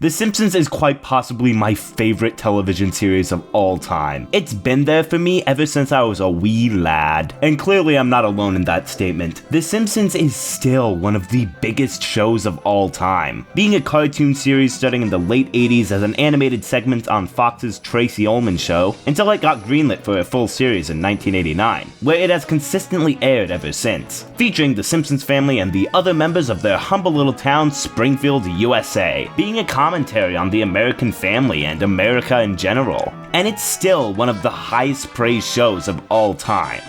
The Simpsons is quite possibly my favorite television series of all time. It's been there for me ever since I was a wee lad. And clearly I'm not alone in that statement. The Simpsons is still one of the biggest shows of all time. Being a cartoon series starting in the late 80s as an animated segment on Fox's Tracy Ullman Show, until it got greenlit for a full series in 1989, where it has consistently aired ever since, featuring the Simpsons family and the other members of their humble little town, Springfield, USA, being a commentary on the American family and America in general. And it's still one of the highest praised shows of all time.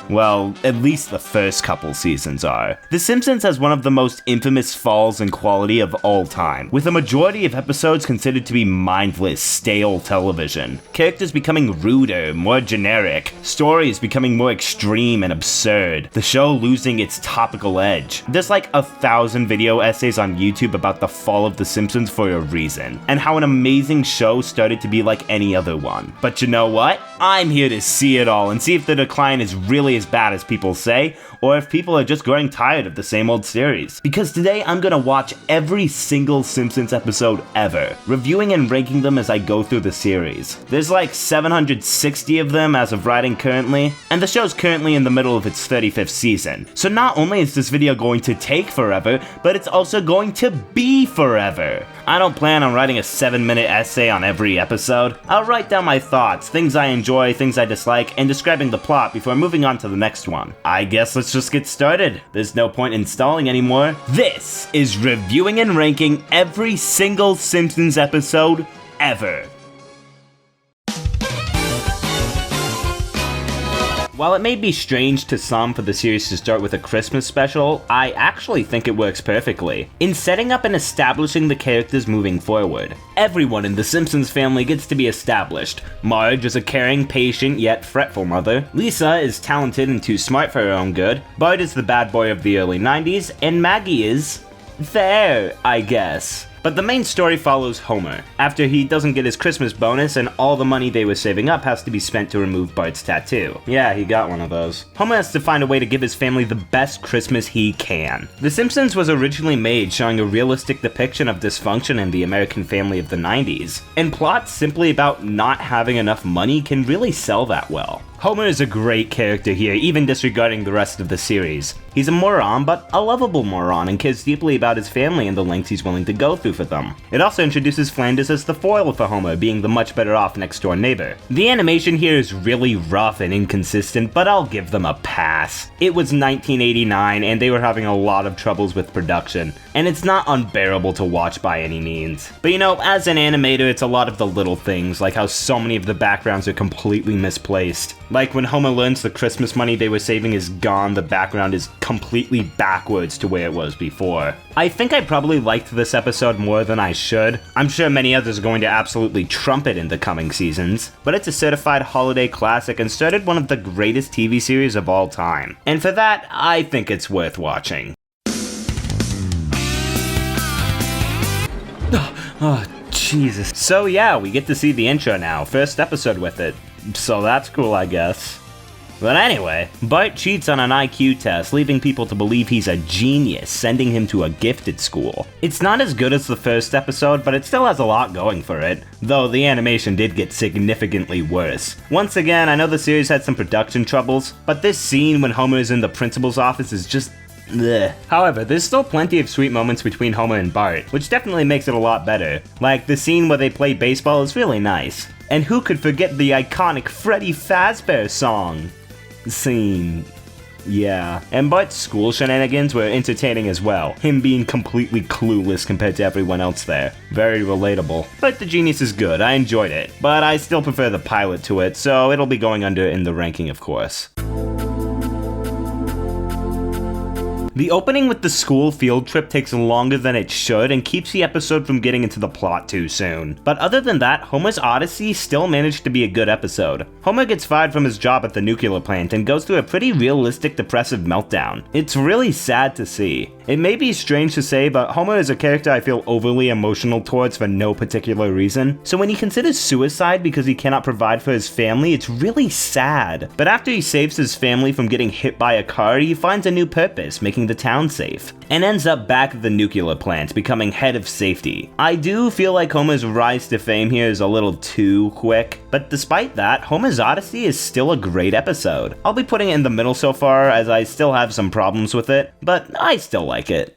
Well, at least the first couple seasons are. The Simpsons has one of the most infamous falls in quality of all time, with a majority of episodes considered to be mindless, stale television. Characters becoming ruder, more generic, stories becoming more extreme and absurd, the show losing its topical edge. There's like 1,000 video essays on YouTube about the fall of The Simpsons for a reason, and how an amazing show started to be like any other one. But you know what? I'm here to see it all and see if the decline is really as bad as people say, or if people are just growing tired of the same old series. Because today I'm gonna watch every single Simpsons episode ever, reviewing and ranking them as I go through the series. There's like 760 of them as of writing currently, and the show's currently in the middle of its 35th season. So not only is this video going to take forever, but it's also going to be forever. I don't plan on writing a 7-minute essay on every episode. I'll write down my thoughts, things I enjoy, things I dislike, and describing the plot before moving on to the next one. I guess let's just get started. There's no point in stalling anymore. This is reviewing and ranking every single Simpsons episode ever. While it may be strange to some for the series to start with a Christmas special, I actually think it works perfectly. In setting up and establishing the characters moving forward. Everyone in the Simpsons family gets to be established. Marge is a caring, patient, yet fretful mother. Lisa is talented and too smart for her own good. Bart is the bad boy of the early 90s, and Maggie is there, I guess. But the main story follows Homer, after he doesn't get his Christmas bonus and all the money they were saving up has to be spent to remove Bart's tattoo. Yeah, he got one of those. Homer has to find a way to give his family the best Christmas he can. The Simpsons was originally made showing a realistic depiction of dysfunction in the American family of the 90s, and plots simply about not having enough money can really sell that well. Homer is a great character here, even disregarding the rest of the series. He's a moron, but a lovable moron, and cares deeply about his family and the lengths he's willing to go through for them. It also introduces Flanders as the foil for Homer, being the much better off next-door neighbor. The animation here is really rough and inconsistent, but I'll give them a pass. It was 1989, and they were having a lot of troubles with production, and it's not unbearable to watch by any means. But you know, as an animator, it's a lot of the little things, like how so many of the backgrounds are completely misplaced. Like when Homer learns the Christmas money they were saving is gone, the background is completely backwards to where it was before. I think I probably liked this episode more than I should. I'm sure many others are going to absolutely trump it in the coming seasons, but it's a certified holiday classic and started one of the greatest TV series of all time. And for that, I think it's worth watching. Oh, Jesus. So yeah, we get to see the intro now, first episode with it. So that's cool, I guess. But anyway, Bart cheats on an IQ test, leaving people to believe he's a genius, sending him to a gifted school. It's not as good as the first episode, but it still has a lot going for it, though the animation did get significantly worse. Once again, I know the series had some production troubles, but this scene when Homer is in the principal's office is just bleh. However, there's still plenty of sweet moments between Homer and Bart, which definitely makes it a lot better. Like, the scene where they play baseball is really nice. And who could forget the iconic Freddy Fazbear song? Scene. Yeah. And Bart's school shenanigans were entertaining as well, him being completely clueless compared to everyone else there. Very relatable. But the Genius is good, I enjoyed it. But I still prefer the pilot to it, so it'll be going under in the ranking, of course. The opening with the school field trip takes longer than it should and keeps the episode from getting into the plot too soon. But other than that, Homer's Odyssey still managed to be a good episode. Homer gets fired from his job at the nuclear plant and goes through a pretty realistic depressive meltdown. It's really sad to see. It may be strange to say, but Homer is a character I feel overly emotional towards for no particular reason. So when he considers suicide because he cannot provide for his family, it's really sad. But after he saves his family from getting hit by a car, he finds a new purpose, making the town safe, and ends up back at the nuclear plant, becoming head of safety. I do feel like Homer's rise to fame here is a little too quick, but despite that, Homer's Odyssey is still a great episode. I'll be putting it in the middle so far, as I still have some problems with it, but I still like it.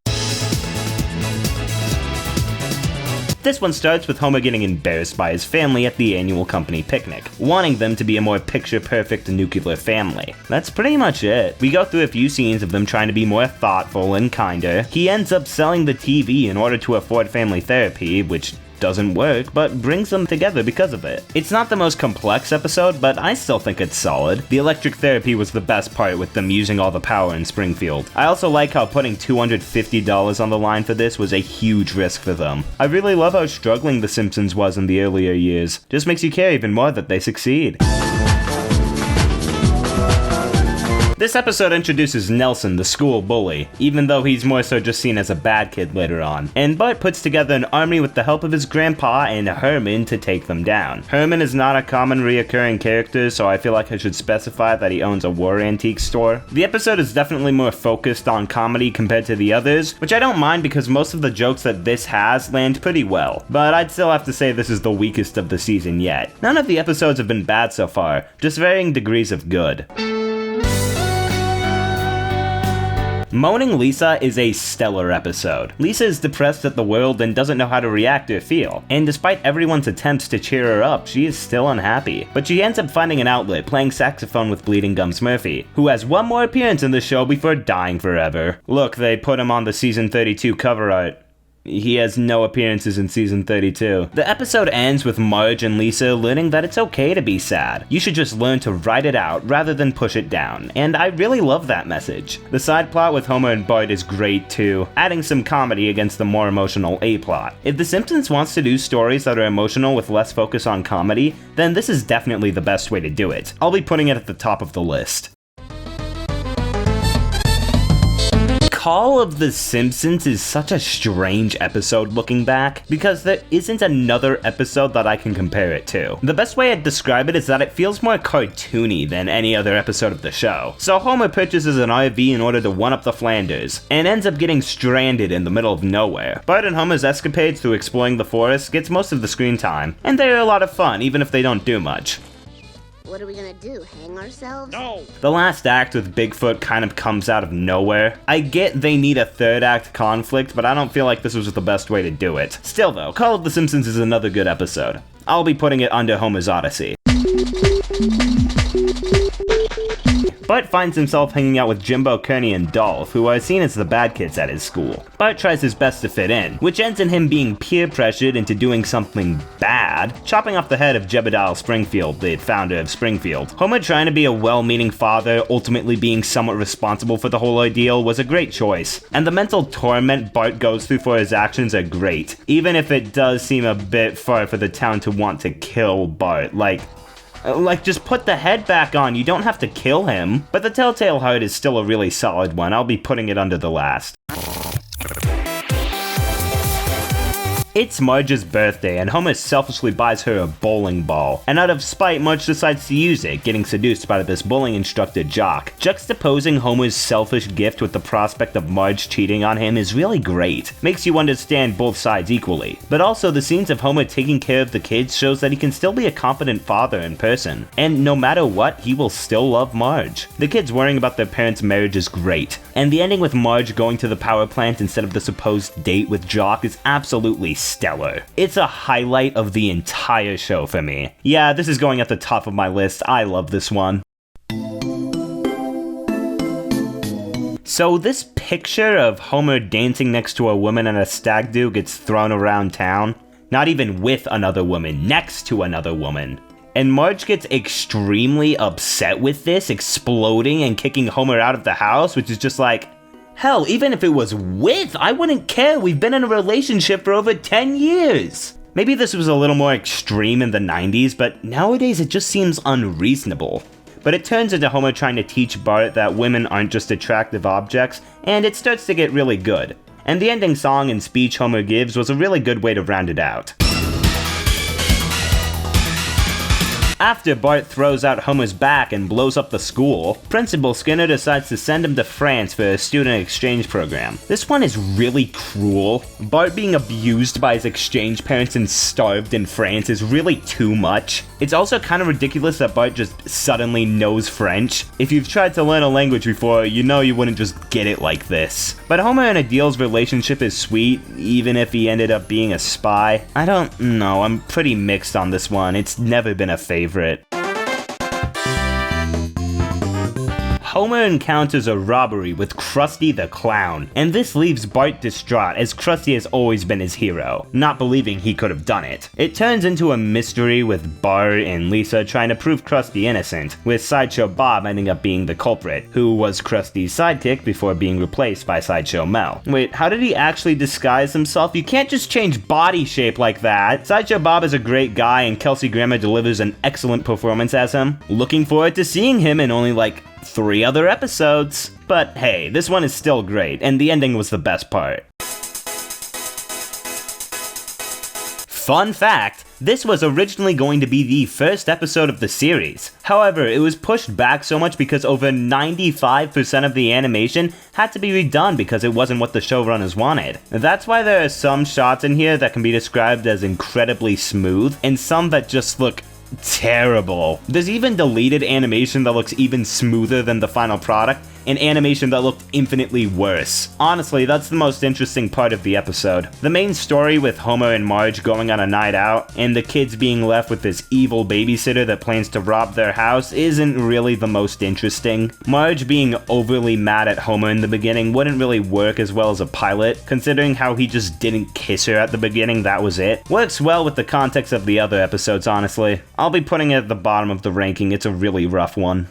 This one starts with Homer getting embarrassed by his family at the annual company picnic, wanting them to be a more picture-perfect nuclear family. That's pretty much it. We go through a few scenes of them trying to be more thoughtful and kinder. He ends up selling the TV in order to afford family therapy, which doesn't work, but brings them together because of it. It's not the most complex episode, but I still think it's solid. The electric therapy was the best part, with them using all the power in Springfield. I also like how putting $250 on the line for this was a huge risk for them. I really love how struggling The Simpsons was in the earlier years. Just makes you care even more that they succeed. This episode introduces Nelson, the school bully, even though he's more so just seen as a bad kid later on. And Bart puts together an army with the help of his grandpa and Herman to take them down. Herman is not a common reoccurring character, so I feel like I should specify that he owns a war antique store. The episode is definitely more focused on comedy compared to the others, which I don't mind because most of the jokes that this has land pretty well. But I'd still have to say this is the weakest of the season yet. None of the episodes have been bad so far, just varying degrees of good. Moaning Lisa is a stellar episode. Lisa is depressed at the world and doesn't know how to react or feel, and despite everyone's attempts to cheer her up, she is still unhappy. But she ends up finding an outlet, playing saxophone with Bleeding Gums Murphy, who has one more appearance in the show before dying forever. Look, they put him on the season 32 cover art. He has no appearances in season 32. The episode ends with Marge and Lisa learning that it's okay to be sad. You should just learn to write it out rather than push it down, and I really love that message. The side plot with Homer and Bart is great too, adding some comedy against the more emotional A-plot. If The Simpsons wants to do stories that are emotional with less focus on comedy, then this is definitely the best way to do it. I'll be putting it at the top of the list. Call of the Simpsons is such a strange episode looking back, because there isn't another episode that I can compare it to. The best way I'd describe it is that it feels more cartoony than any other episode of the show. So Homer purchases an RV in order to one-up the Flanders, and ends up getting stranded in the middle of nowhere. Bart and Homer's escapades through exploring the forest gets most of the screen time, and they're a lot of fun even if they don't do much. What are we gonna do, hang ourselves? No! The last act with Bigfoot kind of comes out of nowhere. I get they need a third act conflict, but I don't feel like this was the best way to do it. Still though, Call of the Simpsons is another good episode. I'll be putting it under Homer's Odyssey. Bart finds himself hanging out with Jimbo, Kearney, and Dolph, who are seen as the bad kids at his school. Bart tries his best to fit in, which ends in him being peer pressured into doing something bad, chopping off the head of Jebediah Springfield, the founder of Springfield. Homer trying to be a well-meaning father, ultimately being somewhat responsible for the whole ordeal, was a great choice, and the mental torment Bart goes through for his actions are great, even if it does seem a bit far for the town to want to kill Bart. Like, just put the head back on, you don't have to kill him. But the Telltale Heart is still a really solid one, I'll be putting it under the last. It's Marge's birthday, and Homer selfishly buys her a bowling ball. And out of spite, Marge decides to use it, getting seduced by this bowling instructor Jock. Juxtaposing Homer's selfish gift with the prospect of Marge cheating on him is really great. Makes you understand both sides equally. But also, the scenes of Homer taking care of the kids shows that he can still be a competent father in person. And no matter what, he will still love Marge. The kids worrying about their parents' marriage is great. And the ending with Marge going to the power plant instead of the supposed date with Jock is absolutely stellar. It's a highlight of the entire show for me. Yeah, this is going at the top of my list. I love this one. So this picture of Homer dancing next to a woman and a stag do gets thrown around town. Not even with another woman, next to another woman. And Marge gets extremely upset with this, exploding and kicking Homer out of the house, which is just like, hell, even if it was with, I wouldn't care. We've been in a relationship for over 10 years. Maybe this was a little more extreme in the 90s, but nowadays it just seems unreasonable. but it turns into Homer trying to teach Bart that women aren't just attractive objects, and it starts to get really good. And the ending song and speech Homer gives was a really good way to round it out. After Bart throws out Homer's back and blows up the school, Principal Skinner decides to send him to France for a student exchange program. This one is really cruel. Bart being abused by his exchange parents and starved in France is really too much. It's also kind of ridiculous that Bart just suddenly knows French. If you've tried to learn a language before, you know you wouldn't just get it like this. But Homer and Adele's relationship is sweet, even if he ended up being a spy. I don't know, I'm pretty mixed on this one. It's never been a favorite. Homer encounters a robbery with Krusty the Clown, and this leaves Bart distraught as Krusty has always been his hero, not believing he could have done it. It turns into a mystery with Bart and Lisa trying to prove Krusty innocent, with Sideshow Bob ending up being the culprit, who was Krusty's sidekick before being replaced by Sideshow Mel. Wait, how did he actually disguise himself? You can't just change body shape like that. Sideshow Bob is a great guy and Kelsey Grammer delivers an excellent performance as him. Looking forward to seeing him in only like 3 other episodes. But hey, this one is still great, and the ending was the best part. Fun fact, this was originally going to be the first episode of the series. However, it was pushed back so much because over 95% of the animation had to be redone because it wasn't what the showrunners wanted. That's why there are some shots in here that can be described as incredibly smooth, and some that just look terrible. There's even deleted animation that looks even smoother than the final product, and animation that looked infinitely worse. Honestly, that's the most interesting part of the episode. The main story with Homer and Marge going on a night out, and the kids being left with this evil babysitter that plans to rob their house isn't really the most interesting. Marge being overly mad at Homer in the beginning wouldn't really work as well as a pilot, considering how he just didn't kiss her at the beginning, that was it. Works well with the context of the other episodes, honestly. I'll be putting it at the bottom of the ranking, it's a really rough one.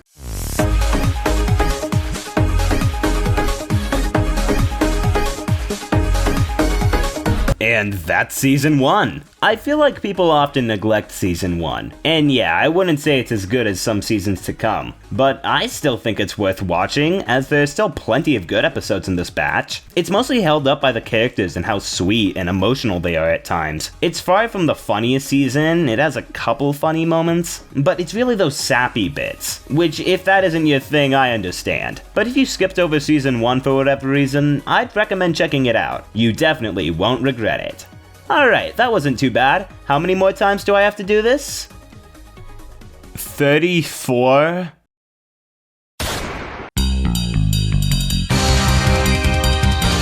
And that's Season 1. I feel like people often neglect Season 1. And yeah, I wouldn't say it's as good as some seasons to come. But I still think it's worth watching, as there's still plenty of good episodes in this batch. It's mostly held up by the characters and how sweet and emotional they are at times. It's far from the funniest season, it has a couple funny moments, but it's really those sappy bits. Which, if that isn't your thing, I understand. But if you skipped over Season 1 for whatever reason, I'd recommend checking it out. You definitely won't regret it. Alright, that wasn't too bad. How many more times do I have to do this? 34?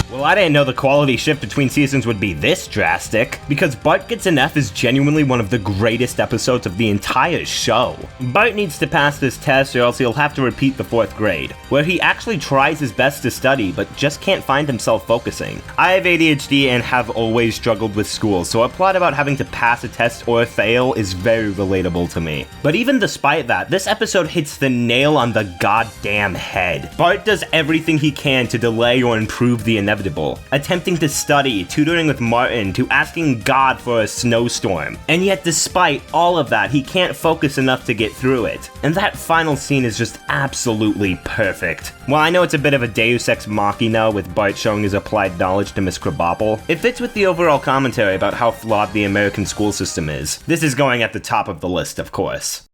Well, I didn't know the quality shift between seasons would be this drastic, because Bart Gets an F is genuinely one of the greatest episodes of the entire show. Bart needs to pass this test or else he'll have to repeat the 4th grade, where he actually tries his best to study but just can't find himself focusing. I have ADHD and have always struggled with school, so a plot about having to pass a test or fail is very relatable to me. But even despite that, this episode hits the nail on the goddamn head. Bart does everything he can to delay or improve the inevitable. Attempting to study, tutoring with Martin, to asking God for a snowstorm. And yet despite all of that, he can't focus enough to get through it. And that final scene is just absolutely perfect. While I know it's a bit of a Deus Ex Machina with Bart showing his applied knowledge to Miss Krabappel, it fits with the overall commentary about how flawed the American school system is. This is going at the top of the list, of course.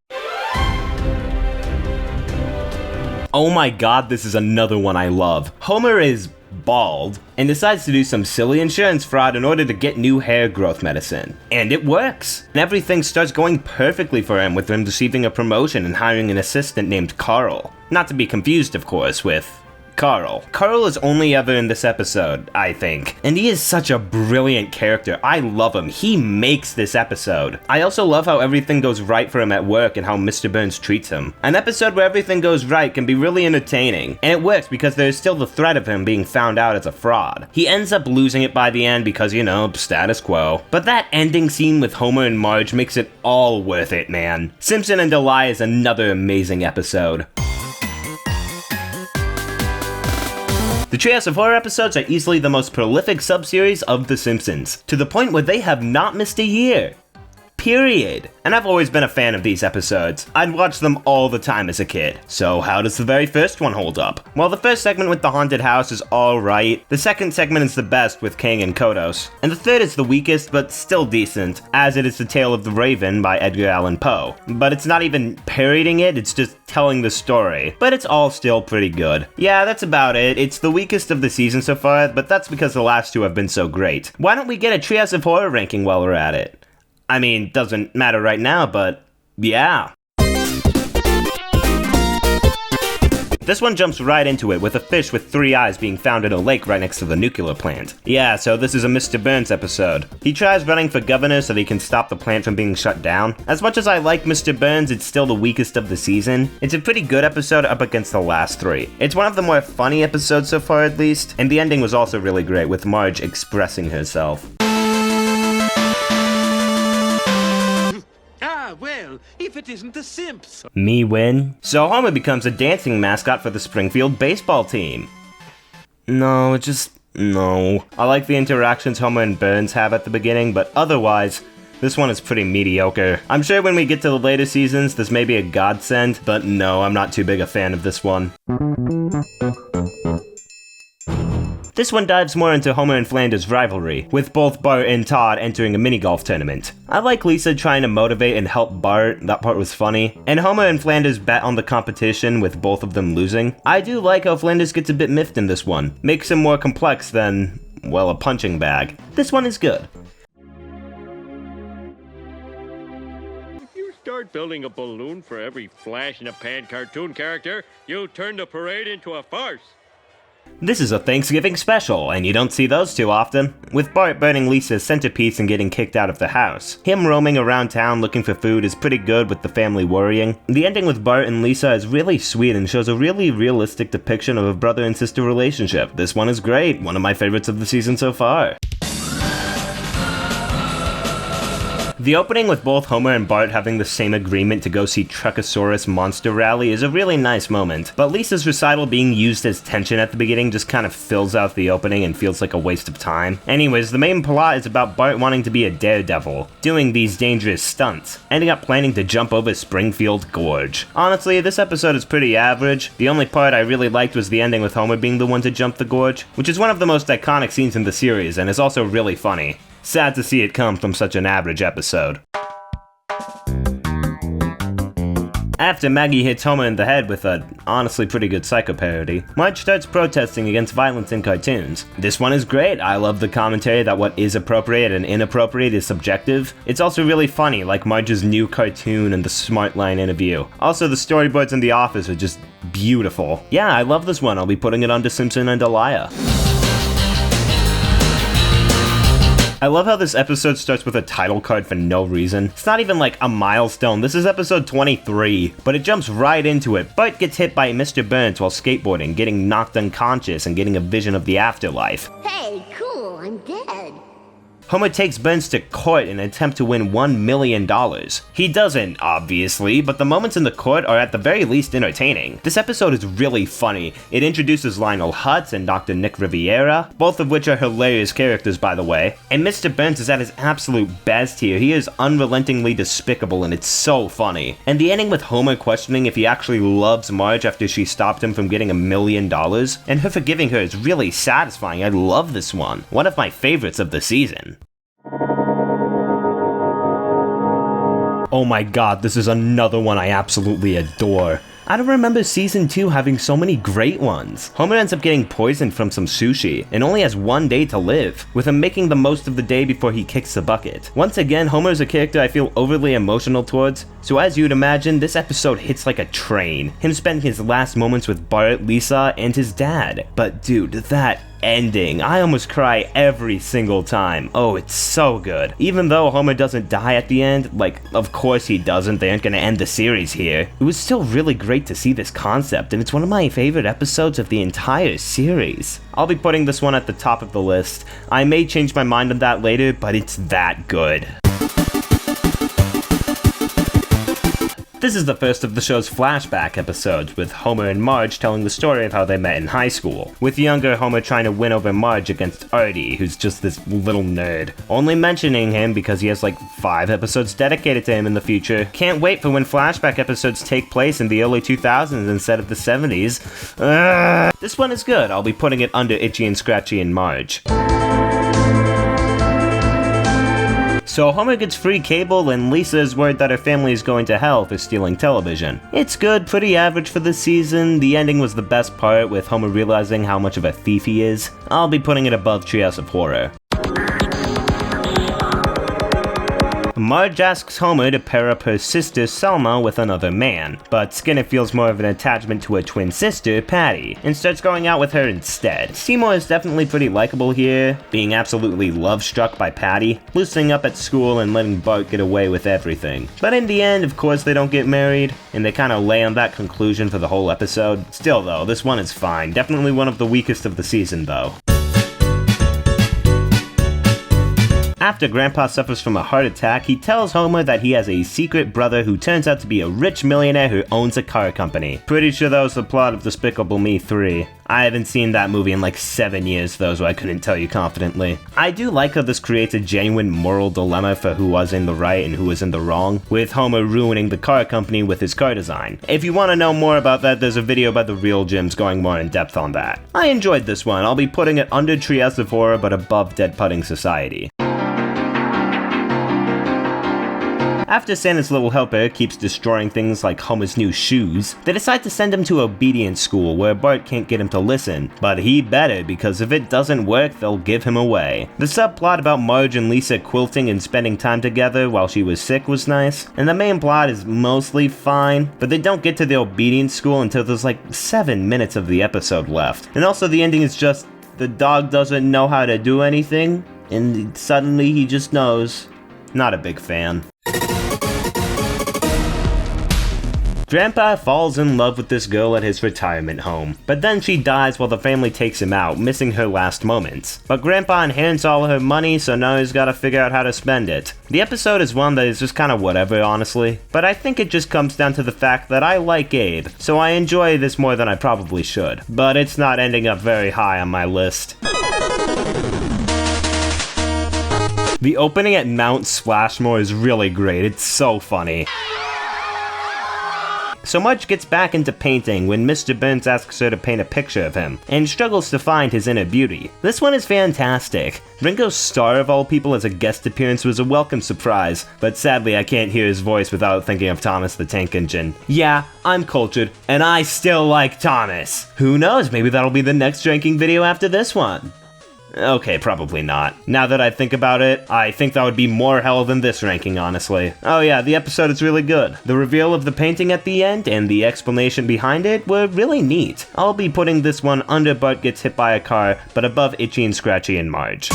Oh my god, this is another one I love. Homer is bald and decides to do some silly insurance fraud in order to get new hair growth medicine. And it works. And everything starts going perfectly for him, with him receiving a promotion and hiring an assistant named Carl. Not to be confused, of course, with Carl. Carl is only ever in this episode, I think. And he is such a brilliant character. I love him. He makes this episode. I also love how everything goes right for him at work and how Mr. Burns treats him. An episode where everything goes right can be really entertaining. And it works because there's still the threat of him being found out as a fraud. He ends up losing it by the end because, you know, status quo. But that ending scene with Homer and Marge makes it all worth it, man. Simpson and Delilah is another amazing episode. The Treehouse of Horror episodes are easily the most prolific subseries of The Simpsons, to the point where they have not missed a year. period. And I've always been a fan of these episodes. I'd watch them all the time as a kid. So how does the very first one hold up? Well, the first segment with the haunted house is alright. The second segment is the best with King and Kodos. And the third is the weakest, but still decent, as it is The Tale of the Raven by Edgar Allan Poe. But it's not even parodying it, it's just telling the story. But it's all still pretty good. Yeah, that's about it. It's the weakest of the season so far, but that's because the last two have been so great. Why don't we get a Treehouse of Horror ranking while we're at it? I mean, doesn't matter right now, but yeah. This one jumps right into it with a fish with 3 eyes being found in a lake right next to the nuclear plant. Yeah, so this is a Mr. Burns episode. He tries running for governor so that he can stop the plant from being shut down. As much as I like Mr. Burns, it's still the weakest of the season. It's a pretty good episode up against the last 3. It's one of the more funny episodes so far at least, and the ending was also really great with Marge expressing herself. Well, if it isn't the Simps. Me win? So Homer becomes a dancing mascot for the Springfield baseball team. No. I like the interactions Homer and Burns have at the beginning, but otherwise, this one is pretty mediocre. I'm sure when we get to the later seasons, this may be a godsend, but no, I'm not too big a fan of this one. This one dives more into Homer and Flanders' rivalry, with both Bart and Todd entering a mini-golf tournament. I like Lisa trying to motivate and help Bart, that part was funny, and Homer and Flanders bet on the competition with both of them losing. I do like how Flanders gets a bit miffed in this one, makes him more complex than, well, a punching bag. This one is good. If you start building a balloon for every flash-in-the-pan cartoon character, you'll turn the parade into a farce. This is a Thanksgiving special, and you don't see those too often. With Bart burning Lisa's centerpiece and getting kicked out of the house. Him roaming around town looking for food is pretty good with the family worrying. The ending with Bart and Lisa is really sweet and shows a really realistic depiction of a brother and sister relationship. This one is great, one of my favorites of the season so far. The opening with both Homer and Bart having the same agreement to go see Truckosaurus Monster Rally is a really nice moment, but Lisa's recital being used as tension at the beginning just kind of fills out the opening and feels like a waste of time. Anyways, the main plot is about Bart wanting to be a daredevil, doing these dangerous stunts, ending up planning to jump over Springfield Gorge. Honestly, this episode is pretty average. The only part I really liked was the ending with Homer being the one to jump the gorge, which is one of the most iconic scenes in the series and is also really funny. Sad to see it come from such an average episode. After Maggie hits Homer in the head with a honestly pretty good Psycho parody, Marge starts protesting against violence in cartoons. This one is great. I love the commentary that what is appropriate and inappropriate is subjective. It's also really funny, like Marge's new cartoon and the Smartline interview. Also, the storyboards in The Office are just beautiful. Yeah, I love this one. I'll be putting it onto Simpson and Elia. I love how this episode starts with a title card for no reason. It's not even like a milestone, this is episode 23, but it jumps right into it. Bart gets hit by Mr. Burns while skateboarding, getting knocked unconscious and getting a vision of the afterlife. Hey, cool, I'm dead. Homer takes Burns to court in an attempt to win $1 million. He doesn't, obviously, but the moments in the court are at the very least entertaining. This episode is really funny. It introduces Lionel Hutz and Dr. Nick Riviera, both of which are hilarious characters by the way. And Mr. Burns is at his absolute best here. He is unrelentingly despicable and it's so funny. And the ending with Homer questioning if he actually loves Marge after she stopped him from getting $1 million, and her forgiving her is really satisfying. I love this one. One of my favorites of the season. Oh my god, this is another one I absolutely adore. I don't remember season 2 having so many great ones. Homer ends up getting poisoned from some sushi and only has 1 day to live, with him making the most of the day before he kicks the bucket. Once again, Homer is a character I feel overly emotional towards, so as you'd imagine, this episode hits like a train. Him spending his last moments with Bart, Lisa, and his dad. But dude, that ending, I almost cry every single time. Oh, it's so good. Even though Homer doesn't die at the end, like, of course he doesn't, they aren't gonna end the series here. It was still really great to see this concept, and it's one of my favorite episodes of the entire series. I'll be putting this one at the top of the list. I may change my mind on that later, but it's that good. This is the first of the show's flashback episodes, with Homer and Marge telling the story of how they met in high school, with younger Homer trying to win over Marge against Artie, who's just this little nerd. Only mentioning him because he has like 5 episodes dedicated to him in the future. Can't wait for when flashback episodes take place in the early 2000s instead of the 70s. This one is good. I'll be putting it under Itchy and Scratchy and Marge. So Homer gets free cable and Lisa is worried that her family is going to hell for stealing television. It's good, pretty average for this season. The ending was the best part, with Homer realizing how much of a thief he is. I'll be putting it above Treehouse of Horror. Marge asks Homer to pair up her sister Selma with another man, but Skinner feels more of an attachment to her twin sister, Patty, and starts going out with her instead. Seymour is definitely pretty likable here, being absolutely love-struck by Patty, loosening up at school and letting Bart get away with everything. But in the end, of course, they don't get married, and they kinda lay on that conclusion for the whole episode. Still though, this one is fine, definitely one of the weakest of the season though. After Grandpa suffers from a heart attack, he tells Homer that he has a secret brother who turns out to be a rich millionaire who owns a car company. Pretty sure that was the plot of Despicable Me 3. I haven't seen that movie in like 7 years though, so I couldn't tell you confidently. I do like how this creates a genuine moral dilemma for who was in the right and who was in the wrong, with Homer ruining the car company with his car design. If you want to know more about that, there's a video by The Real Jims going more in depth on that. I enjoyed this one. I'll be putting it under Treehouse of Horror but above Dead Pudding Society. After Santa's little helper keeps destroying things like Homer's new shoes, they decide to send him to obedience school where Bart can't get him to listen, but he better, because if it doesn't work, they'll give him away. The subplot about Marge and Lisa quilting and spending time together while she was sick was nice, and the main plot is mostly fine, but they don't get to the obedience school until there's like 7 minutes of the episode left. And also the ending is just, the dog doesn't know how to do anything, and suddenly he just knows. Not a big fan. Grandpa falls in love with this girl at his retirement home, but then she dies while the family takes him out, missing her last moments. But Grandpa inherits all her money, so now he's gotta figure out how to spend it. The episode is one that is just kinda whatever, honestly, but I think it just comes down to the fact that I like Abe, so I enjoy this more than I probably should. But it's not ending up very high on my list. The opening at Mount Splashmore is really great, it's so funny. So Marge gets back into painting when Mr. Burns asks her to paint a picture of him, and struggles to find his inner beauty. This one is fantastic. Ringo Starr of all people as a guest appearance was a welcome surprise, but sadly I can't hear his voice without thinking of Thomas the Tank Engine. Yeah, I'm cultured, and I still like Thomas. Who knows, maybe that'll be the next ranking video after this one. Okay, probably not. Now that I think about it, I think that would be more hell than this ranking, honestly. Oh yeah, the episode is really good. The reveal of the painting at the end and the explanation behind it were really neat. I'll be putting this one under Bart Gets Hit by a Car, but above Itchy and Scratchy and Marge.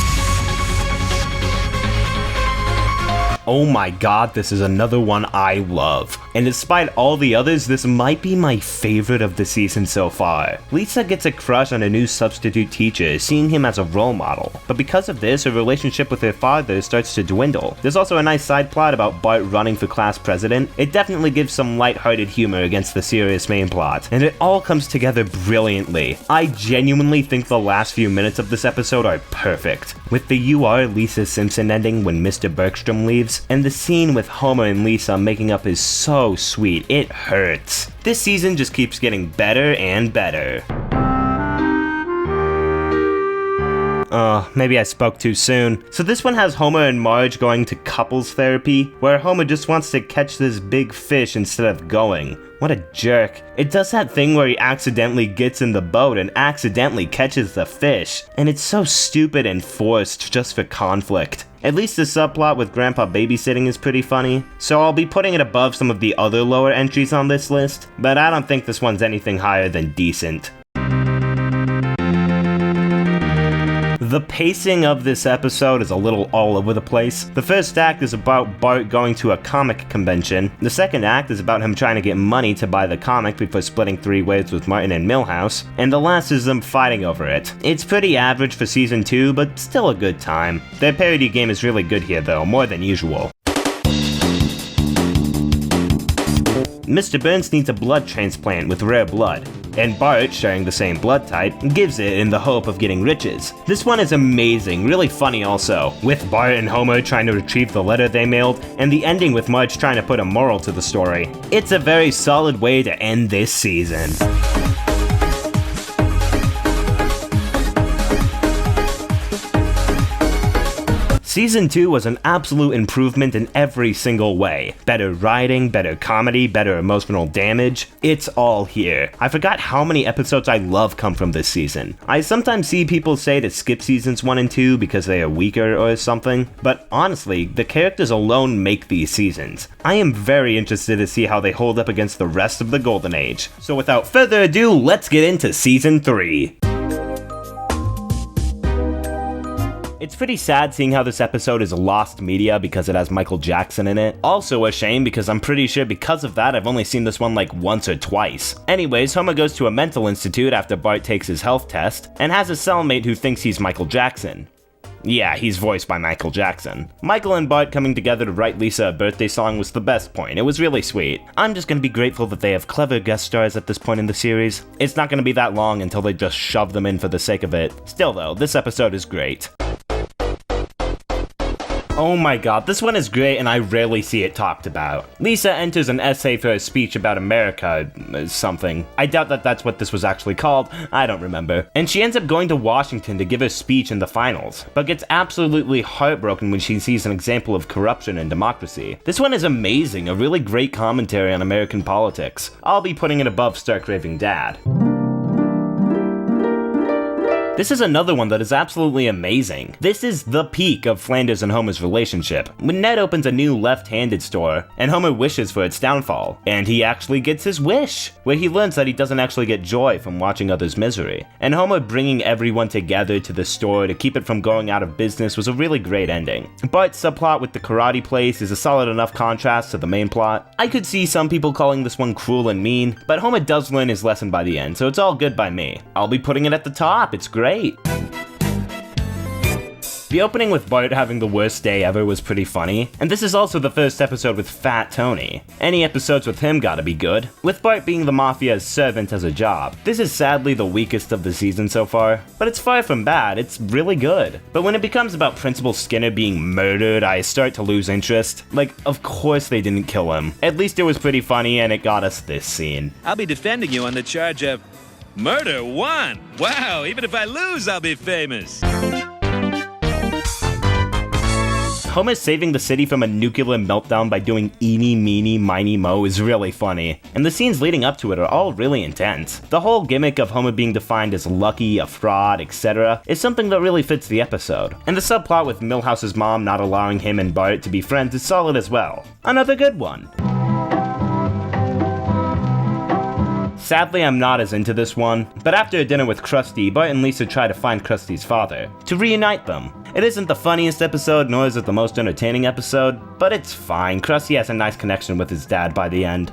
Oh my god, this is another one I love. And despite all the others, this might be my favorite of the season so far. Lisa gets a crush on a new substitute teacher, seeing him as a role model. But because of this, her relationship with her father starts to dwindle. There's also a nice side plot about Bart running for class president. It definitely gives some lighthearted humor against the serious main plot. And it all comes together brilliantly. I genuinely think the last few minutes of this episode are perfect. With the "You Are Lisa Simpson" ending when Mr. Bergstrom leaves, and the scene with Homer and Lisa making up is so sweet, it hurts. This season just keeps getting better and better. Maybe I spoke too soon. So this one has Homer and Marge going to couples therapy, where Homer just wants to catch this big fish instead of going. What a jerk. It does that thing where he accidentally gets in the boat and accidentally catches the fish, and it's so stupid and forced just for conflict. At least the subplot with Grandpa babysitting is pretty funny, so I'll be putting it above some of the other lower entries on this list, but I don't think this one's anything higher than decent. The pacing of this episode is a little all over the place. The first act is about Bart going to a comic convention. The second act is about him trying to get money to buy the comic before splitting 3 ways with Martin and Milhouse. And the last is them fighting over it. It's pretty average for season 2, but still a good time. Their parody game is really good here though, more than usual. Mr. Burns needs a blood transplant with rare blood, and Bart, sharing the same blood type, gives it in the hope of getting riches. This one is amazing, really funny also, with Bart and Homer trying to retrieve the letter they mailed, and the ending with Marge trying to put a moral to the story. It's a very solid way to end this season. Season 2 was an absolute improvement in every single way. Better writing, better comedy, better emotional damage. It's all here. I forgot how many episodes I love come from this season. I sometimes see people say to skip seasons 1 and 2 because they are weaker or something, but honestly, the characters alone make these seasons. I am very interested to see how they hold up against the rest of the Golden Age. So without further ado, let's get into Season 3. It's pretty sad seeing how this episode is lost media because it has Michael Jackson in it. Also a shame because I'm pretty sure because of that I've only seen this one like once or twice. Anyways, Homer goes to a mental institute after Bart takes his health test, and has a cellmate who thinks he's Michael Jackson. Yeah, he's voiced by Michael Jackson. Michael and Bart coming together to write Lisa a birthday song was the best point. It was really sweet. I'm just gonna be grateful that they have clever guest stars at this point in the series. It's not gonna be that long until they just shove them in for the sake of it. Still though, this episode is great. Oh my god, this one is great and I rarely see it talked about. Lisa enters an essay for a speech about America, something. I doubt that that's what this was actually called, I don't remember. And she ends up going to Washington to give her speech in the finals, but gets absolutely heartbroken when she sees an example of corruption and democracy. This one is amazing, a really great commentary on American politics. I'll be putting it above Stark Raving Dad. This is another one that is absolutely amazing. This is the peak of Flanders and Homer's relationship, when Ned opens a new left-handed store, and Homer wishes for its downfall. And he actually gets his wish, where he learns that he doesn't actually get joy from watching others' misery. And Homer bringing everyone together to the store to keep it from going out of business was a really great ending. Bart's subplot with the karate place is a solid enough contrast to the main plot. I could see some people calling this one cruel and mean, but Homer does learn his lesson by the end, so it's all good by me. I'll be putting it at the top, it's great. The opening with Bart having the worst day ever was pretty funny, and this is also the first episode with Fat Tony. Any episodes with him gotta be good, with Bart being the Mafia's servant as a job. This is sadly the weakest of the season so far, but it's far from bad, it's really good. But when it becomes about Principal Skinner being murdered, I start to lose interest. Like, of course they didn't kill him. At least it was pretty funny and it got us this scene. I'll be defending you on the charge of murder 1. Wow, even if I lose, I'll be famous. Homer saving the city from a nuclear meltdown by doing eeny, meeny, miny, mo is really funny, and the scenes leading up to it are all really intense. The whole gimmick of Homer being defined as lucky, a fraud, etc. is something that really fits the episode, and the subplot with Milhouse's mom not allowing him and Bart to be friends is solid as well. Another good one. Sadly, I'm not as into this one, but after a dinner with Krusty, Bart and Lisa try to find Krusty's father, to reunite them. It isn't the funniest episode, nor is it the most entertaining episode, but it's fine. Krusty has a nice connection with his dad by the end.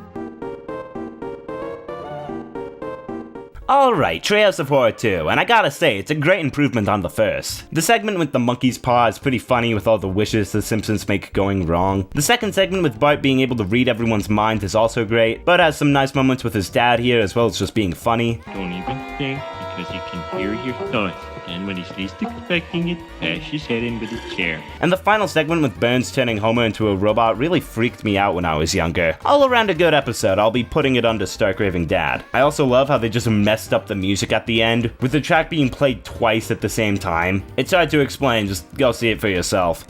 Alright, Treehouse of Horror 2, and I gotta say, it's a great improvement on the first. The segment with the monkey's paw is pretty funny with all the wishes the Simpsons make going wrong. The second segment with Bart being able to read everyone's mind is also great, but has some nice moments with his dad here as well as just being funny. Don't even think, because he can hear your thoughts. And when he's least expecting it, bash his head in with a chair. And the final segment with Burns turning Homer into a robot really freaked me out when I was younger. All around a good episode, I'll be putting it under Stark Raving Dad. I also love how they just messed up the music at the end, with the track being played twice at the same time. It's hard to explain, just go see it for yourself.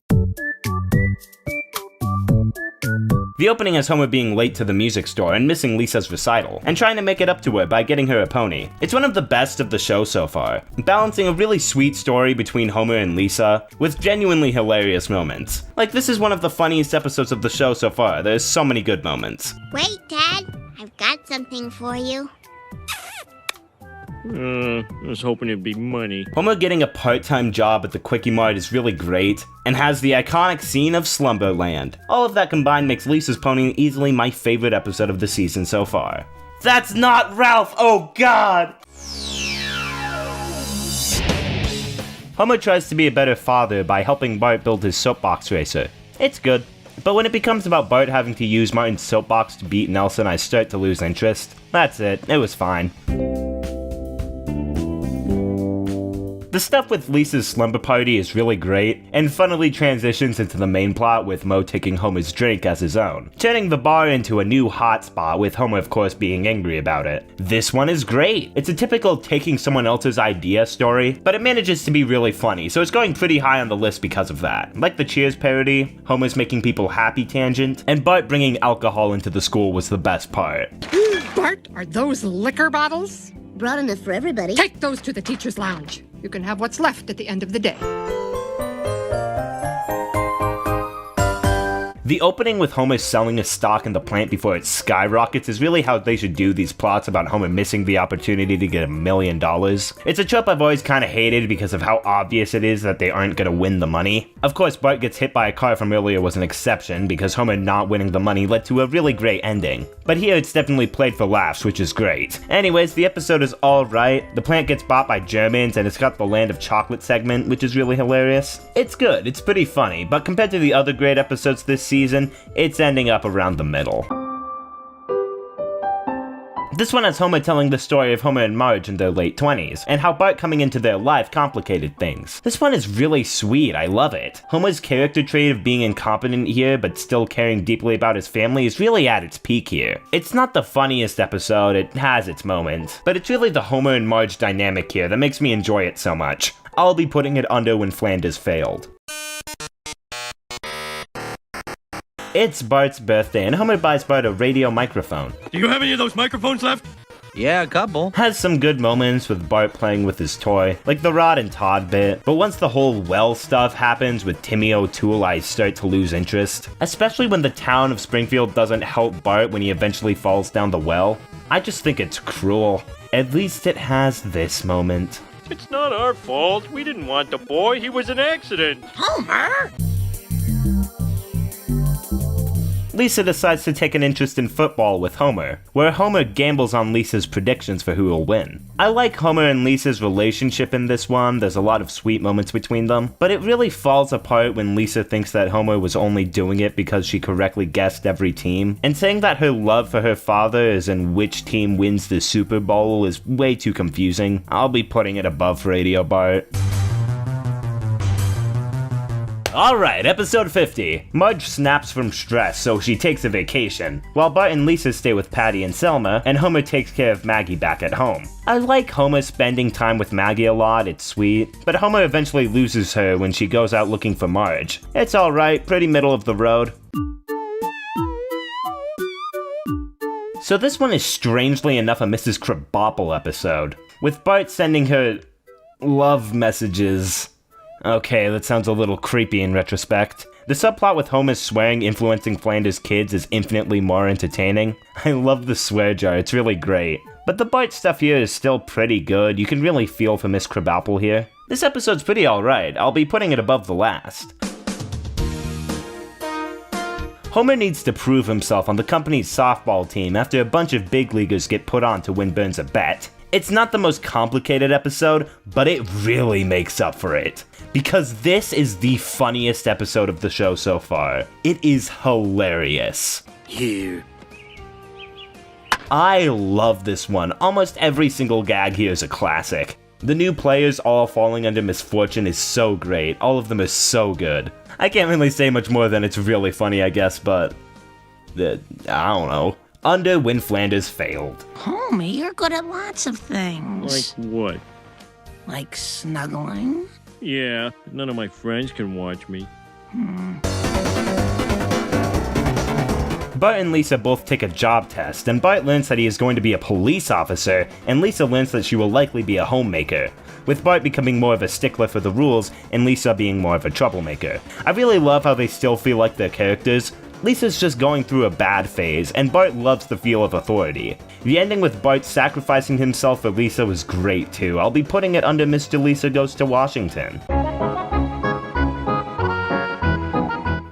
The opening has Homer being late to the music store and missing Lisa's recital, and trying to make it up to her by getting her a pony. It's one of the best of the show so far, balancing a really sweet story between Homer and Lisa, with genuinely hilarious moments. Like, this is one of the funniest episodes of the show so far, there's so many good moments. Wait, Dad, I've got something for you. I was hoping it'd be money. Homer getting a part-time job at the Quickie Mart is really great, and has the iconic scene of Slumberland. All of that combined makes Lisa's Pony easily my favorite episode of the season so far. That's not Ralph! Oh god! Homer tries to be a better father by helping Bart build his soapbox racer. It's good. But when it becomes about Bart having to use Martin's soapbox to beat Nelson, I start to lose interest. That's it was fine. The stuff with Lisa's slumber party is really great, and funnily transitions into the main plot with Moe taking Homer's drink as his own, turning the bar into a new hotspot with Homer of course being angry about it. This one is great. It's a typical taking someone else's idea story, but it manages to be really funny, so it's going pretty high on the list because of that. Like the Cheers parody, Homer's making people happy tangent, and Bart bringing alcohol into the school was the best part. Bart, are those liquor bottles? Brought enough for everybody. Take those to the teacher's lounge. You can have what's left at the end of the day. The opening with Homer selling his stock in the plant before it skyrockets is really how they should do these plots about Homer missing the opportunity to get $1 million. It's a trope I've always kinda hated because of how obvious it is that they aren't gonna win the money. Of course, Bart gets hit by a car from earlier was an exception because Homer not winning the money led to a really great ending. But here it's definitely played for laughs, which is great. Anyways, the episode is alright. The plant gets bought by Germans and it's got the Land of Chocolate segment, which is really hilarious. It's good, it's pretty funny, but compared to the other great episodes this season, it's ending up around the middle. This one has Homer telling the story of Homer and Marge in their late 20s, and how Bart coming into their life complicated things. This one is really sweet, I love it. Homer's character trait of being incompetent here, but still caring deeply about his family is really at its peak here. It's not the funniest episode, it has its moments, but it's really the Homer and Marge dynamic here that makes me enjoy it so much. I'll be putting it under When Flanders Failed. It's Bart's birthday, and Homer buys Bart a radio microphone. Do you have any of those microphones left? Yeah, a couple. Has some good moments with Bart playing with his toy, like the Rod and Todd bit, but once the whole well stuff happens with Timmy O'Toole, I start to lose interest. Especially when the town of Springfield doesn't help Bart when he eventually falls down the well. I just think it's cruel. At least it has this moment. It's not our fault. We didn't want the boy. He was an accident. Homer! Lisa decides to take an interest in football with Homer, where Homer gambles on Lisa's predictions for who will win. I like Homer and Lisa's relationship in this one, there's a lot of sweet moments between them, but it really falls apart when Lisa thinks that Homer was only doing it because she correctly guessed every team, and saying that her love for her father is in which team wins the Super Bowl is way too confusing. I'll be putting it above Radio Bart. Alright, episode 50. Marge snaps from stress, so she takes a vacation, while Bart and Lisa stay with Patty and Selma, and Homer takes care of Maggie back at home. I like Homer spending time with Maggie a lot, it's sweet, but Homer eventually loses her when she goes out looking for Marge. It's alright, pretty middle of the road. So this one is strangely enough a Mrs. Krabappel episode, with Bart sending her love messages. Okay, that sounds a little creepy in retrospect. The subplot with Homer's swearing influencing Flanders' kids is infinitely more entertaining. I love the swear jar, it's really great. But the Bart stuff here is still pretty good, you can really feel for Miss Krabappel here. This episode's pretty alright, I'll be putting it above the last. Homer needs to prove himself on the company's softball team after a bunch of big leaguers get put on to win Burns a bet. It's not the most complicated episode, but it really makes up for it. Because this is the funniest episode of the show so far. It is hilarious. Here. I love this one. Almost every single gag here is a classic. The new players all falling under misfortune is so great. All of them are so good. I can't really say much more than it's really funny, I guess, but I don't know. Under When Flanders Failed. Homie, you're good at lots of things. Like what? Like snuggling? Yeah, none of my friends can watch me. Bart and Lisa both take a job test, and Bart learns that he is going to be a police officer, and Lisa learns that she will likely be a homemaker, with Bart becoming more of a stickler for the rules, and Lisa being more of a troublemaker. I really love how they still feel like their characters. Lisa's just going through a bad phase, and Bart loves the feel of authority. The ending with Bart sacrificing himself for Lisa was great too. I'll be putting it under Mr. Lisa Goes to Washington.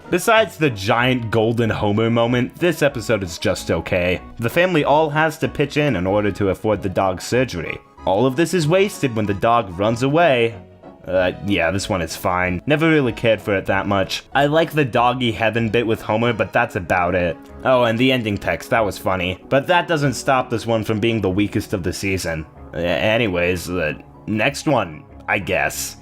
Besides the giant golden Homer moment, this episode is just okay. The family all has to pitch in order to afford the dog's surgery. All of this is wasted when the dog runs away. Yeah, this one is fine. Never really cared for it that much. I like the doggy heaven bit with Homer, but that's about it. Oh, and the ending text, that was funny. But that doesn't stop this one from being the weakest of the season. Anyways, next one, I guess.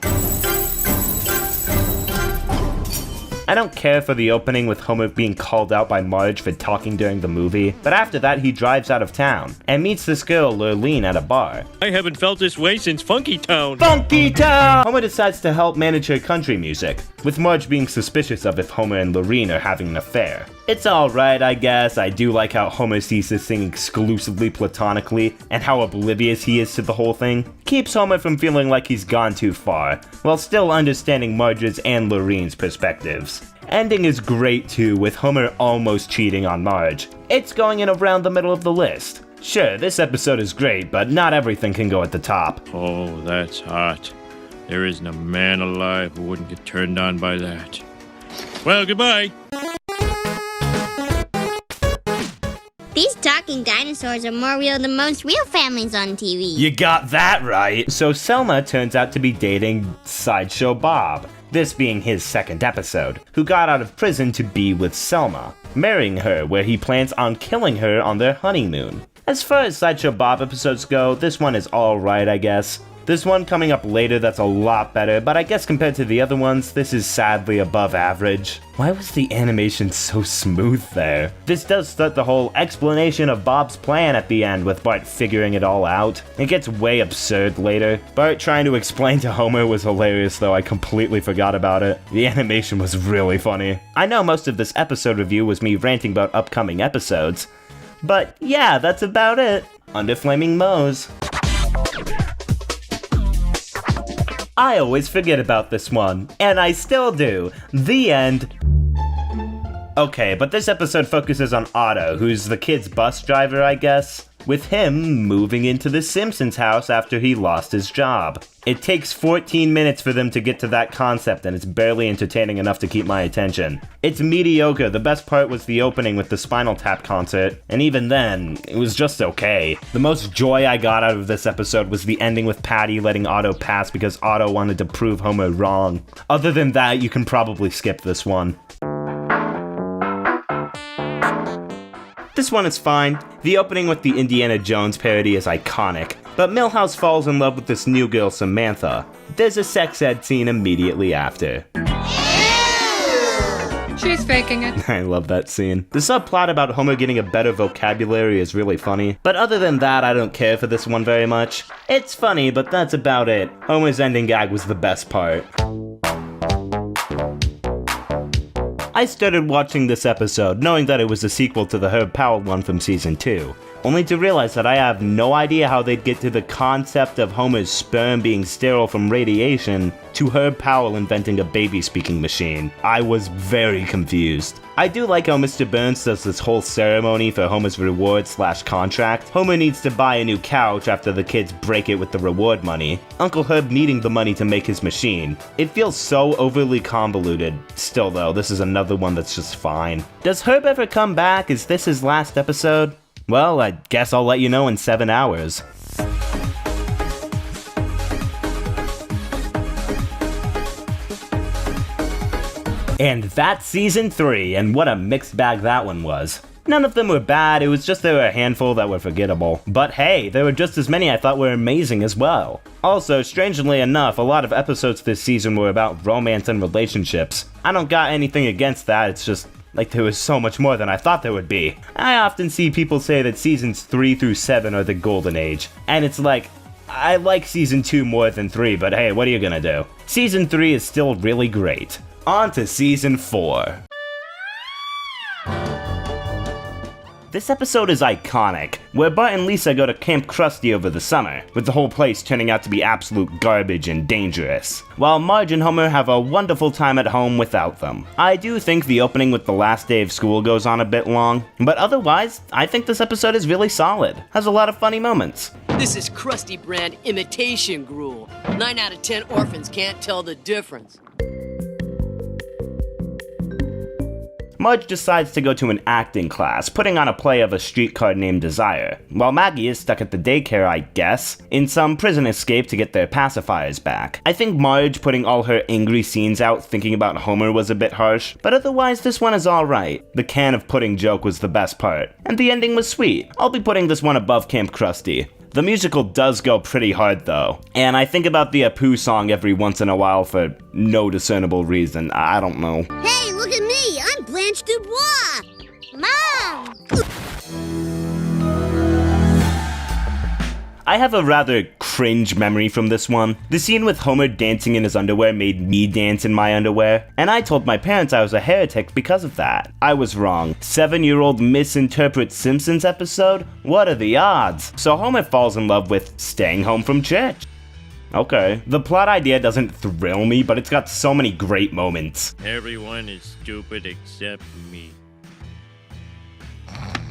I don't care for the opening with Homer being called out by Marge for talking during the movie, but after that he drives out of town and meets this girl, Lurleen, at a bar. I haven't felt this way since Funky Town. Funky Town! Homer decides to help manage her country music, with Marge being suspicious of if Homer and Lurleen are having an affair. It's alright, I guess. I do like how Homer sees this thing exclusively platonically, and how oblivious he is to the whole thing. Keeps Homer from feeling like he's gone too far, while still understanding Marge's and Lureen's perspectives. Ending is great too, with Homer almost cheating on Marge. It's going in around the middle of the list. Sure, this episode is great, but not everything can go at the top. Oh, that's hot. There isn't a man alive who wouldn't get turned on by that. Well, goodbye. These talking dinosaurs are more real than most real families on TV. You got that right! So Selma turns out to be dating Sideshow Bob, this being his second episode, who got out of prison to be with Selma, marrying her where he plans on killing her on their honeymoon. As far as Sideshow Bob episodes go, this one is alright, I guess. This one coming up later that's a lot better, but I guess compared to the other ones, this is sadly above average. Why was the animation so smooth there? This does start the whole explanation of Bob's plan at the end with Bart figuring it all out. It gets way absurd later. Bart trying to explain to Homer was hilarious though, I completely forgot about it. The animation was really funny. I know most of this episode review was me ranting about upcoming episodes, but yeah, that's about it. Under Flaming Moe's. I always forget about this one, and I still do. The end. Okay, but this episode focuses on Otto, who's the kid's bus driver, I guess, with him moving into the Simpsons house after he lost his job. It takes 14 minutes for them to get to that concept, and it's barely entertaining enough to keep my attention. It's mediocre. The best part was the opening with the Spinal Tap concert, and even then, it was just okay. The most joy I got out of this episode was the ending with Patty letting Otto pass because Otto wanted to prove Homer wrong. Other than that, you can probably skip this one. This one is fine. The opening with the Indiana Jones parody is iconic, but Milhouse falls in love with this new girl, Samantha. There's a sex ed scene immediately after. She's faking it. I love that scene. The subplot about Homer getting a better vocabulary is really funny, but other than that, I don't care for this one very much. It's funny, but that's about it. Homer's ending gag was the best part. I started watching this episode knowing that it was a sequel to the Herb Powell one from season 2, only to realize that I have no idea how they'd get to the concept of Homer's sperm being sterile from radiation to Herb Powell inventing a baby-speaking machine. I was very confused. I do like how Mr. Burns does this whole ceremony for Homer's reward/contract. Homer needs to buy a new couch after the kids break it with the reward money. Uncle Herb needing the money to make his machine. It feels so overly convoluted. Still though, this is another one that's just fine. Does Herb ever come back? Is this his last episode? Well, I guess I'll let you know in 7 hours. And that's season 3, and what a mixed bag that one was. None of them were bad, it was just there were a handful that were forgettable. But hey, there were just as many I thought were amazing as well. Also, strangely enough, a lot of episodes this season were about romance and relationships. I don't got anything against that, it's just like there was so much more than I thought there would be. I often see people say that seasons 3 through 7 are the golden age, and it's like, I like season 2 more than 3, but hey, what are you gonna do? Season 3 is still really great. On to season 4. This episode is iconic, where Bart and Lisa go to Camp Krusty over the summer, with the whole place turning out to be absolute garbage and dangerous, while Marge and Homer have a wonderful time at home without them. I do think the opening with the last day of school goes on a bit long, but otherwise, I think this episode is really solid, has a lot of funny moments. This is Krusty brand imitation gruel. 9 out of 10 orphans can't tell the difference. Marge decides to go to an acting class, putting on a play of A Streetcar Named Desire, while Maggie is stuck at the daycare, I guess, in some prison escape to get their pacifiers back. I think Marge putting all her angry scenes out thinking about Homer was a bit harsh, but otherwise this one is alright. The can of pudding joke was the best part, and the ending was sweet. I'll be putting this one above Camp Krusty. The musical does go pretty hard though, and I think about the Apu song every once in a while for no discernible reason. I don't know. Hey, look at me! I'm Blanche Dubois! Mom! I have a rather cringe memory from this one. The scene with Homer dancing in his underwear made me dance in my underwear, and I told my parents I was a heretic because of that. I was wrong. 7-year-old misinterprets Simpsons episode? What are the odds? So Homer falls in love with staying home from church. Okay. The plot idea doesn't thrill me, but it's got so many great moments. Everyone is stupid except me.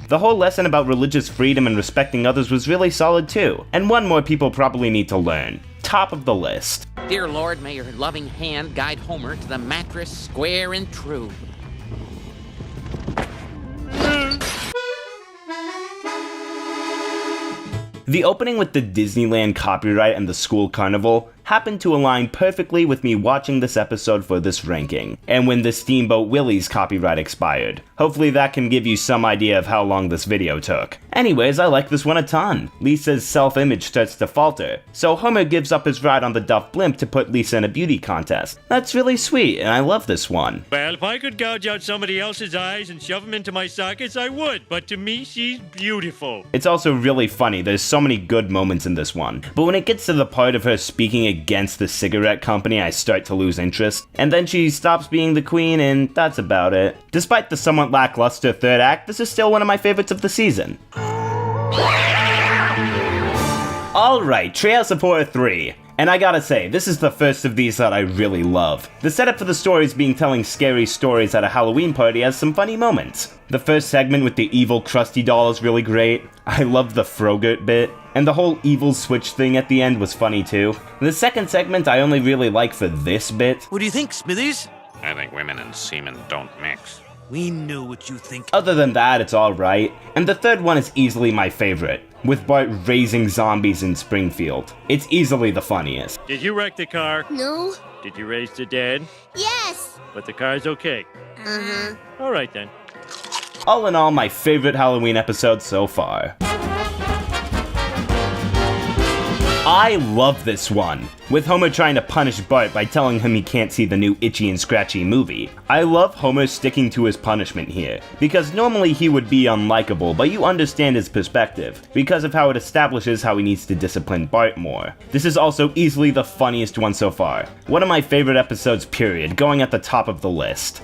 The whole lesson about religious freedom and respecting others was really solid too, and one more people probably need to learn. Top of the list. Dear Lord, may your loving hand guide Homer to the mattress square and true. The opening with the Disneyland copyright and the school carnival happened to align perfectly with me watching this episode for this ranking, and when the Steamboat Willie's copyright expired. Hopefully that can give you some idea of how long this video took. Anyways, I like this one a ton. Lisa's self-image starts to falter, so Homer gives up his ride on the Duff blimp to put Lisa in a beauty contest. That's really sweet, and I love this one. Well, if I could gouge out somebody else's eyes and shove them into my sockets, I would, but to me, she's beautiful. It's also really funny, there's so many good moments in this one, but when it gets to the part of her speaking against the cigarette company, I start to lose interest, and then she stops being the queen, and that's about it. Despite the somewhat lackluster third act, this is still one of my favorites of the season. Alright, Treehouse of Horror 3. And I gotta say, this is the first of these that I really love. The setup for the stories being telling scary stories at a Halloween party has some funny moments. The first segment with the evil Krusty doll is really great. I love the Frogurt bit. And the whole evil switch thing at the end was funny too. The second segment I only really like for this bit. What do you think, Smithers? I think women and semen don't mix. We know what you think. Other than that, it's alright. And the third one is easily my favorite, with Bart raising zombies in Springfield. It's easily the funniest. Did you wreck the car? No. Did you raise the dead? Yes. But the car's okay. Uh-huh. All right then. All in all, my favorite Halloween episode so far. I love this one, with Homer trying to punish Bart by telling him he can't see the new Itchy and Scratchy movie. I love Homer sticking to his punishment here, because normally he would be unlikable, but you understand his perspective, because of how it establishes how he needs to discipline Bart more. This is also easily the funniest one so far. One of my favorite episodes period, going at the top of the list.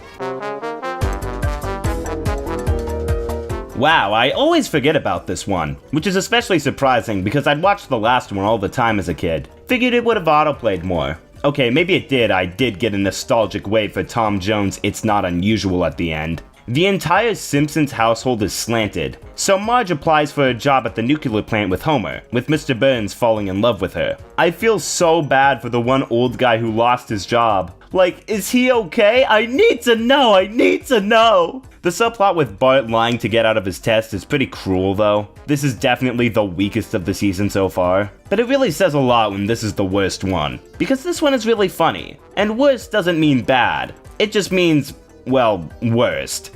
Wow, I always forget about this one, which is especially surprising because I'd watched the last one all the time as a kid. Figured it would have autoplayed more. Okay, maybe it did. I did get a nostalgic wave for Tom Jones' It's Not Unusual at the end. The entire Simpsons household is slanted, so Marge applies for a job at the nuclear plant with Homer, with Mr. Burns falling in love with her. I feel so bad for the one old guy who lost his job. Like, is he okay? I need to know! I need to know! The subplot with Bart lying to get out of his test is pretty cruel though. This is definitely the weakest of the season so far. But it really says a lot when this is the worst one, because this one is really funny. And worst doesn't mean bad, it just means, well, worst.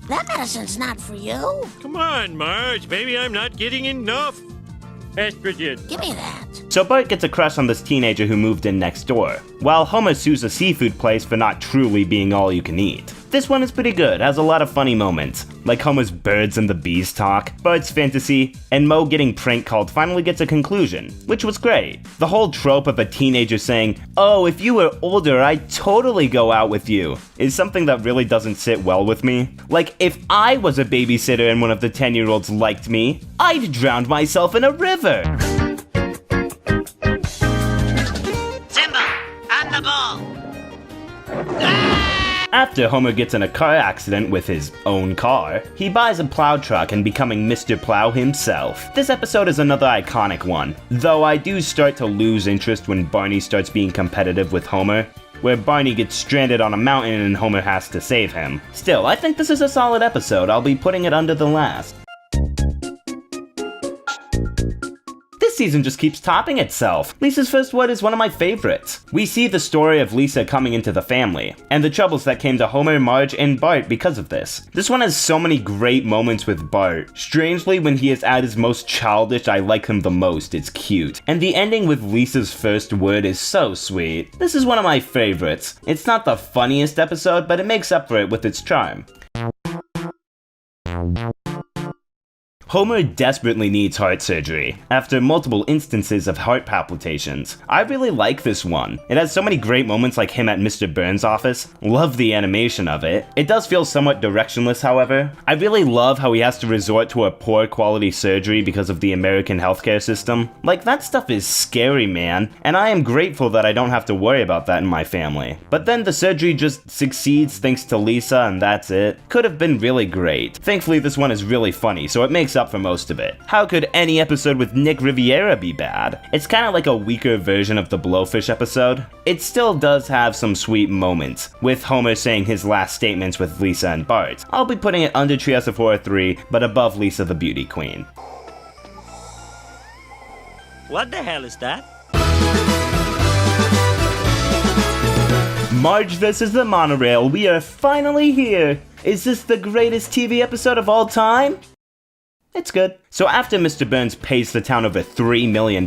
That medicine's not for you. Come on, Marge. Maybe I'm not getting enough estrogen. Give me that. So Bart gets a crush on this teenager who moved in next door, while Homer sues a seafood place for not truly being all you can eat. This one is pretty good, has a lot of funny moments, like Homer's birds and the bees talk, Bart's fantasy, and Moe getting prank called finally gets a conclusion, which was great. The whole trope of a teenager saying, "Oh, if you were older, I'd totally go out with you," is something that really doesn't sit well with me. Like, if I was a babysitter and one of the 10-year-olds liked me, I'd drown myself in a river. Simba, on the ball. After Homer gets in a car accident with his own car, he buys a plow truck and becoming Mr. Plow himself. This episode is another iconic one, though I do start to lose interest when Barney starts being competitive with Homer. where Barney gets stranded on a mountain and Homer has to save him. Still, I think this is a solid episode. I'll be putting it under the last. This season just keeps topping itself. Lisa's First Word is one of my favorites. We see the story of Lisa coming into the family, and the troubles that came to Homer, Marge, and Bart because of this. This one has so many great moments with Bart. Strangely, when he is at his most childish, I like him the most. It's cute. And the ending with Lisa's First Word is so sweet. This is one of my favorites. It's not the funniest episode, but it makes up for it with its charm. Homer desperately needs heart surgery, after multiple instances of heart palpitations. I really like this one. It has so many great moments like him at Mr. Burns' office. Love the animation of it. It does feel somewhat directionless, however. I really love how he has to resort to a poor quality surgery because of the American healthcare system. Like, that stuff is scary, man, and I am grateful that I don't have to worry about that in my family. But then the surgery just succeeds thanks to Lisa, and that's it. Could have been really great. Thankfully, this one is really funny, so it makes up for most of it. How could any episode with Nick Riviera be bad? It's kind of like a weaker version of the Blowfish episode. It still does have some sweet moments, with Homer saying his last statements with Lisa and Bart. I'll be putting it under Treehouse of Horror 3, but above Lisa the Beauty Queen. What the hell is that? Marge vs. the Monorail, we are finally here! Is this the greatest TV episode of all time? It's good. So after Mr. Burns pays the town over $3 million,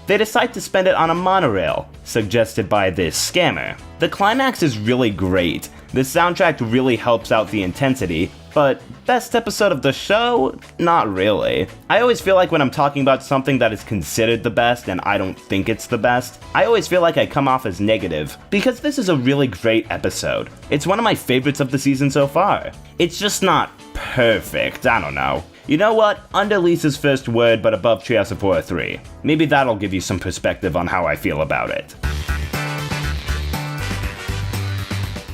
they decide to spend it on a monorail, suggested by this scammer. The climax is really great. The soundtrack really helps out the intensity, but best episode of the show? Not really. I always feel like when I'm talking about something that is considered the best and I don't think it's the best, I always feel like I come off as negative, because this is a really great episode. It's one of my favorites of the season so far. It's just not perfect, I don't know. You know what? Under Lisa's First Word, but above Treehouse of Horror 3. Maybe that'll give you some perspective on how I feel about it.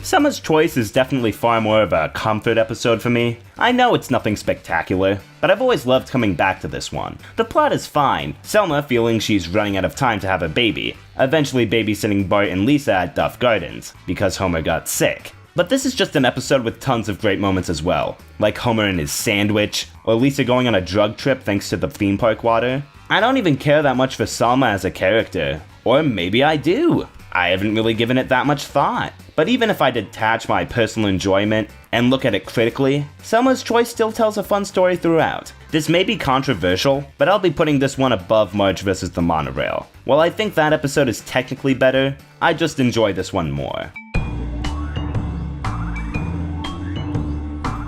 Summer's Choice is definitely far more of a comfort episode for me. I know it's nothing spectacular, but I've always loved coming back to this one. The plot is fine. Selma feeling she's running out of time to have a baby, eventually babysitting Bart and Lisa at Duff Gardens, because Homer got sick. But this is just an episode with tons of great moments as well, like Homer and his sandwich, or Lisa going on a drug trip thanks to the theme park water. I don't even care that much for Selma as a character. Or maybe I do. I haven't really given it that much thought. But even if I detach my personal enjoyment and look at it critically, Selma's Choice still tells a fun story throughout. This may be controversial, but I'll be putting this one above Marge vs. the Monorail. While I think that episode is technically better, I just enjoy this one more.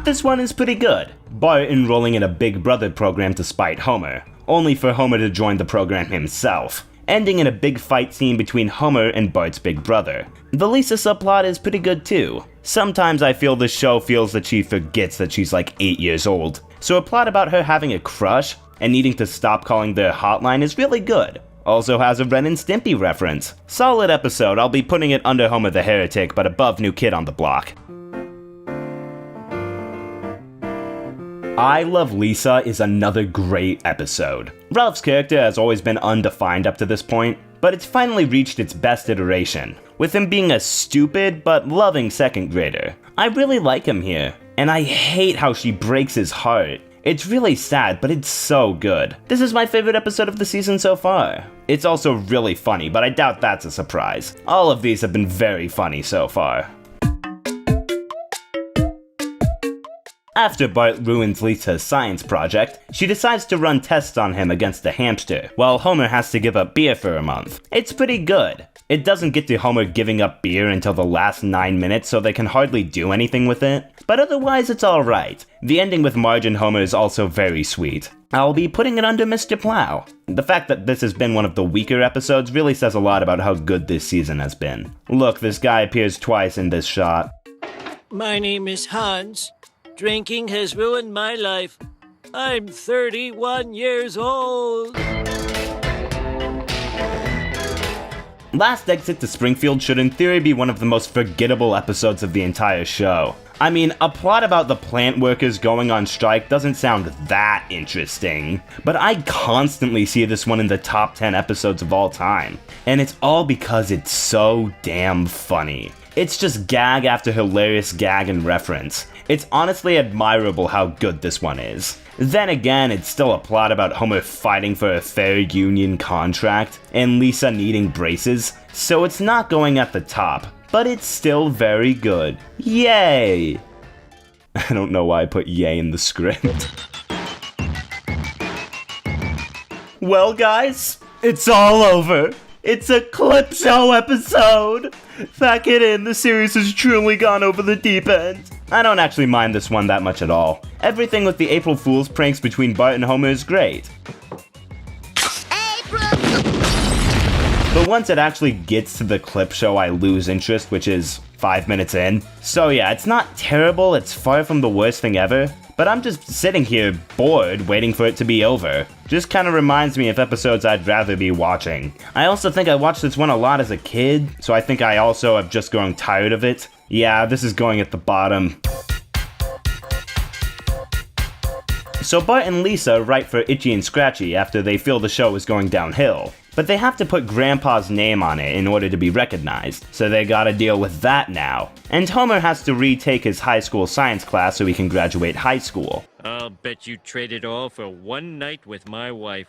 This one is pretty good. Bart enrolling in a Big Brother program to spite Homer, only for Homer to join the program himself, ending in a big fight scene between Homer and Bart's big brother. The Lisa subplot is pretty good too. Sometimes I feel this show feels that she forgets that she's like 8 years old, so a plot about her having a crush and needing to stop calling their hotline is really good. Also has a Ren and Stimpy reference. Solid episode. I'll be putting it under Homer the Heretic, but above New Kid on the Block. I Love Lisa is another great episode. Ralph's character has always been undefined up to this point, but it's finally reached its best iteration, with him being a stupid but loving second grader. I really like him here, and I hate how she breaks his heart. It's really sad, but it's so good. This is my favorite episode of the season so far. It's also really funny, but I doubt that's a surprise. All of these have been very funny so far. After Bart ruins Lisa's science project, she decides to run tests on him against a hamster, while Homer has to give up beer for a month. It's pretty good. It doesn't get to Homer giving up beer until the last 9 minutes, so they can hardly do anything with it, but otherwise it's alright. The ending with Marge and Homer is also very sweet. I'll be putting it under Mr. Plow. The fact that this has been one of the weaker episodes really says a lot about how good this season has been. Look, this guy appears twice in this shot. My name is Hans. Drinking has ruined my life. I'm 31 years old. Last Exit to Springfield should in theory be one of the most forgettable episodes of the entire show. I mean, a plot about the plant workers going on strike doesn't sound that interesting, but I constantly see this one in the top 10 episodes of all time, and it's all because it's so damn funny. It's just gag after hilarious gag and reference. It's honestly admirable how good this one is. Then again, it's still a plot about Homer fighting for a fair union contract, and Lisa needing braces, so it's not going at the top. But it's still very good. Yay! I don't know why I put yay in the script. Well guys, it's all over. It's a clip show episode! Pack it in, the series has truly gone over the deep end. I don't actually mind this one that much at all. Everything with the April Fool's pranks between Bart and Homer is great. But once it actually gets to the clip show, I lose interest, which is 5 minutes in. So yeah, it's not terrible, it's far from the worst thing ever, but I'm just sitting here bored waiting for it to be over. Just kinda reminds me of episodes I'd rather be watching. I also think I watched this one a lot as a kid, so I think I also have just grown tired of it. Yeah, this is going at the bottom. So Bart and Lisa write for Itchy and Scratchy after they feel the show is going downhill. But they have to put Grandpa's name on it in order to be recognized, so they gotta deal with that now. And Homer has to retake his high school science class so he can graduate high school. I'll bet you trade it all for one night with my wife.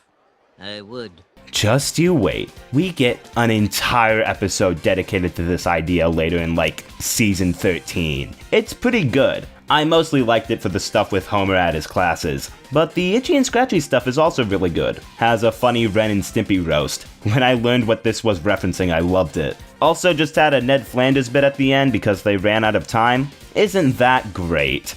I would. Just you wait. We get an entire episode dedicated to this idea later in like season 13. It's pretty good. I mostly liked it for the stuff with Homer at his classes, but the Itchy and Scratchy stuff is also really good. Has a funny Ren and Stimpy roast. When I learned what this was referencing, I loved it. Also just had a Ned Flanders bit at the end because they ran out of time. Isn't that great?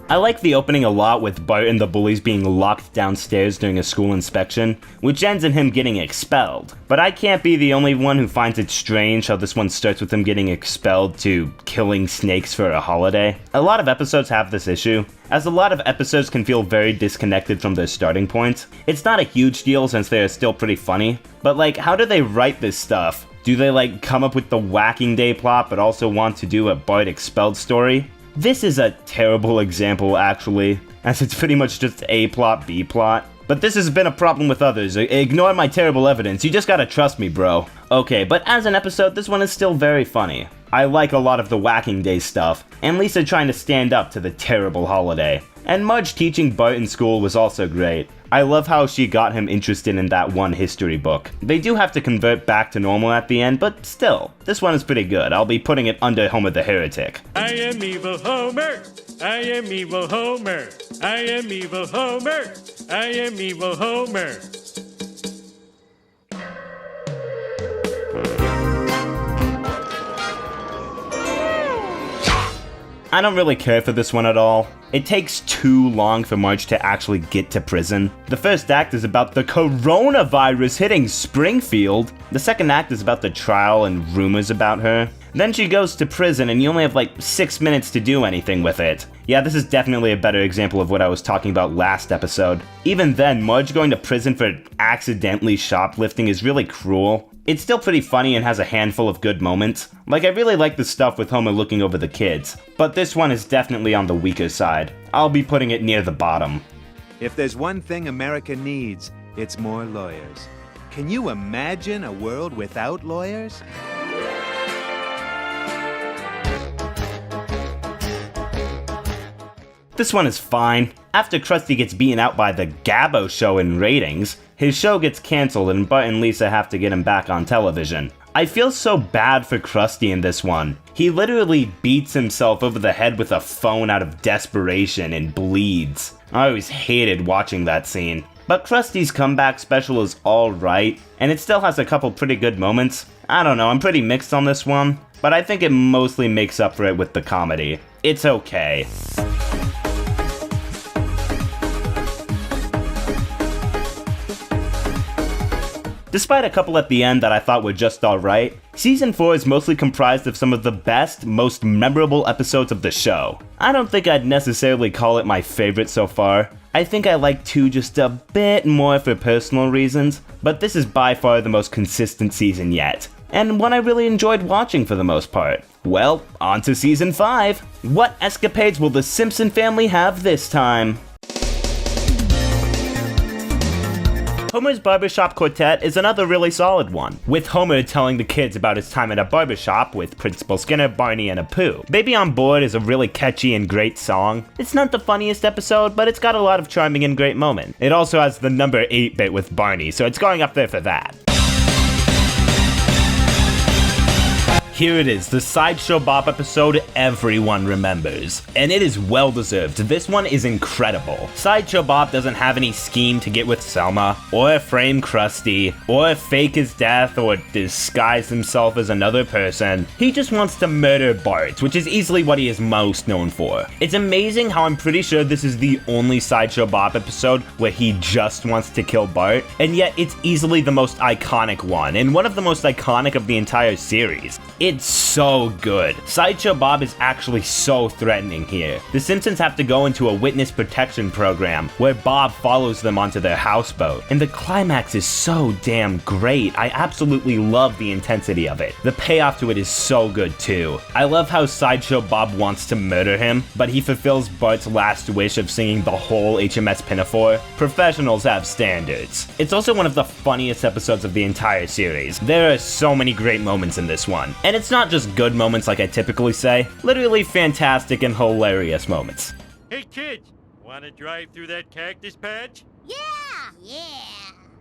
I like the opening a lot with Bart and the bullies being locked downstairs during a school inspection, which ends in him getting expelled. But I can't be the only one who finds it strange how this one starts with him getting expelled to killing snakes for a holiday. A lot of episodes have this issue, as a lot of episodes can feel very disconnected from their starting point. It's not a huge deal since they are still pretty funny, but like, how do they write this stuff? Do they like come up with the Whacking Day plot but also want to do a Bart expelled story? This is a terrible example, actually, as it's pretty much just A plot, B plot. But this has been a problem with others. Ignore my terrible evidence, you just gotta trust me, bro. Okay, but as an episode, this one is still very funny. I like a lot of the Whacking Day stuff, and Lisa trying to stand up to the terrible holiday. And Marge teaching Bart in school was also great. I love how she got him interested in that one history book. They do have to convert back to normal at the end, but still, this one is pretty good. I'll be putting it under Homer the Heretic. I am evil Homer. I am evil Homer. I am evil Homer. I am evil Homer. I don't really care for this one at all. It takes too long for Marge to actually get to prison. The first act is about the coronavirus hitting Springfield. The second act is about the trial and rumors about her. Then she goes to prison and you only have like 6 minutes to do anything with it. Yeah, this is definitely a better example of what I was talking about last episode. Even then, Marge going to prison for accidentally shoplifting is really cruel. It's still pretty funny and has a handful of good moments. Like, I really like the stuff with Homer looking over the kids, but this one is definitely on the weaker side. I'll be putting it near the bottom. If there's one thing America needs, it's more lawyers. Can you imagine a world without lawyers? This one is fine. After Krusty gets beaten out by the Gabbo show in ratings, his show gets cancelled and Bart and Lisa have to get him back on television. I feel so bad for Krusty in this one. He literally beats himself over the head with a phone out of desperation and bleeds. I always hated watching that scene. But Krusty's comeback special is alright, and it still has a couple pretty good moments. I don't know, I'm pretty mixed on this one, but I think it mostly makes up for it with the comedy. It's okay. Despite a couple at the end that I thought were just alright, Season 4 is mostly comprised of some of the best, most memorable episodes of the show. I don't think I'd necessarily call it my favorite so far. I think I like 2 just a bit more for personal reasons, but this is by far the most consistent season yet, and one I really enjoyed watching for the most part. Well, on to Season 5. What escapades will the Simpson family have this time? Homer's Barbershop Quartet is another really solid one, with Homer telling the kids about his time at a barbershop with Principal Skinner, Barney, and Apu. Baby on Board is a really catchy and great song. It's not the funniest episode, but it's got a lot of charming and great moments. It also has the number 8-bit with Barney, so it's going up there for that. Here it is, the Sideshow Bob episode everyone remembers. And it is well deserved. This one is incredible. Sideshow Bob doesn't have any scheme to get with Selma, or frame Krusty, or fake his death, or disguise himself as another person. He just wants to murder Bart, which is easily what he is most known for. It's amazing how I'm pretty sure this is the only Sideshow Bob episode where he just wants to kill Bart, and yet it's easily the most iconic one, and one of the most iconic of the entire series. It's so good. Sideshow Bob is actually so threatening here. The Simpsons have to go into a witness protection program where Bob follows them onto their houseboat, and the climax is so damn great. I absolutely love the intensity of it. The payoff to it is so good too. I love how Sideshow Bob wants to murder him, but he fulfills Bart's last wish of singing the whole HMS Pinafore. Professionals have standards. It's also one of the funniest episodes of the entire series. There are so many great moments in this one, and it's not just good moments like I typically say, literally fantastic and hilarious moments. Hey kids, wanna drive through that cactus patch? Yeah.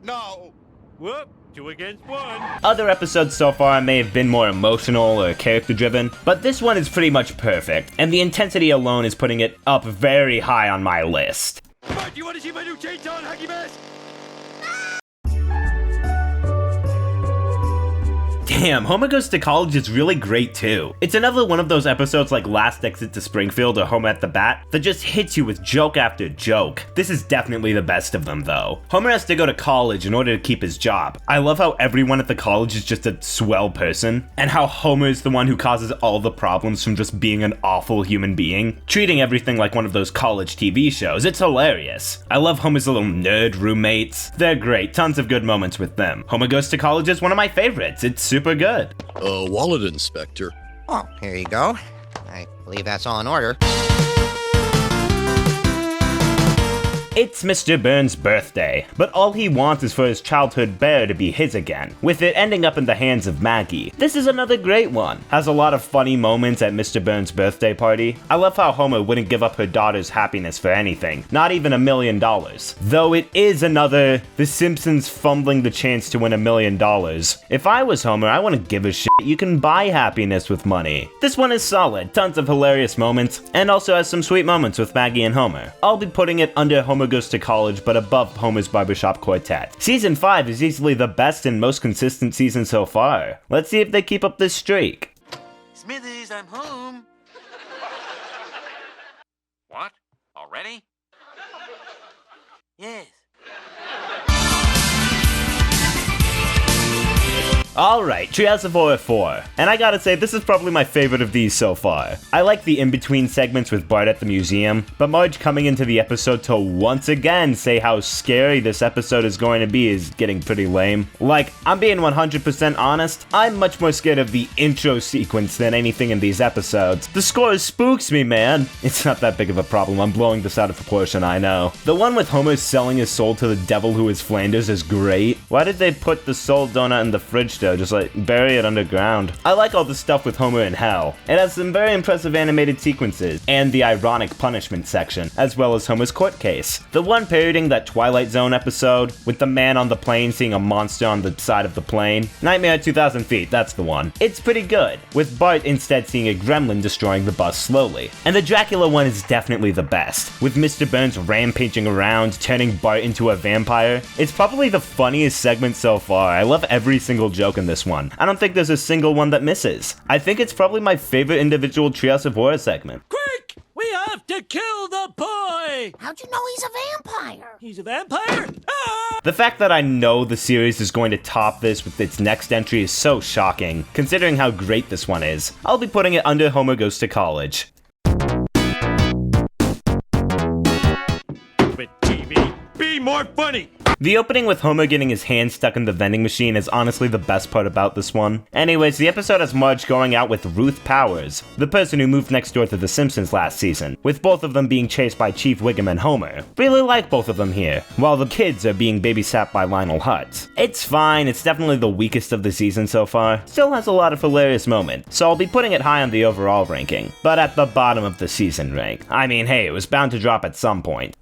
No. Whoop, 2 against 1. Other episodes so far may have been more emotional or character driven, but this one is pretty much perfect, and the intensity alone is putting it up very high on my list. Bart, do you wanna see my new chainsaw and hockey mask? Damn, Homer Goes to College is really great too. It's another one of those episodes like Last Exit to Springfield or Homer at the Bat that just hits you with joke after joke. This is definitely the best of them though. Homer has to go to college in order to keep his job. I love how everyone at the college is just a swell person, and how Homer is the one who causes all the problems from just being an awful human being, treating everything like one of those college TV shows. It's hilarious. I love Homer's little nerd roommates. They're great, tons of good moments with them. Homer Goes to College is one of my favorites. It's super good. Wallet inspector. Oh, here you go. I believe that's all in order. It's Mr. Burns' birthday, but all he wants is for his childhood bear to be his again, with it ending up in the hands of Maggie. This is another great one. Has a lot of funny moments at Mr. Burns' birthday party. I love how Homer wouldn't give up her daughter's happiness for anything, not even $1 million. Though it is another The Simpsons fumbling the chance to win $1 million. If I was Homer, I wouldn't give a shit. You can buy happiness with money. This one is solid, tons of hilarious moments, and also has some sweet moments with Maggie and Homer. I'll be putting it under Homer Goes to College, but above Homer's Barbershop Quartet. Season 5 is easily the best and most consistent season so far. Let's see if they keep up this streak. Smithers, I'm home. What? Already? Yes. Alright, Treehouse of Horror 4. And I gotta say, this is probably my favorite of these so far. I like the in-between segments with Bart at the museum, but Marge coming into the episode to once again say how scary this episode is going to be is getting pretty lame. Like, I'm being 100% honest, I'm much more scared of the intro sequence than anything in these episodes. The score spooks me, man. It's not that big of a problem, I'm blowing this out of proportion, I know. The one with Homer selling his soul to the devil who is Flanders is great. Why did they put the soul donut in the fridge though? Just like bury it underground. I like all the stuff with Homer in hell. It has some very impressive animated sequences, and the ironic punishment section, as well as Homer's court case. The one parodying that Twilight Zone episode, with the man on the plane seeing a monster on the side of the plane. Nightmare at 2,000 Feet, that's the one. It's pretty good, with Bart instead seeing a gremlin destroying the bus slowly. And the Dracula one is definitely the best, with Mr. Burns rampaging around, turning Bart into a vampire. It's probably the funniest segment so far. I love every single joke in this one. I don't think there's a single one that misses. I think it's probably my favorite individual Treehouse of Horror segment. Quick! We have got to kill the boy! How'd you know he's a vampire? He's a vampire? Ah! The fact that I know the series is going to top this with its next entry is so shocking, considering how great this one is. I'll be putting it under Homer Goes to College. But TV, be more funny! The opening with Homer getting his hand stuck in the vending machine is honestly the best part about this one. Anyways, the episode has Marge going out with Ruth Powers, the person who moved next door to The Simpsons last season, with both of them being chased by Chief Wiggum and Homer. Really like both of them here, while the kids are being babysat by Lionel Hutz. It's fine, it's definitely the weakest of the season so far, still has a lot of hilarious moments, so I'll be putting it high on the overall ranking, but at the bottom of the season rank. I mean, hey, it was bound to drop at some point.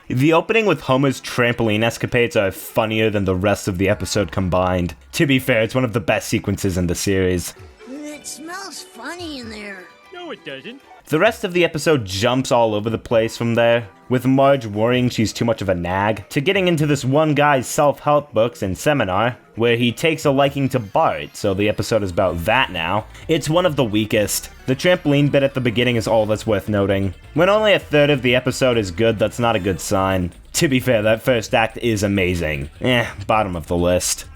The opening with Homer's trampoline escapades are funnier than the rest of the episode combined. To be fair, it's one of the best sequences in the series. It smells funny in there. No, it doesn't. The rest of the episode jumps all over the place from there, with Marge worrying she's too much of a nag, to getting into this one guy's self-help books and seminar, where he takes a liking to Bart, so the episode is about that now. It's one of the weakest. The trampoline bit at the beginning is all that's worth noting. When only a third of the episode is good, that's not a good sign. To be fair, that first act is amazing. Bottom of the list.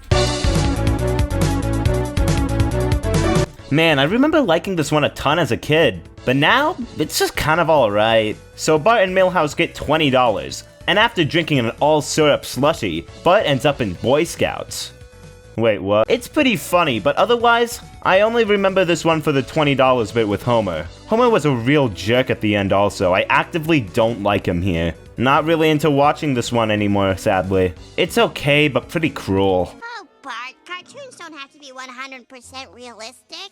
Man, I remember liking this one a ton as a kid, but now, it's just kind of alright. So Bart and Milhouse get $20, and after drinking an all-syrup slushie, Bart ends up in Boy Scouts. Wait, what? It's pretty funny, but otherwise, I only remember this one for the $20 bit with Homer. Homer was a real jerk at the end also. I actively don't like him here. Not really into watching this one anymore, sadly. It's okay, but pretty cruel. Oh, Bart, cartoons don't have to be 100% realistic.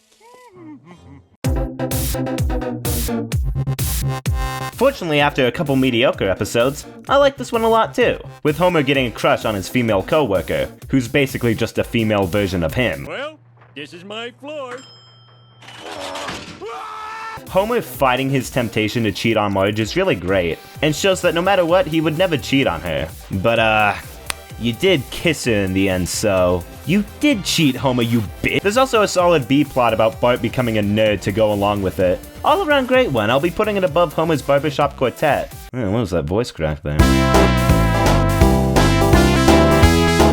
Fortunately, after a couple mediocre episodes, I like this one a lot too, with Homer getting a crush on his female co-worker, who's basically just a female version of him. Well, this is my floor. Homer fighting his temptation to cheat on Marge is really great, and shows that no matter what, he would never cheat on her. But you did kiss her in the end, so... You did cheat, Homer, you bitch. There's also a solid B-plot about Bart becoming a nerd to go along with it. All around great one. I'll be putting it above Homer's Barbershop Quartet. What was that voice crack there?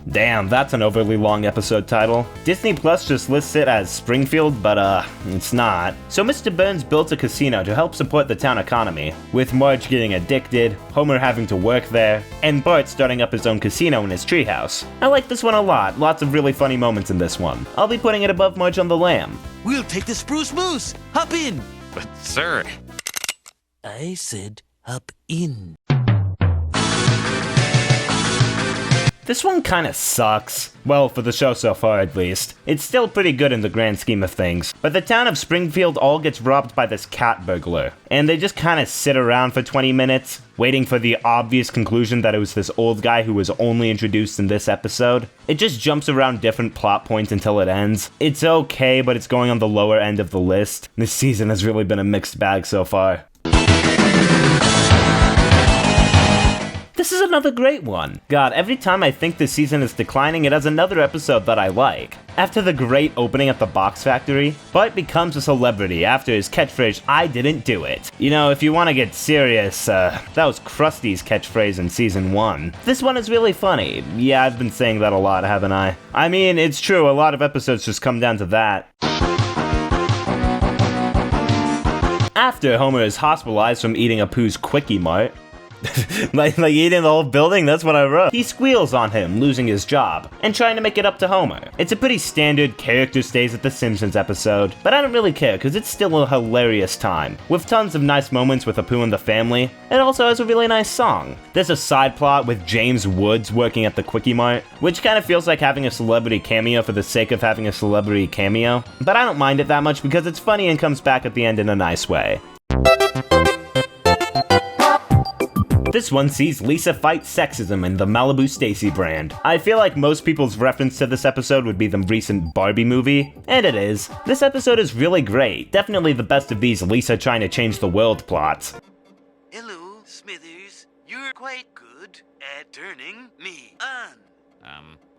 Damn, that's an overly long episode title. Disney Plus just lists it as Springfield, but it's not. So Mr. Burns built a casino to help support the town economy, with Marge getting addicted, Homer having to work there, and Bart starting up his own casino in his treehouse. I like this one a lot, lots of really funny moments in this one. I'll be putting it above Marge on the Lamb. We'll take the Spruce Moose. Hop in. But, sir... I said hop in. This one kinda sucks. Well, for the show so far at least. It's still pretty good in the grand scheme of things. But the town of Springfield all gets robbed by this cat burglar. And they just kinda sit around for 20 minutes, waiting for the obvious conclusion that it was this old guy who was only introduced in this episode. It just jumps around different plot points until it ends. It's okay, but it's going on the lower end of the list. This season has really been a mixed bag so far. This is another great one. God, every time I think this season is declining, it has another episode that I like. After the great opening at the box factory, Bart becomes a celebrity after his catchphrase, "I didn't do it." You know, if you want to get serious, that was Krusty's catchphrase in season 1. This one is really funny. Yeah, I've been saying that a lot, haven't I? I mean, it's true, a lot of episodes just come down to that. After Homer is hospitalized from eating Apu's Quickie Mart, like eating the whole building, that's what I wrote. He squeals on him, losing his job, and trying to make it up to Homer. It's a pretty standard character stays at the Simpsons episode, but I don't really care because it's still a hilarious time, with tons of nice moments with Apu and the family. It also has a really nice song. There's a side plot with James Woods working at the Quickie Mart, which kind of feels like having a celebrity cameo for the sake of having a celebrity cameo, but I don't mind it that much because it's funny and comes back at the end in a nice way. This one sees Lisa fight sexism in the Malibu Stacy brand. I feel like most people's reference to this episode would be the recent Barbie movie, and it is. This episode is really great, definitely the best of these Lisa trying to change the world plots. Hello, Smithers. You're quite good at turning me on.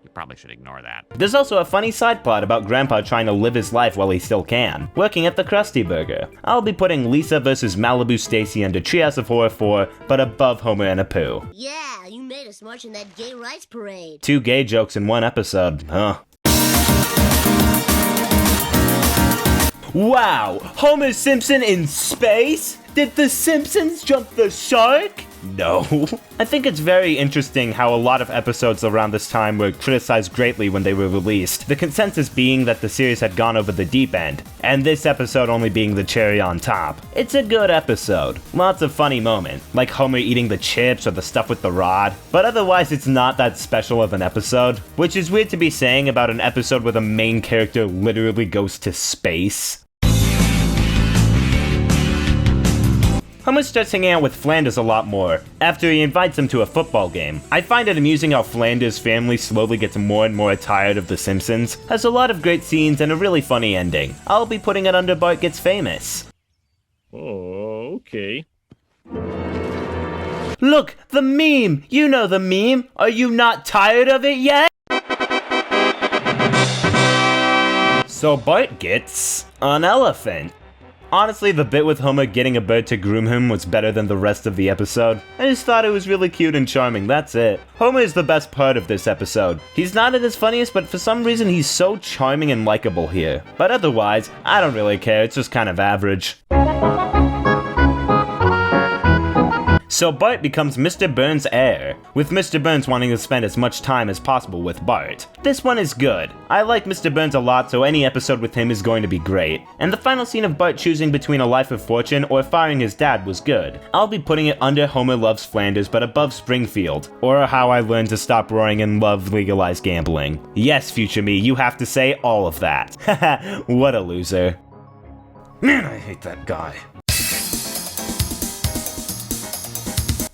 You probably should ignore that. There's also a funny side plot about Grandpa trying to live his life while he still can, working at the Krusty Burger. I'll be putting Lisa vs. Malibu Stacy under Treehouse of Horror 4, but above Homer and Apu. Yeah, you made us march in that gay rights parade. 2 gay jokes in one episode, huh? Wow! Homer Simpson in space? Did the Simpsons jump the shark? No. I think it's very interesting how a lot of episodes around this time were criticized greatly when they were released, the consensus being that the series had gone over the deep end, and this episode only being the cherry on top. It's a good episode. Lots of funny moments, like Homer eating the chips or the stuff with the rod, but otherwise it's not that special of an episode, which is weird to be saying about an episode where the main character literally goes to space. Homer starts hanging out with Flanders a lot more, after he invites him to a football game. I find it amusing how Flanders' family slowly gets more and more tired of The Simpsons, has a lot of great scenes and a really funny ending. I'll be putting it under Bart Gets Famous. Oh, okay. Look, the meme! You know the meme! Are you not tired of it yet? So Bart gets an elephant. Honestly, the bit with Homer getting a bird to groom him was better than the rest of the episode. I just thought it was really cute and charming, that's it. Homer is the best part of this episode. He's not at his funniest, but for some reason he's so charming and likable here. But otherwise, I don't really care, it's just kind of average. So Bart becomes Mr. Burns' heir, with Mr. Burns wanting to spend as much time as possible with Bart. This one is good. I like Mr. Burns a lot, so any episode with him is going to be great. And the final scene of Bart choosing between a life of fortune or firing his dad was good. I'll be putting it under Homer Loves Flanders but above Springfield, or How I Learned to Stop Roaring and Love Legalized Gambling. Yes, future me, you have to say all of that. Haha, what a loser. Man, I hate that guy.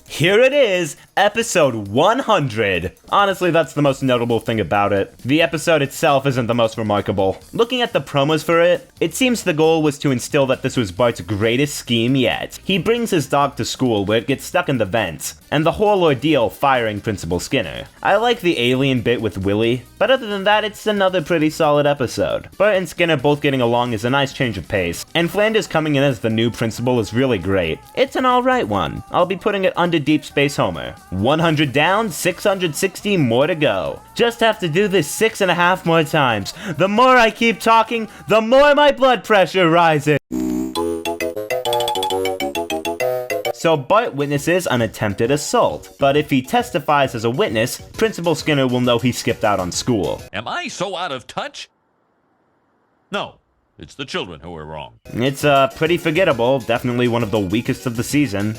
Here it is, episode 100. Honestly, that's the most notable thing about it. The episode itself isn't the most remarkable. Looking at the promos for it, it seems the goal was to instill that this was Bart's greatest scheme yet. He brings his dog to school where it gets stuck in the vents, and the whole ordeal firing Principal Skinner. I like the alien bit with Willie, but other than that, it's another pretty solid episode. Bart and Skinner both getting along is a nice change of pace, and Flanders coming in as the new principal is really great. It's an alright one. I'll be putting it under Deep Space Homer. 100 down, 660 more to go. Just have to do this 6.5 more times. The more I keep talking, the more my blood pressure rises. So Bart witnesses an attempted assault, but if he testifies as a witness, Principal Skinner will know he skipped out on school. Am I so out of touch? No, it's the children who are wrong. It's pretty forgettable, definitely one of the weakest of the season.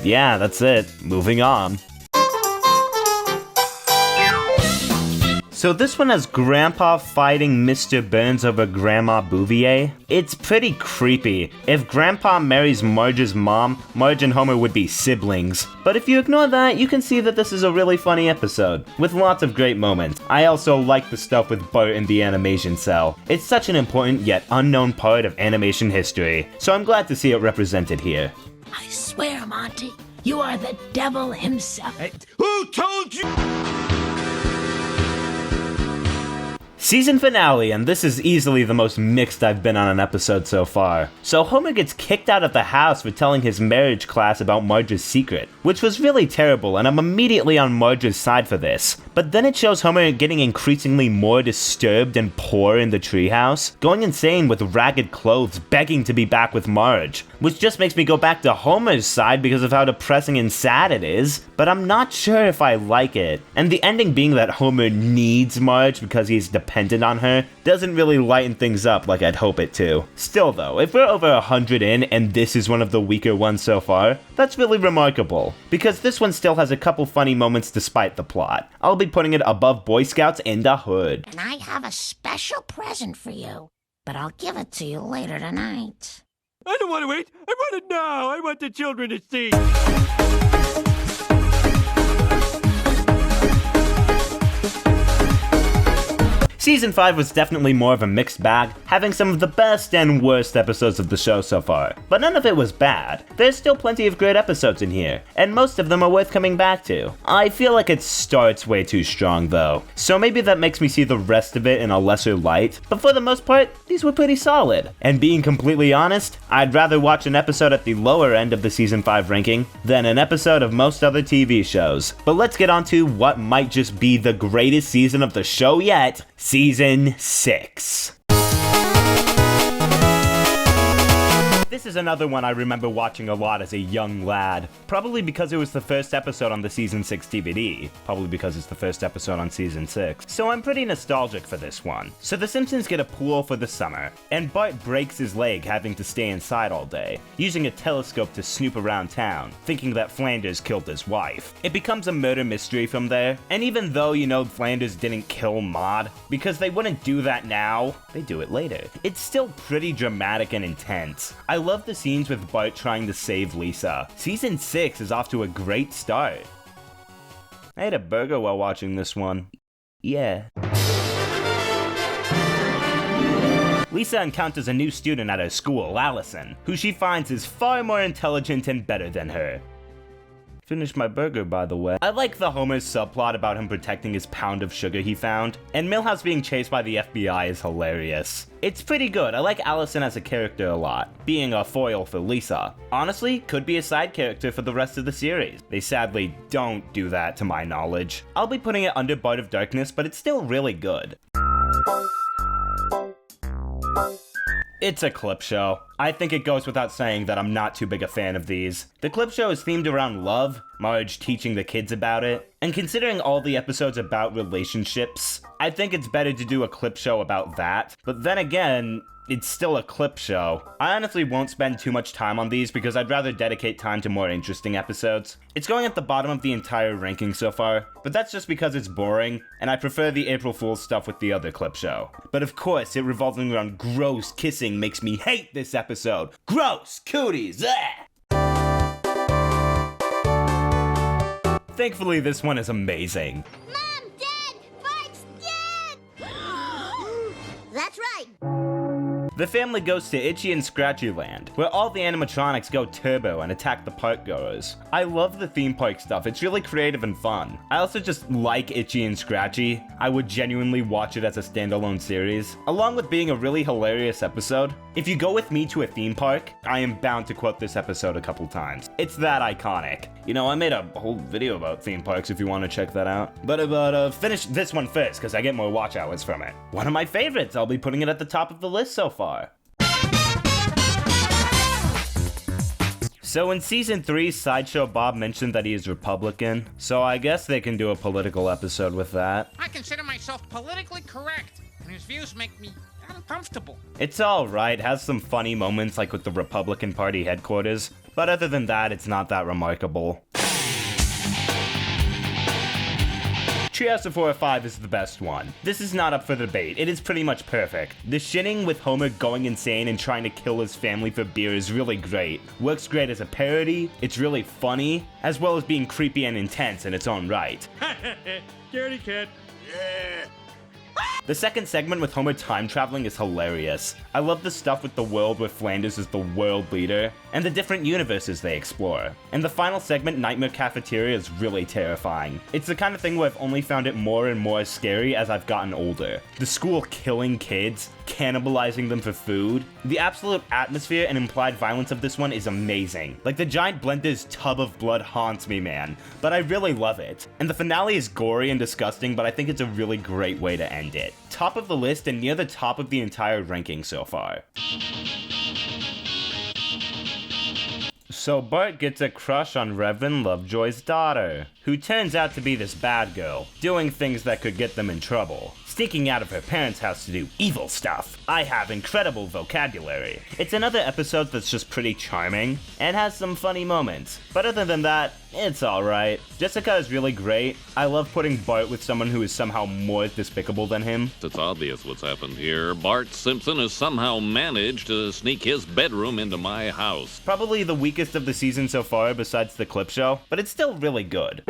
Yeah, that's it. Moving on. So this one has Grandpa fighting Mr. Burns over Grandma Bouvier. It's pretty creepy. If Grandpa marries Marge's mom, Marge and Homer would be siblings. But if you ignore that, you can see that this is a really funny episode, with lots of great moments. I also like the stuff with Bart in the animation cell. It's such an important yet unknown part of animation history, so I'm glad to see it represented here. I swear, Monty, you are the devil himself. Who told you? Season finale, and this is easily the most mixed I've been on an episode so far. So Homer gets kicked out of the house for telling his marriage class about Marge's secret, which was really terrible, and I'm immediately on Marge's side for this. But then it shows Homer getting increasingly more disturbed and poor in the treehouse, going insane with ragged clothes, begging to be back with Marge, which just makes me go back to Homer's side because of how depressing and sad it is, but I'm not sure if I like it. And the ending being that Homer needs Marge because he's dependent on her doesn't really lighten things up like I'd hope it to. Still though, if we're over 100 in and this is one of the weaker ones so far, that's really remarkable, because this one still has a couple funny moments despite the plot. I'll be putting it above Boy Scouts in the Hood. And I have a special present for you, but I'll give it to you later tonight. I don't want to wait. I want it now. I want the children to see. Season 5 was definitely more of a mixed bag, having some of the best and worst episodes of the show so far. But none of it was bad. There's still plenty of great episodes in here, and most of them are worth coming back to. I feel like it starts way too strong though, so maybe that makes me see the rest of it in a lesser light, but for the most part, these were pretty solid. And being completely honest, I'd rather watch an episode at the lower end of the Season 5 ranking than an episode of most other TV shows. But let's get on to what might just be the greatest season of the show yet, Season 6. This is another one I remember watching a lot as a young lad, probably because it was the first episode on the Season 6 DVD, probably because it's the first episode on Season 6, so I'm pretty nostalgic for this one. So the Simpsons get a pool for the summer, and Bart breaks his leg having to stay inside all day, using a telescope to snoop around town, thinking that Flanders killed his wife. It becomes a murder mystery from there, and even though you know Flanders didn't kill Maude, because they wouldn't do that now, they do it later. It's still pretty dramatic and intense. I love the scenes with Bart trying to save Lisa. Season 6 is off to a great start. I ate a burger while watching this one. Yeah. Lisa encounters a new student at her school, Allison, who she finds is far more intelligent and better than her. Finished my burger, by the way. I like the Homer's subplot about him protecting his pound of sugar he found, and Milhouse being chased by the FBI is hilarious. It's pretty good. I like Allison as a character a lot, being a foil for Lisa. Honestly, could be a side character for the rest of the series. They sadly don't do that to my knowledge. I'll be putting it under Bart of Darkness, but it's still really good. It's a clip show. I think it goes without saying that I'm not too big a fan of these. The clip show is themed around love, Marge teaching the kids about it, and considering all the episodes about relationships, I think it's better to do a clip show about that. But then again, it's still a clip show. I honestly won't spend too much time on these because I'd rather dedicate time to more interesting episodes. It's going at the bottom of the entire ranking so far, but that's just because it's boring, and I prefer the April Fool's stuff with the other clip show. But of course, it revolving around gross kissing makes me hate this episode. Gross! Cooties! Ugh! Thankfully, this one is amazing. Mom! Dad! Bart's dead! That's right! The family goes to Itchy and Scratchy Land, where all the animatronics go turbo and attack the park goers. I love the theme park stuff, it's really creative and fun. I also just like Itchy and Scratchy. I would genuinely watch it as a standalone series, along with being a really hilarious episode. If you go with me to a theme park, I am bound to quote this episode a couple times. It's that iconic. You know, I made a whole video about theme parks if you want to check that out. But finish this one first, because I get more watch hours from it. One of my favorites, I'll be putting it at the top of the list so far. So in Season 3, Sideshow Bob mentioned that he is Republican, so I guess they can do a political episode with that. I consider myself politically correct, and his views make me uncomfortable. It's alright, has some funny moments like with the Republican Party headquarters, but other than that, it's not that remarkable. Treehouse of Horror 5 is the best one. This is not up for debate, it is pretty much perfect. The shitting with Homer going insane and trying to kill his family for beer is really great. Works great as a parody, it's really funny, as well as being creepy and intense in its own right. Scaredy cat. Yeah. The second segment with Homer time traveling is hilarious. I love the stuff with the world where Flanders is the world leader, and the different universes they explore. And the final segment, Nightmare Cafeteria, is really terrifying. It's the kind of thing where I've only found it more and more scary as I've gotten older. The school killing kids, cannibalizing them for food. The absolute atmosphere and implied violence of this one is amazing. Like the giant blender's tub of blood haunts me, man, but I really love it. And the finale is gory and disgusting, but I think it's a really great way to end it. Top of the list and near the top of the entire ranking so far. So Bart gets a crush on Reverend Lovejoy's daughter, who turns out to be this bad girl, doing things that could get them in trouble. Sneaking out of her parents' house to do evil stuff. I have incredible vocabulary. It's another episode that's just pretty charming, and has some funny moments. But other than that, it's alright. Jessica is really great. I love putting Bart with someone who is somehow more despicable than him. It's obvious what's happened here. Bart Simpson has somehow managed to sneak his bedroom into my house. Probably the weakest of the season so far besides the clip show, but it's still really good.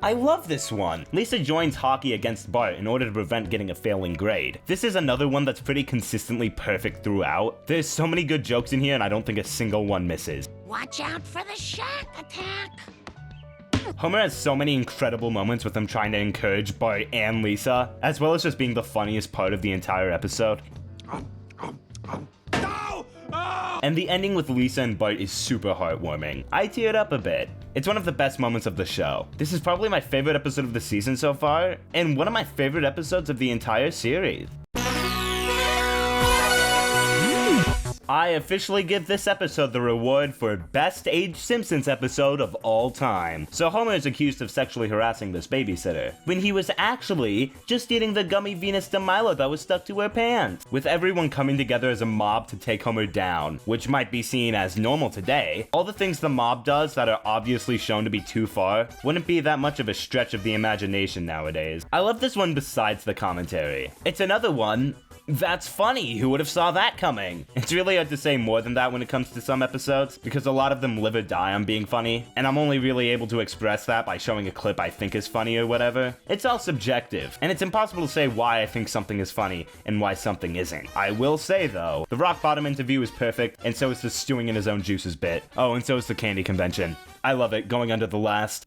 I love this one. Lisa joins hockey against Bart in order to prevent getting a failing grade. This is another one that's pretty consistently perfect throughout. There's so many good jokes in here and I don't think a single one misses. Watch out for the shark attack. Homer has so many incredible moments with him trying to encourage Bart and Lisa, as well as just being the funniest part of the entire episode. And the ending with Lisa and Bart is super heartwarming. I teared up a bit. It's one of the best moments of the show. This is probably my favorite episode of the season so far, and one of my favorite episodes of the entire series. I officially give this episode the reward for Best Aged Simpsons episode of all time. So Homer is accused of sexually harassing this babysitter, when he was actually just eating the gummy Venus de Milo that was stuck to her pants. With everyone coming together as a mob to take Homer down, which might be seen as normal today, all the things the mob does that are obviously shown to be too far wouldn't be that much of a stretch of the imagination nowadays. I love this one besides the commentary. It's another one that's funny. Who would have saw that coming? It's really hard to say more than that when it comes to some episodes, because a lot of them live or die on being funny, and I'm only really able to express that by showing a clip I think is funny or whatever. It's all subjective, and it's impossible to say why I think something is funny and why something isn't. I will say though, the rock bottom interview is perfect, and so is the stewing in his own juices bit. Oh, and so is the candy convention. I love it, going under the last.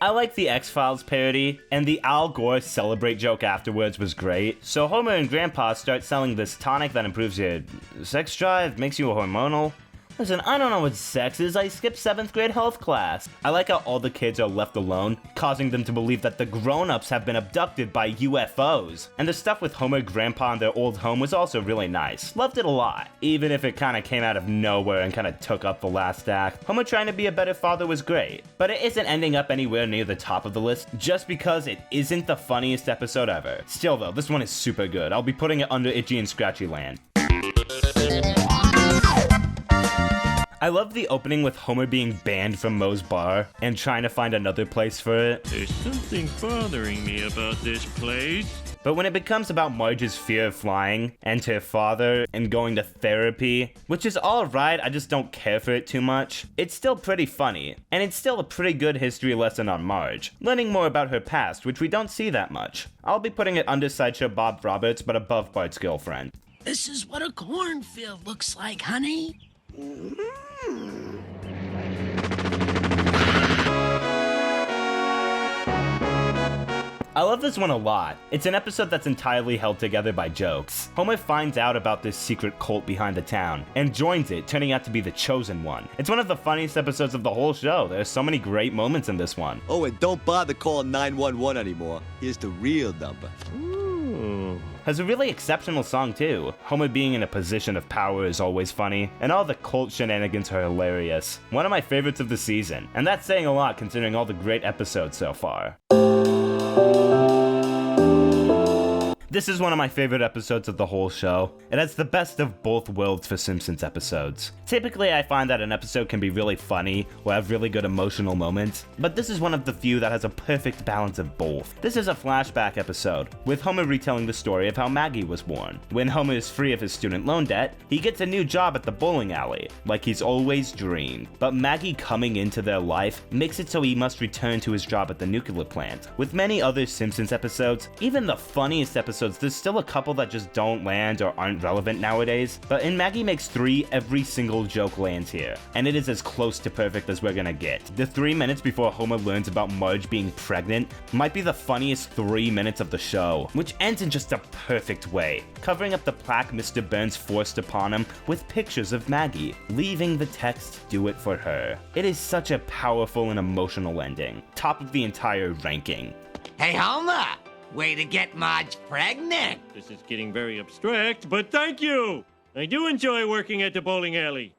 I like the X-Files parody, and the Al Gore celebrate joke afterwards was great. So Homer and Grandpa start selling this tonic that improves your sex drive, makes you hormonal. Listen, I don't know what sex is, I skipped 7th grade health class. I like how all the kids are left alone, causing them to believe that the grown-ups have been abducted by UFOs. And the stuff with Homer, Grandpa, and their old home was also really nice. Loved it a lot, even if it kinda came out of nowhere and kinda took up the last act. Homer trying to be a better father was great, but it isn't ending up anywhere near the top of the list just because it isn't the funniest episode ever. Still though, this one is super good. I'll be putting it under Itchy and Scratchy land. I love the opening with Homer being banned from Moe's bar and trying to find another place for it. There's something bothering me about this place. But when it becomes about Marge's fear of flying and her father and going to therapy, which is alright, I just don't care for it too much, it's still pretty funny. And it's still a pretty good history lesson on Marge, learning more about her past, which we don't see that much. I'll be putting it under Sideshow Bob Roberts, but above Bart's girlfriend. This is what a cornfield looks like, honey. I love this one a lot. It's an episode that's entirely held together by jokes. Homer finds out about this secret cult behind the town and joins it, turning out to be the chosen one. It's one of the funniest episodes of the whole show. There's so many great moments in this one. Oh, and don't bother calling 911 anymore. Here's the real number. Has a really exceptional song too. Homer being in a position of power is always funny, and all the cult shenanigans are hilarious. One of my favorites of the season, and that's saying a lot considering all the great episodes so far. This is one of my favorite episodes of the whole show. It has the best of both worlds for Simpsons episodes. Typically, I find that an episode can be really funny or have really good emotional moments, but this is one of the few that has a perfect balance of both. This is a flashback episode, with Homer retelling the story of how Maggie was born. When Homer is free of his student loan debt, he gets a new job at the bowling alley, like he's always dreamed. But Maggie coming into their life makes it so he must return to his job at the nuclear plant. With many other Simpsons episodes, even the funniest episodes, there's still a couple that just don't land or aren't relevant nowadays, but in Maggie Makes 3, every single joke lands here, and it is as close to perfect as we're gonna get. The 3 minutes before Homer learns about Marge being pregnant might be the funniest 3 minutes of the show, which ends in just a perfect way, covering up the plaque Mr. Burns forced upon him with pictures of Maggie, leaving the text, "Do it for her." It is such a powerful and emotional ending, top of the entire ranking. Hey, Homer! Way to get Marge pregnant! This is getting very abstract, but thank you! I do enjoy working at the bowling alley.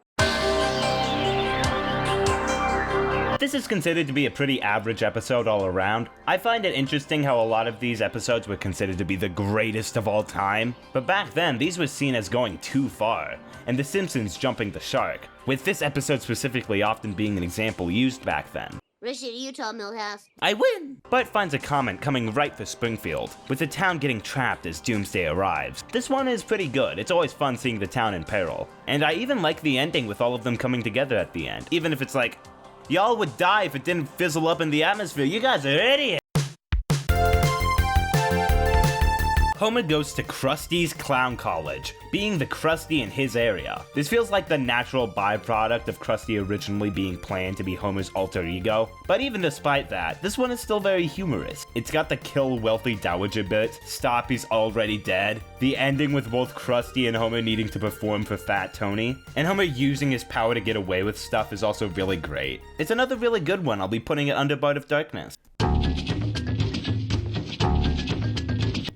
This is considered to be a pretty average episode all around. I find it interesting how a lot of these episodes were considered to be the greatest of all time, but back then these were seen as going too far, and The Simpsons jumping the shark, with this episode specifically often being an example used back then. Richard, Utah Millhouse. I win! Bart finds a comment coming right for Springfield, with the town getting trapped as Doomsday arrives. This one is pretty good. It's always fun seeing the town in peril. And I even like the ending with all of them coming together at the end, even if it's like, Y'all would die if it didn't fizzle up in the atmosphere. You guys are idiots. Homer goes to Krusty's Clown College, being the Krusty in his area. This feels like the natural byproduct of Krusty originally being planned to be Homer's alter ego, but even despite that, this one is still very humorous. It's got the kill wealthy dowager bit, stop he's already dead, the ending with both Krusty and Homer needing to perform for Fat Tony, and Homer using his power to get away with stuff is also really great. It's another really good one. I'll be putting it under Bart of Darkness.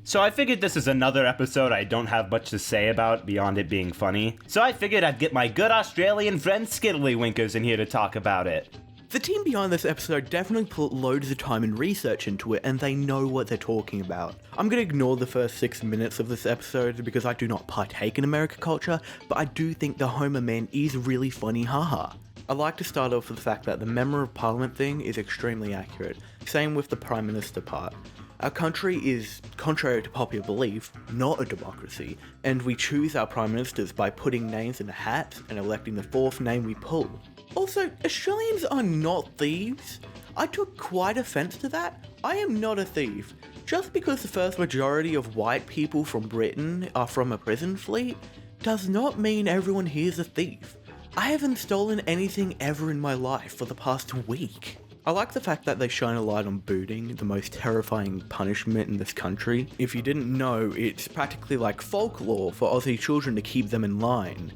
So I figured this is another episode I don't have much to say about beyond it being funny. So I figured I'd get my good Australian friend Skiddlywinkers in here to talk about it. The team behind this episode definitely put loads of time and research into it, and they know what they're talking about. I'm gonna ignore the first 6 minutes of this episode because I do not partake in American culture, but I do think the Homer man is really funny, haha. I'd like to start off with the fact that the Member of Parliament thing is extremely accurate. Same with the Prime Minister part. Our country is, contrary to popular belief, not a democracy, and we choose our Prime Ministers by putting names in a hat and electing the fourth name we pull. Also, Australians are not thieves. I took quite offence to that. I am not a thief. Just because the first majority of white people from Britain are from a prison fleet, does not mean everyone here is a thief. I haven't stolen anything ever in my life for the past week. I like the fact that they shine a light on booting, the most terrifying punishment in this country. If you didn't know, it's practically like folklore for Aussie children to keep them in line.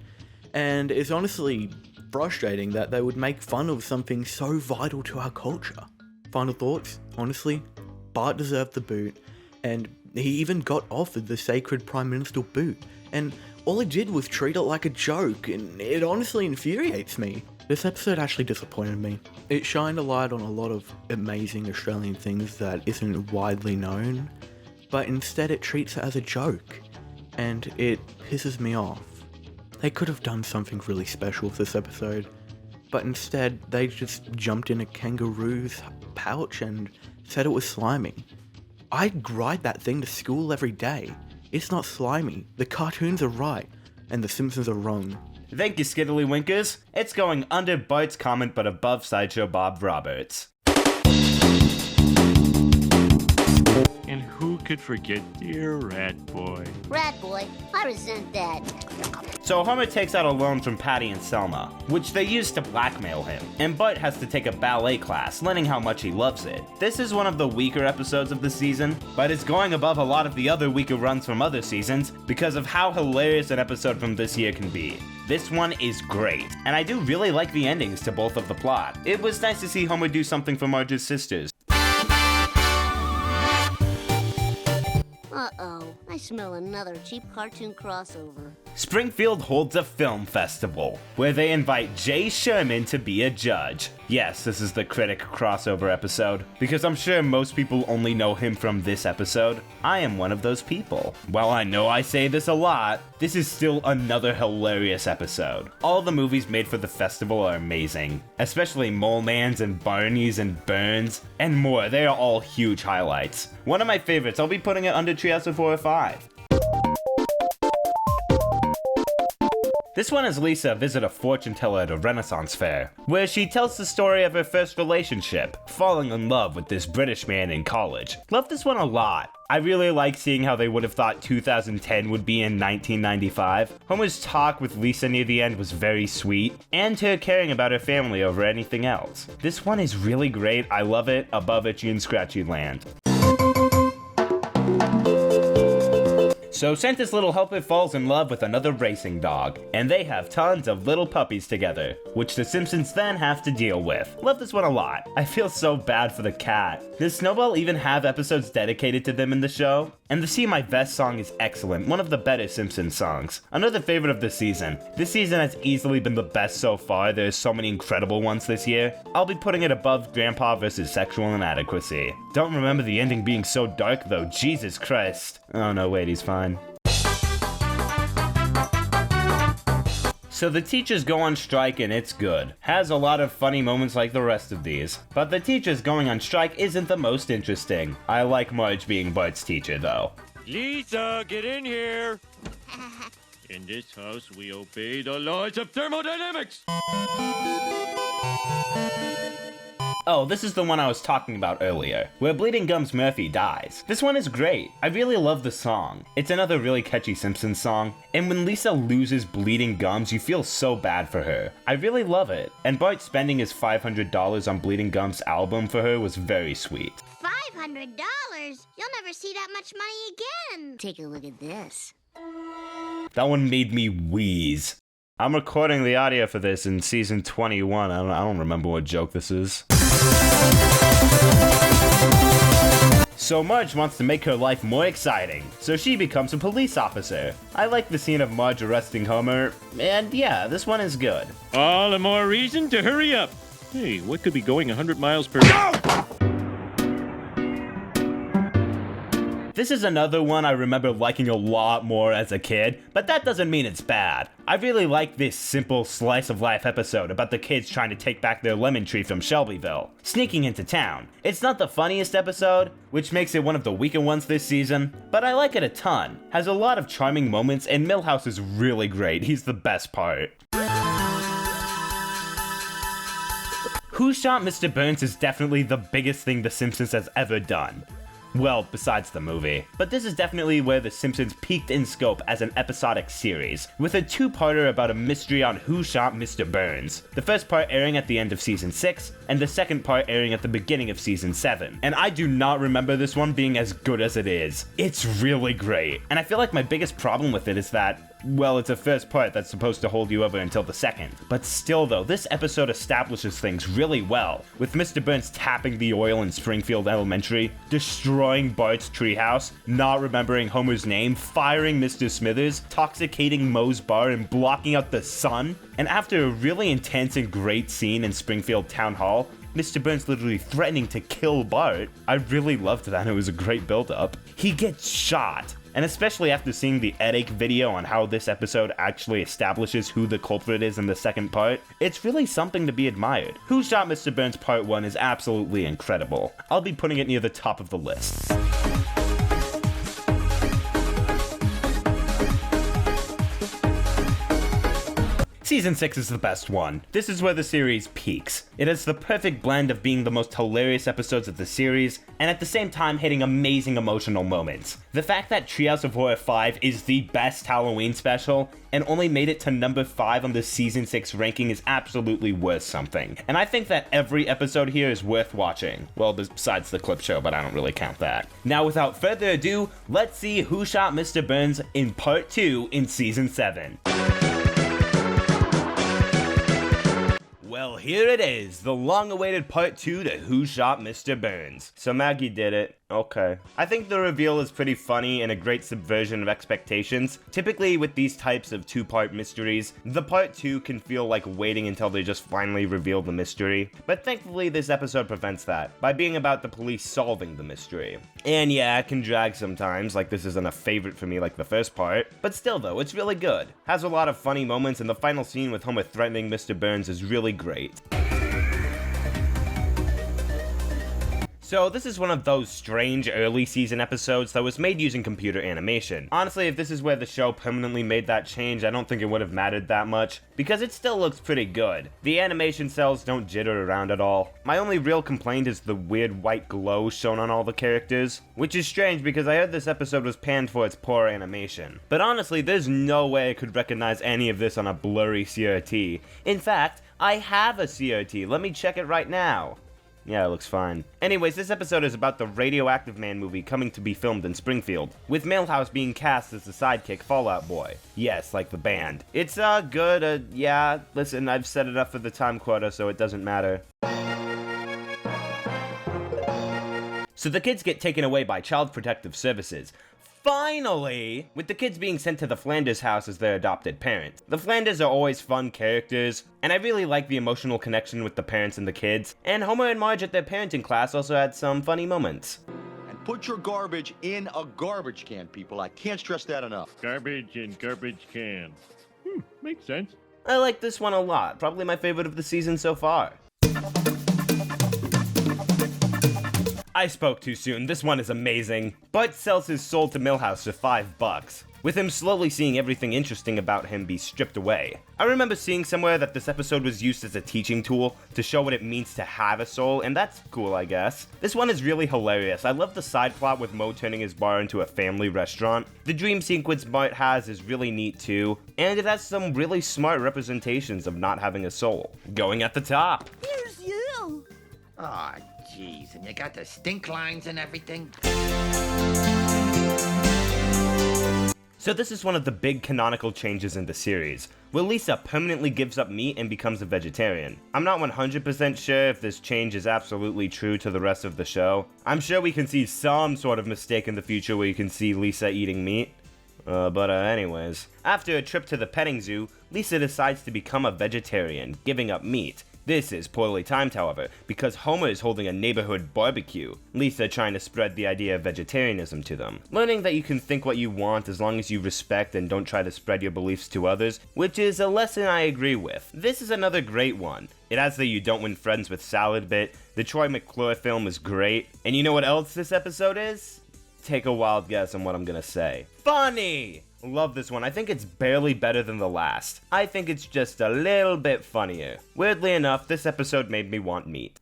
And it's honestly frustrating that they would make fun of something so vital to our culture. Final thoughts? Honestly, Bart deserved the boot, and he even got offered the sacred Prime Minister boot, and all he did was treat it like a joke, and it honestly infuriates me. This episode actually disappointed me. It shined a light on a lot of amazing Australian things that isn't widely known, but instead it treats it as a joke, and it pisses me off. They could have done something really special with this episode, but instead they just jumped in a kangaroo's pouch and said it was slimy. I'd ride that thing to school every day. It's not slimy, the cartoons are right, and the Simpsons are wrong. Thank you, Skiddlywinkers. It's going under Bart's comment but above Sideshow Bob Roberts. And who could forget dear Rat Boy? Rat Boy, I resent that. So Homer takes out a loan from Patty and Selma, which they use to blackmail him, and Bart has to take a ballet class, learning how much he loves it. This is one of the weaker episodes of the season, but it's going above a lot of the other weaker runs from other seasons because of how hilarious an episode from this year can be. This one is great, and I do really like the endings to both of the plot. It was nice to see Homer do something for Marge's sisters. Uh-oh, I smell another cheap cartoon crossover. Springfield holds a film festival, where they invite Jay Sherman to be a judge. Yes, this is the Critic crossover episode, because I'm sure most people only know him from this episode. I am one of those people. While I know I say this a lot, this is still another hilarious episode. All the movies made for the festival are amazing, especially Mole Man's and Barney's and Burns, and more. They are all huge highlights. One of my favorites, I'll be putting it under Treehouse of Horror 5. This one is Lisa visit a fortune teller at a Renaissance fair, where she tells the story of her first relationship, falling in love with this British man in college. Love this one a lot. I really like seeing how they would have thought 2010 would be in 1995. Homer's talk with Lisa near the end was very sweet, and her caring about her family over anything else. This one is really great, I love it, above Itchy and Scratchy Land. So Santa's little helper falls in love with another racing dog, and they have tons of little puppies together, which the Simpsons then have to deal with. Love this one a lot. I feel so bad for the cat. Does Snowball even have episodes dedicated to them in the show? And the See My Vest song is excellent, one of the better Simpsons songs. Another favorite of the season. This season has easily been the best so far, there's so many incredible ones this year. I'll be putting it above Grandpa vs. Sexual Inadequacy. Don't remember the ending being so dark though, Jesus Christ. Oh no, wait, he's fine. So the teachers go on strike and it's good. Has a lot of funny moments like the rest of these. But the teachers going on strike isn't the most interesting. I like Marge being Bart's teacher though. Lisa, get in here! In this house, we obey the laws of thermodynamics! Oh, this is the one I was talking about earlier, where Bleeding Gums Murphy dies. This one is great. I really love the song. It's another really catchy Simpsons song, and when Lisa loses bleeding gums, you feel so bad for her. I really love it. And Bart spending his $500 on Bleeding Gums' album for her was very sweet. $500? You'll never see that much money again. Take a look at this. That one made me wheeze. I'm recording the audio for this in season 21. I don't remember what joke this is. So Marge wants to make her life more exciting, so she becomes a police officer. I like the scene of Marge arresting Homer, and yeah, this one is good. All the more reason to hurry up. Hey, what could be going 100 miles per hour? This is another one I remember liking a lot more as a kid, but that doesn't mean it's bad. I really like this simple slice of life episode about the kids trying to take back their lemon tree from Shelbyville, sneaking into town. It's not the funniest episode, which makes it one of the weaker ones this season, but I like it a ton. Has a lot of charming moments, and Milhouse is really great. He's the best part. Who Shot Mr. Burns is definitely the biggest thing The Simpsons has ever done. Well, besides the movie. But this is definitely where The Simpsons peaked in scope as an episodic series, with a two-parter about a mystery on who shot Mr. Burns. The first part airing at the end of season 6, and the second part airing at the beginning of season 7. And I do not remember this one being as good as it is. It's really great. And I feel like my biggest problem with it is that, well, it's a first part that's supposed to hold you over until the second. But still though, this episode establishes things really well, with Mr. Burns tapping the oil in Springfield Elementary, destroying Bart's treehouse, not remembering Homer's name, firing Mr. Smithers, toxicating Moe's bar, and blocking out the sun. And after a really intense and great scene in Springfield Town Hall, Mr. Burns literally threatening to kill Bart. I really loved that, it was a great build-up. He gets shot. And especially after seeing the headache video on how this episode actually establishes who the culprit is in the second part, it's really something to be admired. Who Shot Mr. Burns Part 1 is absolutely incredible. I'll be putting it near the top of the list. Season 6 is the best one. This is where the series peaks. It has the perfect blend of being the most hilarious episodes of the series, and at the same time hitting amazing emotional moments. The fact that Treehouse of Horror 5 is the best Halloween special, and only made it to number 5 on the season 6 ranking is absolutely worth something. And I think that every episode here is worth watching. Well, besides the clip show, but I don't really count that. Now without further ado, let's see Who Shot Mr. Burns in Part 2 in Season 7. Well, here it is, the long-awaited Part 2 to Who Shot Mr. Burns. So Maggie did it. Okay. I think the reveal is pretty funny and a great subversion of expectations. Typically with these types of two-part mysteries, the Part 2 can feel like waiting until they just finally reveal the mystery. But thankfully this episode prevents that, by being about the police solving the mystery. And yeah, it can drag sometimes, like this isn't a favorite for me like the first part. But still though, it's really good. Has a lot of funny moments, and the final scene with Homer threatening Mr. Burns is really great. So this is one of those strange early season episodes that was made using computer animation. Honestly, if this is where the show permanently made that change, I don't think it would have mattered that much, because it still looks pretty good. The animation cells don't jitter around at all. My only real complaint is the weird white glow shown on all the characters, which is strange because I heard this episode was panned for its poor animation. But honestly, there's no way I could recognize any of this on a blurry CRT. In fact, I have a CRT, let me check it right now. Yeah, it looks fine. Anyways, this episode is about the Radioactive Man movie coming to be filmed in Springfield, with Milhouse being cast as the sidekick Fall Out Boy. Yes, like the band. It's good, yeah, listen, I've set it up for the time quota, so it doesn't matter. So the kids get taken away by Child Protective Services. Finally! With the kids being sent to the Flanders house as their adopted parents. The Flanders are always fun characters, and I really like the emotional connection with the parents and the kids, and Homer and Marge at their parenting class also had some funny moments. And put your garbage in a garbage can, people. I can't stress that enough. Garbage in garbage can. Makes sense. I like this one a lot, probably my favorite of the season so far. I spoke too soon, this one is amazing. Bart sells his soul to Milhouse for $5. with him slowly seeing everything interesting about him be stripped away. I remember seeing somewhere that this episode was used as a teaching tool to show what it means to have a soul, and that's cool, I guess. This one is really hilarious. I love the side plot with Mo turning his bar into a family restaurant. The dream sequence Bart has is really neat too, and it has some really smart representations of not having a soul. Going at the top. Here's you. Aw, jeez, and you got the stink lines and everything. So this is one of the big canonical changes in the series, where Lisa permanently gives up meat and becomes a vegetarian. I'm not 100% sure if this change is absolutely true to the rest of the show. I'm sure we can see some sort of mistake in the future where you can see Lisa eating meat. But anyways, after a trip to the petting zoo, Lisa decides to become a vegetarian, giving up meat. This is poorly timed, however, because Homer is holding a neighborhood barbecue, Lisa trying to spread the idea of vegetarianism to them. Learning that you can think what you want as long as you respect and don't try to spread your beliefs to others, which is a lesson I agree with. This is another great one. It has the you don't win friends with salad bit, the Troy McClure film is great, and you know what else this episode is? Take a wild guess on what I'm gonna say. Funny! Love this one. I think it's barely better than the last. I think it's just a little bit funnier. Weirdly enough, this episode made me want meat.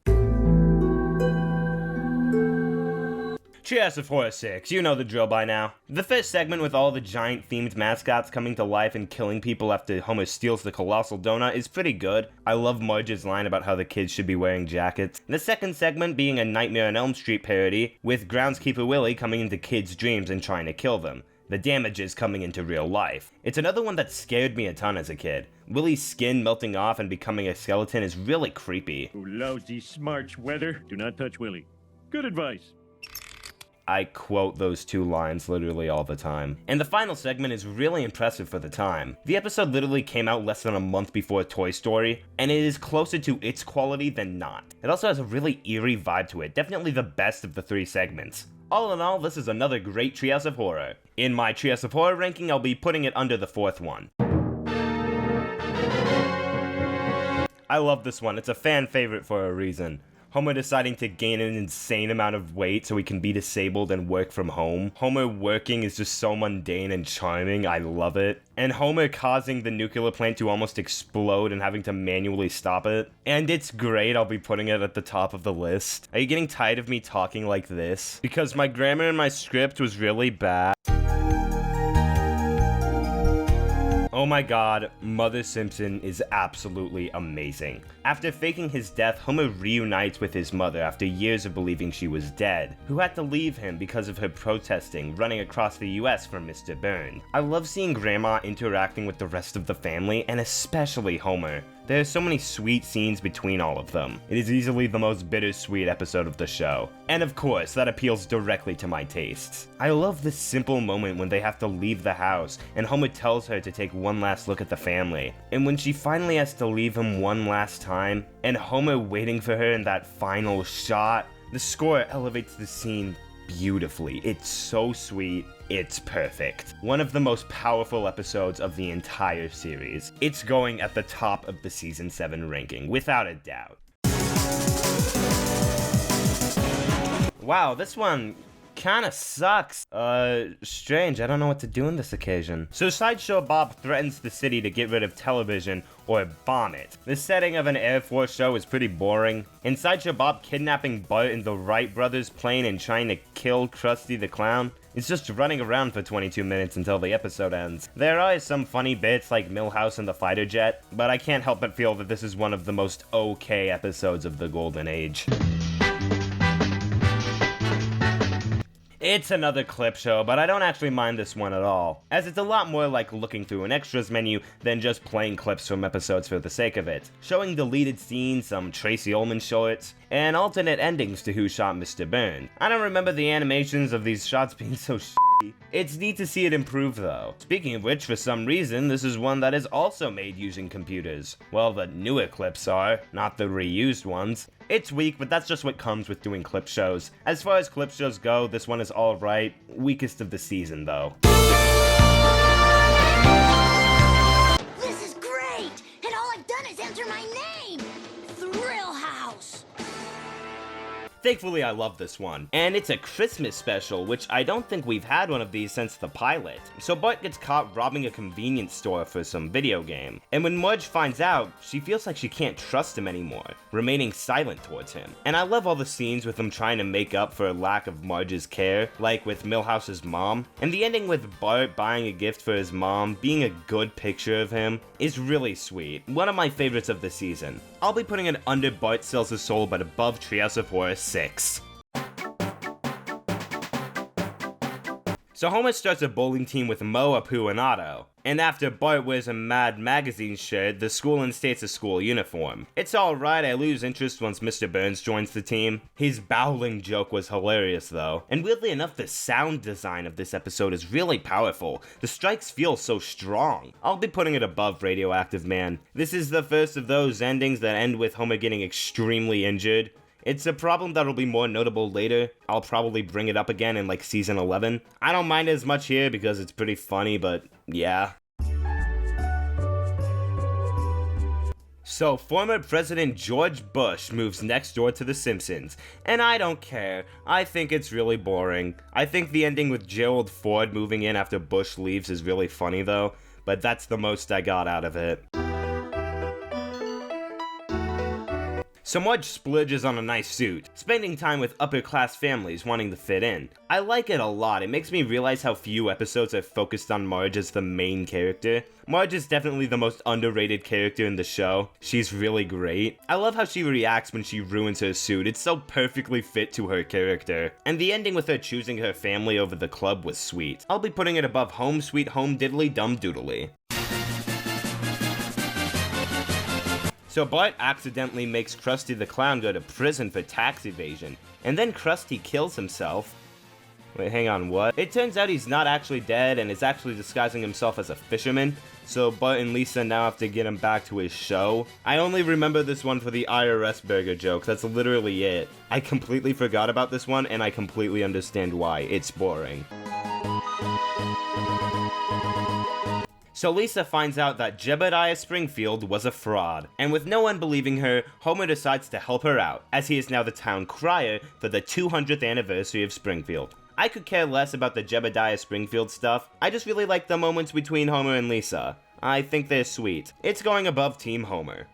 Cheers of Horror 6, you know the drill by now. The first segment with all the giant themed mascots coming to life and killing people after Homer steals the colossal donut is pretty good. I love Marge's line about how the kids should be wearing jackets. The second segment being a Nightmare on Elm Street parody, with groundskeeper Willie coming into kids' dreams and trying to kill them. The damages coming into real life. It's another one that scared me a ton as a kid. Willie's skin melting off and becoming a skeleton is really creepy. Oh, lousy smarts weather. Do not touch Willie. Good advice. I quote those two lines literally all the time. And the final segment is really impressive for the time. The episode literally came out less than a month before Toy Story, and it is closer to its quality than not. It also has a really eerie vibe to it, definitely the best of the three segments. All in all, this is another great Treehouse of Horror. In my Treehouse of Horror ranking, I'll be putting it under the fourth one. I love this one, it's a fan favorite for a reason. Homer deciding to gain an insane amount of weight so he can be disabled and work from home. Homer working is just so mundane and charming, I love it. And Homer causing the nuclear plant to almost explode and having to manually stop it. And it's great, I'll be putting it at the top of the list. Are you getting tired of me talking like this? Because my grammar in my script was really bad. Oh my god, Mother Simpson is absolutely amazing. After faking his death, Homer reunites with his mother after years of believing she was dead, who had to leave him because of her protesting, running across the US for Mr. Burns. I love seeing Grandma interacting with the rest of the family, and especially Homer. There are so many sweet scenes between all of them. It is easily the most bittersweet episode of the show. And of course, that appeals directly to my tastes. I love this simple moment when they have to leave the house, and Homer tells her to take one last look at the family. And when she finally has to leave him one last time, and Homer waiting for her in that final shot, the score elevates the scene beautifully. It's so sweet. It's perfect. One of the most powerful episodes of the entire series. It's going at the top of the season 7 ranking, without a doubt. Wow, this one kinda sucks. Strange, I don't know what to do on this occasion. So Sideshow Bob threatens the city to get rid of television or bomb it. The setting of an Air Force show is pretty boring, and Sideshow Bob kidnapping Bart in the Wright brothers plane and trying to kill Krusty the Clown. It's just running around for 22 minutes until the episode ends. There are some funny bits like Milhouse and the fighter jet, but I can't help but feel that this is one of the most okay episodes of the Golden Age. It's another clip show, but I don't actually mind this one at all, as it's a lot more like looking through an extras menu than just playing clips from episodes for the sake of it, showing deleted scenes, some Tracy Ullman shorts, and alternate endings to Who Shot Mr. Burns. I don't remember the animations of these shots being so shitty. It's neat to see it improve though. Speaking of which, for some reason, this is one that is also made using computers. Well, the newer clips are, not the reused ones. It's weak, but that's just what comes with doing clip shows. As far as clip shows go, this one is alright. Weakest of the season though. This is great! And all I've done is enter my name! Thrill House! Thankfully, I love this one. And it's a Christmas special, which I don't think we've had one of these since the pilot. So Bart gets caught robbing a convenience store for some video game. And when Marge finds out, she feels like she can't trust him anymore, remaining silent towards him. And I love all the scenes with him trying to make up for a lack of Marge's care, like with Milhouse's mom. And the ending with Bart buying a gift for his mom, being a good picture of him, is really sweet. One of my favorites of the season. I'll be putting it under Bart Sells His Soul but above Treehouse of Horror 6. So Homer starts a bowling team with Moe, Apu, and Otto. And after Bart wears a Mad Magazine shirt, the school instates a school uniform. It's alright, I lose interest once Mr. Burns joins the team. His bowling joke was hilarious though. And weirdly enough, the sound design of this episode is really powerful. The strikes feel so strong. I'll be putting it above Radioactive Man. This is the first of those endings that end with Homer getting extremely injured. It's a problem that'll be more notable later. I'll probably bring it up again in like season 11. I don't mind it as much here because it's pretty funny, but yeah. So, former President George Bush moves next door to The Simpsons, and I don't care. I think it's really boring. I think the ending with Gerald Ford moving in after Bush leaves is really funny though, but that's the most I got out of it. So Marge splurges on a nice suit, spending time with upper-class families wanting to fit in. I like it a lot. It makes me realize how few episodes are focused on Marge as the main character. Marge is definitely the most underrated character in the show. She's really great. I love how she reacts when she ruins her suit. It's so perfectly fit to her character. And the ending with her choosing her family over the club was sweet. I'll be putting it above Home Sweet Home Diddly Dum Doodly. So Bart accidentally makes Krusty the Clown go to prison for tax evasion, and then Krusty kills himself. Wait, hang on, what? It turns out he's not actually dead and is actually disguising himself as a fisherman, so Bart and Lisa now have to get him back to his show. I only remember this one for the IRS burger joke, that's literally it. I completely forgot about this one, and I completely understand why. It's boring. So Lisa finds out that Jebediah Springfield was a fraud, and with no one believing her, Homer decides to help her out, as he is now the town crier for the 200th anniversary of Springfield. I could care less about the Jebediah Springfield stuff, I just really like the moments between Homer and Lisa. I think they're sweet. It's going above Team Homer.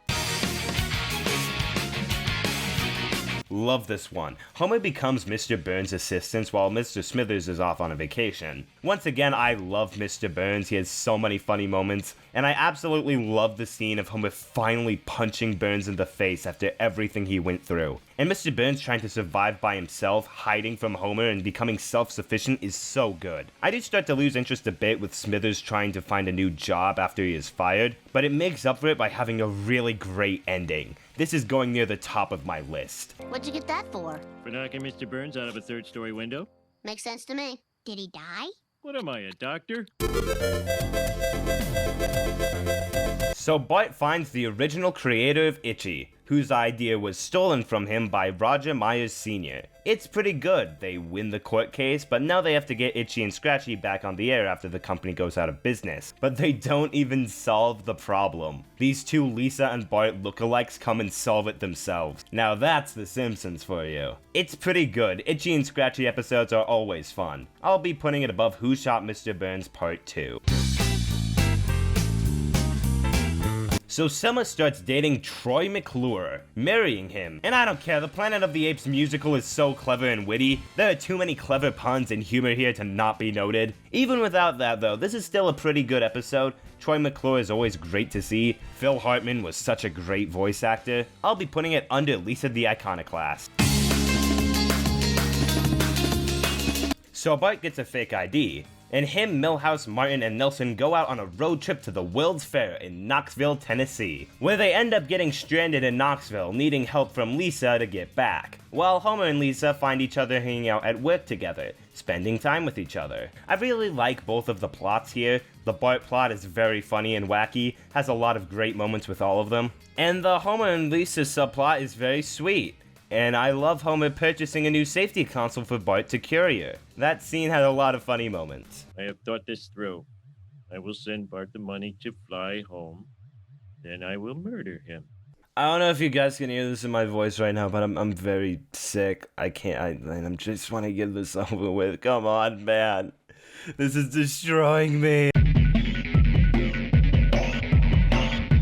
Love this one. Homer becomes Mr. Burns' assistant while Mr. Smithers is off on a vacation. Once again, I love Mr. Burns. He has so many funny moments, and I absolutely love the scene of Homer finally punching Burns in the face after everything he went through. And Mr. Burns trying to survive by himself, hiding from Homer and becoming self-sufficient is so good. I do start to lose interest a bit with Smithers trying to find a new job after he is fired, but it makes up for it by having a really great ending. This is going near the top of my list. What'd you get that for? For knocking Mr. Burns out of a third-story window. Makes sense to me. Did he die? What am I, a doctor? So Bart finds the original creator of Itchy, whose idea was stolen from him by Roger Myers Sr. It's pretty good. They win the court case, but now they have to get Itchy and Scratchy back on the air after the company goes out of business. But they don't even solve the problem. These two Lisa and Bart lookalikes come and solve it themselves. Now that's The Simpsons for you. It's pretty good. Itchy and Scratchy episodes are always fun. I'll be putting it above Who Shot Mr. Burns Part 2. So Selma starts dating Troy McClure, marrying him. And I don't care, the Planet of the Apes musical is so clever and witty. There are too many clever puns and humor here to not be noted. Even without that though, this is still a pretty good episode. Troy McClure is always great to see. Phil Hartman was such a great voice actor. I'll be putting it under Lisa the Iconoclast. So Bart gets a fake ID. And him, Milhouse, Martin, and Nelson go out on a road trip to the World's Fair in Knoxville, Tennessee, where they end up getting stranded in Knoxville, needing help from Lisa to get back, while Homer and Lisa find each other hanging out at work together, spending time with each other. I really like both of the plots here. The Bart plot is very funny and wacky, has a lot of great moments with all of them, and the Homer and Lisa subplot is very sweet. And I love Homer purchasing a new safety console for Bart to carry. That scene had a lot of funny moments. I have thought this through. I will send Bart the money to fly home. Then I will murder him. I don't know if you guys can hear this in my voice right now, but I'm very sick. I just want to get this over with. Come on, man. This is destroying me.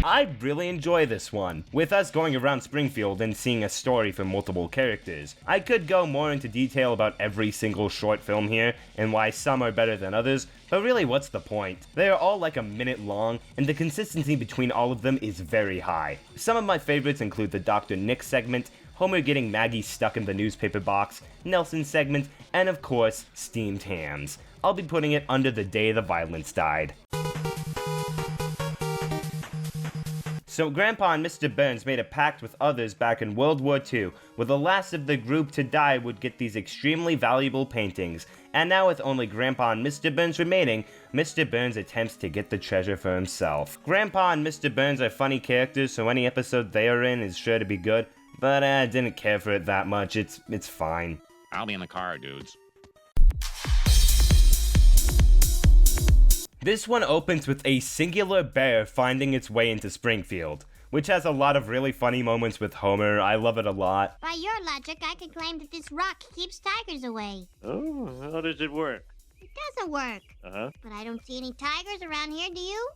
I really enjoy this one, with us going around Springfield and seeing a story from multiple characters. I could go more into detail about every single short film here, and why some are better than others, but really what's the point? They are all like a minute long, and the consistency between all of them is very high. Some of my favorites include the Dr. Nick segment, Homer getting Maggie stuck in the newspaper box, Nelson segment, and of course, steamed hams. I'll be putting it under the day the violence died. So Grandpa and Mr. Burns made a pact with others back in World War II, where the last of the group to die would get these extremely valuable paintings, and now with only Grandpa and Mr. Burns remaining, Mr. Burns attempts to get the treasure for himself. Grandpa and Mr. Burns are funny characters, so any episode they are in is sure to be good, but I didn't care for it that much. It's fine. I'll be in the car, dudes. This one opens with a singular bear finding its way into Springfield, which has a lot of really funny moments with Homer. I love it a lot. By your logic, I could claim that this rock keeps tigers away. Oh, how does it work? It doesn't work. Uh-huh. But I don't see any tigers around here, do you?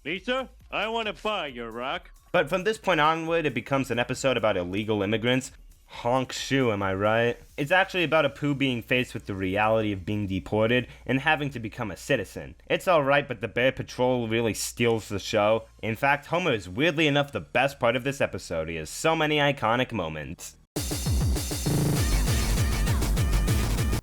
Lisa, I want to buy your rock. But from this point onward, it becomes an episode about illegal immigrants. Honk shoe, am I right? It's actually about a Pooh being faced with the reality of being deported and having to become a citizen. It's alright, but the Bear Patrol really steals the show. In fact, Homer is weirdly enough the best part of this episode. He has so many iconic moments.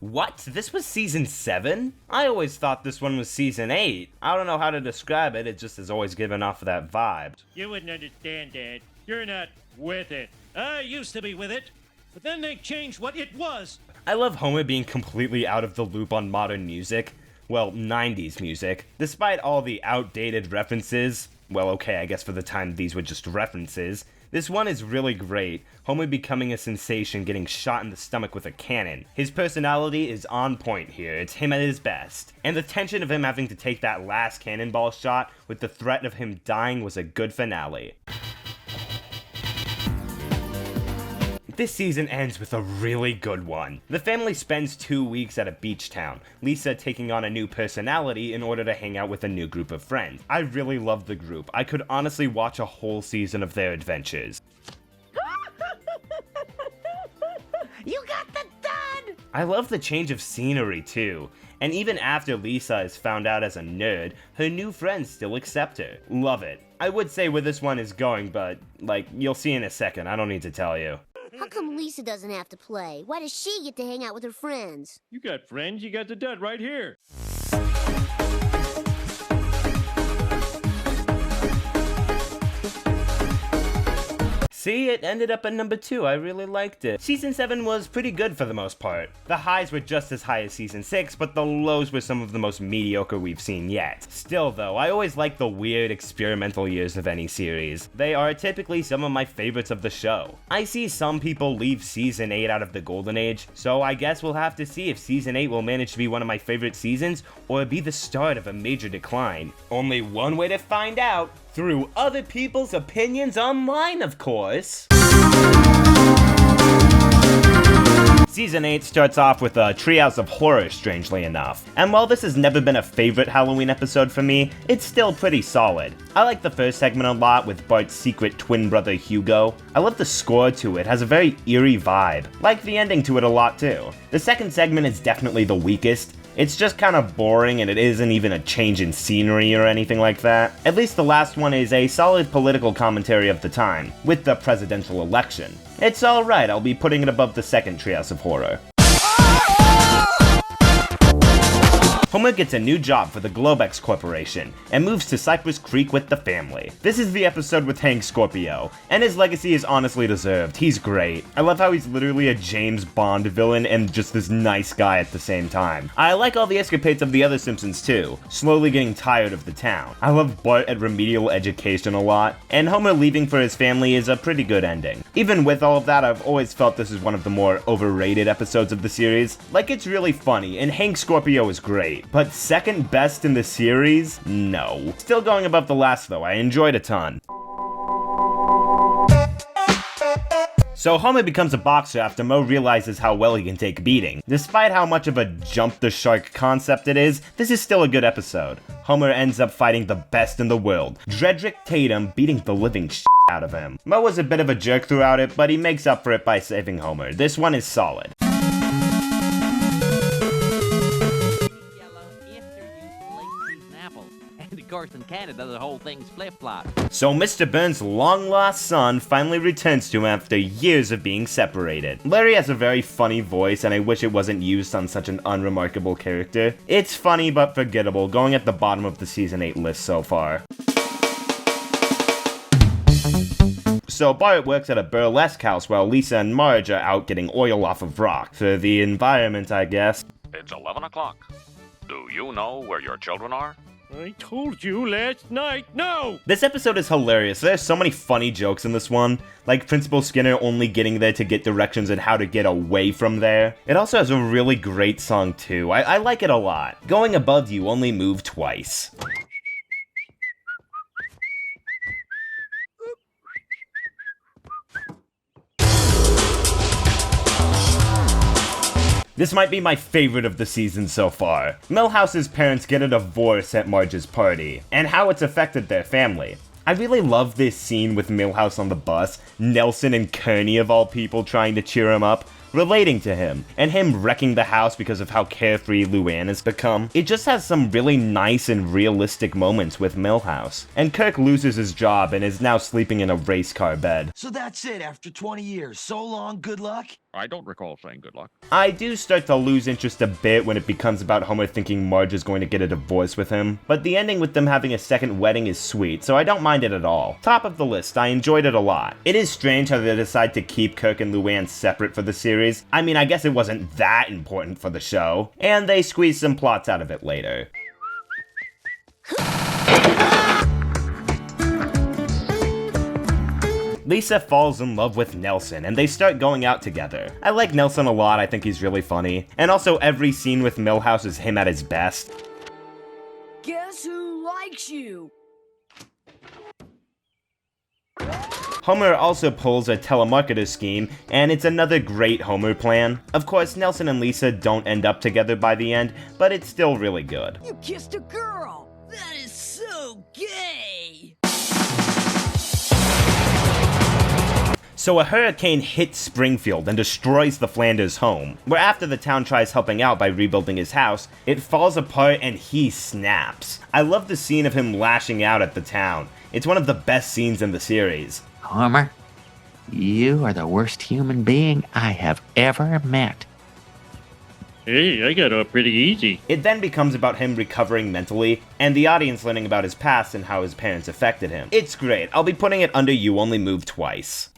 What? This was season 7? I always thought this one was season 8. I don't know how to describe it, it just has always given off that vibe. You wouldn't understand, Dad. You're not with it. I used to be with it, but then they changed what it was. I love Homer being completely out of the loop on modern music. Well, 90s music. Despite all the outdated references, well, okay, I guess for the time these were just references, this one is really great. Homer becoming a sensation, getting shot in the stomach with a cannon. His personality is on point here, it's him at his best. And the tension of him having to take that last cannonball shot with the threat of him dying was a good finale. This season ends with a really good one. The family spends 2 weeks at a beach town, Lisa taking on a new personality in order to hang out with a new group of friends. I really love the group. I could honestly watch a whole season of their adventures. You got the dud! I love the change of scenery too. And even after Lisa is found out as a nerd, her new friends still accept her. Love it. I would say where this one is going, but, like, you'll see in a second. I don't need to tell you. How come Lisa doesn't have to play? Why does she get to hang out with her friends? You got friends, you got the dud right here. See, it ended up at number 2, I really liked it. Season 7 was pretty good for the most part. The highs were just as high as Season 6, but the lows were some of the most mediocre we've seen yet. Still though, I always like the weird experimental years of any series. They are typically some of my favorites of the show. I see some people leave Season 8 out of the golden age, so I guess we'll have to see if Season 8 will manage to be one of my favorite seasons, or be the start of a major decline. Only one way to find out. Through other people's opinions online, of course. Season 8 starts off with a treehouse of horror, strangely enough. And while this has never been a favorite Halloween episode for me, it's still pretty solid. I like the first segment a lot with Bart's secret twin brother Hugo. I love the score to it, has a very eerie vibe. Like the ending to it a lot too. The second segment is definitely the weakest. It's just kind of boring and it isn't even a change in scenery or anything like that. At least the last one is a solid political commentary of the time, with the presidential election. It's alright, I'll be putting it above the second Treehouse of Horror. Homer gets a new job for the Globex Corporation, and moves to Cypress Creek with the family. This is the episode with Hank Scorpio, and his legacy is honestly deserved. He's great. I love how he's literally a James Bond villain and just this nice guy at the same time. I like all the escapades of the other Simpsons too, slowly getting tired of the town. I love Bart at remedial education a lot, and Homer leaving for his family is a pretty good ending. Even with all of that, I've always felt this is one of the more overrated episodes of the series. Like, it's really funny, and Hank Scorpio is great. But second best in the series? No. Still going above the last though, I enjoyed a ton. So Homer becomes a boxer after Moe realizes how well he can take beating. Despite how much of a jump the shark concept it is, this is still a good episode. Homer ends up fighting the best in the world, Dredrick Tatum beating the living shit out of him. Moe was a bit of a jerk throughout it, but he makes up for it by saving Homer. This one is solid. Of course, in Canada, the whole thing's flip-flop. So Mr. Burns' long-lost son finally returns to him after years of being separated. Larry has a very funny voice, and I wish it wasn't used on such an unremarkable character. It's funny but forgettable, going at the bottom of the Season 8 list so far. So Bart works at a burlesque house while Lisa and Marge are out getting oil off of rock. For the environment, I guess. It's 11 o'clock. Do you know where your children are? I told you last night, no! This episode is hilarious. There's so many funny jokes in this one, like Principal Skinner only getting there to get directions on how to get away from there. It also has a really great song too. I like it a lot. Going above you only move twice. This might be my favorite of the season so far. Milhouse's parents get a divorce at Marge's party, and how it's affected their family. I really love this scene with Milhouse on the bus, Nelson and Kearney of all people trying to cheer him up, relating to him, and him wrecking the house because of how carefree Luann has become. It just has some really nice and realistic moments with Milhouse. And Kirk loses his job and is now sleeping in a race car bed. So that's it after 20 years. So long, good luck. I don't recall saying good luck. I do start to lose interest a bit when it becomes about Homer thinking Marge is going to get a divorce with him, but the ending with them having a second wedding is sweet, so I don't mind it at all. Top of the list, I enjoyed it a lot. It is strange how they decide to keep Kirk and Luann separate for the series. I mean, I guess it wasn't that important for the show, and they squeeze some plots out of it later. Lisa falls in love with Nelson, and they start going out together. I like Nelson a lot, I think he's really funny. And also, every scene with Milhouse is him at his best. Guess who likes you? Homer also pulls a telemarketer scheme, and it's another great Homer plan. Of course, Nelson and Lisa don't end up together by the end, but it's still really good. You kissed a girl! That is so gay! So a hurricane hits Springfield and destroys the Flanders home, where after the town tries helping out by rebuilding his house, it falls apart and he snaps. I love the scene of him lashing out at the town. It's one of the best scenes in the series. Homer, you are the worst human being I have ever met. Hey, I got off pretty easy. It then becomes about him recovering mentally, and the audience learning about his past and how his parents affected him. It's great. I'll be putting it under You Only Move Twice.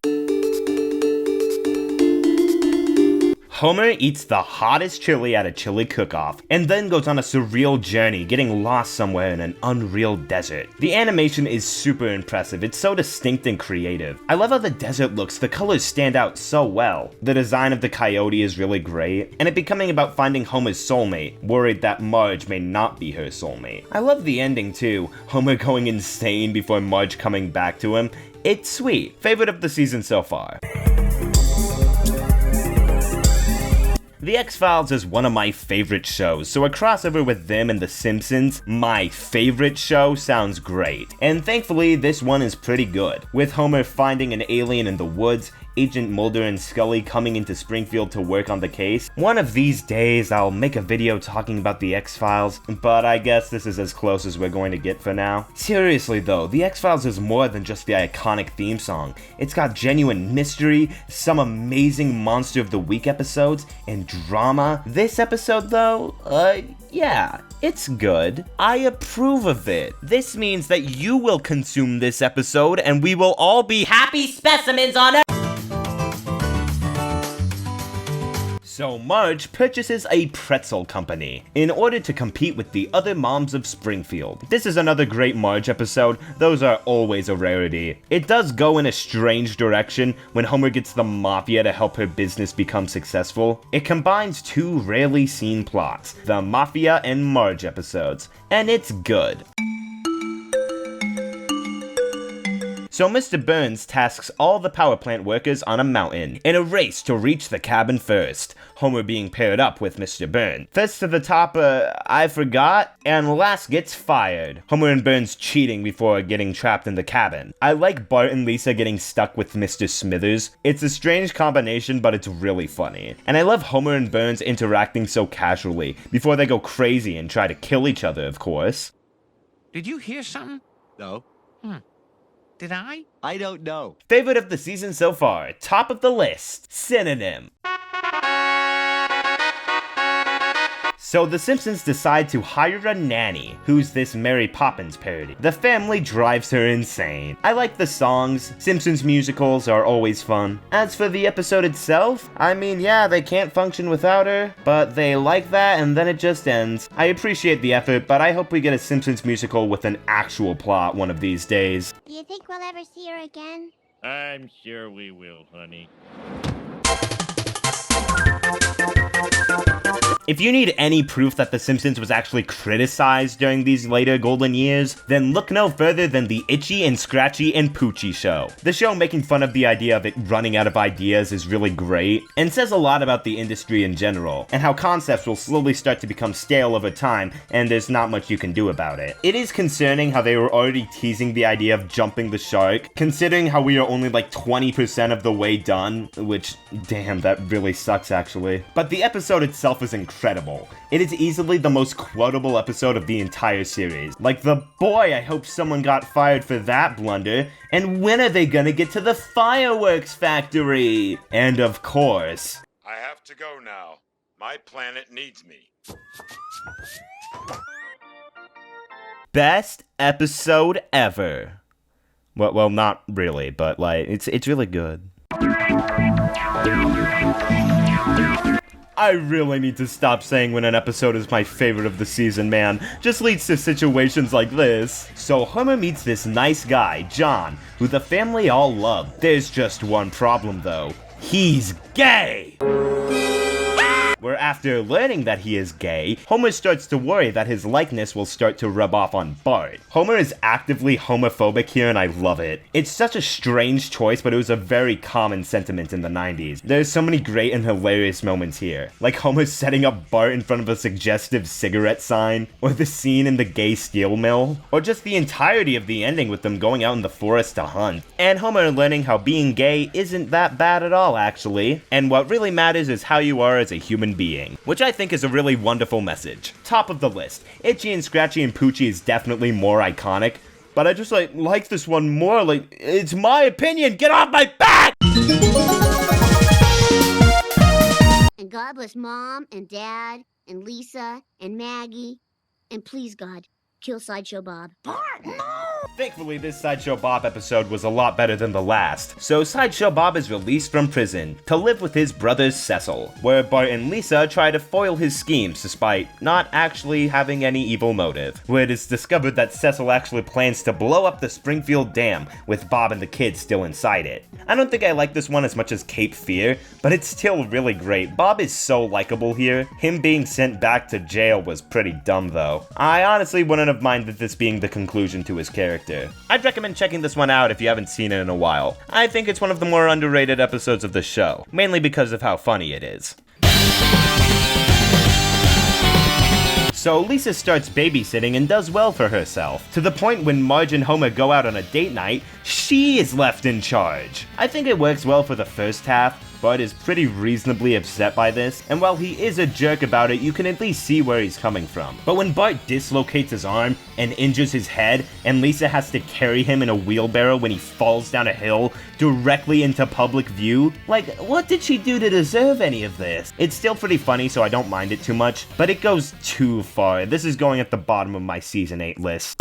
Homer eats the hottest chili at a chili cook-off, and then goes on a surreal journey, getting lost somewhere in an unreal desert. The animation is super impressive, it's so distinct and creative. I love how the desert looks, the colors stand out so well. The design of the coyote is really great, and it becoming about finding Homer's soulmate, worried that Marge may not be her soulmate. I love the ending too, Homer going insane before Marge coming back to him. It's sweet. Favorite of the season so far. The X-Files is one of my favorite shows, so a crossover with them and The Simpsons, my favorite show, sounds great. And thankfully, this one is pretty good. With Homer finding an alien in the woods, Agent Mulder and Scully coming into Springfield to work on the case. One of these days, I'll make a video talking about the X-Files, but I guess this is as close as we're going to get for now. Seriously though, the X-Files is more than just the iconic theme song. It's got genuine mystery, some amazing Monster of the Week episodes, and drama. This episode though, yeah, it's good. I approve of it. This means that you will consume this episode and we will all be happy specimens on it. So Marge purchases a pretzel company in order to compete with the other moms of Springfield. This is another great Marge episode. Those are always a rarity. It does go in a strange direction when Homer gets the Mafia to help her business become successful. It combines two rarely seen plots, the Mafia and Marge episodes, and it's good. So Mr. Burns tasks all the power plant workers on a mountain in a race to reach the cabin first, Homer being paired up with Mr. Burns. First to the top, I forgot, and last gets fired. Homer and Burns cheating before getting trapped in the cabin. I like Bart and Lisa getting stuck with Mr. Smithers. It's a strange combination, but it's really funny. And I love Homer and Burns interacting so casually, before they go crazy and try to kill each other, of course. Did you hear something? No. Did I? I don't know. Favorite of the season so far, top of the list, synonym. So the Simpsons decide to hire a nanny, who's this Mary Poppins parody. The family drives her insane. I like the songs. Simpsons musicals are always fun. As for the episode itself, I mean, yeah, they can't function without her, but they like that and then it just ends. I appreciate the effort, but I hope we get a Simpsons musical with an actual plot one of these days. Do you think we'll ever see her again? I'm sure we will, honey. If you need any proof that The Simpsons was actually criticized during these later golden years, then look no further than the Itchy and Scratchy and Poochie show. The show making fun of the idea of it running out of ideas is really great, and says a lot about the industry in general, and how concepts will slowly start to become stale over time, and there's not much you can do about it. It is concerning how they were already teasing the idea of jumping the shark, considering how we are only like 20% of the way done, which, damn, that really sucks actually. But the episode itself is incredible. It is easily the most quotable episode of the entire series. Like the boy, I hope someone got fired for that blunder, and when are they gonna get to the fireworks factory? And of course, I have to go now. My planet needs me. Best episode ever. Well, not really, but like, it's really good. I really need to stop saying when an episode is my favorite of the season, man. Just leads to situations like this. So Homer meets this nice guy, John, who the family all love. There's just one problem though. He's gay! Where after learning that he is gay, Homer starts to worry that his likeness will start to rub off on Bart. Homer is actively homophobic here and I love it. It's such a strange choice, but it was a very common sentiment in the 90s. There's so many great and hilarious moments here, like Homer setting up Bart in front of a suggestive cigarette sign, or the scene in the gay steel mill, or just the entirety of the ending with them going out in the forest to hunt. And Homer learning how being gay isn't that bad at all actually, and what really matters is how you are as a human being, which I think is a really wonderful message. Top of the list, Itchy and Scratchy and Poochie is definitely more iconic, but I just like this one more. Like, it's my opinion, get off my back! And God bless Mom and Dad and Lisa and Maggie, and please God, kill Sideshow Bob. Bart, no! Thankfully, this Sideshow Bob episode was a lot better than the last. So Sideshow Bob is released from prison to live with his brother Cecil, where Bart and Lisa try to foil his schemes despite not actually having any evil motive, where it is discovered that Cecil actually plans to blow up the Springfield Dam with Bob and the kids still inside it. I don't think I like this one as much as Cape Fear, but it's still really great. Bob is so likable here. Him being sent back to jail was pretty dumb though. I honestly wouldn't have minded this being the conclusion to his character. I'd recommend checking this one out if you haven't seen it in a while. I think it's one of the more underrated episodes of the show, mainly because of how funny it is. So Lisa starts babysitting and does well for herself, to the point when Marge and Homer go out on a date night, she is left in charge. I think it works well for the first half. Bart is pretty reasonably upset by this, and while he is a jerk about it, you can at least see where he's coming from. But when Bart dislocates his arm and injures his head, and Lisa has to carry him in a wheelbarrow when he falls down a hill directly into public view, like, what did she do to deserve any of this? It's still pretty funny, so I don't mind it too much, but it goes too far. This is going at the bottom of my Season 8 list.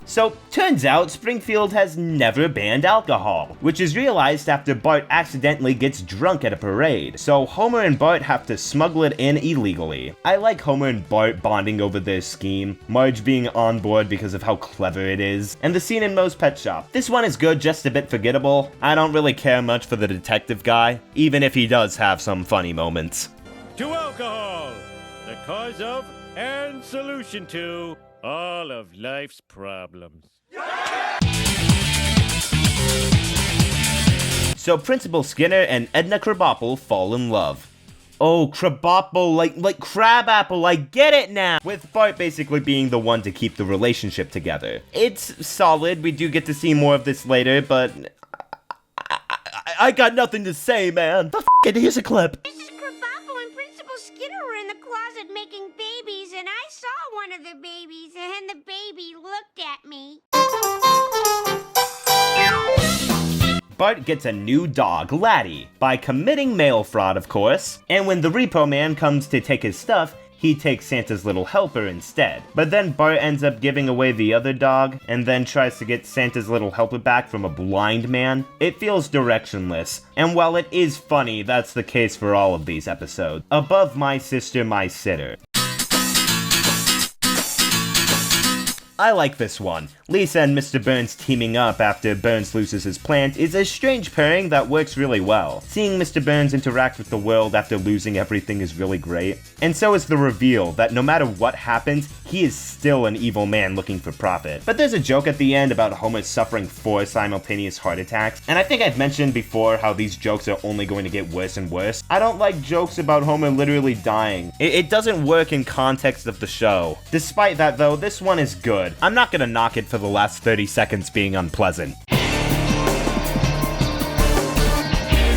So, turns out Springfield has never banned alcohol, which is realized after Bart accidentally gets drunk at a parade. So Homer and Bart have to smuggle it in illegally. I like Homer and Bart bonding over their scheme, Marge being on board because of how clever it is, and the scene in Moe's Pet Shop. This one is good, just a bit forgettable. I don't really care much for the detective guy, even if he does have some funny moments. To alcohol, the cause of and solution to all of life's problems. So Principal Skinner and Edna Krabappel fall in love. Oh, Krabappel, like Crabapple, I get it now! With Bart basically being the one to keep the relationship together. It's solid, we do get to see more of this later, but I got nothing to say, man. The f***, here's a clip. Mrs. Krabappel and Principal Skinner were in the closet making babies, and I saw one of the babies, and the baby looked at me. Bart gets a new dog, Laddie, by committing mail fraud, of course. And when the repo man comes to take his stuff, he takes Santa's little helper instead. But then Bart ends up giving away the other dog, and then tries to get Santa's little helper back from a blind man. It feels directionless, and while it is funny, that's the case for all of these episodes. Above My Sister, My Sitter. I like this one. Lisa and Mr. Burns teaming up after Burns loses his plant is a strange pairing that works really well. Seeing Mr. Burns interact with the world after losing everything is really great. And so is the reveal that no matter what happens, he is still an evil man looking for profit. But there's a joke at the end about Homer suffering 4 simultaneous heart attacks, and I think I've mentioned before how these jokes are only going to get worse and worse. I don't like jokes about Homer literally dying. It doesn't work in context of the show. Despite that though, this one is good. I'm not gonna knock it for the last 30 seconds being unpleasant.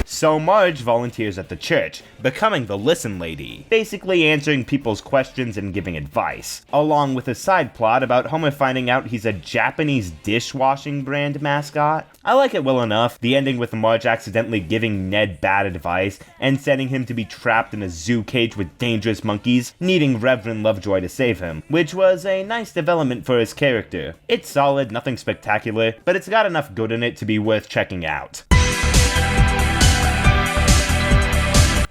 So Marge volunteers at the church, becoming the listen lady, basically answering people's questions and giving advice, along with a side plot about Homer finding out he's a Japanese dishwashing brand mascot. I like it well enough, the ending with Marge accidentally giving Ned bad advice and sending him to be trapped in a zoo cage with dangerous monkeys, needing Reverend Lovejoy to save him, which was a nice development for his character. It's solid, nothing spectacular, but it's got enough good in it to be worth checking out.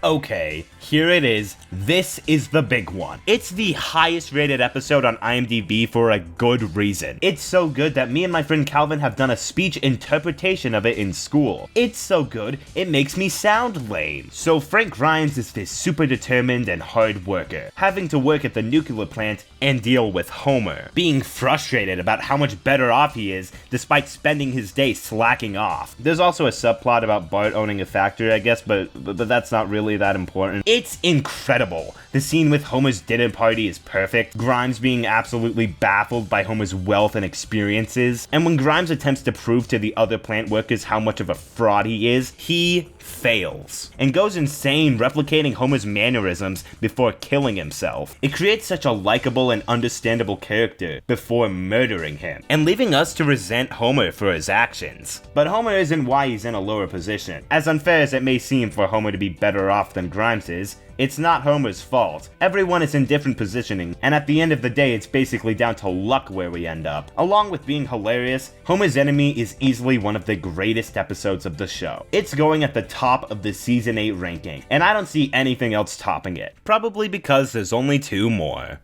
Okay, here it is. This is the big one. It's the highest rated episode on IMDb for a good reason. It's so good that me and my friend Calvin have done a speech interpretation of it in school. It's so good, it makes me sound lame. So Frank Grimes is this super determined and hard worker, having to work at the nuclear plant and deal with Homer, being frustrated about how much better off he is despite spending his day slacking off. There's also a subplot about Bart owning a factory, I guess, but that's not really that important. It's incredible. The scene with Homer's dinner party is perfect, Grimes being absolutely baffled by Homer's wealth and experiences, and when Grimes attempts to prove to the other plant workers how much of a fraud he is, he fails, and goes insane replicating Homer's mannerisms before killing himself. It creates such a likable and understandable character before murdering him, and leaving us to resent Homer for his actions. But Homer isn't why he's in a lower position. As unfair as it may seem for Homer to be better off than Grimes is, it's not Homer's fault. Everyone is in different positioning, and at the end of the day, it's basically down to luck where we end up. Along with being hilarious, Homer's Enemy is easily one of the greatest episodes of the show. It's going at the top of the Season 8 ranking, and I don't see anything else topping it. Probably because there's only 2 more.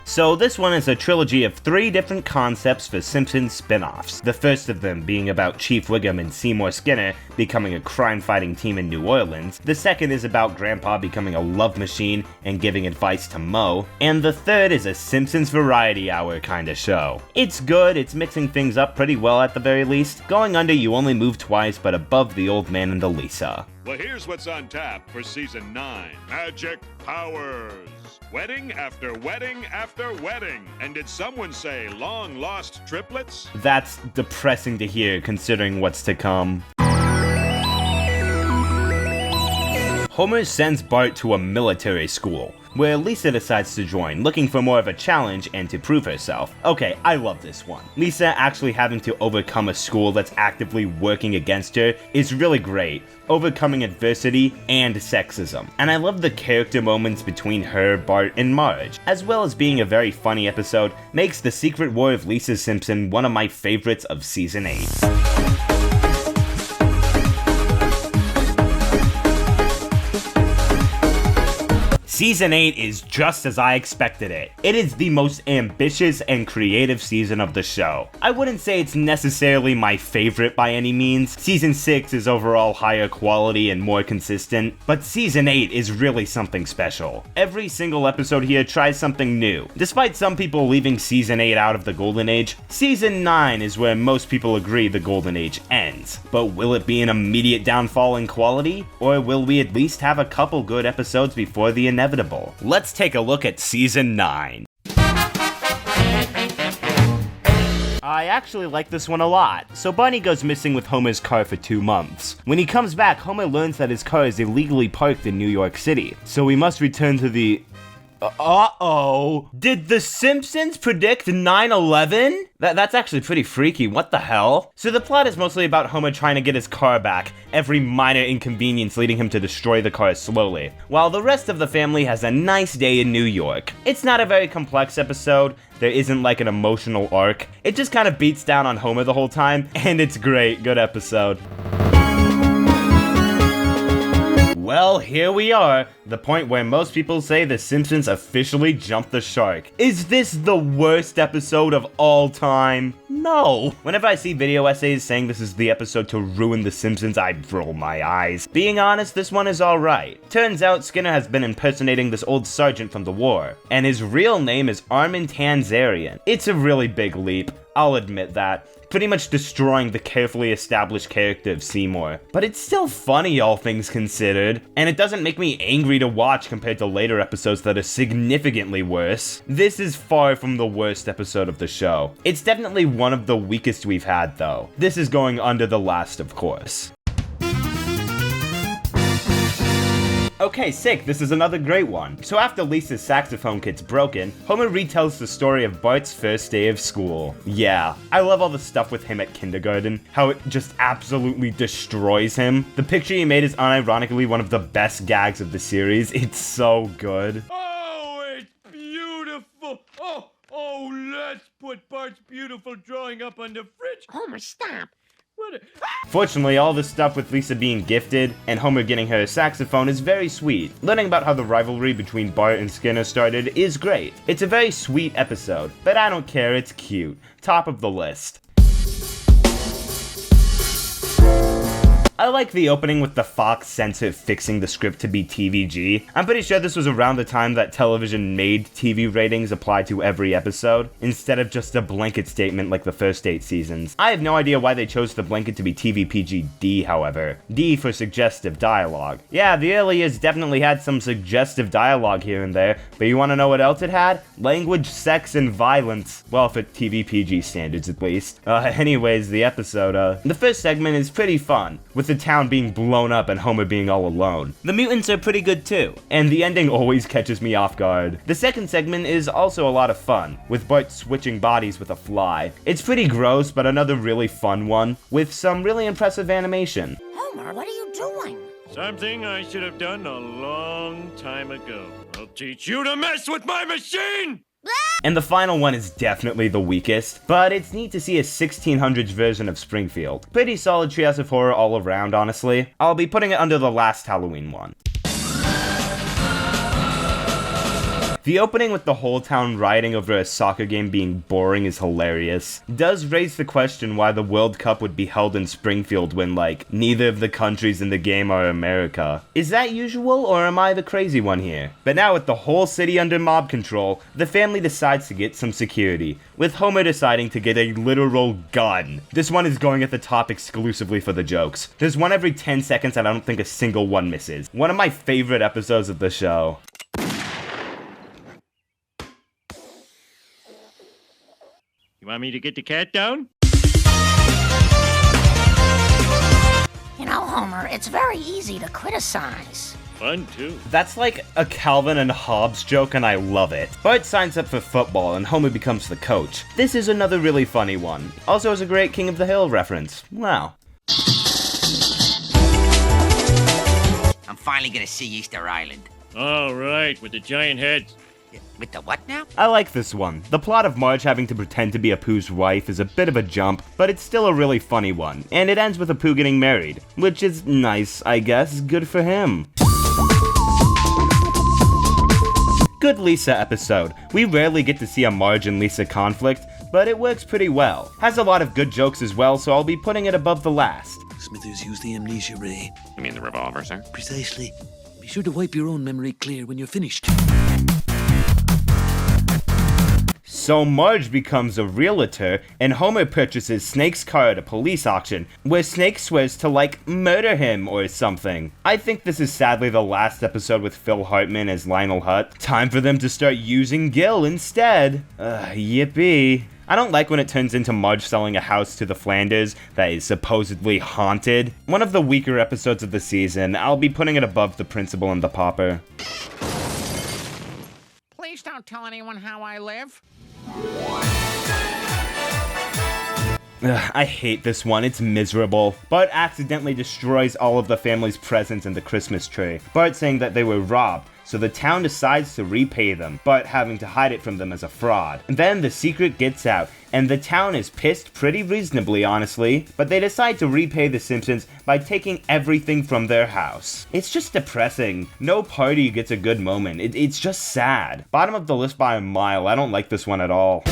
So this one is a trilogy of 3 different concepts for Simpsons spin-offs. The first of them being about Chief Wiggum and Seymour Skinner becoming a crime-fighting team in New Orleans. The second is about Grandpa becoming a love machine and giving advice to Moe. And the third is a Simpsons Variety Hour kinda show. It's good, it's mixing things up pretty well at the very least. Going under You Only Move Twice, but above The Old Man and the Lisa. Well, here's what's on tap for Season 9. Magic powers. Wedding after wedding after wedding. And did someone say long-lost triplets? That's depressing to hear considering what's to come. Homer sends Bart to a military school, where Lisa decides to join, looking for more of a challenge and to prove herself. Okay, I love this one. Lisa actually having to overcome a school that's actively working against her is really great, overcoming adversity and sexism. And I love the character moments between her, Bart, and Marge, as well as being a very funny episode, makes The Secret War of Lisa Simpson one of my favorites of Season 8. Season 8 is just as I expected it. It is the most ambitious and creative season of the show. I wouldn't say it's necessarily my favorite by any means. Season 6 is overall higher quality and more consistent, but Season 8 is really something special. Every single episode here tries something new. Despite some people leaving Season 8 out of the Golden Age, Season 9 is where most people agree the Golden Age ends. But will it be an immediate downfall in quality? Or will we at least have a couple good episodes before the inevitable? Let's take a look at Season 9. I actually like this one a lot. So Barney goes missing with Homer's car for 2 months. When he comes back, Homer learns that his car is illegally parked in New York City. So we must return to the... Uh-oh. Did The Simpsons predict 9/11? That's actually pretty freaky. What the hell? So the plot is mostly about Homer trying to get his car back, every minor inconvenience leading him to destroy the car slowly, while the rest of the family has a nice day in New York. It's not a very complex episode. There isn't like an emotional arc. It just kind of beats down on Homer the whole time, and it's great. Good episode. Well, here we are, the point where most people say The Simpsons officially jumped the shark. Is this the worst episode of all time? No. Whenever I see video essays saying this is the episode to ruin The Simpsons, I roll my eyes. Being honest, this one is alright. Turns out Skinner has been impersonating this old sergeant from the war, and his real name is Armin Tanzarian. It's a really big leap, I'll admit that. Pretty much destroying the carefully established character of Seymour. But it's still funny, all things considered, and it doesn't make me angry to watch compared to later episodes that are significantly worse. This is far from the worst episode of the show. It's definitely one of the weakest we've had, though. This is going under the last, of course. Okay, sick, this is another great one. So after Lisa's saxophone gets broken, Homer retells the story of Bart's first day of school. Yeah, I love all the stuff with him at kindergarten, how it just absolutely destroys him. The picture he made is unironically one of the best gags of the series. It's so good. Oh, it's beautiful. Oh, let's put Bart's beautiful drawing up on the fridge. Homer, stop. Fortunately, all the stuff with Lisa being gifted and Homer getting her a saxophone is very sweet. Learning about how the rivalry between Bart and Skinner started is great. It's a very sweet episode, but I don't care, it's cute. Top of the list. I like the opening with the Fox censor fixing the script to be TVG. I'm pretty sure this was around the time that television made TV ratings apply to every episode, instead of just a blanket statement like the first 8 seasons. I have no idea why they chose the blanket to be TVPG-D, however. D for suggestive dialogue. Yeah, the early years definitely had some suggestive dialogue here and there, but you wanna know what else it had? Language, sex, and violence. Well, for TVPG standards at least. Anyways, the episode, the first segment is pretty fun, with the town being blown up and Homer being all alone. The mutants are pretty good too, and the ending always catches me off guard. The second segment is also a lot of fun, with Bart switching bodies with a fly. It's pretty gross, but another really fun one, with some really impressive animation. Homer, what are you doing? Something I should have done a long time ago. I'll teach you to mess with my machine! And the final one is definitely the weakest, but it's neat to see a 1600s version of Springfield. Pretty solid Treehouse of Horror all around, honestly. I'll be putting it under the last Halloween one. The opening with the whole town rioting over a soccer game being boring is hilarious. Does raise the question why the World Cup would be held in Springfield when, like, neither of the countries in the game are America. Is that usual, or am I the crazy one here? But now with the whole city under mob control, the family decides to get some security, with Homer deciding to get a literal gun. This one is going at the top exclusively for the jokes. There's one every 10 seconds and I don't think a single one misses. One of my favorite episodes of the show. You want me to get the cat down? You know, Homer, it's very easy to criticize. Fun, too. That's like a Calvin and Hobbes joke, and I love it. Bart signs up for football, and Homer becomes the coach. This is another really funny one. Also has a great King of the Hill reference. Wow. I'm finally gonna see Easter Island. All right, with the giant heads. With the what now? I like this one. The plot of Marge having to pretend to be Apu's wife is a bit of a jump, but it's still a really funny one. And it ends with Apu getting married, which is nice, I guess. Good for him. Good Lisa episode. We rarely get to see a Marge and Lisa conflict, but it works pretty well. Has a lot of good jokes as well, so I'll be putting it above the last. Smithers, use the amnesia ray. You mean the revolver, sir? Precisely. Be sure to wipe your own memory clear when you're finished. So Marge becomes a realtor, and Homer purchases Snake's car at a police auction, where Snake swears to, murder him or something. I think this is sadly the last episode with Phil Hartman as Lionel Hutz. Time for them to start using Gil instead. Yippee. I don't like when it turns into Marge selling a house to the Flanders that is supposedly haunted. One of the weaker episodes of the season. I'll be putting it above The Principal and the Pauper. Please don't tell anyone how I live. I hate this one, it's miserable. Bart accidentally destroys all of the family's presents in the Christmas tree. Bart saying that they were robbed, so the town decides to repay them, Bart having to hide it from them as a fraud. And then the secret gets out, and the town is pissed pretty reasonably, honestly, but they decide to repay the Simpsons by taking everything from their house. It's just depressing. No party gets a good moment. It's just sad. Bottom of the list by a mile. I don't like this one at all.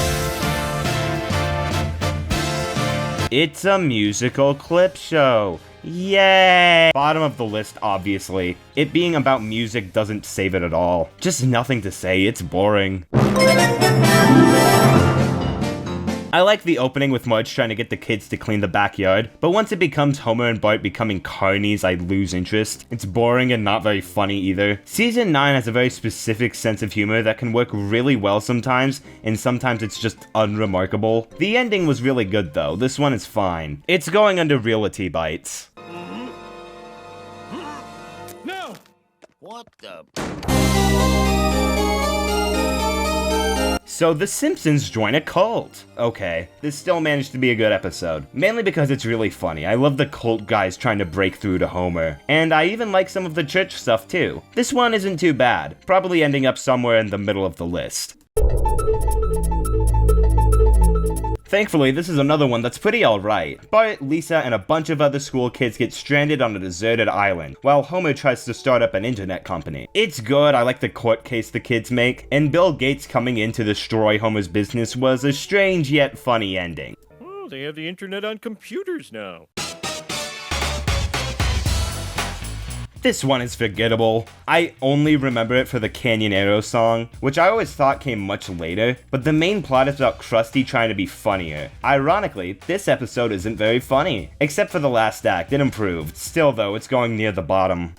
It's a musical clip show. Yay! Bottom of the list, obviously. It being about music doesn't save it at all. Just nothing to say, it's boring. I like the opening with Marge trying to get the kids to clean the backyard, but once it becomes Homer and Bart becoming carnies, I lose interest. It's boring and not very funny either. Season 9 has a very specific sense of humor that can work really well sometimes, and sometimes it's just unremarkable. The ending was really good though, this one is fine. It's going under Realty Bites. No! What the... So the Simpsons join a cult. Okay, this still managed to be a good episode. Mainly because it's really funny. I love the cult guys trying to break through to Homer. And I even like some of the church stuff too. This one isn't too bad. Probably ending up somewhere in the middle of the list. Thankfully, this is another one that's pretty alright. Bart, Lisa, and a bunch of other school kids get stranded on a deserted island, while Homer tries to start up an internet company. It's good, I like the court case the kids make, and Bill Gates coming in to destroy Homer's business was a strange yet funny ending. Oh, they have the internet on computers now. This one is forgettable. I only remember it for the Canyonero song, which I always thought came much later, but the main plot is about Krusty trying to be funnier. Ironically, this episode isn't very funny, except for the last act, it improved. Still though, it's going near the bottom.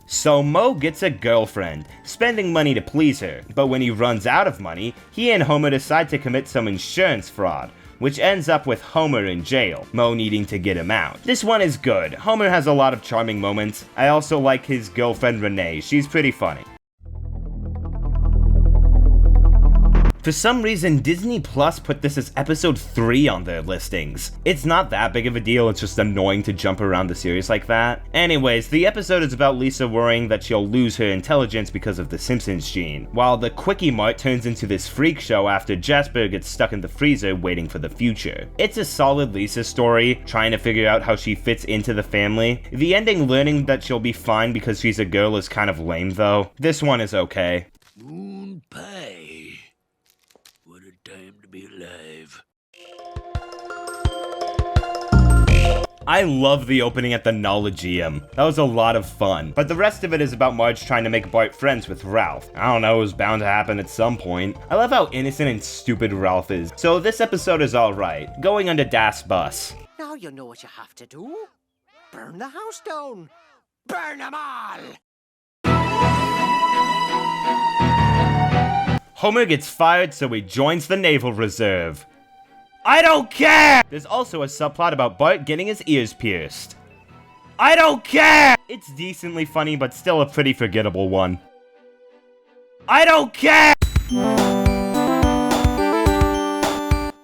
So Moe gets a girlfriend, spending money to please her, but when he runs out of money, he and Homer decide to commit some insurance fraud, which ends up with Homer in jail, Moe needing to get him out. This one is good. Homer has a lot of charming moments. I also like his girlfriend Renee, she's pretty funny. For some reason, Disney Plus put this as episode 3 on their listings. It's not that big of a deal, it's just annoying to jump around the series like that. Anyways, the episode is about Lisa worrying that she'll lose her intelligence because of the Simpsons gene, while the Quickie Mart turns into this freak show after Jasper gets stuck in the freezer waiting for the future. It's a solid Lisa story, trying to figure out how she fits into the family. The ending learning that she'll be fine because she's a girl is kind of lame though. This one is okay. Moon pie. What a time to be alive. I love the opening at the Knowledgeum. That was a lot of fun. But the rest of it is about Marge trying to make Bart friends with Ralph. I don't know, it was bound to happen at some point. I love how innocent and stupid Ralph is. So this episode is alright. Going under Das Bus. Now you know what you have to do. Burn the house down. Burn them all. Homer gets fired, so he joins the Naval Reserve. I don't care! There's also a subplot about Bart getting his ears pierced. I don't care! It's decently funny, but still a pretty forgettable one. I don't care!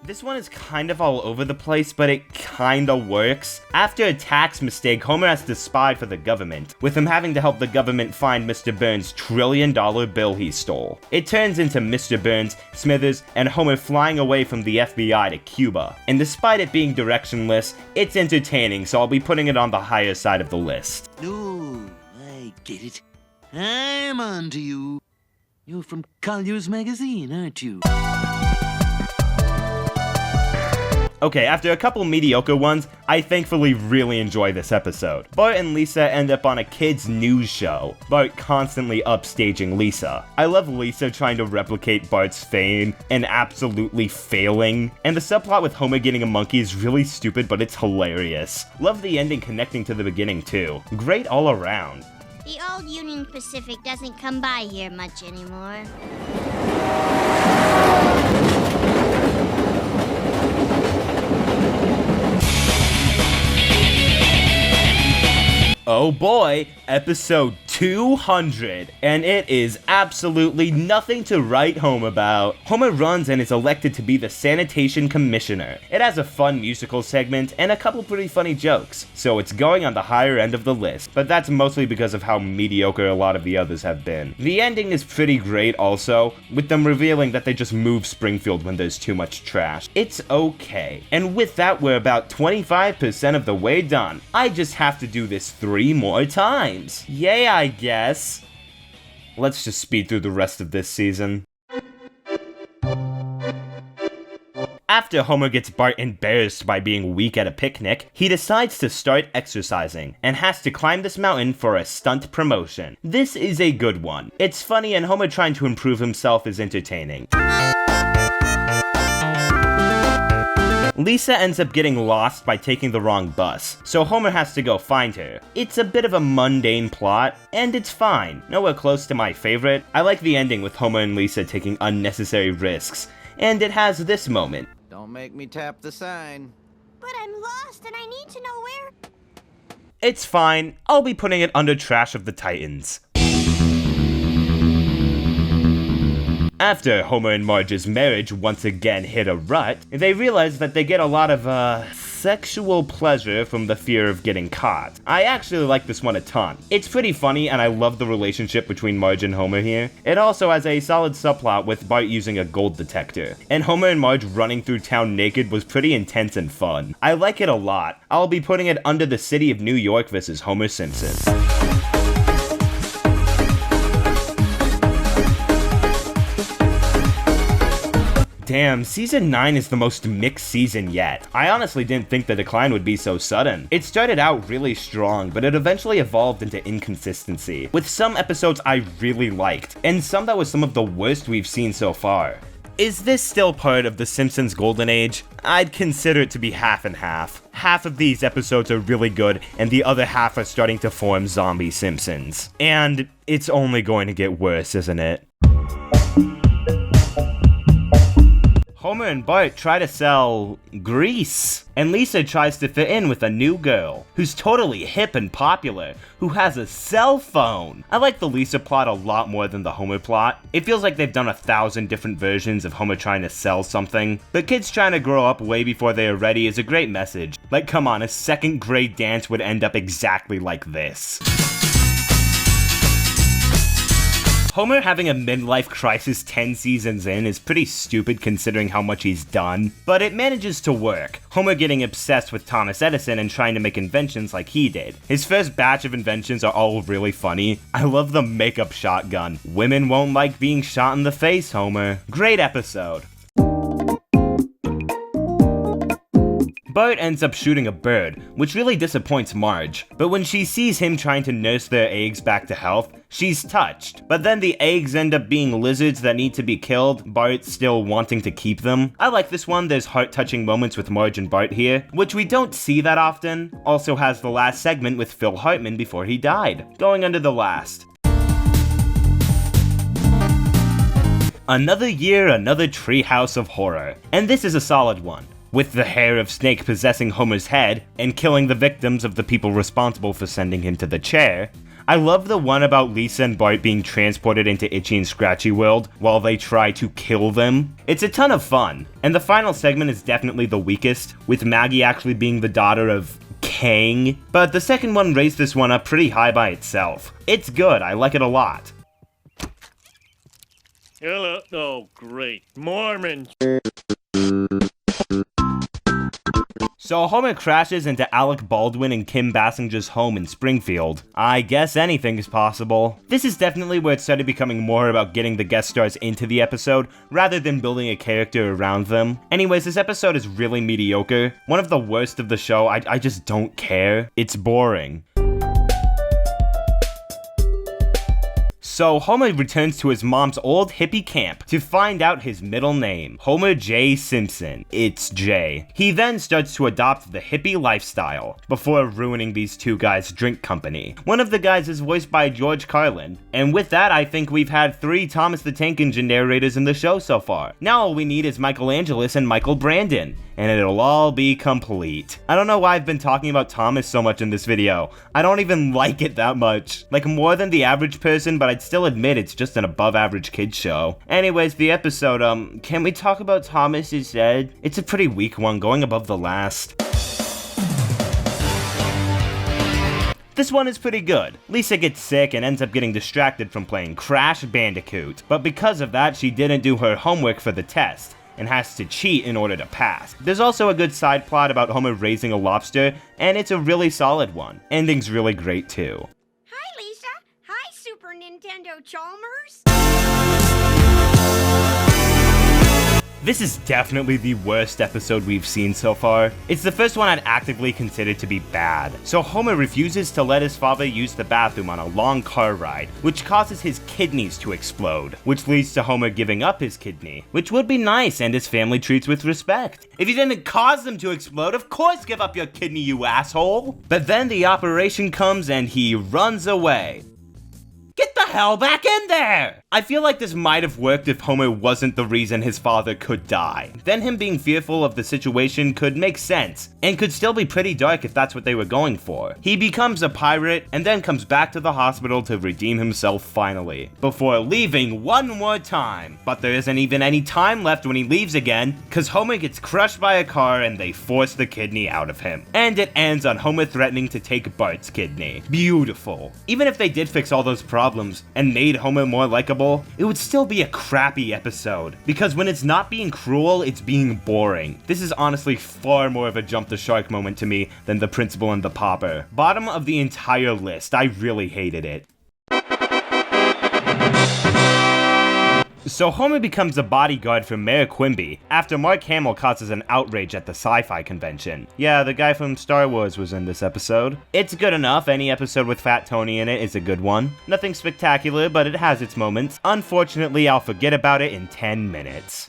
This one is kind of all over the place, but it kinda works. After a tax mistake, Homer has to spy for the government, with him having to help the government find Mr. Burns' $1 trillion bill he stole. It turns into Mr. Burns, Smithers, and Homer flying away from the FBI to Cuba. And despite it being directionless, it's entertaining, so I'll be putting it on the higher side of the list. No, I get it. I'm on to you. You're from Collier's Magazine, aren't you? Okay, after a couple mediocre ones, I thankfully really enjoy this episode. Bart and Lisa end up on a kids' news show, Bart constantly upstaging Lisa. I love Lisa trying to replicate Bart's fame and absolutely failing. And the subplot with Homer getting a monkey is really stupid, but it's hilarious. Love the ending connecting to the beginning too. Great all around. The old Union Pacific doesn't come by here much anymore. Oh boy, episode 200, and it is absolutely nothing to write home about. Homer runs and is elected to be the sanitation commissioner. It has a fun musical segment and a couple pretty funny jokes, so it's going on the higher end of the list, but that's mostly because of how mediocre a lot of the others have been. The ending is pretty great also, with them revealing that they just move Springfield when there's too much trash. It's okay. And with that, we're about 25% of the way done. I just have to do this 3 more times. Yay, I guess. Let's just speed through the rest of this season. After Homer gets Bart embarrassed by being weak at a picnic, he decides to start exercising, and has to climb this mountain for a stunt promotion. This is a good one. It's funny, and Homer trying to improve himself is entertaining. Lisa ends up getting lost by taking the wrong bus, so Homer has to go find her. It's a bit of a mundane plot, and it's fine. Nowhere close to my favorite. I like the ending with Homer and Lisa taking unnecessary risks, and it has this moment. Don't make me tap the sign. But I'm lost and I need to know where. It's fine. I'll be putting it under Trash of the Titans. After Homer and Marge's marriage once again hit a rut, they realize that they get a lot of, sexual pleasure from the fear of getting caught. I actually like this one a ton. It's pretty funny, and I love the relationship between Marge and Homer here. It also has a solid subplot with Bart using a gold detector, and Homer and Marge running through town naked was pretty intense and fun. I like it a lot. I'll be putting it under the City of New York vs. Homer Simpson. Damn, season 9 is the most mixed season yet. I honestly didn't think the decline would be so sudden. It started out really strong, but it eventually evolved into inconsistency, with some episodes I really liked, and some that was some of the worst we've seen so far. Is this still part of The Simpsons Golden Age? I'd consider it to be half and half. Half of these episodes are really good, and the other half are starting to form zombie Simpsons. And it's only going to get worse, isn't it? Homer and Bart try to sell grease, and Lisa tries to fit in with a new girl, who's totally hip and popular, who has a cell phone. I like the Lisa plot a lot more than the Homer plot. It feels like they've done 1,000 different versions of Homer trying to sell something. But kids trying to grow up way before they are ready is a great message. Like, come on, a 2nd grade dance would end up exactly like this. Homer having a midlife crisis 10 seasons in is pretty stupid considering how much he's done, but it manages to work. Homer getting obsessed with Thomas Edison and trying to make inventions like he did. His first batch of inventions are all really funny. I love the makeup shotgun. Women won't like being shot in the face, Homer. Great episode. Bart ends up shooting a bird, which really disappoints Marge. But when she sees him trying to nurse their eggs back to health, she's touched. But then the eggs end up being lizards that need to be killed, Bart still wanting to keep them. I like this one, there's heart-touching moments with Marge and Bart here, which we don't see that often. Also has the last segment with Phil Hartman before he died, going under the last. Another year, another treehouse of horror. And this is a solid one, with the hair of Snake possessing Homer's head and killing the victims of the people responsible for sending him to the chair. I love the one about Lisa and Bart being transported into Itchy and Scratchy World while they try to kill them. It's a ton of fun, and the final segment is definitely the weakest, with Maggie actually being the daughter of Kang, but the second one raised this one up pretty high by itself. It's good, I like it a lot. Hello. Oh, great. Mormon. So Homer crashes into Alec Baldwin and Kim Basinger's home in Springfield. I guess anything is possible. This is definitely where it started becoming more about getting the guest stars into the episode, rather than building a character around them. Anyways, this episode is really mediocre. One of the worst of the show. I just don't care. It's boring. So Homer returns to his mom's old hippie camp to find out his middle name, Homer J. Simpson. It's J. He then starts to adopt the hippie lifestyle before ruining these two guys' drink company. One of the guys is voiced by George Carlin. And with that, I think we've had 3 Thomas the Tank Engine narrators in the show so far. Now all we need is Michael Angelis and Michael Brandon, and it'll all be complete. I don't know why I've been talking about Thomas so much in this video. I don't even like it that much. Like, more than the average person, but I'd still admit it's just an above-average kids show. Anyways, the episode, can we talk about Thomas is Dead? It's a pretty weak one, going above the last. This one is pretty good. Lisa gets sick and ends up getting distracted from playing Crash Bandicoot, but because of that, she didn't do her homework for the test and has to cheat in order to pass. There's also a good side plot about Homer raising a lobster, and it's a really solid one. Ending's really great too. Hi, Lisa. Hi, Super Nintendo Chalmers. This is definitely the worst episode we've seen so far. It's the first one I'd actively consider to be bad. So Homer refuses to let his father use the bathroom on a long car ride, which causes his kidneys to explode, which leads to Homer giving up his kidney, which would be nice and his family treats with respect. If you didn't cause them to explode, of course give up your kidney, you asshole. But then the operation comes and he runs away. Get the hell back in there! I feel like this might have worked if Homer wasn't the reason his father could die. Then him being fearful of the situation could make sense, and could still be pretty dark if that's what they were going for. He becomes a pirate, and then comes back to the hospital to redeem himself finally, before leaving one more time. But there isn't even any time left when he leaves again, cause Homer gets crushed by a car and they force the kidney out of him. And it ends on Homer threatening to take Bart's kidney. Beautiful. Even if they did fix all those problems and made Homer more likable, it would still be a crappy episode, because when it's not being cruel, it's being boring. This is honestly far more of a jump the shark moment to me than the principal and the pauper. Bottom of the entire list, I really hated it. So Homer becomes a bodyguard for Mayor Quimby after Mark Hamill causes an outrage at the sci-fi convention. Yeah, the guy from Star Wars was in this episode. It's good enough. Any episode with Fat Tony in it is a good one. Nothing spectacular, but it has its moments. Unfortunately, I'll forget about it in 10 minutes.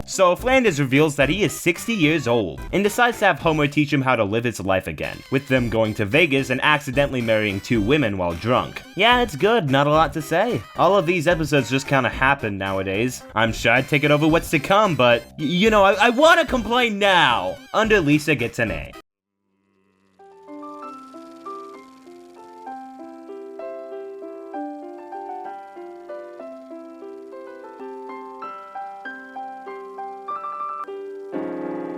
So Flanders reveals that he is 60 years old, and decides to have Homer teach him how to live his life again, with them going to Vegas and accidentally marrying 2 women while drunk. Yeah, it's good, not a lot to say. All of these episodes just kinda happen nowadays. I'm sure I'd take it over what's to come, but, you know, I wanna complain now! Under Lisa gets an A.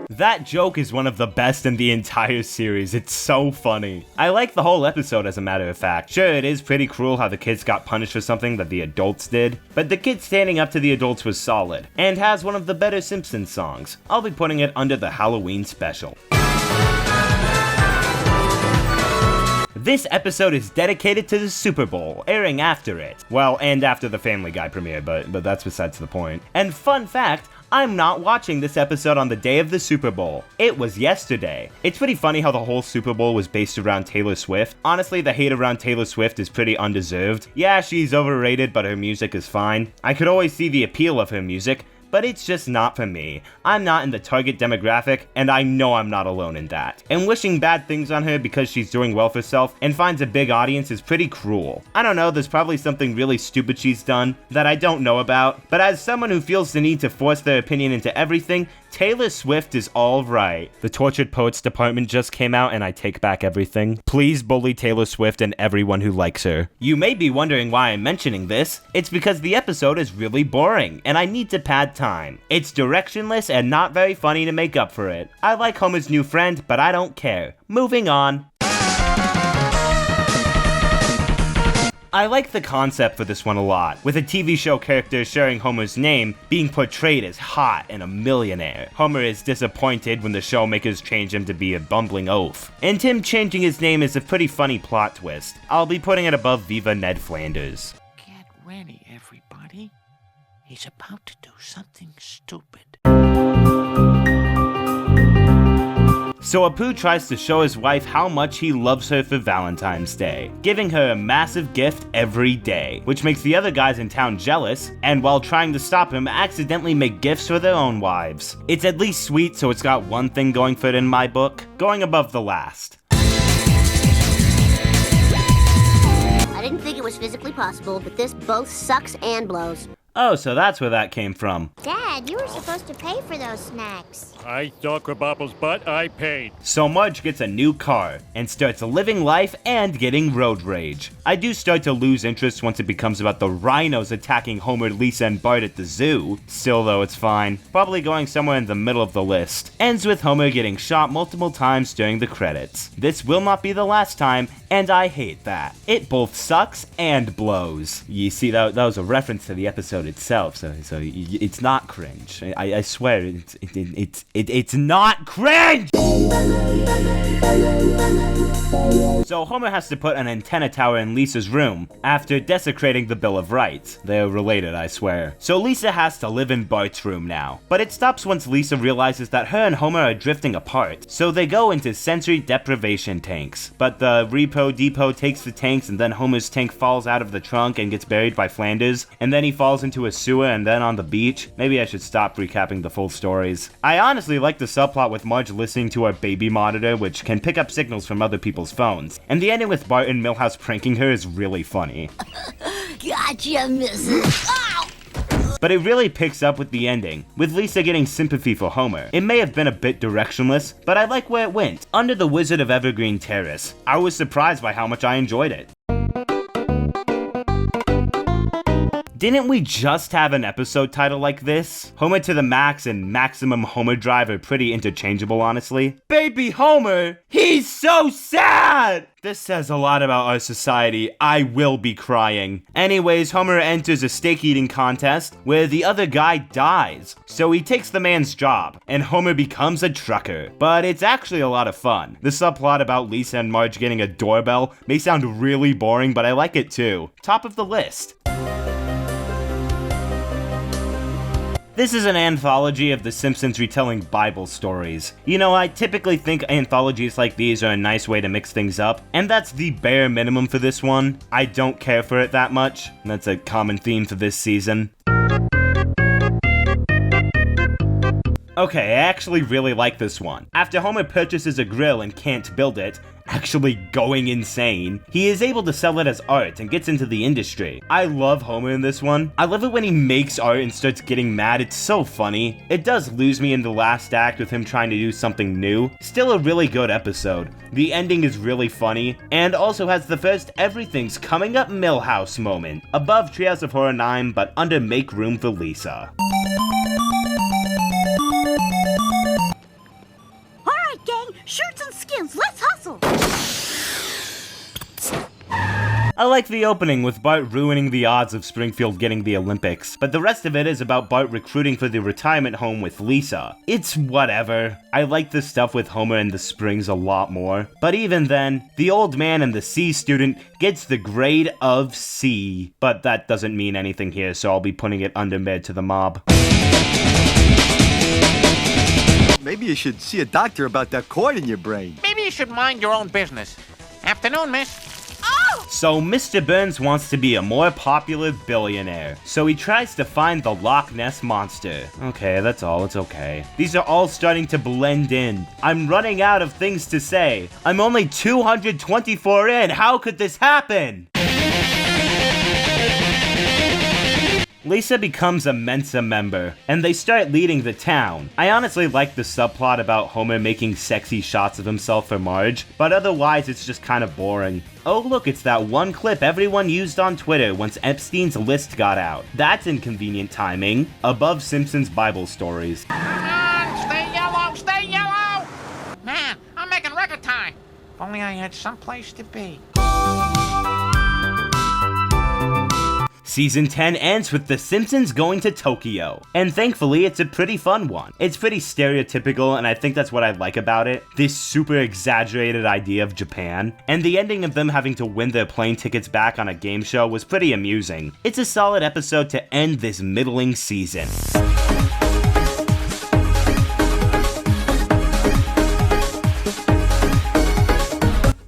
That joke is one of the best in the entire series. It's so funny. I like the whole episode, as a matter of fact. Sure, it is pretty cruel how the kids got punished for something that the adults did, but the kids standing up to the adults was solid, and has one of the better Simpsons songs. I'll be putting it under the Halloween special. This episode is dedicated to the Super Bowl, airing after it. Well, and after the Family Guy premiere, but that's besides the point. And fun fact, I'm not watching this episode on the day of the Super Bowl. It was yesterday. It's pretty funny how the whole Super Bowl was based around Taylor Swift. Honestly, the hate around Taylor Swift is pretty undeserved. Yeah, she's overrated, but her music is fine. I could always see the appeal of her music, but it's just not for me. I'm not in the target demographic, and I know I'm not alone in that. And wishing bad things on her because she's doing well for herself and finds a big audience is pretty cruel. I don't know, there's probably something really stupid she's done that I don't know about, but as someone who feels the need to force their opinion into everything, Taylor Swift is alright. The Tortured Poets Department just came out and I take back everything. Please bully Taylor Swift and everyone who likes her. You may be wondering why I'm mentioning this. It's because the episode is really boring and I need to pad time. It's directionless and not very funny to make up for it. I like Homer's new friend, but I don't care. Moving on. I like the concept for this one a lot, with a TV show character sharing Homer's name being portrayed as hot and a millionaire. Homer is disappointed when the showmakers change him to be a bumbling oaf. And him changing his name is a pretty funny plot twist. I'll be putting it above Viva Ned Flanders. Get ready, everybody. He's about to do something stupid. So Apu tries to show his wife how much he loves her for Valentine's Day, giving her a massive gift every day, which makes the other guys in town jealous, and while trying to stop him, accidentally make gifts for their own wives. It's at least sweet, so it's got one thing going for it in my book, going above the last. I didn't think it was physically possible, but this both sucks and blows. Oh, so that's where that came from. Dad, you were supposed to pay for those snacks. I saw Krabappel's butt, I paid. So Marge gets a new car, and starts living life and getting road rage. I do start to lose interest once it becomes about the rhinos attacking Homer, Lisa, and Bart at the zoo. Still though, it's fine. Probably going somewhere in the middle of the list. Ends with Homer getting shot multiple times during the credits. This will not be the last time, and I hate that. It both sucks and blows. You see, that was a reference to the episode itself, so it's not cringe. I swear, it's not cringe! So Homer has to put an antenna tower in Lisa's room after desecrating the Bill of Rights. They're related, I swear. So Lisa has to live in Bart's room now. But it stops once Lisa realizes that her and Homer are drifting apart. So they go into sensory deprivation tanks. But the Repo Depot takes the tanks, and then Homer's tank falls out of the trunk and gets buried by Flanders. And then he falls into a sewer and then on the beach. Maybe I should stop recapping the full stories. I honestly like the subplot with Marge listening to our baby monitor, which can pick up signals from other people's phones. And the ending with Bart and Milhouse pranking her is really funny. Gotcha, missus. Ow! But it really picks up with the ending, with Lisa getting sympathy for Homer. It may have been a bit directionless, but I like where it went. Under the Wizard of Evergreen Terrace. I was surprised by how much I enjoyed it. Didn't we just have an episode title like this? Homer to the Max and Maximum Homer Drive are pretty interchangeable, honestly. Baby Homer, he's so sad! This says a lot about our society. I will be crying. Anyways, Homer enters a steak eating contest where the other guy dies. So he takes the man's job, and Homer becomes a trucker. But it's actually a lot of fun. The subplot about Lisa and Marge getting a doorbell may sound really boring, but I like it too. Top of the list. This is an anthology of The Simpsons retelling Bible stories. You know, I typically think anthologies like these are a nice way to mix things up, and that's the bare minimum for this one. I don't care for it that much, and that's a common theme for this season. Okay, I actually really like this one. After Homer purchases a grill and can't build it, actually going insane, he is able to sell it as art and gets into the industry. I love Homer in this one. I love it when he makes art and starts getting mad. It's so funny. It does lose me in the last act with him trying to do something new. Still a really good episode. The ending is really funny, and also has the first Everything's Coming Up Milhouse moment. Above Treehouse of Horror 9, but under Make Room for Lisa. Alright, gang, shirts and skins, let's hustle! I like the opening with Bart ruining the odds of Springfield getting the Olympics, but the rest of it is about Bart recruiting for the retirement home with Lisa. It's whatever. I like the stuff with Homer and the Springs a lot more, but even then, the old man and the C student gets the grade of C. But that doesn't mean anything here, so I'll be putting it under mid to the mob. Maybe you should see a doctor about that cord in your brain. Maybe you should mind your own business. Afternoon, miss. So Mr. Burns wants to be a more popular billionaire, so he tries to find the Loch Ness Monster. Okay, that's all, it's okay. These are all starting to blend in. I'm running out of things to say. I'm only 224 in, how could this happen? Lisa becomes a Mensa member, and they start leading the town. I honestly like the subplot about Homer making sexy shots of himself for Marge, but otherwise it's just kind of boring. Oh look, it's that one clip everyone used on Twitter once Epstein's list got out. That's inconvenient timing. Above Simpsons Bible stories. Come on, stay yellow, stay yellow! Man, I'm making record time. If only I had someplace to be. Season 10 ends with The Simpsons going to Tokyo, and thankfully it's a pretty fun one. It's pretty stereotypical, and I think that's what I like about it. This super exaggerated idea of Japan, and the ending of them having to win their plane tickets back on a game show was pretty amusing. It's a solid episode to end this middling season.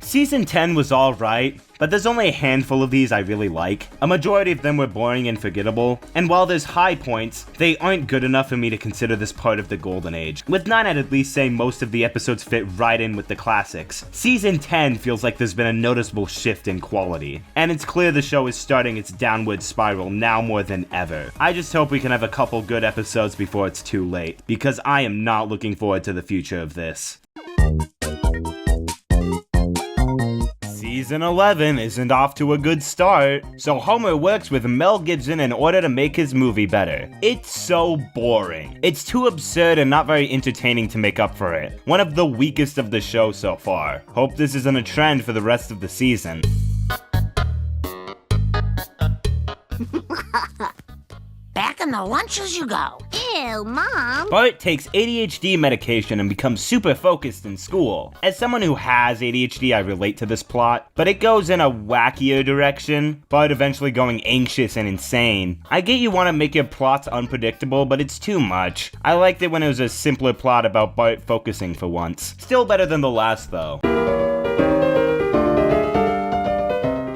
Season 10 was alright, but there's only a handful of these I really like. A majority of them were boring and forgettable, and while there's high points, they aren't good enough for me to consider this part of the golden age. With 9, I'd at least say most of the episodes fit right in with the classics. Season 10 feels like there's been a noticeable shift in quality, and it's clear the show is starting its downward spiral now more than ever. I just hope we can have a couple good episodes before it's too late, because I am not looking forward to the future of this. Season 11 isn't off to a good start, so Homer works with Mel Gibson in order to make his movie better. It's so boring. It's too absurd and not very entertaining to make up for it. One of the weakest of the show so far. Hope this isn't a trend for the rest of the season. Back in the lunches you go. Ew, Mom. Bart takes ADHD medication and becomes super focused in school. As someone who has ADHD, I relate to this plot, but it goes in a wackier direction, Bart eventually going anxious and insane. I get you want to make your plots unpredictable, but it's too much. I liked it when it was a simpler plot about Bart focusing for once. Still better than the last though.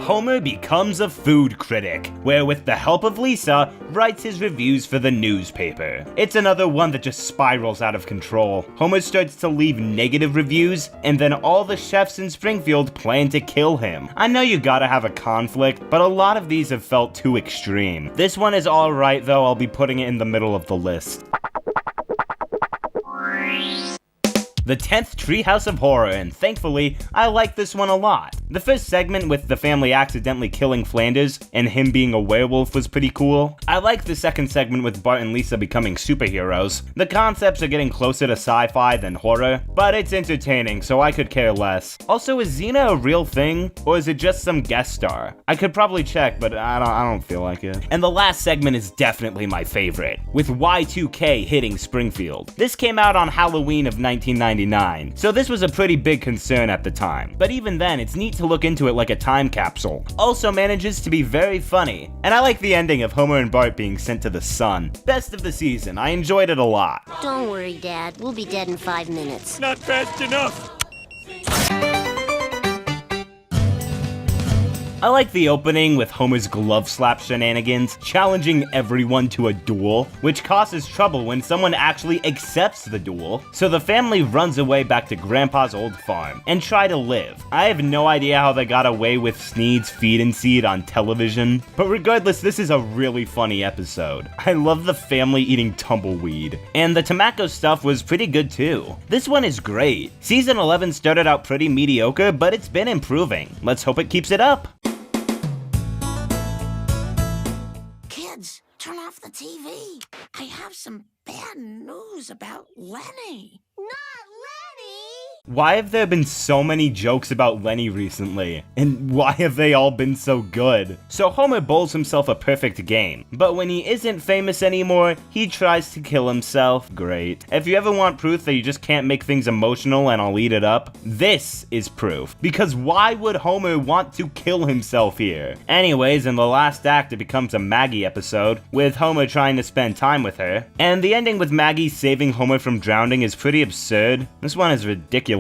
Homer becomes a food critic, where with the help of Lisa, writes his reviews for the newspaper. It's another one that just spirals out of control. Homer starts to leave negative reviews, and then all the chefs in Springfield plan to kill him. I know you gotta have a conflict, but a lot of these have felt too extreme. This one is alright though, I'll be putting it in the middle of the list. The 10th Treehouse of Horror, and thankfully, I like this one a lot. The first segment with the family accidentally killing Flanders and him being a werewolf was pretty cool. I like the second segment with Bart and Lisa becoming superheroes. The concepts are getting closer to sci-fi than horror, but it's entertaining, so I could care less. Also, is Xena a real thing, or is it just some guest star? I could probably check, but I don't feel like it. And the last segment is definitely my favorite, with Y2K hitting Springfield. This came out on Halloween of 1999. So this was a pretty big concern at the time. But even then, it's neat to look into it like a time capsule. Also manages to be very funny. And I like the ending of Homer and Bart being sent to the sun. Best of the season. I enjoyed it a lot. Don't worry, Dad. We'll be dead in 5 minutes. Not fast enough. I like the opening with Homer's glove slap shenanigans, challenging everyone to a duel, which causes trouble when someone actually accepts the duel, so the family runs away back to Grandpa's old farm and try to live. I have no idea how they got away with Sneed's feed and seed on television, but regardless, this is a really funny episode. I love the family eating tumbleweed, and the Tamako stuff was pretty good too. This one is great. Season 11 started out pretty mediocre, but it's been improving. Let's hope it keeps it up. Turn off the TV. I have some bad news about Lenny. Not Lenny! Why have there been so many jokes about Lenny recently? And why have they all been so good? So Homer bowls himself a perfect game, but when he isn't famous anymore, he tries to kill himself. Great. If you ever want proof that you just can't make things emotional and I'll eat it up, this is proof. Because why would Homer want to kill himself here? Anyways, in the last act it becomes a Maggie episode, with Homer trying to spend time with her, and the ending with Maggie saving Homer from drowning is pretty absurd. This one is ridiculous.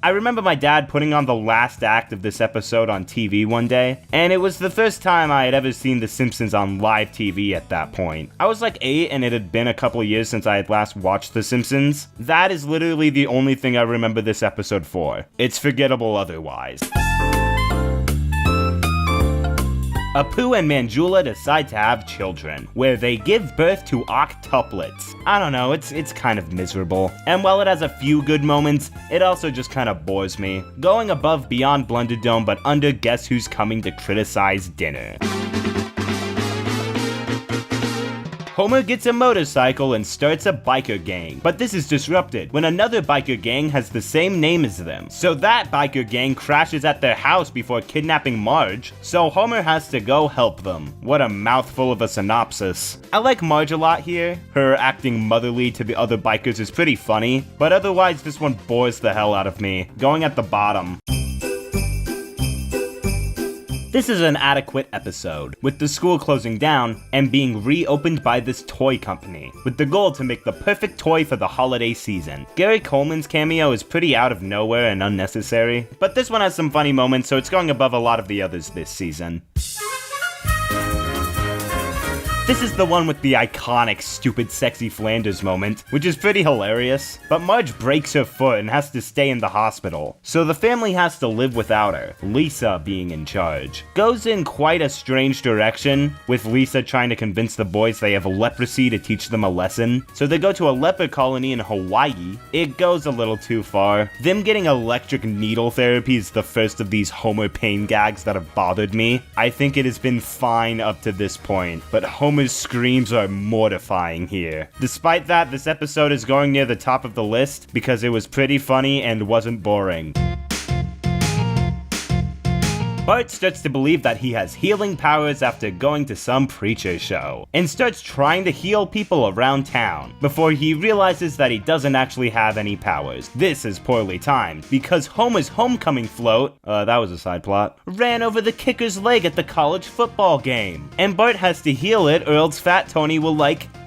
I remember my dad putting on the last act of this episode on TV one day, and it was the first time I had ever seen The Simpsons on live TV at that point. I was like 8 and it had been a couple of years since I had last watched The Simpsons. That is literally the only thing I remember this episode for. It's forgettable otherwise. Apu and Manjula decide to have children, where they give birth to octuplets. I don't know, it's kind of miserable. And while it has a few good moments, it also just kind of bores me. Going above beyond Blunderdome, but under Guess Who's Coming to criticize dinner. Homer gets a motorcycle and starts a biker gang, but this is disrupted when another biker gang has the same name as them. So that biker gang crashes at their house before kidnapping Marge, so Homer has to go help them. What a mouthful of a synopsis. I like Marge a lot here. Her acting motherly to the other bikers is pretty funny, but otherwise this one bores the hell out of me, going at the bottom. This is an adequate episode, with the school closing down and being reopened by this toy company, with the goal to make the perfect toy for the holiday season. Gary Coleman's cameo is pretty out of nowhere and unnecessary, but this one has some funny moments, so it's going above a lot of the others this season. This is the one with the iconic stupid sexy Flanders moment, which is pretty hilarious, but Marge breaks her foot and has to stay in the hospital, so the family has to live without her, Lisa being in charge. Goes in quite a strange direction, with Lisa trying to convince the boys they have leprosy to teach them a lesson, so they go to a leper colony in Hawaii. It goes a little too far. Them getting electric needle therapy is the first of these Homer pain gags that have bothered me. I think it has been fine up to this point, but Homer's screams are mortifying here. Despite that, this episode is going near the top of the list because it was pretty funny and wasn't boring. Bart starts to believe that he has healing powers after going to some preacher show, and starts trying to heal people around town, before he realizes that he doesn't actually have any powers. This is poorly timed, because Homer's homecoming float, that was a side plot, ran over the kicker's leg at the college football game, and Bart has to heal it or else Fat Tony will,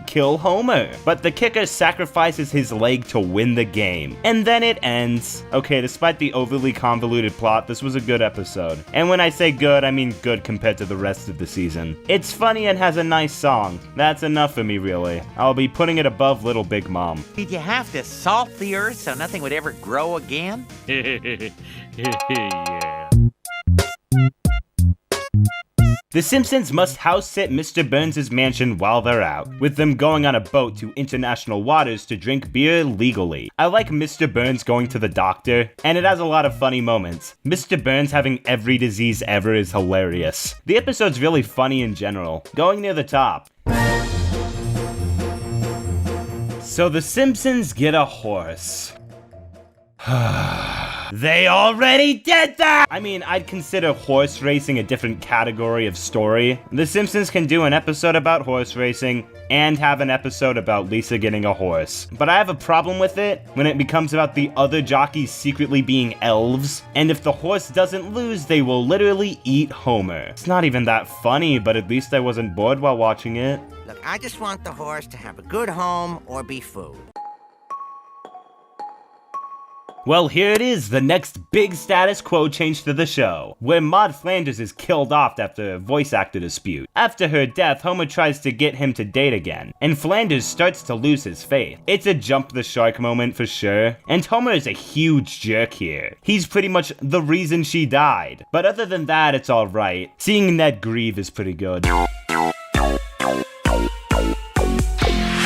kill Homer. But the kicker sacrifices his leg to win the game. And then it ends. Okay, despite the overly convoluted plot, this was a good episode. And when I say good, I mean good compared to the rest of the season. It's funny and has a nice song. That's enough for me, really. I'll be putting it above Little Big Mom. Did you have to salt the earth so nothing would ever grow again? Yeah. The Simpsons must house-sit Mr. Burns' mansion while they're out, with them going on a boat to international waters to drink beer legally. I like Mr. Burns going to the doctor, and it has a lot of funny moments. Mr. Burns having every disease ever is hilarious. The episode's really funny in general, going near the top. So the Simpsons get a horse. They already did that! I mean, I'd consider horse racing a different category of story. The Simpsons can do an episode about horse racing and have an episode about Lisa getting a horse. But I have a problem with it when it becomes about the other jockeys secretly being elves, and if the horse doesn't lose, they will literally eat Homer. It's not even that funny, but at least I wasn't bored while watching it. Look, I just want the horse to have a good home or be food. Well, here it is, the next big status quo change to the show, where Maude Flanders is killed off after a voice actor dispute. After her death, Homer tries to get him to date again, and Flanders starts to lose his faith. It's a jump the shark moment for sure, and Homer is a huge jerk here. He's pretty much the reason she died, but other than that, it's alright. Seeing Ned grieve is pretty good.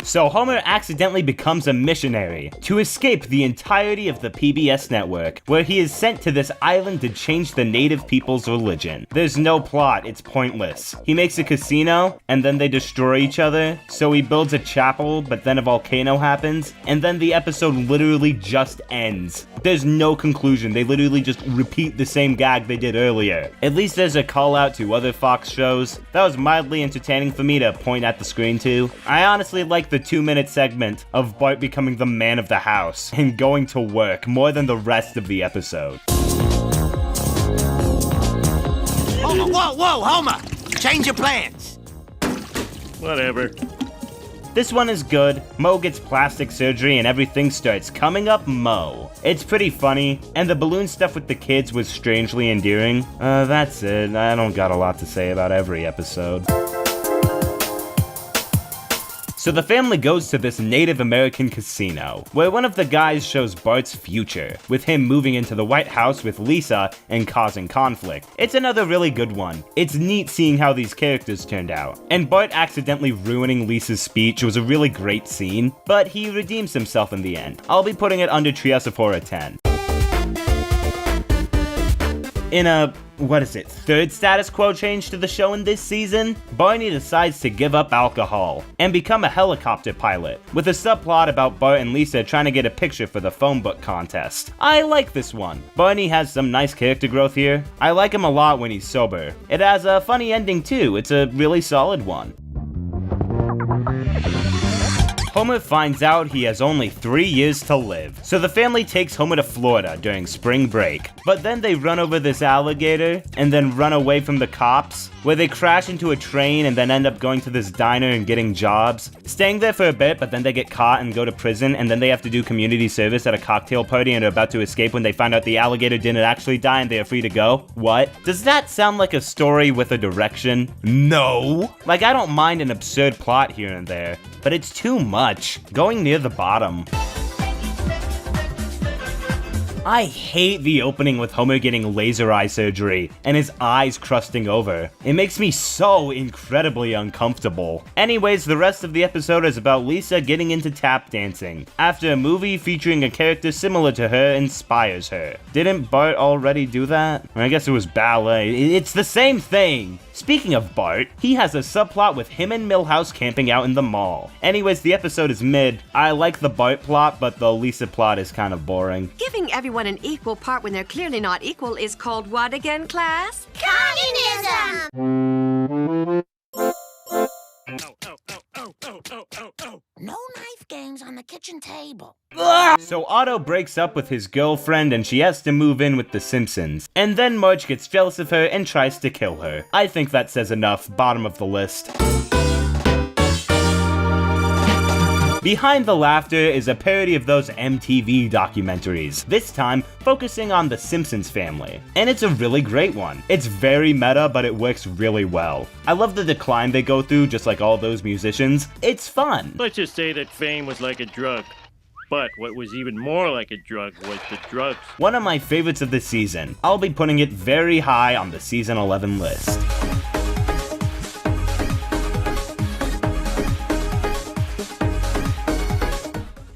So Homer accidentally becomes a missionary to escape the entirety of the PBS network, where he is sent to this island to change the native people's religion. There's no plot, it's pointless. He makes a casino, and then they destroy each other, so he builds a chapel, but then a volcano happens, and then the episode literally just ends. There's no conclusion, they literally just repeat the same gag they did earlier. At least there's a call out to other Fox shows. That was mildly entertaining for me to point at the screen to. I honestly like the 2-minute segment of Bart becoming the man of the house and going to work more than the rest of the episode. Homer, whoa, Homer! Change your plans! Whatever. This one is good. Moe gets plastic surgery and everything starts coming up Moe. It's pretty funny, and the balloon stuff with the kids was strangely endearing. That's it. I don't got a lot to say about every episode. So the family goes to this Native American casino, where one of the guys shows Bart's future, with him moving into the White House with Lisa and causing conflict. It's another really good one. It's neat seeing how these characters turned out. And Bart accidentally ruining Lisa's speech was a really great scene, but he redeems himself in the end. I'll be putting it under Treehouse of Horror 10. In a third status quo change to the show in this season, Barney decides to give up alcohol and become a helicopter pilot, with a subplot about Bart and Lisa trying to get a picture for the phone book contest. I like this one. Barney has some nice character growth here. I like him a lot when he's sober. It has a funny ending too. It's a really solid one. Homer finds out he has only 3 years to live, so the family takes Homer to Florida during spring break. But then they run over this alligator, and then run away from the cops, where they crash into a train and then end up going to this diner and getting jobs. Staying there for a bit, but then they get caught and go to prison, and then they have to do community service at a cocktail party and are about to escape when they find out the alligator didn't actually die and they are free to go. What? Does that sound like a story with a direction? No! Like, I don't mind an absurd plot here and there, but it's too much. Going near the bottom. I hate the opening with Homer getting laser eye surgery and his eyes crusting over. It makes me so incredibly uncomfortable. Anyways, the rest of the episode is about Lisa getting into tap dancing, after a movie featuring a character similar to her inspires her. Didn't Bart already do that? I guess it was ballet. It's the same thing! Speaking of Bart, he has a subplot with him and Milhouse camping out in the mall. Anyways, the episode is mid. I like the Bart plot, but the Lisa plot is kind of boring. Giving everyone an equal part when they're clearly not equal is called what again, class? Communism! No knife games on the kitchen table. So Otto breaks up with his girlfriend and she has to move in with the Simpsons. And then Marge gets jealous of her and tries to kill her. I think that says enough. Bottom of the list. Behind the Laughter is a parody of those MTV documentaries, this time focusing on the Simpsons family. And it's a really great one. It's very meta, but it works really well. I love the decline they go through, just like all those musicians. It's fun. Let's just say that fame was like a drug. But what was even more like a drug was the drugs. One of my favorites of the season. I'll be putting it very high on the season 11 list.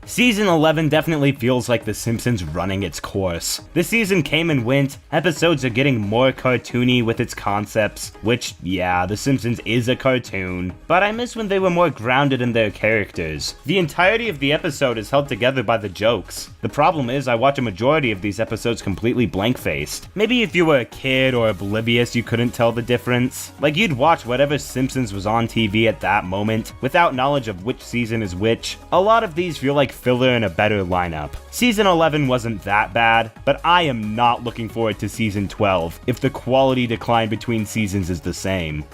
Season 11 definitely feels like The Simpsons running its course. The season came and went, episodes are getting more cartoony with its concepts, which, yeah, The Simpsons is a cartoon, but I miss when they were more grounded in their characters. The entirety of the episode is held together by the jokes. The problem is I watch a majority of these episodes completely blank-faced. Maybe if you were a kid or oblivious you couldn't tell the difference. Like you'd watch whatever Simpsons was on TV at that moment, without knowledge of which season is which. A lot of these feel like filler in a better lineup. Season 11 wasn't that bad, but I am not looking forward to Season 12 if the quality decline between seasons is the same.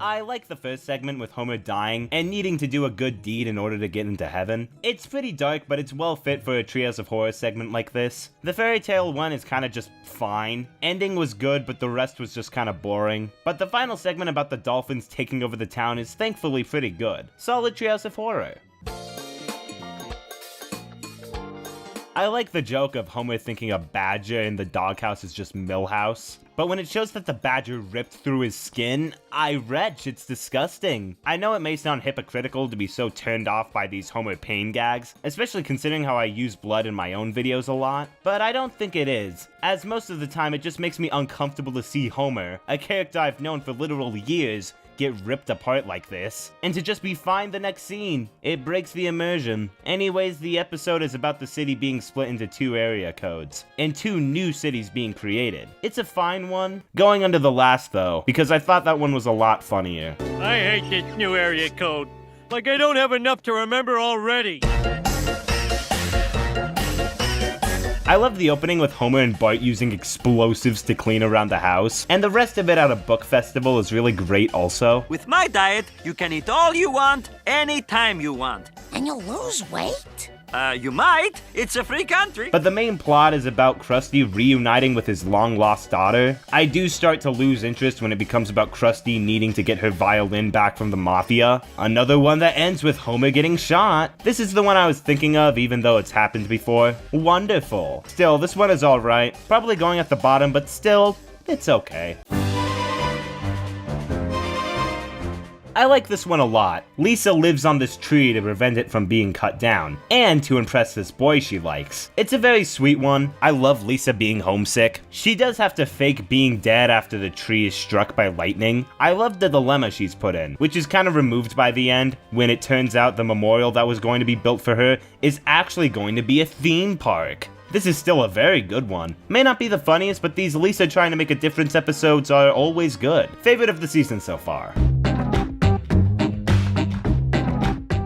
I like the first segment with Homer dying and needing to do a good deed in order to get into heaven. It's pretty dark, but it's well fit for a Trios of Horror segment like this. The fairy tale one is kinda just fine. Ending was good, but the rest was just kinda boring. But the final segment about the dolphins taking over the town is thankfully pretty good. Solid Trios of Horror. I like the joke of Homer thinking a badger in the doghouse is just Milhouse. But when it shows that the badger ripped through his skin, I retch, it's disgusting. I know it may sound hypocritical to be so turned off by these Homer pain gags, especially considering how I use blood in my own videos a lot, but I don't think it is, as most of the time it just makes me uncomfortable to see Homer, a character I've known for literal years, get ripped apart like this, and to just be fine the next scene. It breaks the immersion. Anyways, the episode is about the city being split into 2 area codes, and 2 new cities being created. It's a fine one. Going under the last though, because I thought that one was a lot funnier. I hate this new area code. Like I don't have enough to remember already. I love the opening with Homer and Bart using explosives to clean around the house, and the rest of it at a book festival is really great also. With my diet, you can eat all you want, anytime you want. And you'll lose weight? You might. It's a free country. But the main plot is about Krusty reuniting with his long-lost daughter. I do start to lose interest when it becomes about Krusty needing to get her violin back from the Mafia. Another one that ends with Homer getting shot. This is the one I was thinking of, even though it's happened before. Wonderful. Still, this one is alright. Probably going at the bottom, but still, it's okay. I like this one a lot. Lisa lives on this tree to prevent it from being cut down, and to impress this boy she likes. It's a very sweet one. I love Lisa being homesick. She does have to fake being dead after the tree is struck by lightning. I love the dilemma she's put in, which is kind of removed by the end, when it turns out the memorial that was going to be built for her is actually going to be a theme park. This is still a very good one. May not be the funniest, but these Lisa trying to make a difference episodes are always good. Favorite of the season so far.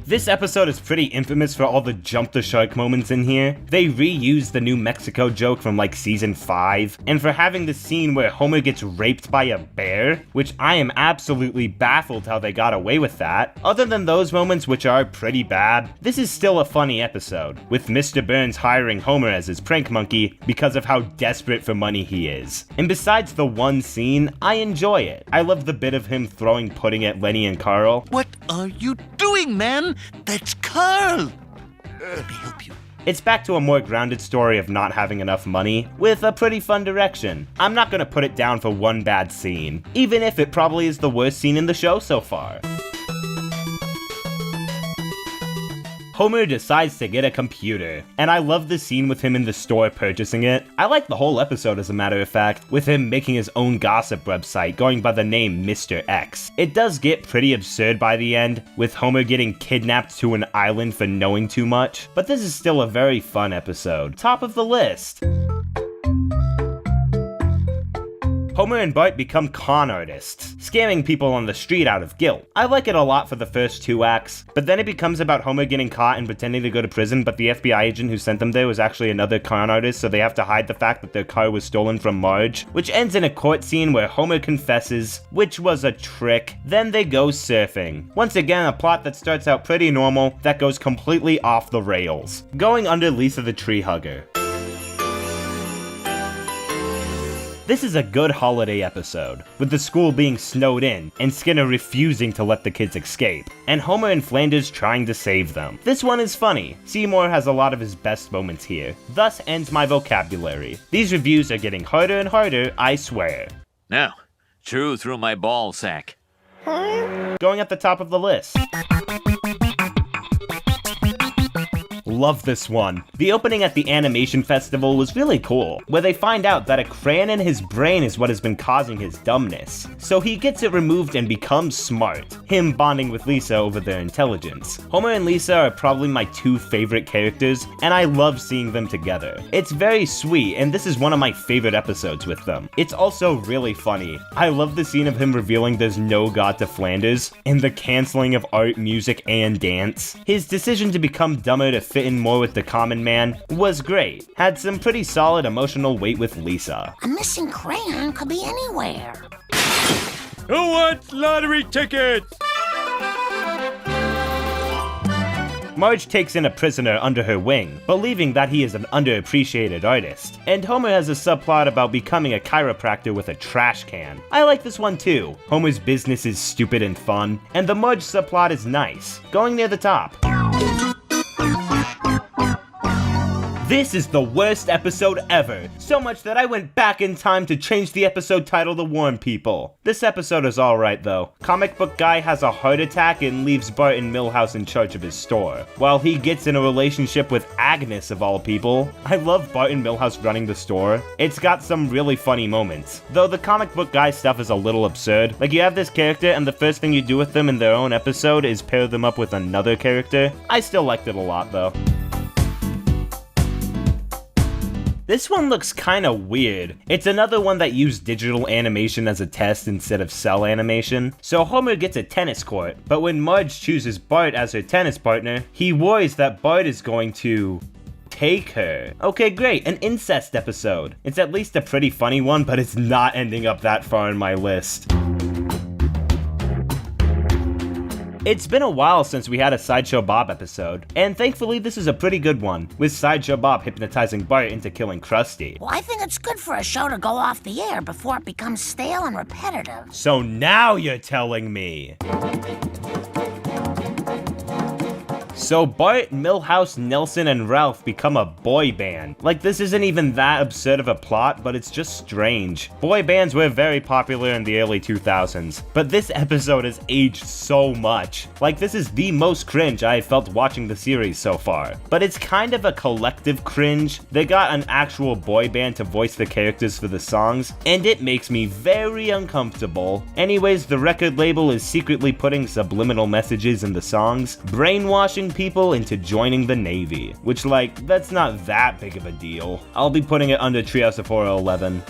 This episode is pretty infamous for all the jump the shark moments in here. They reused the New Mexico joke from like season 5, and for having the scene where Homer gets raped by a bear, which I am absolutely baffled how they got away with that. Other than those moments, which are pretty bad, this is still a funny episode, with Mr. Burns hiring Homer as his prank monkey because of how desperate for money he is. And besides the one scene, I enjoy it. I love the bit of him throwing pudding at Lenny and Carl. What are you doing, man? That's Carl! Let me help you. It's back to a more grounded story of not having enough money, with a pretty fun direction. I'm not gonna put it down for one bad scene, even if it probably is the worst scene in the show so far. Homer decides to get a computer, and I love the scene with him in the store purchasing it. I like the whole episode as a matter of fact, with him making his own gossip website going by the name Mr. X. It does get pretty absurd by the end, with Homer getting kidnapped to an island for knowing too much, but this is still a very fun episode. Top of the list. Homer and Bart become con artists, scamming people on the street out of guilt. I like it a lot for the first 2 acts, but then it becomes about Homer getting caught and pretending to go to prison, but the FBI agent who sent them there was actually another con artist, so they have to hide the fact that their car was stolen from Marge, which ends in a court scene where Homer confesses, which was a trick. Then they go surfing. Once again, a plot that starts out pretty normal, that goes completely off the rails. Going under Lisa the Tree Hugger. This is a good holiday episode, with the school being snowed in, and Skinner refusing to let the kids escape, and Homer and Flanders trying to save them. This one is funny. Seymour has a lot of his best moments here. Thus ends my vocabulary. These reviews are getting harder and harder, I swear. Now, chew through my ball sack. Going at the top of the list. Love this one. The opening at the animation festival was really cool, where they find out that a crayon in his brain is what has been causing his dumbness. So he gets it removed and becomes smart, him bonding with Lisa over their intelligence. Homer and Lisa are probably my 2 favorite characters, and I love seeing them together. It's very sweet, and this is one of my favorite episodes with them. It's also really funny. I love the scene of him revealing there's no God to Flanders, and the canceling of art, music, and dance. His decision to become dumber to fit in more with the common man was great. Had some pretty solid emotional weight with Lisa. A missing crayon could be anywhere. Who wants lottery tickets? Marge takes in a prisoner under her wing, believing that he is an underappreciated artist. And Homer has a subplot about becoming a chiropractor with a trash can. I like this one too. Homer's business is stupid and fun, and the Marge subplot is nice, going near the top. This is the worst episode ever, so much that I went back in time to change the episode title to warn people. This episode is alright though. Comic book guy has a heart attack and leaves Bart and Milhouse in charge of his store, while he gets in a relationship with Agnes of all people. I love Bart and Milhouse running the store. It's got some really funny moments, though the comic book guy stuff is a little absurd. Like, you have this character and the first thing you do with them in their own episode is pair them up with another character. I still liked it a lot though. This one looks kinda weird. It's another one that used digital animation as a test instead of cell animation. So Homer gets a tennis court, but when Marge chooses Bart as her tennis partner, he worries that Bart is going to take her. Okay, great, an incest episode. It's at least a pretty funny one, but it's not ending up that far in my list. It's been a while since we had a Sideshow Bob episode, and thankfully this is a pretty good one, with Sideshow Bob hypnotizing Bart into killing Krusty. Well, I think it's good for a show to go off the air before it becomes stale and repetitive. So now you're telling me. So Bart, Milhouse, Nelson, and Ralph become a boy band. Like, this isn't even that absurd of a plot, but it's just strange. Boy bands were very popular in the early 2000s, but this episode has aged so much. Like, this is the most cringe I have felt watching the series so far. But it's kind of a collective cringe. They got an actual boy band to voice the characters for the songs, and it makes me very uncomfortable. Anyways, the record label is secretly putting subliminal messages in the songs, brainwashing people into joining the Navy, which, like, that's not that big of a deal. I'll be putting it under Treehouse of Horror 11.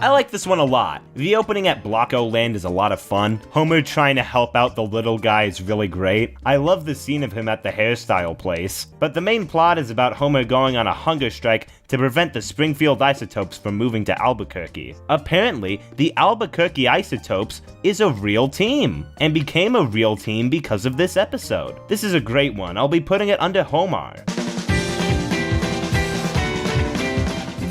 I like this one a lot. The opening at Blocko Land is a lot of fun. Homer trying to help out the little guy is really great. I love the scene of him at the hairstyle place. But the main plot is about Homer going on a hunger strike to prevent the Springfield Isotopes from moving to Albuquerque. Apparently, the Albuquerque Isotopes is a real team, and became a real team because of this episode. This is a great one. I'll be putting it under Homer.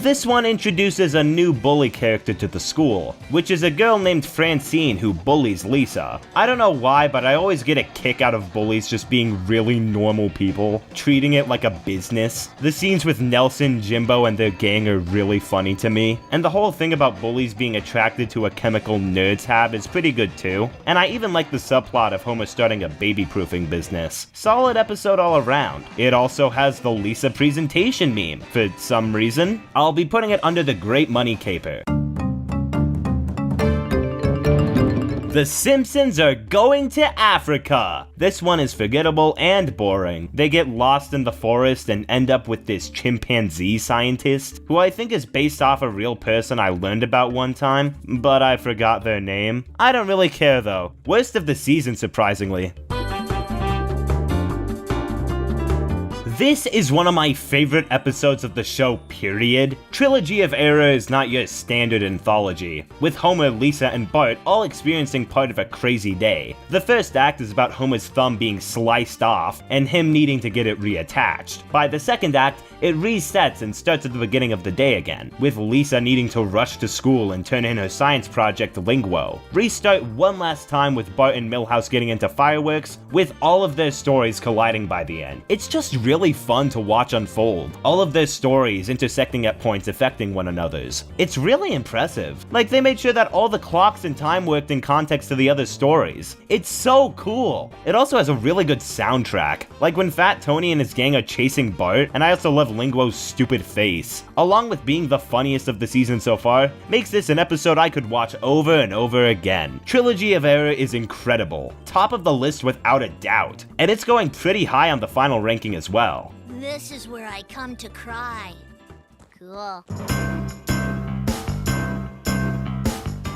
This one introduces a new bully character to the school, which is a girl named Francine who bullies Lisa. I don't know why, but I always get a kick out of bullies just being really normal people, treating it like a business. The scenes with Nelson, Jimbo, and their gang are really funny to me, and the whole thing about bullies being attracted to a chemical nerds have is pretty good too. And I even like the subplot of Homer starting a baby-proofing business. Solid episode all around. It also has the Lisa presentation meme, for some reason. I'll be putting it under the Great Money Caper. The Simpsons are going to Africa! This one is forgettable and boring. They get lost in the forest and end up with this chimpanzee scientist, who I think is based off a real person I learned about one time, but I forgot their name. I don't really care though. Worst of the season, surprisingly. This is one of my favorite episodes of the show, period. Trilogy of Error is not your standard anthology, with Homer, Lisa, and Bart all experiencing part of a crazy day. The first act is about Homer's thumb being sliced off, and him needing to get it reattached. By the second act, it resets and starts at the beginning of the day again, with Lisa needing to rush to school and turn in her science project Linguo. Restart one last time with Bart and Milhouse getting into fireworks, with all of their stories colliding by the end. It's just really fun to watch unfold, all of their stories intersecting at points affecting one another's. It's really impressive. Like, they made sure that all the clocks and time worked in context to the other stories. It's so cool. It also has a really good soundtrack, like when Fat Tony and his gang are chasing Bart, and I also love Linguo's stupid face. Along with being the funniest of the season so far, makes this an episode I could watch over and over again. Trilogy of Error is incredible, top of the list without a doubt, and it's going pretty high on the final ranking as well. This is where I come to cry. Cool.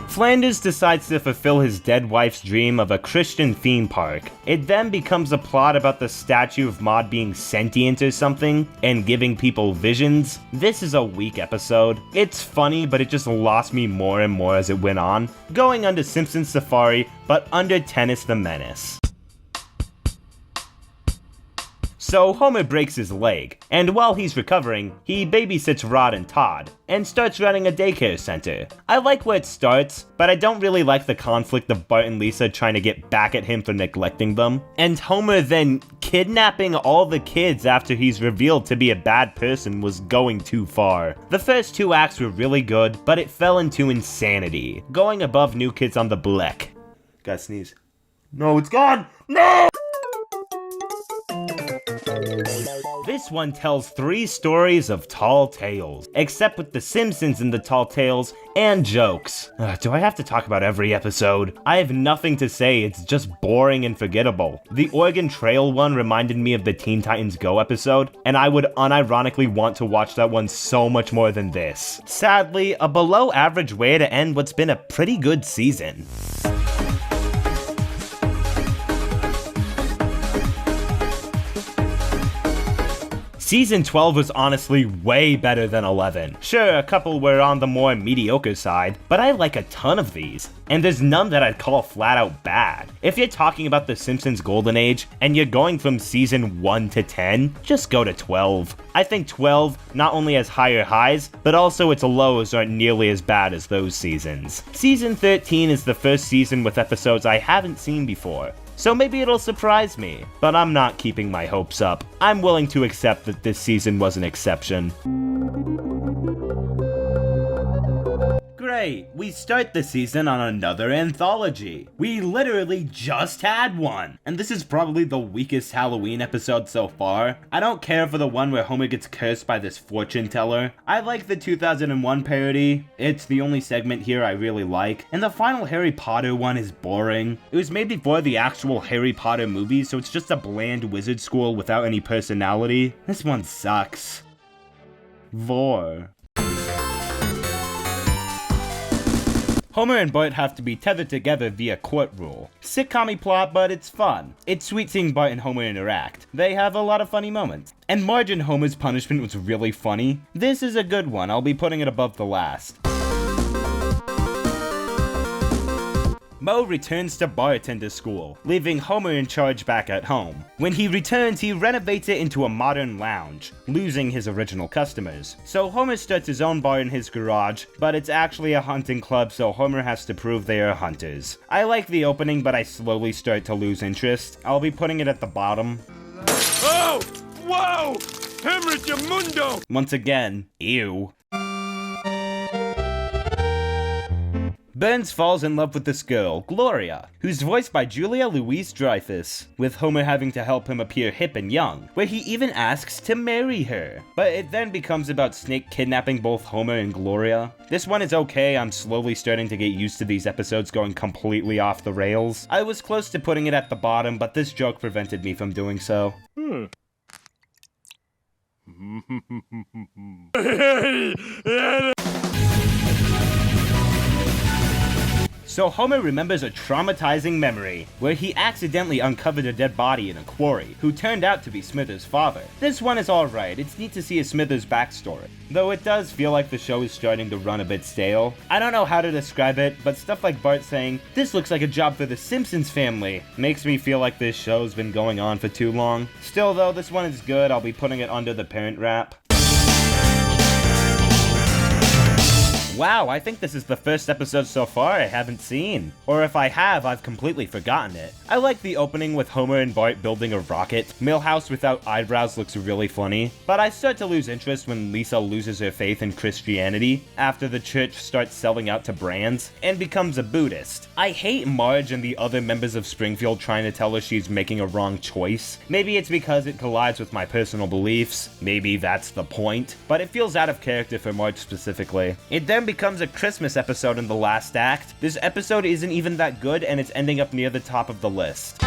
Flanders decides to fulfill his dead wife's dream of a Christian theme park. It then becomes a plot about the statue of Maud being sentient or something, and giving people visions. This is a weak episode. It's funny, but it just lost me more and more as it went on. Going under Simpsons Safari, but under Tennis the Menace. So Homer breaks his leg, and while he's recovering, he babysits Rod and Todd, and starts running a daycare center. I like where it starts, but I don't really like the conflict of Bart and Lisa trying to get back at him for neglecting them, and Homer then kidnapping all the kids after he's revealed to be a bad person was going too far. The first two acts were really good, but it fell into insanity, going above New Kids on the Block. Gotta sneeze. No, it's gone! No! This one tells 3 stories of tall tales, except with the Simpsons in the tall tales and jokes. Do I have to talk about every episode? I have nothing to say, it's just boring and forgettable. The Oregon Trail one reminded me of the Teen Titans Go episode, and I would unironically want to watch that one so much more than this. Sadly, a below average way to end what's been a pretty good season. Season 12 was honestly way better than 11. Sure, a couple were on the more mediocre side, but I like a ton of these. And there's none that I'd call flat out bad. If you're talking about The Simpsons Golden Age, and you're going from season 1 to 10, just go to 12. I think 12 not only has higher highs, but also its lows aren't nearly as bad as those seasons. Season 13 is the first season with episodes I haven't seen before. so maybe it'll surprise me. But I'm not keeping my hopes up. I'm willing to accept that this season was an exception. Great, we start the season on another anthology. We literally just had one, and this is probably the weakest Halloween episode so far. I don't care for the one where Homer gets cursed by this fortune teller. I like the 2001 parody. It's the only segment here I really like, and the final Harry Potter one is boring. It was made before the actual Harry Potter movie, so it's just a bland wizard school without any personality. This one sucks. Vor. Homer and Bart have to be tethered together via court rule. Sitcom-y plot, but it's fun. It's sweet seeing Bart and Homer interact. They have a lot of funny moments. And Marge and Homer's punishment was really funny. This is a good one, I'll be putting it above the last. Moe returns to bartender school, leaving Homer in charge back at home. When he returns, he renovates it into a modern lounge, losing his original customers. So Homer starts his own bar in his garage, but it's actually a hunting club, so Homer has to prove they are hunters. I like the opening, but I slowly start to lose interest. I'll be putting it at the bottom. Oh! Whoa! Hemorrhage mundo! Once again, ew. Burns falls in love with this girl, Gloria, who's voiced by Julia Louis-Dreyfus, with Homer having to help him appear hip and young, where he even asks to marry her. But it then becomes about Snake kidnapping both Homer and Gloria. This one is okay, I'm slowly starting to get used to these episodes going completely off the rails. I was close to putting it at the bottom, but this joke prevented me from doing so. So Homer remembers a traumatizing memory, where he accidentally uncovered a dead body in a quarry, who turned out to be Smithers' father. This one is alright, it's neat to see a Smithers backstory, though it does feel like the show is starting to run a bit stale. I don't know how to describe it, but stuff like Bart saying, "This looks like a job for the Simpsons family," makes me feel like this show's been going on for too long. Still though, this one is good, I'll be putting it under the parent wrap. Wow, I think this is the first episode so far I haven't seen. Or if I have, I've completely forgotten it. I like the opening with Homer and Bart building a rocket. Milhouse without eyebrows looks really funny. But I start to lose interest when Lisa loses her faith in Christianity after the church starts selling out to brands and becomes a Buddhist. I hate Marge and the other members of Springfield trying to tell her she's making a wrong choice. Maybe it's because it collides with my personal beliefs. Maybe that's the point. But it feels out of character for Marge specifically. It then becomes a Christmas episode in the last act. This episode isn't even that good and it's ending up near the top of the list.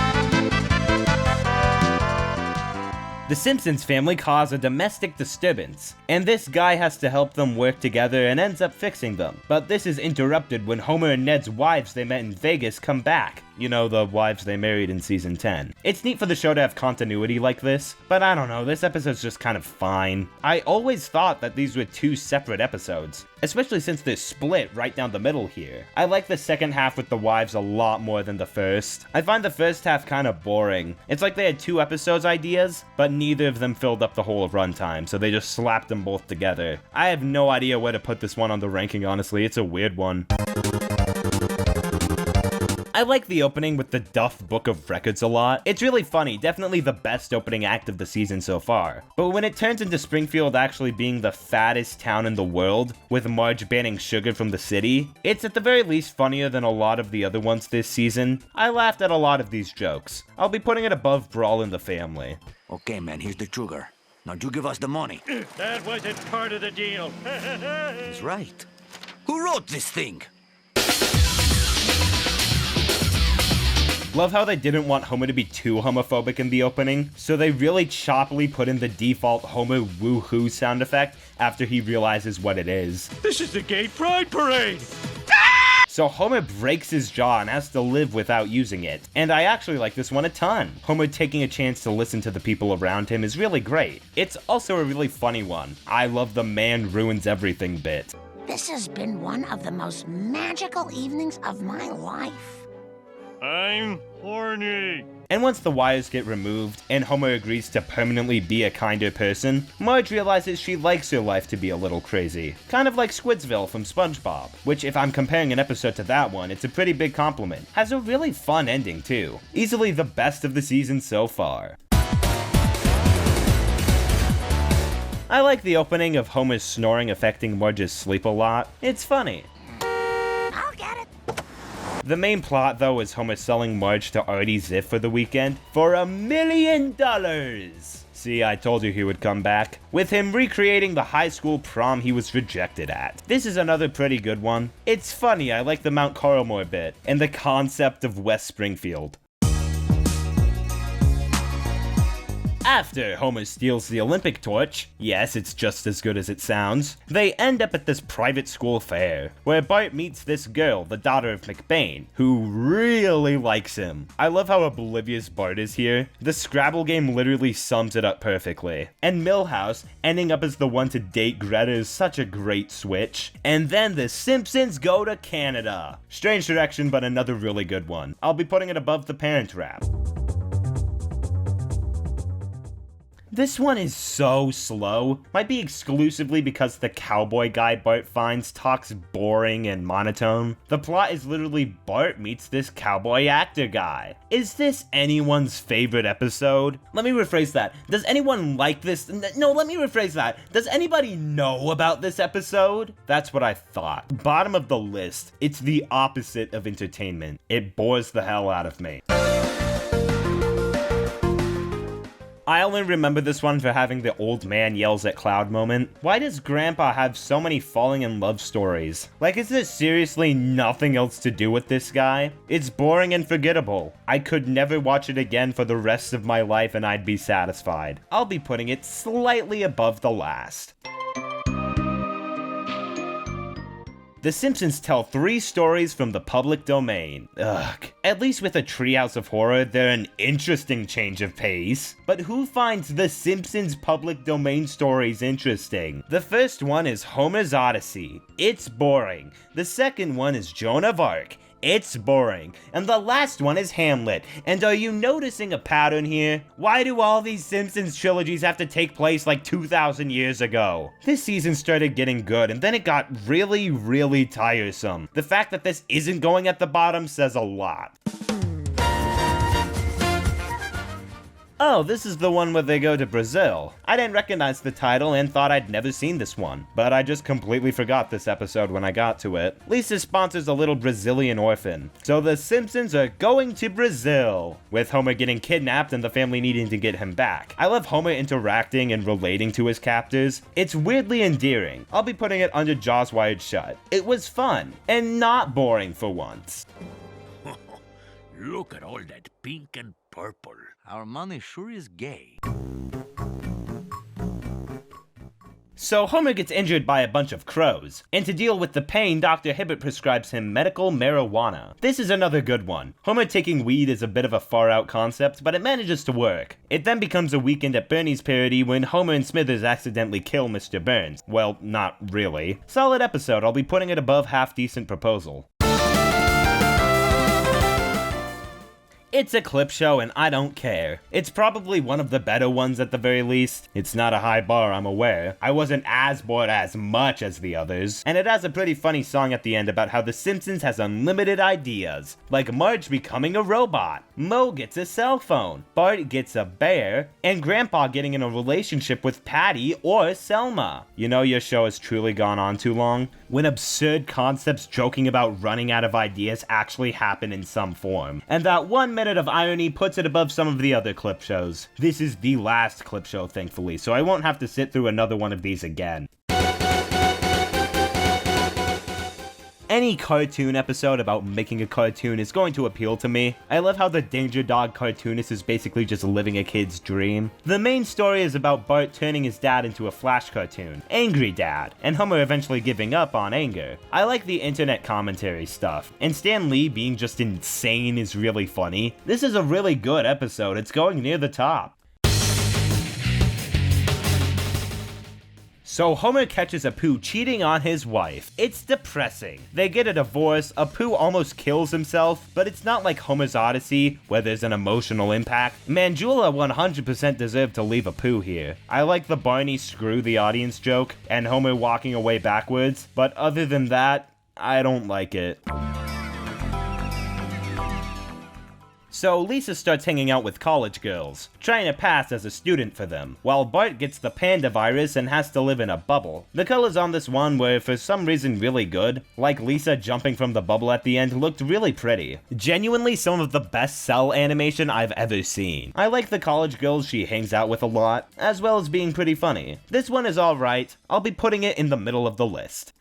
The Simpsons family cause a domestic disturbance, and this guy has to help them work together and ends up fixing them. But this is interrupted when Homer and Ned's wives they met in Vegas come back. You know, the wives they married in season 10. It's neat for the show to have continuity like this, but I don't know, this episode's just kind of fine. I always thought that these were two separate episodes, especially since they're split right down the middle here. I like the second half with the wives a lot more than the first. I find the first half kind of boring. It's like they had two episodes ideas, but neither of them filled up the whole of runtime, so they just slapped them both together. I have no idea where to put this one on the ranking, honestly. It's a weird one. I like the opening with the Duff Book of Records a lot. It's really funny, definitely the best opening act of the season so far. But when it turns into Springfield actually being the fattest town in the world, with Marge banning sugar from the city, it's at the very least funnier than a lot of the other ones this season. I laughed at a lot of these jokes. I'll be putting it above Brawl in the Family. Okay, man, here's the sugar. Now you give us the money. That wasn't part of the deal. He's right. Who wrote this thing? Love how they didn't want Homer to be too homophobic in the opening, so they really choppily put in the default Homer woohoo sound effect after he realizes what it is. This is the gay pride parade! So Homer breaks his jaw and has to live without using it. And I actually like this one a ton. Homer taking a chance to listen to the people around him is really great. It's also a really funny one. I love the man ruins everything bit. This has been one of the most magical evenings of my life. I'm horny. And once the wires get removed, and Homer agrees to permanently be a kinder person, Marge realizes she likes her life to be a little crazy. Kind of like Squidsville from SpongeBob, which if I'm comparing an episode to that one, it's a pretty big compliment. Has a really fun ending too. Easily the best of the season so far. I like the opening of Homer's snoring affecting Marge's sleep a lot. It's funny. I'll get it. The main plot, though, is Homer selling Marge to Artie Ziff for the weekend for $1 million! See, I told you he would come back. With him recreating the high school prom he was rejected at. This is another pretty good one. It's funny, I like the Mount Carmel bit, and the concept of West Springfield. After Homer steals the Olympic torch, yes, it's just as good as it sounds, they end up at this private school fair, where Bart meets this girl, the daughter of McBain, who really likes him. I love how oblivious Bart is here. The Scrabble game literally sums it up perfectly. And Milhouse ending up as the one to date Greta is such a great switch. And then the Simpsons go to Canada. Strange direction, but another really good one. I'll be putting it above The Parent Trap. This one is so slow. Might be exclusively because the cowboy guy Bart finds talks boring and monotone. The plot is literally Bart meets this cowboy actor guy. Is this anyone's favorite episode? Let me rephrase that. Does anyone like this? No, let me rephrase that. Does anybody know about this episode? That's what I thought. Bottom of the list. It's the opposite of entertainment. It bores the hell out of me. I only remember this one for having the old man yells at cloud moment. Why does Grandpa have so many falling in love stories? Like, is there seriously nothing else to do with this guy? It's boring and forgettable. I could never watch it again for the rest of my life and I'd be satisfied. I'll be putting it slightly above the last. The Simpsons tell 3 stories from the public domain. Ugh. At least with a Treehouse of Horror, they're an interesting change of pace. But who finds the Simpsons public domain stories interesting? The first one is Homer's Odyssey. It's boring. The second one is Joan of Arc. It's boring. And the last one is Hamlet. And are you noticing a pattern here? Why do all these Simpsons trilogies have to take place like 2,000 years ago? This season started getting good, and then it got really, really tiresome. The fact that this isn't going at the bottom says a lot. Oh, this is the one where they go to Brazil. I didn't recognize the title and thought I'd never seen this one, but I just completely forgot this episode when I got to it. Lisa sponsors a little Brazilian orphan, so the Simpsons are going to Brazil, with Homer getting kidnapped and the family needing to get him back. I love Homer interacting and relating to his captors. It's weirdly endearing. I'll be putting it under Jaws Wired Shut. It was fun, and not boring for once. Look at all that pink and purple. Our money sure is gay. So Homer gets injured by a bunch of crows, and to deal with the pain, Dr. Hibbert prescribes him medical marijuana. This is another good one. Homer taking weed is a bit of a far-out concept, but it manages to work. It then becomes a Weekend at Bernie's parody when Homer and Smithers accidentally kill Mr. Burns. Well, not really. Solid episode, I'll be putting it above half-decent proposal. It's a clip show and I don't care. It's probably one of the better ones at the very least. It's not a high bar, I'm aware. I wasn't as bored as much as the others. And it has a pretty funny song at the end about how The Simpsons has unlimited ideas. Like Marge becoming a robot, Moe gets a cell phone, Bart gets a bear, and Grandpa getting in a relationship with Patty or Selma. You know your show has truly gone on too long? When absurd concepts joking about running out of ideas actually happen in some form. And that 1 minute of irony puts it above some of the other clip shows. This is the last clip show, thankfully, so I won't have to sit through another one of these again. Any cartoon episode about making a cartoon is going to appeal to me. I love how the Danger Dog cartoonist is basically just living a kid's dream. The main story is about Bart turning his dad into a Flash cartoon, Angry Dad, and Homer eventually giving up on anger. I like the internet commentary stuff, and Stan Lee being just insane is really funny. This is a really good episode, it's going near the top. So Homer catches Apu cheating on his wife. It's depressing. They get a divorce, Apu almost kills himself, but it's not like Homer's Odyssey, where there's an emotional impact. Manjula 100% deserved to leave Apu here. I like the Barney screw the audience joke, and Homer walking away backwards, but other than that, I don't like it. So Lisa starts hanging out with college girls, trying to pass as a student for them, while Bart gets the panda virus and has to live in a bubble. The colors on this one were for some reason really good, like Lisa jumping from the bubble at the end looked really pretty. Genuinely some of the best cell animation I've ever seen. I like the college girls she hangs out with a lot, as well as being pretty funny. This one is alright, I'll be putting it in the middle of the list.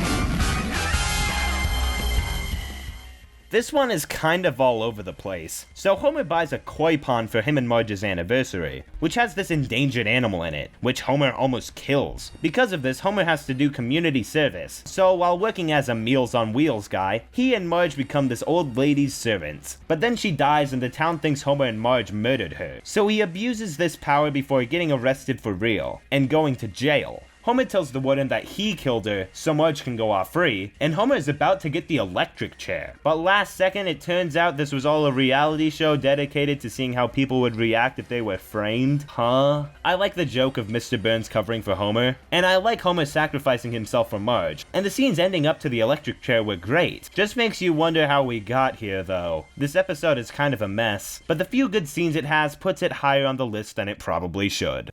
This one is kind of all over the place. So Homer buys a koi pond for him and Marge's anniversary, which has this endangered animal in it, which Homer almost kills. Because of this, Homer has to do community service. So while working as a Meals on Wheels guy, he and Marge become this old lady's servants. But then she dies and the town thinks Homer and Marge murdered her. So he abuses this power before getting arrested for real, and going to jail. Homer tells the warden that he killed her so Marge can go off free, and Homer is about to get the electric chair. But last second, it turns out this was all a reality show dedicated to seeing how people would react if they were framed. Huh? I like the joke of Mr. Burns covering for Homer, and I like Homer sacrificing himself for Marge. And the scenes ending up to the electric chair were great. Just makes you wonder how we got here though. This episode is kind of a mess, but the few good scenes it has puts it higher on the list than it probably should.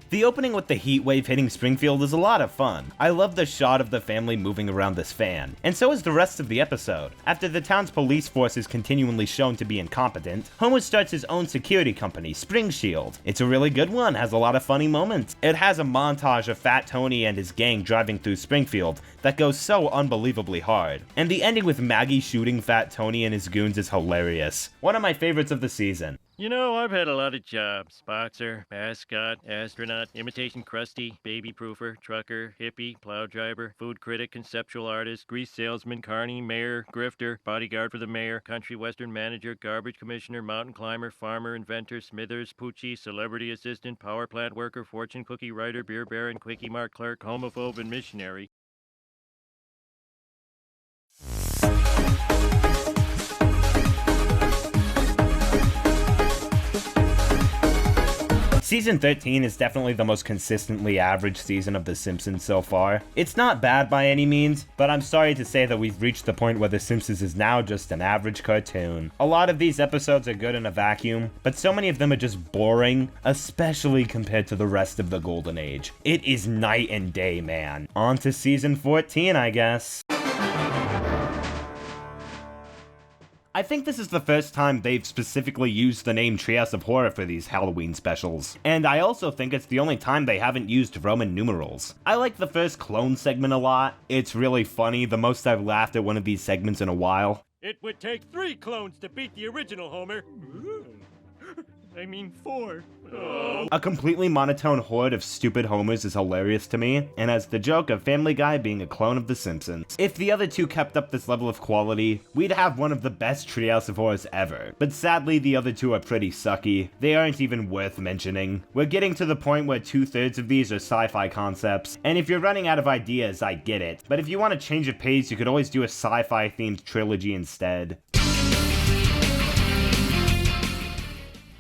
The opening with the heat wave hitting Springfield is a lot of fun. I love the shot of the family moving around this fan, and so is the rest of the episode. After the town's police force is continually shown to be incompetent, Homer starts his own security company, Spring Shield. It's a really good one, has a lot of funny moments. It has a montage of Fat Tony and his gang driving through Springfield that goes so unbelievably hard. And the ending with Maggie shooting Fat Tony and his goons is hilarious. One of my favorites of the season. You know, I've had a lot of jobs. Boxer, mascot, astronaut, imitation crusty, baby proofer, trucker, hippie, plow driver, food critic, conceptual artist, grease salesman, carny, mayor, grifter, bodyguard for the mayor, country western manager, garbage commissioner, mountain climber, farmer, inventor, smithers, poochie, celebrity assistant, power plant worker, fortune cookie writer, beer baron, quickie mart clerk, homophobe, and missionary. Season 13 is definitely the most consistently average season of The Simpsons so far. It's not bad by any means, but I'm sorry to say that we've reached the point where The Simpsons is now just an average cartoon. A lot of these episodes are good in a vacuum, but so many of them are just boring, especially compared to the rest of the Golden Age. It is night and day, man. On to season 14, I guess. I think this is the first time they've specifically used the name Treehouse of Horror for these Halloween specials. And I also think it's the only time they haven't used Roman numerals. I like the first clone segment a lot. It's really funny, the most I've laughed at one of these segments in a while. It would take 3 clones to beat the original Homer. I mean 4. Oh. A completely monotone horde of stupid Homers is hilarious to me, and as the joke of Family Guy being a clone of The Simpsons. If the other two kept up this level of quality, we'd have one of the best Treehouse of Horrors ever. But sadly, the other two are pretty sucky. They aren't even worth mentioning. We're getting to the point where 2/3 of these are sci-fi concepts, and if you're running out of ideas, I get it. But if you want to change of pace, you could always do a sci-fi themed trilogy instead.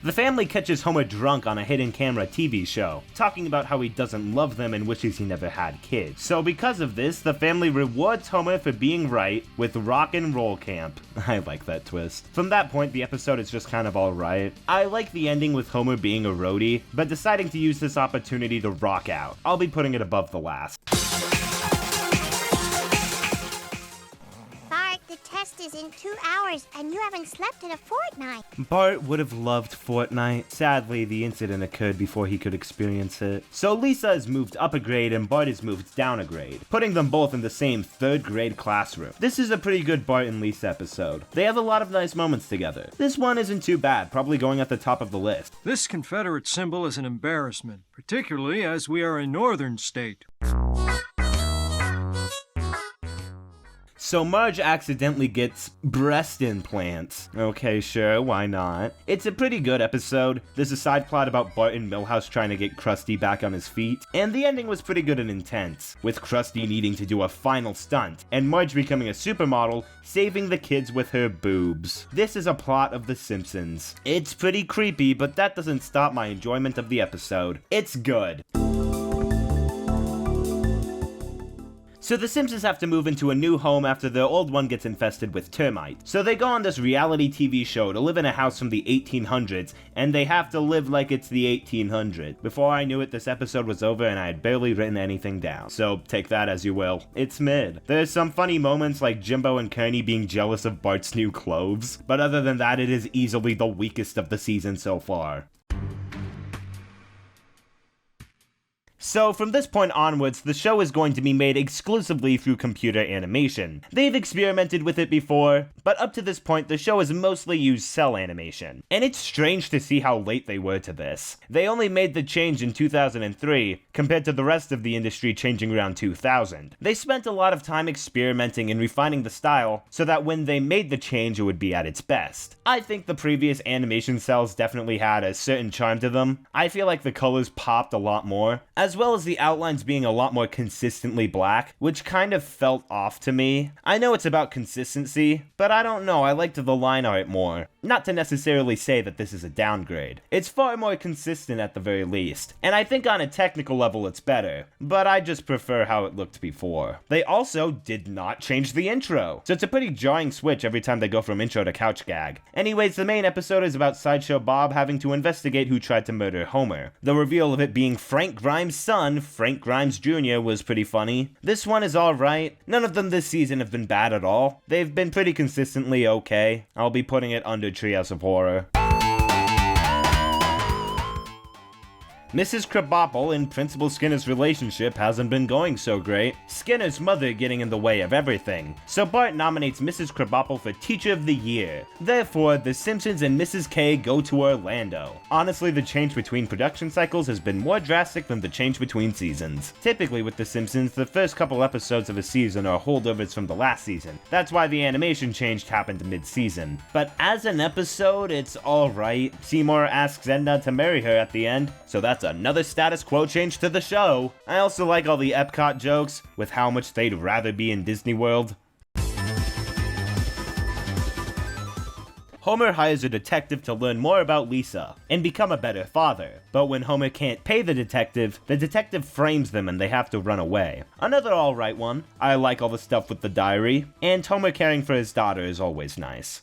The family catches Homer drunk on a hidden camera TV show, talking about how he doesn't love them and wishes he never had kids. So because of this, the family rewards Homer for being right with rock and roll camp. I like that twist. From that point, the episode is just kind of alright. I like the ending with Homer being a roadie, but deciding to use this opportunity to rock out. I'll be putting it above the last. The test is in 2 hours, and you haven't slept in a fortnight. Bart would have loved Fortnite. Sadly, the incident occurred before he could experience it. So Lisa is moved up a grade and Bart is moved down a grade, putting them both in the same 3rd grade classroom. This is a pretty good Bart and Lisa episode. They have a lot of nice moments together. This one isn't too bad, probably going at the top of the list. This Confederate symbol is an embarrassment, particularly as we are a northern state. So Marge accidentally gets breast implants. Okay, sure, why not? It's a pretty good episode. There's a side plot about Bart and Milhouse trying to get Krusty back on his feet, and the ending was pretty good and intense, with Krusty needing to do a final stunt, and Marge becoming a supermodel, saving the kids with her boobs. This is a plot of The Simpsons. It's pretty creepy, but that doesn't stop my enjoyment of the episode. It's good. So the Simpsons have to move into a new home after their old one gets infested with termites. So they go on this reality TV show to live in a house from the 1800s, and they have to live like it's the 1800s. Before I knew it, this episode was over and I had barely written anything down. So take that as you will. It's mid. There's some funny moments like Jimbo and Kearney being jealous of Bart's new clothes, but other than that, it is easily the weakest of the season so far. So from this point onwards, the show is going to be made exclusively through computer animation. They've experimented with it before, but up to this point, the show has mostly used cell animation. And it's strange to see how late they were to this. They only made the change in 2003, compared to the rest of the industry changing around 2000. They spent a lot of time experimenting and refining the style, so that when they made the change, it would be at its best. I think the previous animation cells definitely had a certain charm to them. I feel like the colors popped a lot more, as well as the outlines being a lot more consistently black, which kind of felt off to me. I know it's about consistency, but I don't know, I liked the line art more. Not to necessarily say that this is a downgrade. It's far more consistent at the very least, and I think on a technical level it's better, but I just prefer how it looked before. They also did not change the intro, so it's a pretty jarring switch every time they go from intro to couch gag. Anyways, the main episode is about Sideshow Bob having to investigate who tried to murder Homer. The reveal of it being Frank Grimes' son, Frank Grimes Jr., was pretty funny. This one is alright. None of them this season have been bad at all. They've been pretty consistently okay. I'll be putting it under Treehouse of Horror. Mrs. Krabappel and Principal Skinner's relationship hasn't been going so great. Skinner's mother getting in the way of everything. So Bart nominates Mrs. Krabappel for Teacher of the Year. Therefore, The Simpsons and Mrs. K go to Orlando. Honestly, the change between production cycles has been more drastic than the change between seasons. Typically with The Simpsons, the first couple episodes of a season are holdovers from the last season. That's why the animation change happened mid-season. But as an episode, it's alright. Seymour asks Edna to marry her at the end, so that's another status quo change to the show. I also like all the Epcot jokes, with how much they'd rather be in Disney World. Homer hires a detective to learn more about Lisa, and become a better father. But when Homer can't pay the detective frames them and they have to run away. Another alright one. I like all the stuff with the diary, and Homer caring for his daughter is always nice.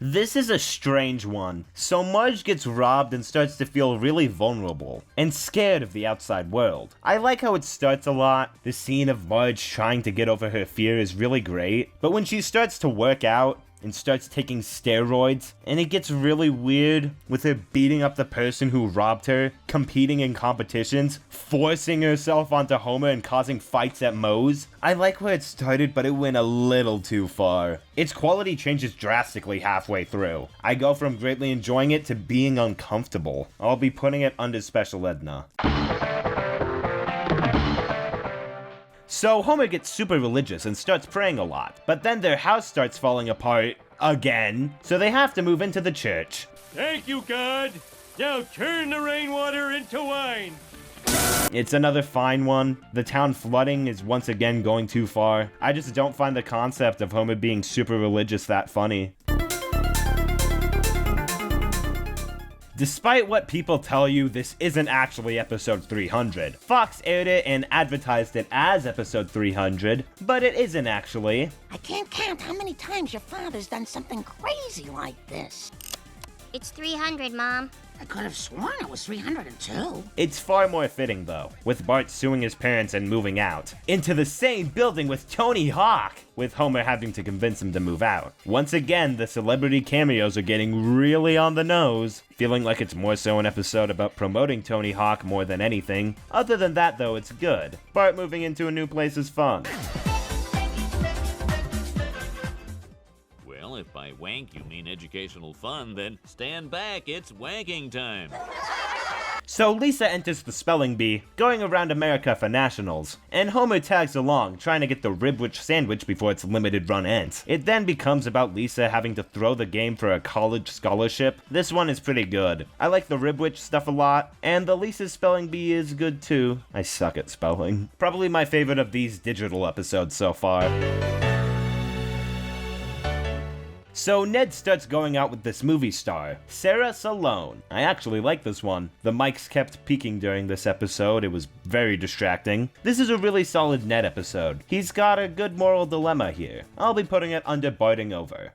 This is a strange one. So Marge gets robbed and starts to feel really vulnerable and scared of the outside world. I like how it starts a lot. The scene of Marge trying to get over her fear is really great. But when she starts to work out and starts taking steroids, and it gets really weird with her beating up the person who robbed her, competing in competitions, forcing herself onto Homer and causing fights at Moe's. I like where it started, but it went a little too far. Its quality changes drastically halfway through. I go from greatly enjoying it to being uncomfortable. I'll be putting it under Special Edna. So Homer gets super religious and starts praying a lot, but then their house starts falling apart again, so they have to move into the church. Thank you, God. Now turn the rainwater into wine. It's another fine one. The town flooding is once again going too far. I just don't find the concept of Homer being super religious that funny. Despite what people tell you, this isn't actually episode 300. Fox aired it and advertised it as episode 300, but it isn't actually. I can't count how many times your father's done something crazy like this. It's 300, Mom. I could have sworn it was 302. It's far more fitting, though, with Bart suing his parents and moving out. Into the same building with Tony Hawk, with Homer having to convince him to move out. Once again, the celebrity cameos are getting really on the nose, feeling like it's more so an episode about promoting Tony Hawk more than anything. Other than that, though, it's good. Bart moving into a new place is fun. Well, if by wank you mean educational fun, then stand back, it's wanking time. So Lisa enters the spelling bee, going around America for nationals, and Homer tags along, trying to get the ribwich sandwich before its limited run ends. It then becomes about Lisa having to throw the game for a college scholarship. This one is pretty good. I like the ribwich stuff a lot, and the Lisa spelling bee is good too. I suck at spelling. Probably my favorite of these digital episodes so far. So Ned starts going out with this movie star, Sarah Salone. I actually like this one. The mics kept peaking during this episode. It was very distracting. This is a really solid Ned episode. He's got a good moral dilemma here. I'll be putting it under Barting Over.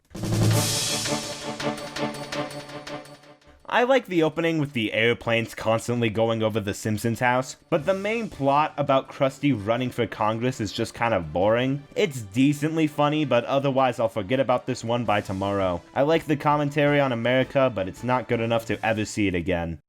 I like the opening with the airplanes constantly going over the Simpsons house, but the main plot about Krusty running for Congress is just kind of boring. It's decently funny, but otherwise I'll forget about this one by tomorrow. I like the commentary on America, but it's not good enough to ever see it again.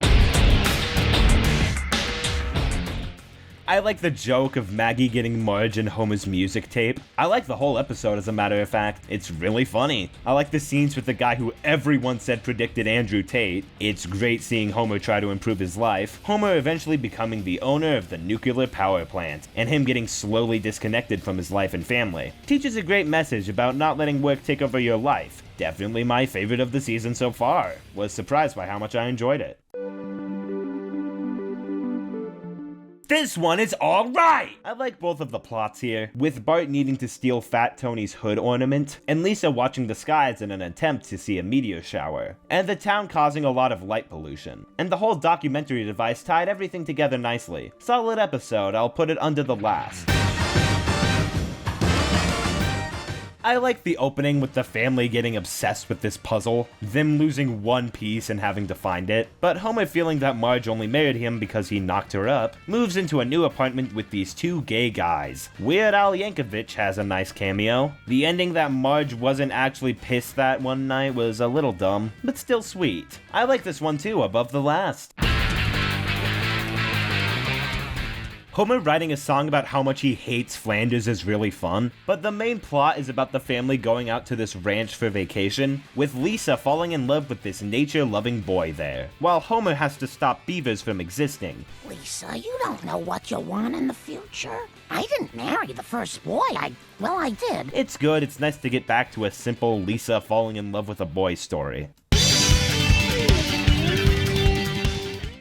I like the joke of Maggie getting Marge and Homer's music tape. I like the whole episode, as a matter of fact. It's really funny. I like the scenes with the guy who everyone said predicted Andrew Tate. It's great seeing Homer try to improve his life. Homer eventually becoming the owner of the nuclear power plant, and him getting slowly disconnected from his life and family. Teaches a great message about not letting work take over your life. Definitely my favorite of the season so far. Was surprised by how much I enjoyed it. This one is alright! I like both of the plots here, with Bart needing to steal Fat Tony's hood ornament, and Lisa watching the skies in an attempt to see a meteor shower, and the town causing a lot of light pollution. And the whole documentary device tied everything together nicely. Solid episode, I'll put it under the last. I like the opening with the family getting obsessed with this puzzle, them losing one piece and having to find it, but Homer feeling that Marge only married him because he knocked her up, moves into a new apartment with these two gay guys. Weird Al Yankovic has a nice cameo. The ending that Marge wasn't actually pissed that one night was a little dumb, but still sweet. I like this one too, above the last. Homer writing a song about how much he hates Flanders is really fun, but the main plot is about the family going out to this ranch for vacation, with Lisa falling in love with this nature-loving boy there, while Homer has to stop beavers from existing. Lisa, you don't know what you want in the future. I didn't marry the first boy. I did. It's good, it's nice to get back to a simple Lisa falling in love with a boy story.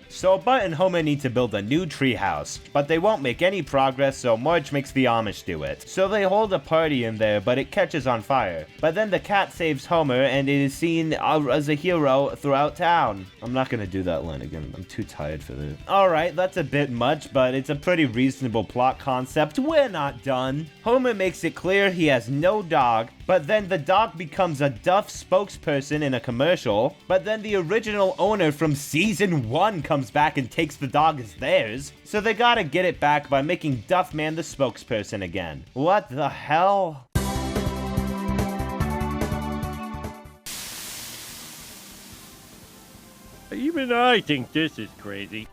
So Bart and Homer need to build a new treehouse, but they won't make any progress, so Marge makes the Amish do it. So they hold a party in there, but it catches on fire. But then the cat saves Homer, and it is seen as a hero throughout town. I'm not gonna do that line again, I'm too tired for this. Alright, that's a bit much, but it's a pretty reasonable plot concept. We're not done. Homer makes it clear he has no dog, but then the dog becomes a Duff spokesperson in a commercial, but then the original owner from season 1 comes back and takes the dog as theirs, so they gotta get it back by making Duff Man the spokesperson again. What the hell? Even I think this is crazy.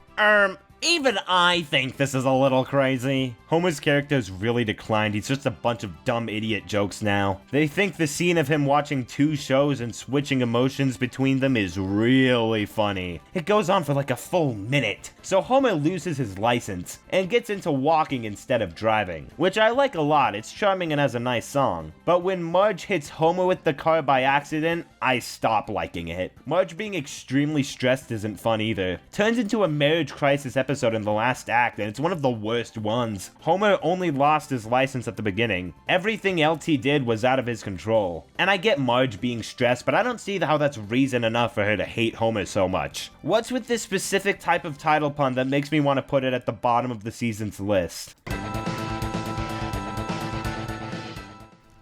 Even I think this is a little crazy. Homer's character has really declined. He's just a bunch of dumb idiot jokes now. They think the scene of him watching two shows and switching emotions between them is really funny. It goes on for like a full minute. So Homer loses his license and gets into walking instead of driving, which I like a lot. It's charming and has a nice song. But when Marge hits Homer with the car by accident, I stop liking it. Marge being extremely stressed isn't fun either. Turns into a marriage crisis episode in the last act, and it's one of the worst ones. Homer only lost his license at the beginning. Everything else he did was out of his control. And I get Marge being stressed, but I don't see how that's reason enough for her to hate Homer so much. What's with this specific type of title pun that makes me want to put it at the bottom of the season's list?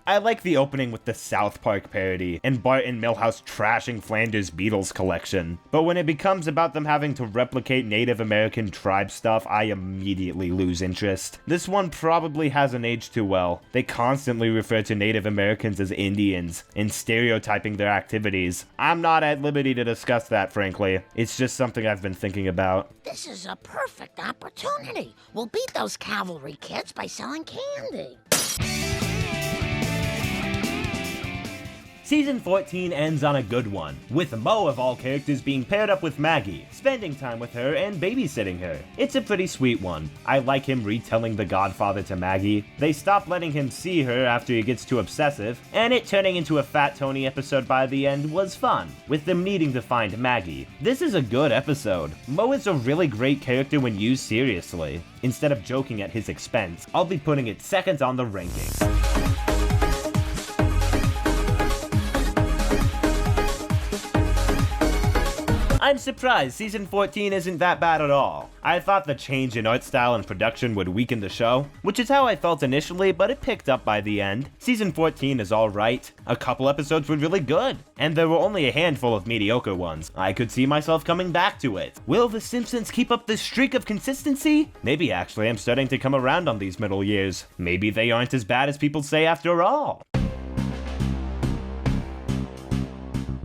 I like the opening with the South Park parody, and Bart and Milhouse trashing Flanders' Beatles collection. But when it becomes about them having to replicate Native American tribe stuff, I immediately lose interest. This one probably hasn't aged too well. They constantly refer to Native Americans as Indians, and stereotyping their activities. I'm not at liberty to discuss that, frankly. It's just something I've been thinking about. This is a perfect opportunity. We'll beat those cavalry kids by selling candy. Season 14 ends on a good one, with Mo of all characters being paired up with Maggie, spending time with her and babysitting her. It's a pretty sweet one. I like him retelling The Godfather to Maggie. They stop letting him see her after he gets too obsessive, and it turning into a Fat Tony episode by the end was fun, with them needing to find Maggie. This is a good episode. Mo is a really great character when used seriously. Instead of joking at his expense, I'll be putting it second on the rankings. I'm surprised season 14 isn't that bad at all. I thought the change in art style and production would weaken the show, which is how I felt initially, but it picked up by the end. Season 14 is alright, a couple episodes were really good, and there were only a handful of mediocre ones. I could see myself coming back to it. Will The Simpsons keep up this streak of consistency? Maybe actually I'm starting to come around on these middle years. Maybe they aren't as bad as people say after all.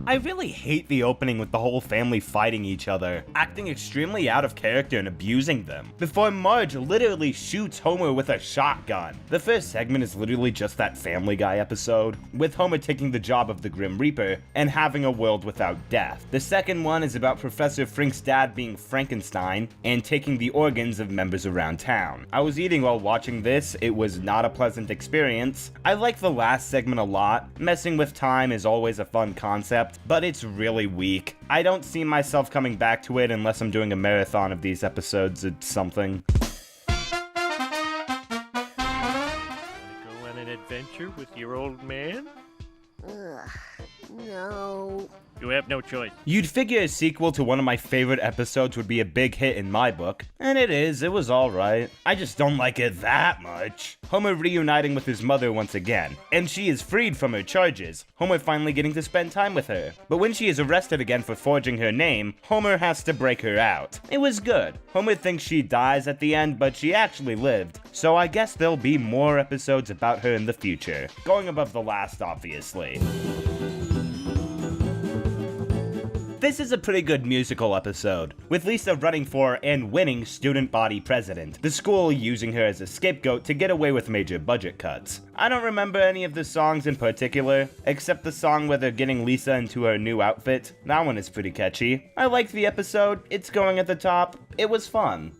I really hate the opening with the whole family fighting each other, acting extremely out of character and abusing them, before Marge literally shoots Homer with a shotgun. The first segment is literally just that Family Guy episode, with Homer taking the job of the Grim Reaper and having a world without death. The second one is about Professor Frink's dad being Frankenstein and taking the organs of members around town. I was eating while watching this, it was not a pleasant experience. I like the last segment a lot. Messing with time is always a fun concept, but it's really weak. I don't see myself coming back to it unless I'm doing a marathon of these episodes or something. Wanna go on an adventure with your old man? Ugh, no. You have no choice. You'd figure a sequel to one of my favorite episodes would be a big hit in my book, and it is, it was alright. I just don't like it that much. Homer reuniting with his mother once again, and she is freed from her charges, Homer finally getting to spend time with her. But when she is arrested again for forging her name, Homer has to break her out. It was good. Homer thinks she dies at the end, but she actually lived, so I guess there'll be more episodes about her in the future. Going above the last, obviously. This is a pretty good musical episode, with Lisa running for and winning student body president, the school using her as a scapegoat to get away with major budget cuts. I don't remember any of the songs in particular, except the song where they're getting Lisa into her new outfit. That one is pretty catchy. I liked the episode, it's going at the top, it was fun.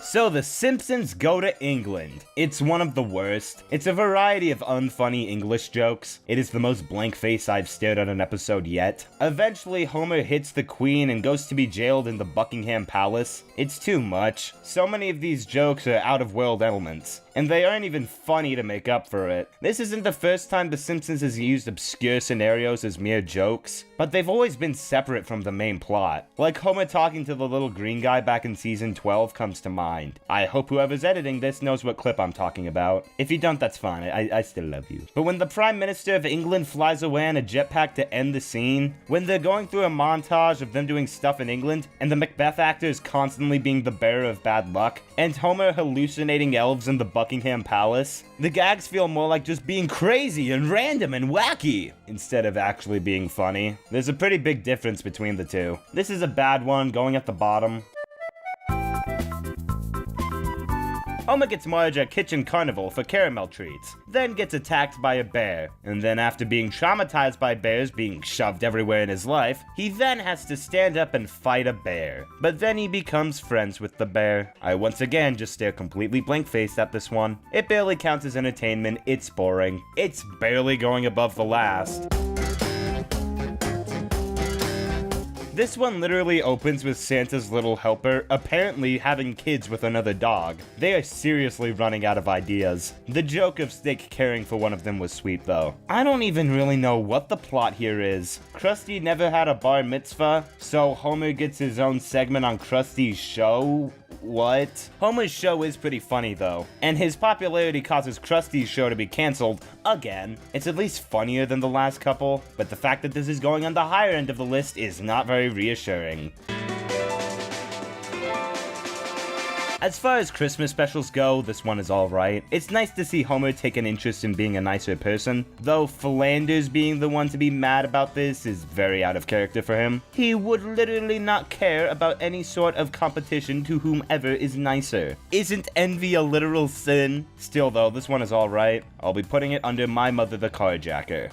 So the Simpsons go to England. It's one of the worst. It's a variety of unfunny English jokes. It is the most blank face I've stared at an episode yet. Eventually, Homer hits the Queen and goes to be jailed in the Buckingham Palace. It's too much. So many of these jokes are out-of-world elements, and they aren't even funny to make up for it. This isn't the first time The Simpsons has used obscure scenarios as mere jokes, but they've always been separate from the main plot. Like Homer talking to the little green guy back in season 12 comes to mind. I hope whoever's editing this knows what clip I'm talking about. If you don't, that's fine. I still love you. But when the Prime Minister of England flies away in a jetpack to end the scene, when they're going through a montage of them doing stuff in England, and the Macbeth actor is constantly being the bearer of bad luck, and Homer hallucinating elves in the Buckingham Palace, the gags feel more like just being crazy and random and wacky, instead of actually being funny. There's a pretty big difference between the two. This is a bad one, going at the bottom. Homer gets Marge a kitchen carnival for caramel treats, then gets attacked by a bear, and then after being traumatized by bears being shoved everywhere in his life, he then has to stand up and fight a bear. But then he becomes friends with the bear. I once again just stare completely blank-faced at this one. It barely counts as entertainment, it's boring. It's barely going above the last. This one literally opens with Santa's little helper apparently having kids with another dog. They are seriously running out of ideas. The joke of Stick caring for one of them was sweet though. I don't even really know what the plot here is. Krusty never had a bar mitzvah, so Homer gets his own segment on Krusty's show? What? Homer's show is pretty funny though, and his popularity causes Krusty's show to be cancelled again. It's at least funnier than the last couple, but the fact that this is going on the higher end of the list is not very reassuring. As far as Christmas specials go, this one is alright. It's nice to see Homer take an interest in being a nicer person, though Flanders being the one to be mad about this is very out of character for him. He would literally not care about any sort of competition to whomever is nicer. Isn't envy a literal sin? Still though, this one is alright. I'll be putting it under My Mother the Carjacker.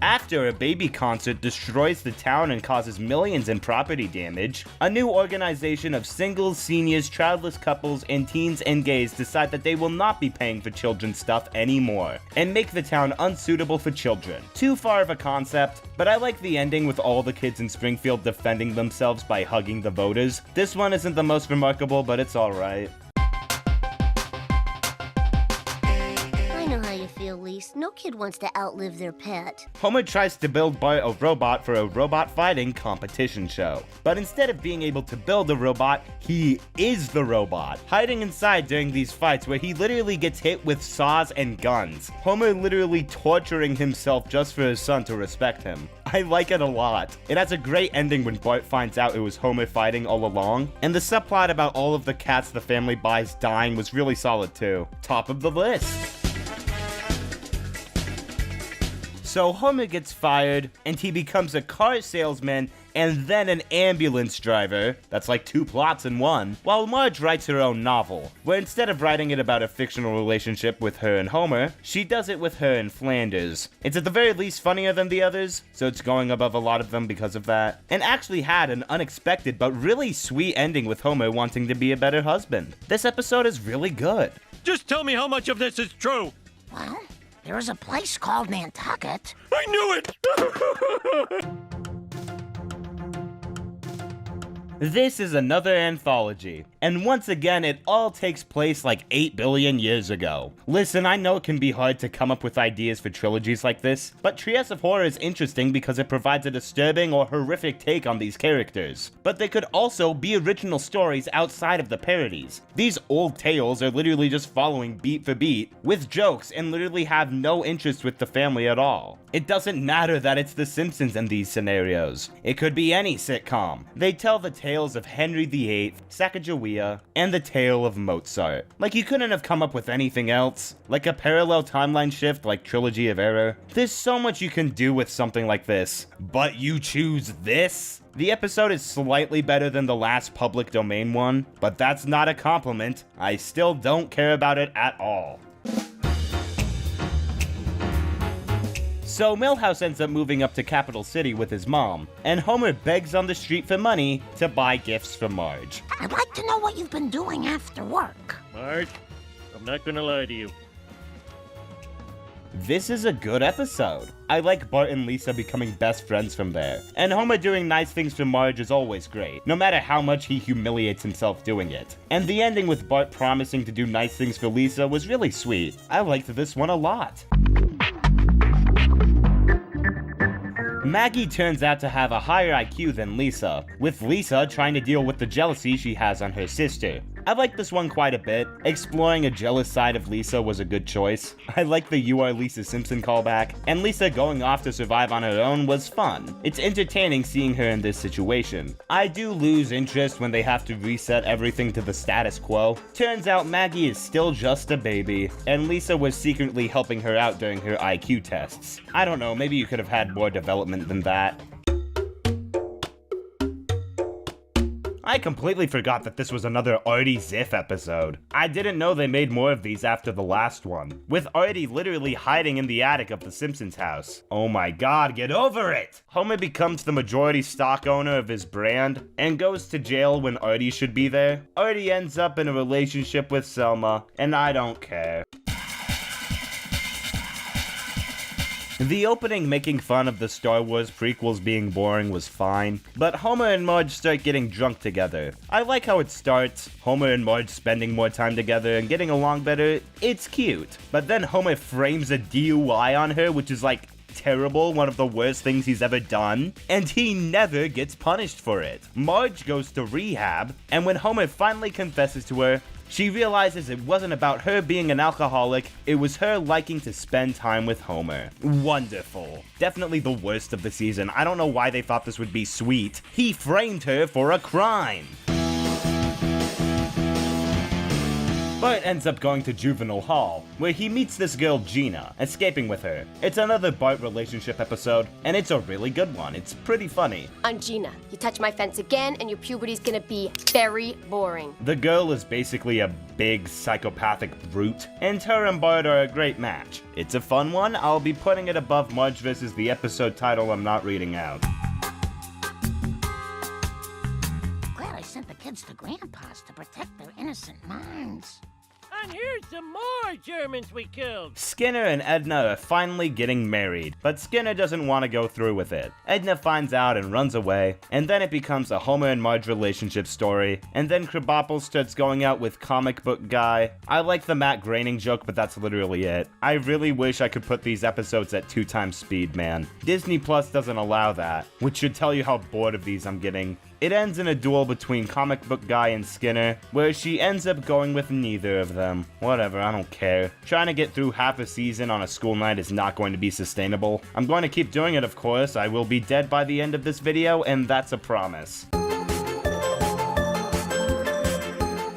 After a baby concert destroys the town and causes millions in property damage, a new organization of singles, seniors, childless couples, and teens and gays decide that they will not be paying for children's stuff anymore, and make the town unsuitable for children. Too far of a concept, but I like the ending with all the kids in Springfield defending themselves by hugging the voters. This one isn't the most remarkable, but it's alright. Lise. No kid wants to outlive their pet. Homer tries to build Bart a robot for a robot fighting competition show. But instead of being able to build a robot, he is the robot, hiding inside during these fights where he literally gets hit with saws and guns. Homer literally torturing himself just for his son to respect him. I like it a lot. It has a great ending when Bart finds out it was Homer fighting all along, and the subplot about all of the cats the family buys dying was really solid too. Top of the list. So Homer gets fired, and he becomes a car salesman and then an ambulance driver. That's like 2 plots in one. While Marge writes her own novel, where instead of writing it about a fictional relationship with her and Homer, she does it with her and Flanders. It's at the very least funnier than the others, so it's going above a lot of them because of that. And actually had an unexpected but really sweet ending with Homer wanting to be a better husband. This episode is really good. Just tell me how much of this is true. Well, there is a place called Nantucket. I knew it! This is another anthology, and once again it all takes place like 8 billion years ago. Listen, I know it can be hard to come up with ideas for trilogies like this, but Trias of Horror is interesting because it provides a disturbing or horrific take on these characters. But they could also be original stories outside of the parodies. These old tales are literally just following beat for beat, with jokes, and literally have no interest with the family at all. It doesn't matter that it's The Simpsons in these scenarios. It could be any sitcom. They tell the tales of Henry VIII, Sacagawea, and the tale of Mozart. Like you couldn't have come up with anything else. Like a parallel timeline shift like Trilogy of Error. There's so much you can do with something like this. But you choose this? The episode is slightly better than the last public domain one, but that's not a compliment. I still don't care about it at all. So Milhouse ends up moving up to Capital City with his mom, and Homer begs on the street for money to buy gifts for Marge. I'd like to know what you've been doing after work. Marge, I'm not gonna lie to you. This is a good episode. I like Bart and Lisa becoming best friends from there. And Homer doing nice things for Marge is always great, no matter how much he humiliates himself doing it. And the ending with Bart promising to do nice things for Lisa was really sweet. I liked this one a lot. Maggie turns out to have a higher IQ than Lisa, with Lisa trying to deal with the jealousy she has on her sister. I like this one quite a bit. Exploring a jealous side of Lisa was a good choice. I like the "You Are Lisa Simpson" callback, and Lisa going off to survive on her own was fun. It's entertaining seeing her in this situation. I do lose interest when they have to reset everything to the status quo. Turns out Maggie is still just a baby, and Lisa was secretly helping her out during her IQ tests. I don't know, maybe you could have had more development than that. I completely forgot that this was another Artie Ziff episode. I didn't know they made more of these after the last one, with Artie literally hiding in the attic of the Simpsons house. Oh my god, get over it! Homer becomes the majority stock owner of his brand, and goes to jail when Artie should be there. Artie ends up in a relationship with Selma, and I don't care. The opening making fun of the Star Wars prequels being boring was fine, but Homer and Marge start getting drunk together. I like how it starts, Homer and Marge spending more time together and getting along better. It's cute. But then Homer frames a DUI on her, which is like terrible, one of the worst things he's ever done, and he never gets punished for it. Marge goes to rehab, and when Homer finally confesses to her, She realizes it wasn't about her being an alcoholic, it was her liking to spend time with Homer. Wonderful. Definitely the worst of the season. I don't know why they thought this would be sweet. He framed her for a crime. Bart ends up going to juvenile hall, where he meets this girl Gina, escaping with her. It's another Bart relationship episode, and it's a really good one. It's pretty funny. I'm Gina. You touch my fence again, and your puberty's gonna be very boring. The girl is basically a big psychopathic brute, and her and Bart are a great match. It's a fun one. I'll be putting it above Marge vs. the episode title I'm not reading out. Glad I sent the kids to Grandpa's to protect their innocent minds. And here's some more Germans we killed. Skinner and Edna are finally getting married, but Skinner doesn't want to go through with it. Edna finds out and runs away, and then it becomes a Homer and Marge relationship story, and then Krabappel starts going out with comic book guy. I like the Matt Groening joke, but that's literally it. I really wish I could put these episodes at 2x speed, man. Disney Plus doesn't allow that, which should tell you how bored of these I'm getting. It ends in a duel between comic book guy and Skinner, where she ends up going with neither of them. Whatever, I don't care. Trying to get through half a season on a school night is not going to be sustainable. I'm going to keep doing it, of course. I will be dead by the end of this video, and that's a promise.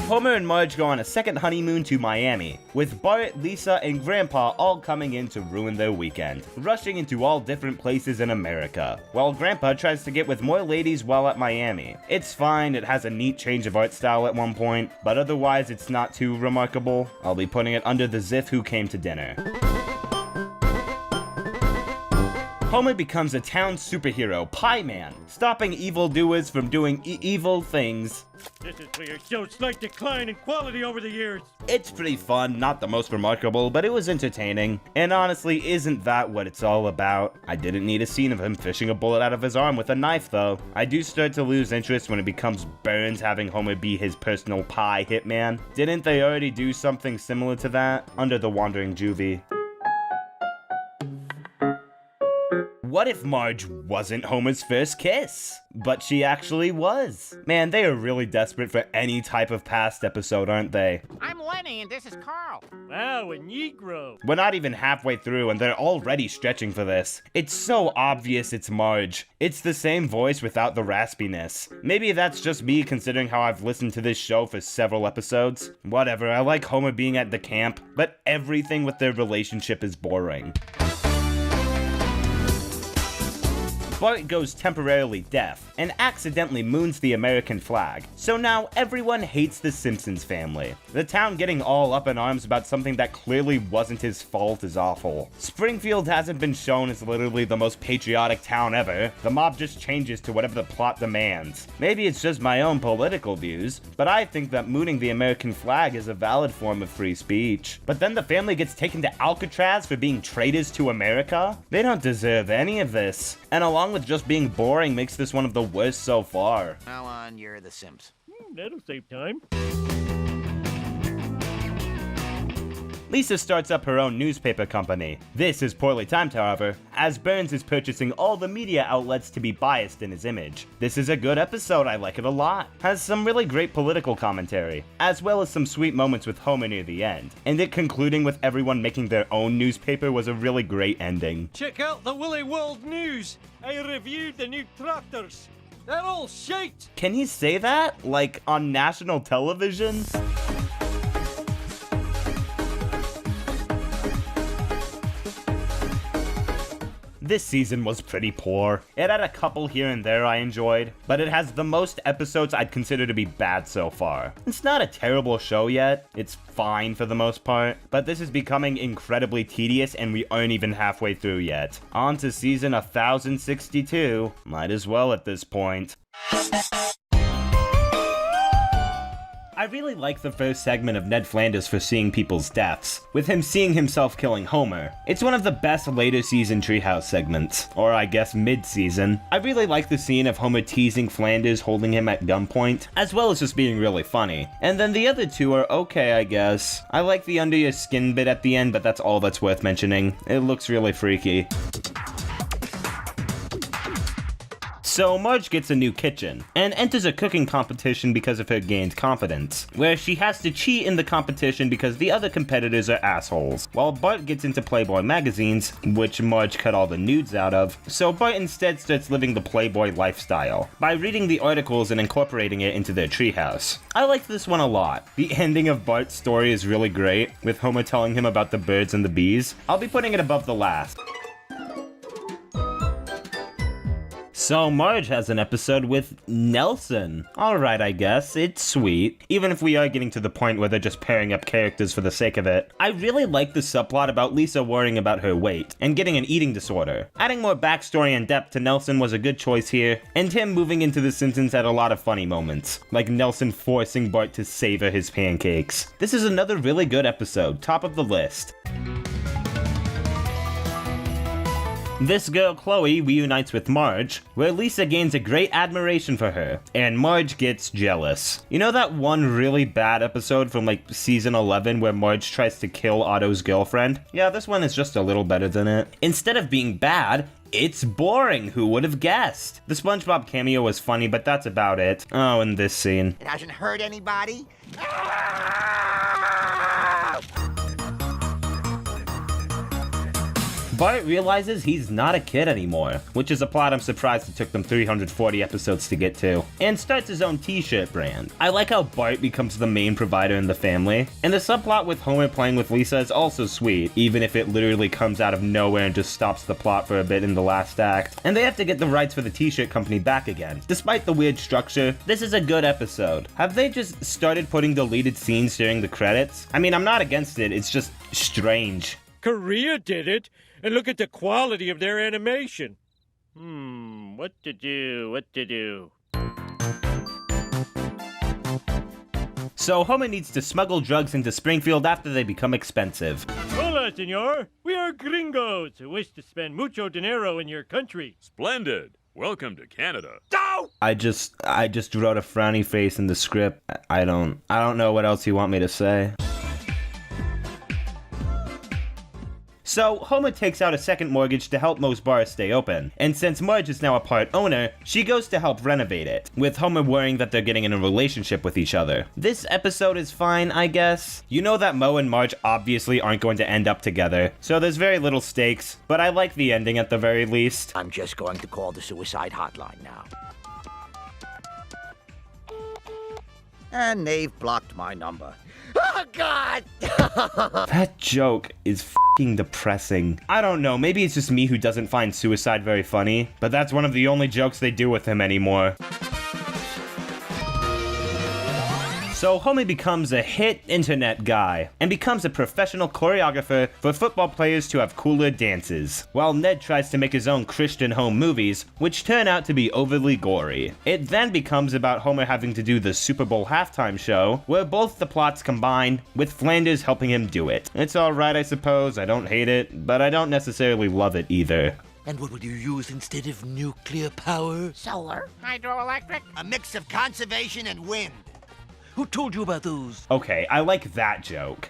Homer and Marge go on a second honeymoon to Miami, with Bart, Lisa, and Grandpa all coming in to ruin their weekend, rushing into all different places in America, while Grandpa tries to get with more ladies while at Miami. It's fine, it has a neat change of art style at one point, but otherwise it's not too remarkable. I'll be putting it under the Ziff Who Came to Dinner. Homer becomes a town superhero, Pie Man, stopping evildoers from doing evil things. This is for your show's slight decline in quality over the years. It's pretty fun, not the most remarkable, but it was entertaining. And honestly, isn't that what it's all about? I didn't need a scene of him fishing a bullet out of his arm with a knife, though. I do start to lose interest when it becomes Burns having Homer be his personal pie hitman. Didn't they already do something similar to that under the Wandering Juvie? What if Marge wasn't Homer's first kiss? But she actually was. Man, they are really desperate for any type of past episode, aren't they? I'm Lenny, and this is Carl. Wow, a Negro. We're not even halfway through, and they're already stretching for this. It's so obvious it's Marge. It's the same voice without the raspiness. Maybe that's just me considering how I've listened to this show for several episodes. Whatever, I like Homer being at the camp, but everything with their relationship is boring. Bart goes temporarily deaf and accidentally moons the American flag, so now everyone hates the Simpsons family. The town getting all up in arms about something that clearly wasn't his fault is awful. Springfield hasn't been shown as literally the most patriotic town ever. The mob just changes to whatever the plot demands. Maybe it's just my own political views, but I think that mooning the American flag is a valid form of free speech. But then the family gets taken to Alcatraz for being traitors to America? They don't deserve any of this. And along with just being boring makes this one of the worst so far. Now on, you're the Simps. That'll save time. Lisa starts up her own newspaper company. This is poorly timed, however, as Burns is purchasing all the media outlets to be biased in his image. This is a good episode, I like it a lot. Has some really great political commentary, as well as some sweet moments with Homer near the end. And it concluding with everyone making their own newspaper was a really great ending. Check out the Willy World News. I reviewed the new tractors. They're all shite. Can he say that? Like, on national television? This season was pretty poor. It had a couple here and there I enjoyed, but it has the most episodes I'd consider to be bad so far. It's not a terrible show yet, it's fine for the most part, but this is becoming incredibly tedious and we aren't even halfway through yet. On to season 1062, might as well at this point. I really like the first segment of Ned Flanders foreseeing people's deaths, with him seeing himself killing Homer. It's one of the best later season Treehouse segments, or I guess mid-season. I really like the scene of Homer teasing Flanders holding him at gunpoint, as well as just being really funny. And then the other two are okay, I guess. I like the under your skin bit at the end, but that's all that's worth mentioning. It looks really freaky. So Marge gets a new kitchen, and enters a cooking competition because of her gained confidence, where she has to cheat in the competition because the other competitors are assholes, while Bart gets into Playboy magazines, which Marge cut all the nudes out of, so Bart instead starts living the Playboy lifestyle, by reading the articles and incorporating it into their treehouse. I like this one a lot. The ending of Bart's story is really great, with Homer telling him about the birds and the bees. I'll be putting it above the last. So Marge has an episode with Nelson. Alright, I guess. It's sweet. Even if we are getting to the point where they're just pairing up characters for the sake of it. I really like the subplot about Lisa worrying about her weight and getting an eating disorder. Adding more backstory and depth to Nelson was a good choice here, and him moving into The Simpsons had a lot of funny moments, like Nelson forcing Bart to savor his pancakes. This is another really good episode, top of the list. This girl, Chloe, reunites with Marge, where Lisa gains a great admiration for her, and Marge gets jealous. You know that one really bad episode from like season 11 where Marge tries to kill Otto's girlfriend? Yeah, this one is just a little better than it. Instead of being bad, it's boring, who would have guessed? The SpongeBob cameo was funny, but that's about it. Oh, and this scene. It hasn't hurt anybody? Bart realizes he's not a kid anymore, which is a plot I'm surprised it took them 340 episodes to get to, and starts his own t-shirt brand. I like how Bart becomes the main provider in the family, and the subplot with Homer playing with Lisa is also sweet, even if it literally comes out of nowhere and just stops the plot for a bit in the last act. And they have to get the rights for the t-shirt company back again. Despite the weird structure, this is a good episode. Have they just started putting deleted scenes during the credits? I mean, I'm not against it, it's just strange. Korea did it, and look at the quality of their animation. What to do? So Homer needs to smuggle drugs into Springfield after they become expensive. Hola, senor. We are gringos who wish to spend mucho dinero in your country. Splendid. Welcome to Canada. I just wrote a frowny face in the script. I don't know what else you want me to say. So, Homer takes out a second mortgage to help most bars stay open, and since Marge is now a part owner, she goes to help renovate it, with Homer worrying that they're getting in a relationship with each other. This episode is fine, I guess. You know that Moe and Marge obviously aren't going to end up together, so there's very little stakes, but I like the ending at the very least. I'm just going to call the suicide hotline now. And they've blocked my number. Oh, God! That joke is f***ing depressing. I don't know, maybe it's just me who doesn't find suicide very funny, but that's one of the only jokes they do with him anymore. So Homer becomes a hit internet guy, and becomes a professional choreographer for football players to have cooler dances, while Ned tries to make his own Christian home movies, which turn out to be overly gory. It then becomes about Homer having to do the Super Bowl halftime show, where both the plots combine, with Flanders helping him do it. It's alright, I suppose, I don't hate it, but I don't necessarily love it either. And what would you use instead of nuclear power? Solar. Hydroelectric. A mix of conservation and wind. Who told you about those? Okay, I like that joke.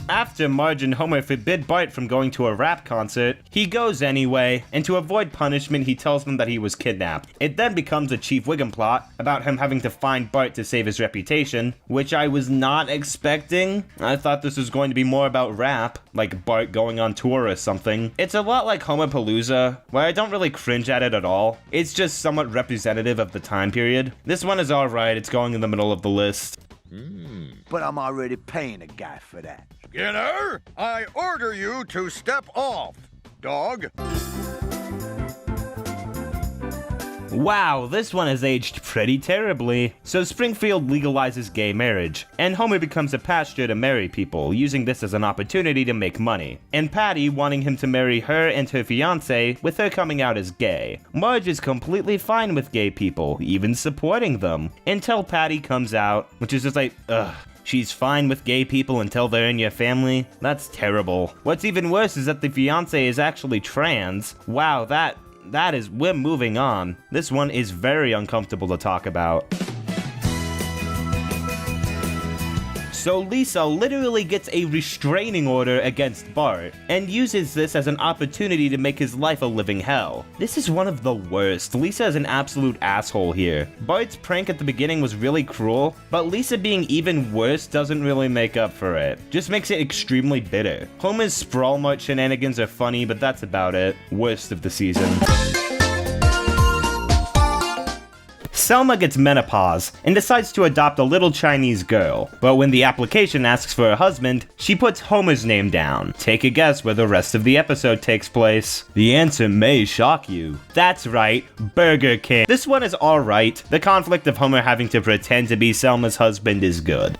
After Marge and Homer forbid Bart from going to a rap concert, he goes anyway, and to avoid punishment he tells them that he was kidnapped. It then becomes a Chief Wiggum plot, about him having to find Bart to save his reputation, which I was not expecting. I thought this was going to be more about rap, like Bart going on tour or something. It's a lot like Homerpalooza, where I don't really cringe at it at all. It's just somewhat representative of the time period. This one is alright, it's going in the middle of the list. But I'm already paying a guy for that. Skinner, I order you to step off, dog. Wow, this one has aged pretty terribly. So Springfield legalizes gay marriage, and Homer becomes a pastor to marry people, using this as an opportunity to make money. And Patty wanting him to marry her and her fiancé, with her coming out as gay. Marge is completely fine with gay people, even supporting them, until Patty comes out, which is just like, ugh. She's fine with gay people until they're in your family? That's terrible. What's even worse is that the fiancé is actually trans. Wow, we're moving on. This one is very uncomfortable to talk about. So Lisa literally gets a restraining order against Bart, and uses this as an opportunity to make his life a living hell. This is one of the worst. Lisa is an absolute asshole here. Bart's prank at the beginning was really cruel, but Lisa being even worse doesn't really make up for it. Just makes it extremely bitter. Homer's sprawl mart shenanigans are funny, but that's about it. Worst of the season. Selma gets menopause and decides to adopt a little Chinese girl, but when the application asks for a husband, she puts Homer's name down. Take a guess where the rest of the episode takes place. The answer may shock you. That's right, Burger King. This one is alright. The conflict of Homer having to pretend to be Selma's husband is good.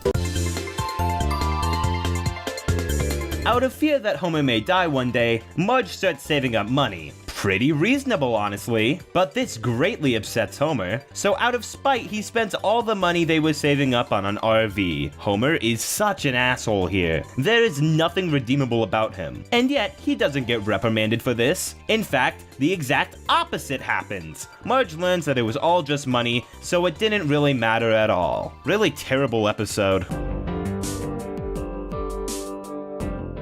Out of fear that Homer may die one day, Marge starts saving up money. Pretty reasonable, honestly, but this greatly upsets Homer, so out of spite, he spends all the money they were saving up on an RV. Homer is such an asshole here. There is nothing redeemable about him, and yet he doesn't get reprimanded for this. In fact, the exact opposite happens. Marge learns that it was all just money, so it didn't really matter at all. Really terrible episode.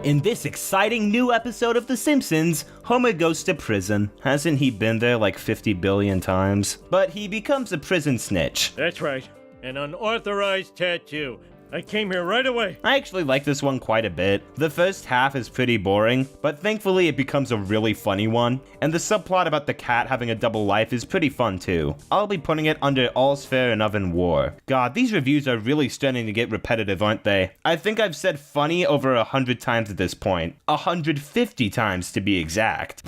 In this exciting new episode of The Simpsons, Homer goes to prison. Hasn't he been there like 50 billion times? But he becomes a prison snitch. That's right. An unauthorized tattoo. I came here right away. I actually like this one quite a bit. The first half is pretty boring, but thankfully it becomes a really funny one. And the subplot about the cat having a double life is pretty fun too. I'll be putting it under All's Fair Enough in War. God, these reviews are really starting to get repetitive, aren't they? I think I've said funny over 100 times at this point. 150 times to be exact.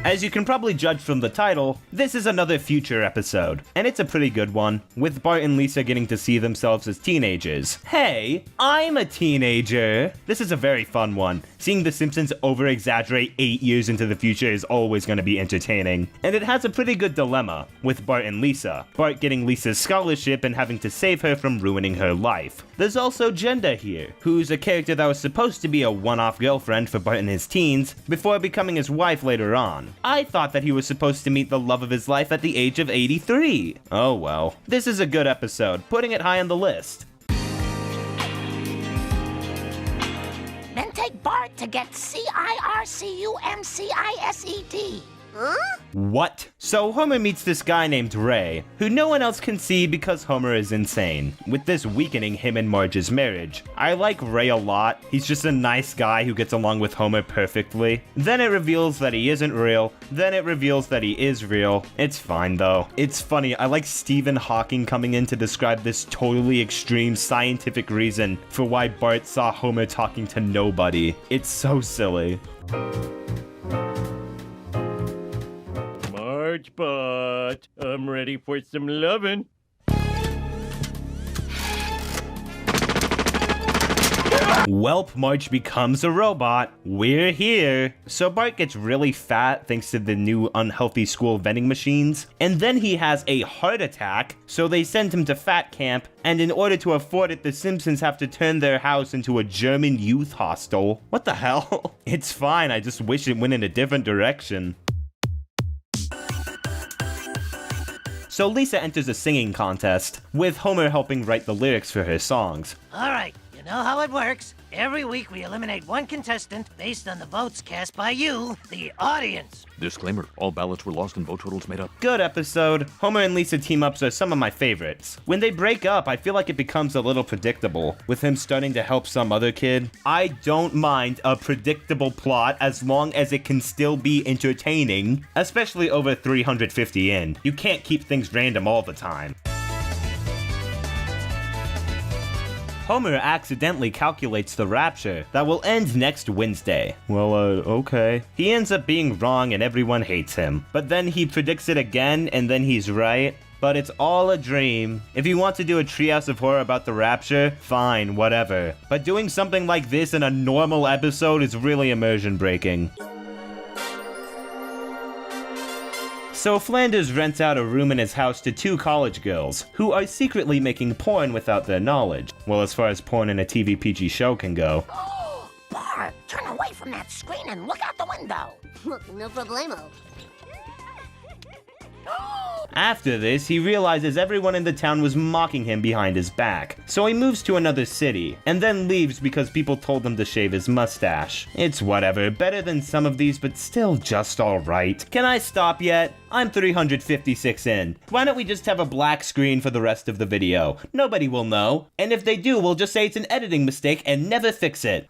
As you can probably judge from the title, this is another future episode, and it's a pretty good one, with Bart and Lisa getting to see themselves as teenagers. Hey, I'm a teenager! This is a very fun one. Seeing The Simpsons over-exaggerate 8 years into the future is always going to be entertaining. And it has a pretty good dilemma, with Bart and Lisa. Bart getting Lisa's scholarship and having to save her from ruining her life. There's also Genda here, who's a character that was supposed to be a one-off girlfriend for Bart in his teens, before becoming his wife later on. I thought that he was supposed to meet the love of his life at the age of 83. Oh well. This is a good episode, putting it high on the list. Then take Bart to get CIRCUMCISED. Huh? What? So Homer meets this guy named Ray, who no one else can see because Homer is insane, with this weakening him and Marge's marriage. I like Ray a lot. He's just a nice guy who gets along with Homer perfectly. Then it reveals that he isn't real. Then it reveals that he is real. It's fine though. It's funny. I like Stephen Hawking coming in to describe this totally extreme scientific reason for why Bart saw Homer talking to nobody. It's so silly. Marge, but I'm ready for some lovin'. Welp, Marge becomes a robot. We're here. So Bart gets really fat thanks to the new unhealthy school vending machines. And then he has a heart attack, so they send him to fat camp. And in order to afford it, the Simpsons have to turn their house into a German youth hostel. What the hell? It's fine, I just wish it went in a different direction. So Lisa enters a singing contest, with Homer helping write the lyrics for her songs. All right, you know how it works. Every week we eliminate one contestant based on the votes cast by you, the audience. Disclaimer, all ballots were lost and vote totals made up. Good episode. Homer and Lisa team-ups are some of my favorites. When they break up, I feel like it becomes a little predictable, with him starting to help some other kid. I don't mind a predictable plot as long as it can still be entertaining, especially over 350 in. You can't keep things random all the time. Homer accidentally calculates the rapture that will end next Wednesday. Well, okay. He ends up being wrong and everyone hates him. But then he predicts it again and then he's right. But it's all a dream. If you want to do a Treehouse of Horror about the rapture, fine, whatever. But doing something like this in a normal episode is really immersion breaking. So Flanders rents out a room in his house to 2 college girls, who are secretly making porn without their knowledge. Well, as far as porn in a TV PG show can go. Oh, Bart, turn away from that screen and look out the window. No problemo. After this, he realizes everyone in the town was mocking him behind his back, so he moves to another city, and then leaves because people told him to shave his mustache. It's whatever, better than some of these, but still just alright. Can I stop yet? I'm 356 in. Why don't we just have a black screen for the rest of the video? Nobody will know, and if they do, we'll just say it's an editing mistake and never fix it.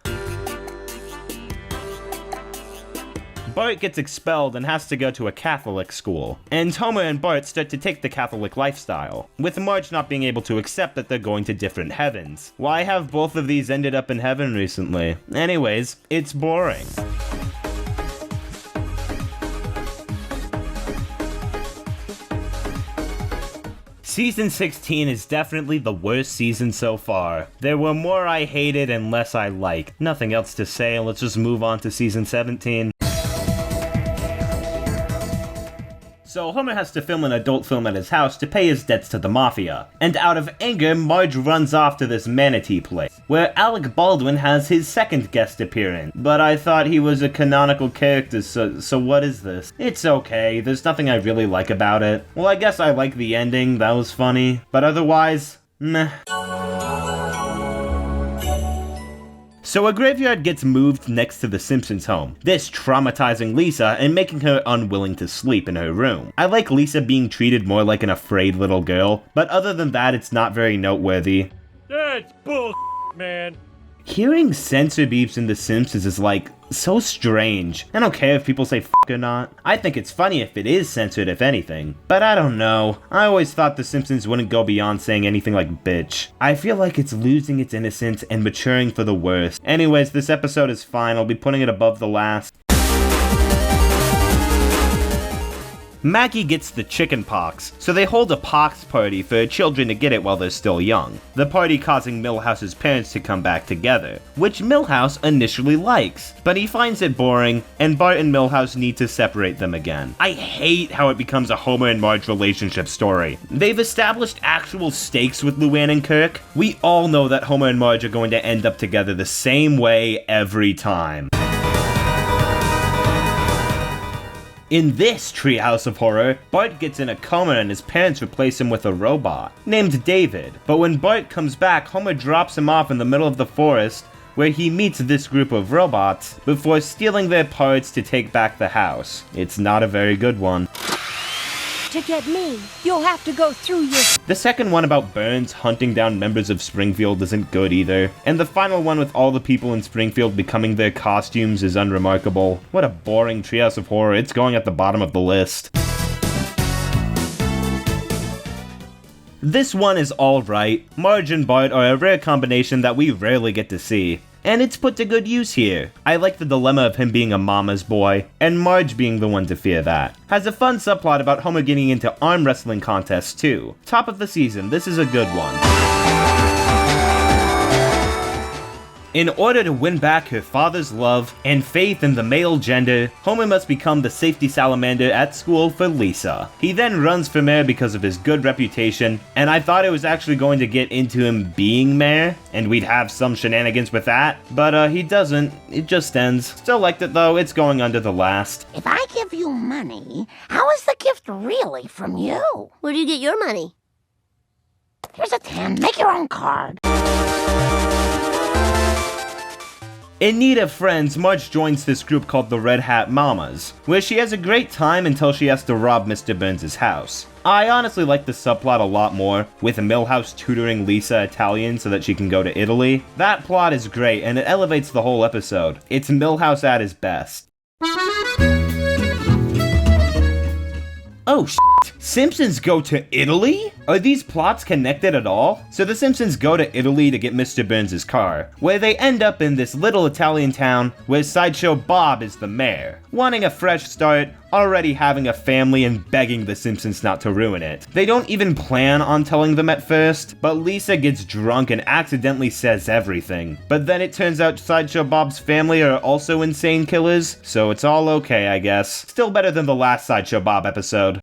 Bart gets expelled and has to go to a Catholic school, and Homer and Bart start to take the Catholic lifestyle, with Marge not being able to accept that they're going to different heavens. Why have both of these ended up in heaven recently? Anyways, it's boring. Season 16 is definitely the worst season so far. There were more I hated and less I liked. Nothing else to say, let's just move on to season 17. So Homer has to film an adult film at his house to pay his debts to the mafia. And out of anger, Marge runs off to this manatee place, where Alec Baldwin has his second guest appearance. But I thought he was a canonical character, so what is this? It's okay, there's nothing I really like about it. Well, I guess I like the ending, that was funny. But otherwise, meh. So a graveyard gets moved next to the Simpsons home, this traumatizing Lisa and making her unwilling to sleep in her room. I like Lisa being treated more like an afraid little girl, but other than that, it's not very noteworthy. That's bull, man. Hearing censor beeps in The Simpsons is like, so strange. I don't care if people say f or not. I think it's funny if it is censored, if anything. But I don't know. I always thought The Simpsons wouldn't go beyond saying anything like bitch. I feel like it's losing its innocence and maturing for the worst. Anyways, this episode is fine. I'll be putting it above the last. Maggie gets the chicken pox, so they hold a pox party for children to get it while they're still young. The party causing Milhouse's parents to come back together, which Milhouse initially likes, but he finds it boring, and Bart and Milhouse need to separate them again. I hate how it becomes a Homer and Marge relationship story. They've established actual stakes with Luann and Kirk. We all know that Homer and Marge are going to end up together the same way every time. In this Treehouse of Horror, Bart gets in a coma and his parents replace him with a robot, named David. But when Bart comes back, Homer drops him off in the middle of the forest, where he meets this group of robots, before stealing their parts to take back the house. It's not a very good one. To get me, you'll have to go through your... The second one about Burns hunting down members of Springfield isn't good either. And the final one with all the people in Springfield becoming their costumes is unremarkable. What a boring Treehouse of Horror, it's going at the bottom of the list. This one is alright. Marge and Bart are a rare combination that we rarely get to see. And it's put to good use here. I like the dilemma of him being a mama's boy, and Marge being the one to fear that. Has a fun subplot about Homer getting into arm wrestling contests too. Top of the season, this is a good one. In order to win back her father's love and faith in the male gender, Homer must become the safety salamander at school for Lisa. He then runs for mayor because of his good reputation, and I thought it was actually going to get into him being mayor, and we'd have some shenanigans with that, but he doesn't. It just ends. Still liked it though, it's going under the last. If I give you money, how is the gift really from you? Where do you get your money? Here's a 10. Make your own card. In need of friends, Marge joins this group called the Red Hat Mamas, where she has a great time until she has to rob Mr. Burns' house. I honestly like the subplot a lot more, with Milhouse tutoring Lisa Italian so that she can go to Italy. That plot is great, and it elevates the whole episode. It's Milhouse at his best. Oh shit! Simpsons go to Italy? Are these plots connected at all? So the Simpsons go to Italy to get Mr. Burns' car, where they end up in this little Italian town where Sideshow Bob is the mayor. Wanting a fresh start, already having a family and begging the Simpsons not to ruin it. They don't even plan on telling them at first, but Lisa gets drunk and accidentally says everything. But then it turns out Sideshow Bob's family are also insane killers, so it's all okay, I guess. Still better than the last Sideshow Bob episode.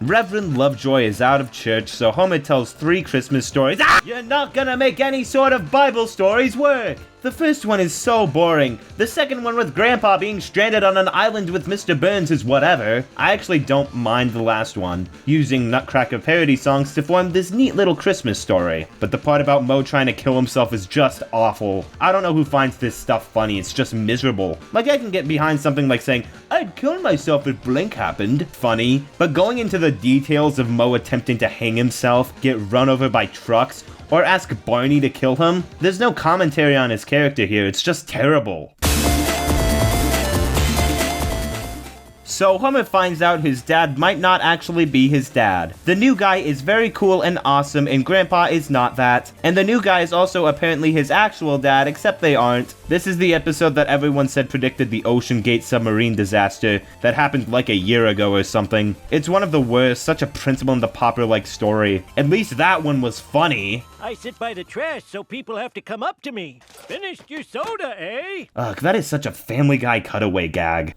Reverend Lovejoy is out of church, so Homer tells 3 Christmas stories. Ah! You're not gonna make any sort of Bible stories work! The first one is so boring. The second one with Grandpa being stranded on an island with Mr. Burns is whatever. I actually don't mind the last one, using Nutcracker parody songs to form this neat little Christmas story. But the part about Moe trying to kill himself is just awful. I don't know who finds this stuff funny, it's just miserable. Like, I can get behind something like saying, "I'd kill myself if blank happened," funny. But going into the details of Moe attempting to hang himself, get run over by trucks, or ask Barney to kill him, there's no commentary on his character here, it's just terrible. So Homer finds out his dad might not actually be his dad. The new guy is very cool and awesome, and Grandpa is not that. And the new guy is also apparently his actual dad, except they aren't. This is the episode that everyone said predicted the Ocean Gate submarine disaster that happened like a year ago or something. It's one of the worst, such a Principal and the Pauper-like story. At least that one was funny. I sit by the trash so people have to come up to me. Finished your soda, eh? Ugh, that is such a Family Guy cutaway gag.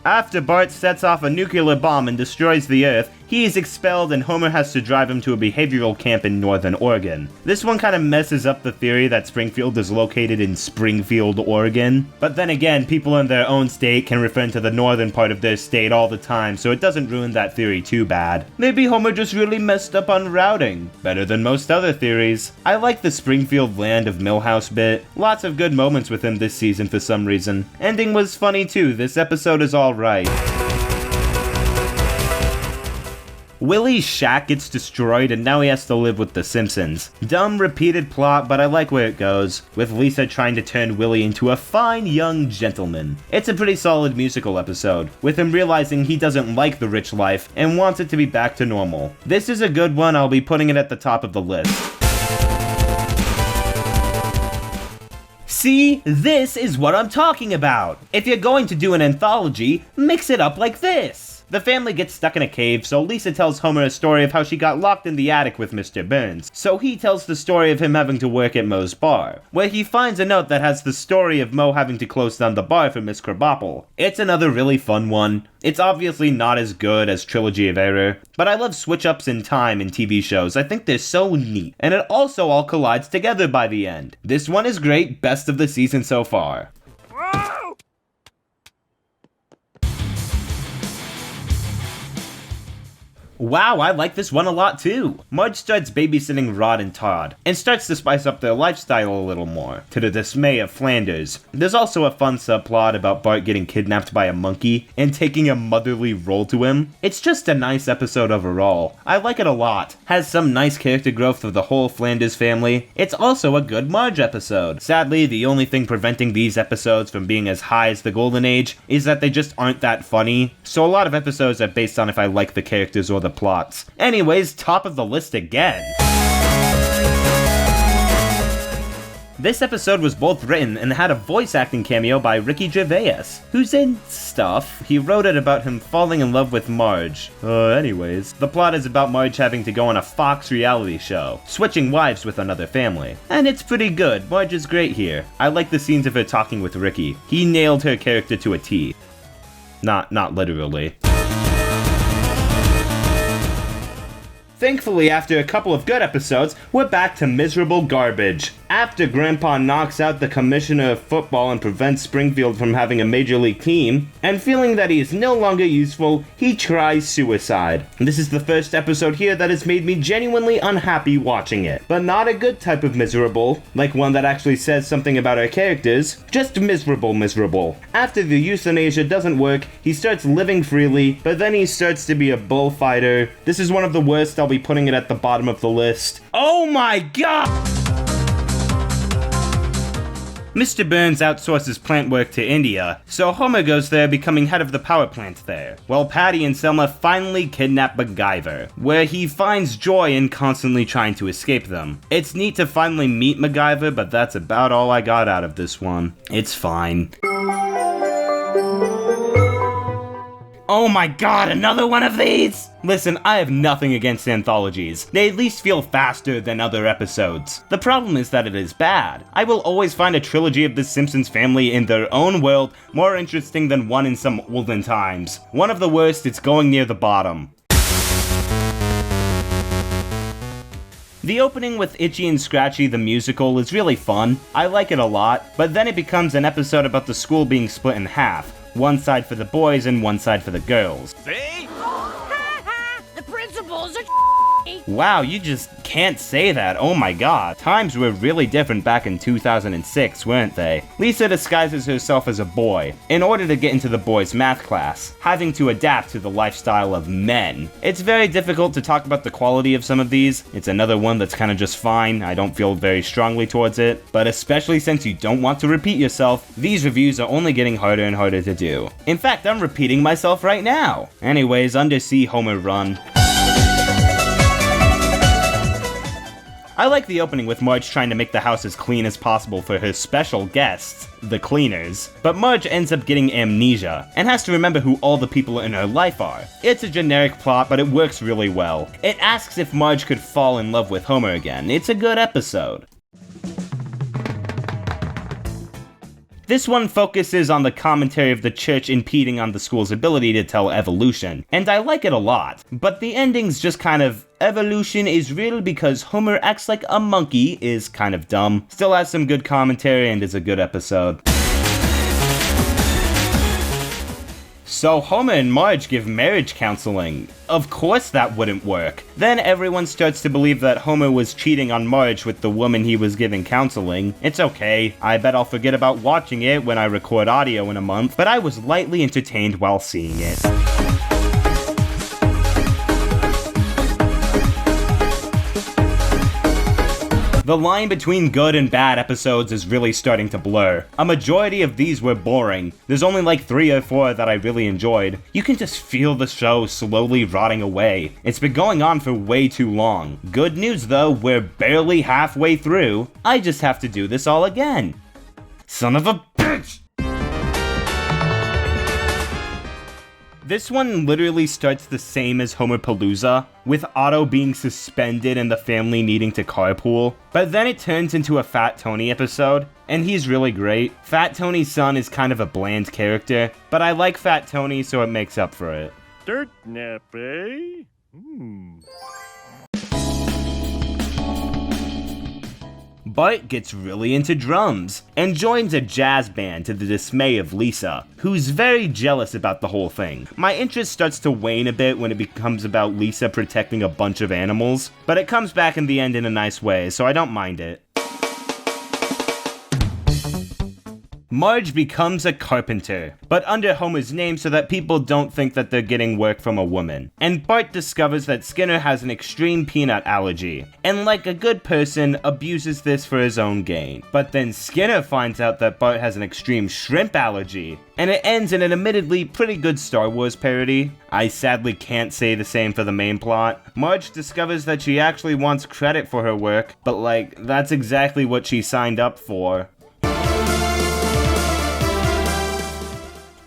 After Bart sets off a nuclear bomb and destroys the Earth, he is expelled and Homer has to drive him to a behavioral camp in northern Oregon. This one kind of messes up the theory that Springfield is located in Springfield, Oregon. But then again, people in their own state can refer to the northern part of their state all the time, so it doesn't ruin that theory too bad. Maybe Homer just really messed up on routing. Better than most other theories. I like the Springfield Land of Millhouse bit. Lots of good moments with him this season for some reason. Ending was funny too, this episode is alright. Willie's shack gets destroyed and now he has to live with the Simpsons. Dumb, repeated plot, but I like where it goes, with Lisa trying to turn Willie into a fine young gentleman. It's a pretty solid musical episode, with him realizing he doesn't like the rich life and wants it to be back to normal. This is a good one, I'll be putting it at the top of the list. See, this is what I'm talking about. If you're going to do an anthology, mix it up like this. The family gets stuck in a cave, so Lisa tells Homer a story of how she got locked in the attic with Mr. Burns. So he tells the story of him having to work at Moe's bar, where he finds a note that has the story of Moe having to close down the bar for Miss Krabappel. It's another really fun one. It's obviously not as good as Trilogy of Error, but I love switch-ups in time in TV shows. I think they're so neat, and it also all collides together by the end. This one is great, best of the season so far. Wow, I like this one a lot too. Marge starts babysitting Rod and Todd, and starts to spice up their lifestyle a little more, to the dismay of Flanders. There's also a fun subplot about Bart getting kidnapped by a monkey, and taking a motherly role to him. It's just a nice episode overall. I like it a lot. Has some nice character growth of the whole Flanders family. It's also a good Marge episode. Sadly, the only thing preventing these episodes from being as high as the Golden Age is that they just aren't that funny, so a lot of episodes are based on if I like the characters or the plots. Anyways, top of the list again. This episode was both written and had a voice acting cameo by Ricky Gervais, who's in stuff. He wrote it about him falling in love with Marge. Anyways, the plot is about Marge having to go on a Fox reality show, switching wives with another family. And it's pretty good. Marge is great here. I like the scenes of her talking with Ricky. He nailed her character to a T. Not literally. Thankfully, after a couple of good episodes, we're back to miserable garbage. After Grandpa knocks out the commissioner of football and prevents Springfield from having a major league team, and feeling that he is no longer useful, he tries suicide. This is the first episode here that has made me genuinely unhappy watching it. But not a good type of miserable, like one that actually says something about our characters, just miserable. After the euthanasia doesn't work, he starts living freely, but then he starts to be a bullfighter. This is one of the worst, I'll be putting it at the bottom of the list. Oh my god! Mr. Burns outsources plant work to India, so Homer goes there becoming head of the power plant there, while Patty and Selma finally kidnap MacGyver, where he finds joy in constantly trying to escape them. It's neat to finally meet MacGyver, but that's about all I got out of this one. It's fine. Oh my god, another one of these? Listen, I have nothing against anthologies. They at least feel faster than other episodes. The problem is that it is bad. I will always find a trilogy of the Simpsons family in their own world more interesting than one in some olden times. One of the worst, it's going near the bottom. The opening with Itchy and Scratchy the musical is really fun. I like it a lot, but then it becomes an episode about the school being split in half. One side for the boys and one side for the girls. See? The principal's a Wow, you just can't say that, oh my god. Times were really different back in 2006, weren't they? Lisa disguises herself as a boy in order to get into the boys' math class, having to adapt to the lifestyle of men. It's very difficult to talk about the quality of some of these. It's another one that's kind of just fine. I don't feel very strongly towards it, but especially since you don't want to repeat yourself, these reviews are only getting harder and harder to do. In fact, I'm repeating myself right now. Anyways, Undersea Homer Run. I like the opening with Marge trying to make the house as clean as possible for her special guests, the cleaners. But Marge ends up getting amnesia, and has to remember who all the people in her life are. It's a generic plot, but it works really well. It asks if Marge could fall in love with Homer again. It's a good episode. This one focuses on the commentary of the church impeding on the school's ability to tell evolution, and I like it a lot. But the ending's just kind of, evolution is real because Homer acts like a monkey is kind of dumb. Still has some good commentary and is a good episode. So Homer and Marge give marriage counseling. Of course that wouldn't work. Then everyone starts to believe that Homer was cheating on Marge with the woman he was giving counseling. It's okay, I bet I'll forget about watching it when I record audio in a month, but I was lightly entertained while seeing it. The line between good and bad episodes is really starting to blur. A majority of these were boring. There's only like 3 or 4 that I really enjoyed. You can just feel the show slowly rotting away. It's been going on for way too long. Good news though, we're barely halfway through. I just have to do this all again. Son of a bitch! This one literally starts the same as Homerpalooza, with Otto being suspended and the family needing to carpool. But then it turns into a Fat Tony episode, and he's really great. Fat Tony's son is kind of a bland character, but I like Fat Tony, so it makes up for it. Dirt nap, eh? Bart gets really into drums, and joins a jazz band to the dismay of Lisa, who's very jealous about the whole thing. My interest starts to wane a bit when it becomes about Lisa protecting a bunch of animals, but it comes back in the end in a nice way, so I don't mind it. Marge becomes a carpenter, but under Homer's name so that people don't think that they're getting work from a woman. And Bart discovers that Skinner has an extreme peanut allergy, and like a good person, abuses this for his own gain. But then Skinner finds out that Bart has an extreme shrimp allergy, and it ends in an admittedly pretty good Star Wars parody. I sadly can't say the same for the main plot. Marge discovers that she actually wants credit for her work, but like, that's exactly what she signed up for.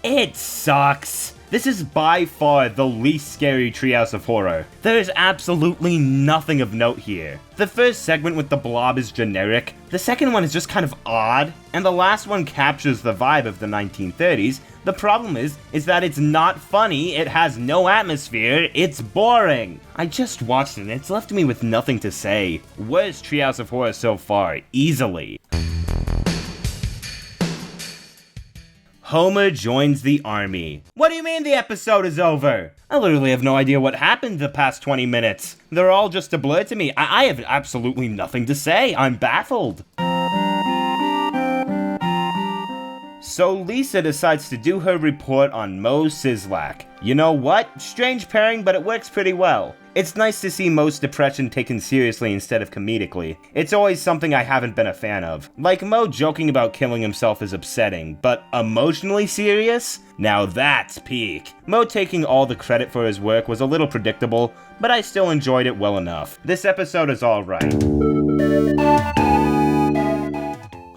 It sucks. This is by far the least scary Treehouse of Horror. There is absolutely nothing of note here. The first segment with the blob is generic, the second one is just kind of odd, and the last one captures the vibe of the 1930s. The problem is that it's not funny, it has no atmosphere, it's boring. I just watched it and it's left me with nothing to say. Worst Treehouse of Horror so far, easily. Homer joins the army. What do you mean the episode is over? I literally have no idea what happened the past 20 minutes. They're all just a blur to me. I have absolutely nothing to say. I'm baffled. So Lisa decides to do her report on Moe Szyslak. You know what? Strange pairing, but it works pretty well. It's nice to see Moe's depression taken seriously instead of comedically. It's always something I haven't been a fan of. Like, Moe joking about killing himself is upsetting, but emotionally serious? Now that's peak. Moe taking all the credit for his work was a little predictable, but I still enjoyed it well enough. This episode is alright.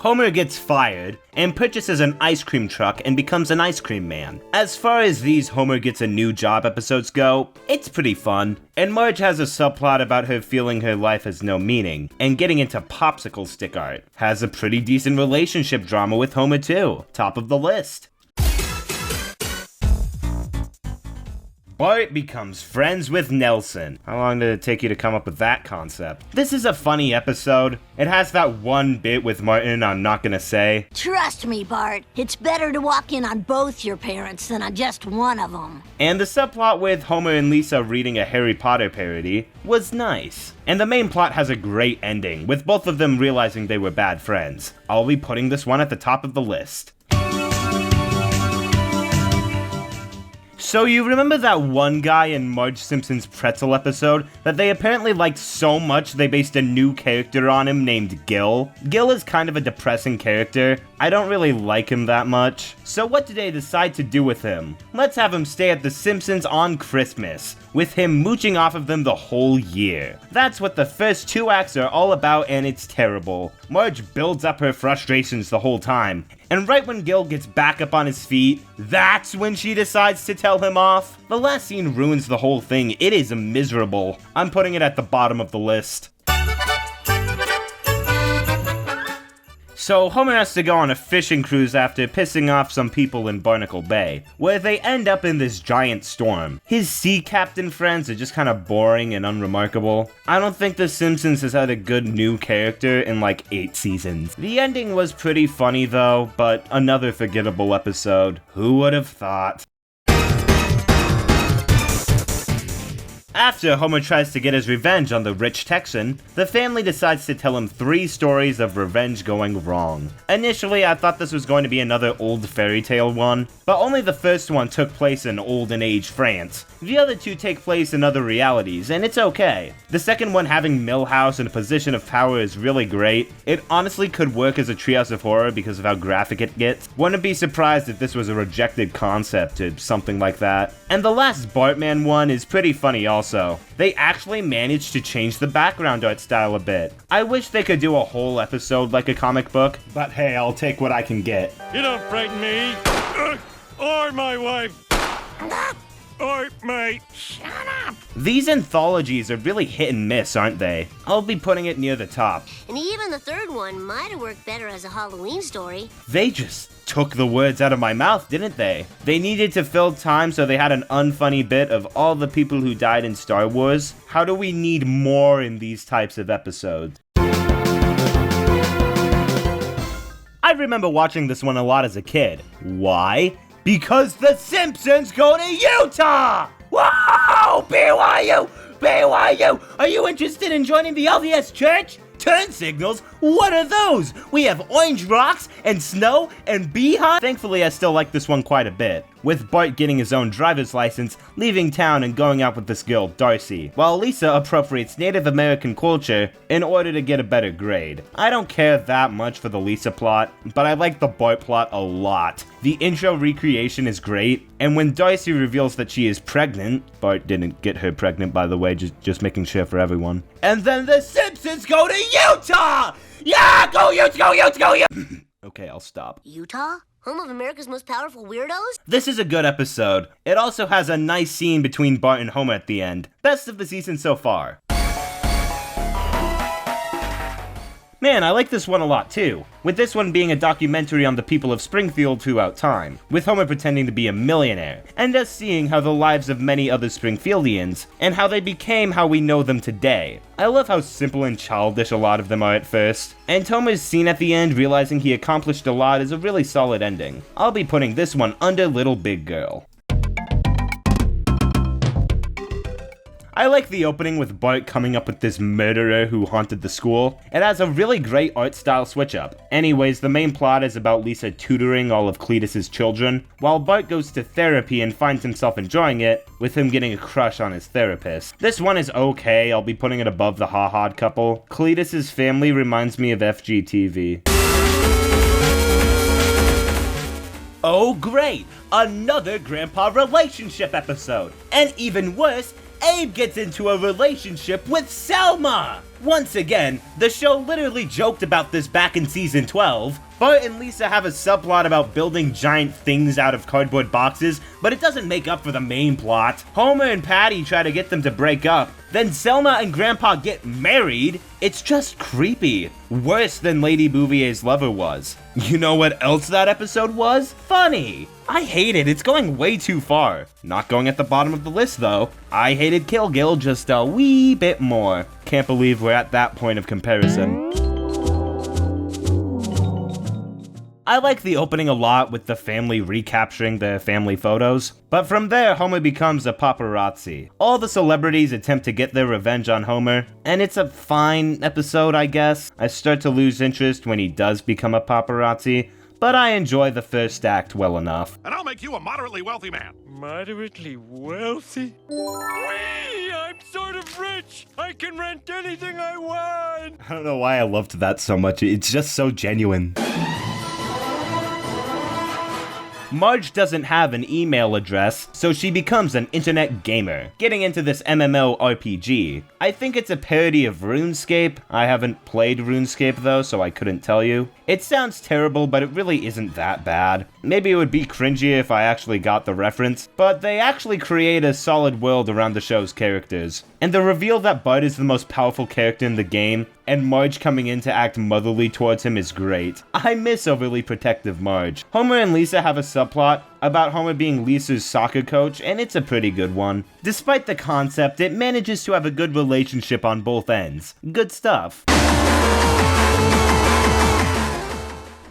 Homer gets fired and purchases an ice cream truck and becomes an ice cream man. As far as these Homer gets a new job episodes go, it's pretty fun. And Marge has a subplot about her feeling her life has no meaning and getting into popsicle stick art. Has a pretty decent relationship drama with Homer too. Top of the list. Bart becomes friends with Nelson. How long did it take you to come up with that concept? This is a funny episode. It has that one bit with Martin I'm not gonna say. Trust me, Bart. It's better to walk in on both your parents than on just one of them. And the subplot with Homer and Lisa reading a Harry Potter parody was nice. And the main plot has a great ending, with both of them realizing they were bad friends. I'll be putting this one at the top of the list. So you remember that one guy in Marge Simpson's Pretzel episode that they apparently liked so much they based a new character on him named Gil? Gil is kind of a depressing character. I don't really like him that much. So what did they decide to do with him? Let's have him stay at The Simpsons on Christmas, with him mooching off of them the whole year. That's what the first 2 acts are all about, and it's terrible. Marge builds up her frustrations the whole time, and right when Gil gets back up on his feet, that's when she decides to tell him off. The last scene ruins the whole thing. It is miserable. I'm putting it at the bottom of the list. So Homer has to go on a fishing cruise after pissing off some people in Barnacle Bay, where they end up in this giant storm. His sea captain friends are just kind of boring and unremarkable. I don't think The Simpsons has had a good new character in like 8 seasons. The ending was pretty funny though, but another forgettable episode. Who would have thought? After Homer tries to get his revenge on the rich Texan, the family decides to tell him 3 stories of revenge going wrong. Initially, I thought this was going to be another old fairy tale one, but only the first one took place in olden age France. The other 2 take place in other realities, and it's okay. The second one, having Milhouse in a position of power, is really great. It honestly could work as a Treehouse of Horror because of how graphic it gets. Wouldn't be surprised if this was a rejected concept or something like that. And the last Bartman one is pretty funny also. They actually managed to change the background art style a bit. I wish they could do a whole episode like a comic book, but hey, I'll take what I can get. You don't frighten me. Or my wife. Or my... Shut up! These anthologies are really hit and miss, aren't they? I'll be putting it near the top. And even the third one might have worked better as a Halloween story. They just took the words out of my mouth, didn't they? They needed to fill time, so they had an unfunny bit of all the people who died in Star Wars. How do we need more in these types of episodes? I remember watching this one a lot as a kid. Why? Because The Simpsons go to Utah! Whoa! BYU! BYU! Are you interested in joining the LDS Church? Turn signals? What are those? We have orange rocks and snow and beehive. Thankfully, I still like this one quite a bit, with Bart getting his own driver's license, leaving town and going out with this girl, Darcy, while Lisa appropriates Native American culture in order to get a better grade. I don't care that much for the Lisa plot, but I like the Bart plot a lot. The intro recreation is great, and when Darcy reveals that she is pregnant, Bart didn't get her pregnant by the way, just making sure for everyone. And then the Simpsons go to Utah! Yeah, go Utes, go Utes, go Utes! Okay, I'll stop. Utah? Home of America's most powerful weirdos? This is a good episode. It also has a nice scene between Bart and Homer at the end. Best of the season so far. Man, I like this one a lot too, with this one being a documentary on the people of Springfield throughout time, with Homer pretending to be a millionaire, and us seeing how the lives of many other Springfieldians, and how they became how we know them today. I love how simple and childish a lot of them are at first, and Homer's scene at the end realizing he accomplished a lot is a really solid ending. I'll be putting this one under Little Big Girl. I like the opening with Bart coming up with this murderer who haunted the school. It has a really great art style switch up. Anyways, the main plot is about Lisa tutoring all of Cletus's children, while Bart goes to therapy and finds himself enjoying it, with him getting a crush on his therapist. This one is okay, I'll be putting it above the Ha Ha couple. Cletus's family reminds me of FGTV. Oh great! Another grandpa relationship episode! And even worse, Abe gets into a relationship with Selma! Once again, the show literally joked about this back in season 12, Bart and Lisa have a subplot about building giant things out of cardboard boxes, but it doesn't make up for the main plot. Homer and Patty try to get them to break up, then Selma and Grandpa get married. It's just creepy. Worse than Lady Bouvier's lover was. You know what else that episode was? Funny. I hate it. It's going way too far. Not going at the bottom of the list, though. I hated Kill Gill just a wee bit more. Can't believe we're at that point of comparison. I like the opening a lot with the family recapturing their family photos, but from there Homer becomes a paparazzi. All the celebrities attempt to get their revenge on Homer, and it's a fine episode, I guess. I start to lose interest when he does become a paparazzi, but I enjoy the first act well enough. And I'll make you a moderately wealthy man. Moderately wealthy? Whee! I'm sort of rich! I can rent anything I want! I don't know why I loved that so much, it's just so genuine. Marge doesn't have an email address, so she becomes an internet gamer, getting into this MMORPG. I think it's a parody of RuneScape. I haven't played RuneScape though, so I couldn't tell you. It sounds terrible, but it really isn't that bad. Maybe it would be cringy if I actually got the reference, but they actually create a solid world around the show's characters. And the reveal that Bart is the most powerful character in the game, and Marge coming in to act motherly towards him is great. I miss overly protective Marge. Homer and Lisa have a subplot about Homer being Lisa's soccer coach, and it's a pretty good one. Despite the concept, it manages to have a good relationship on both ends. Good stuff.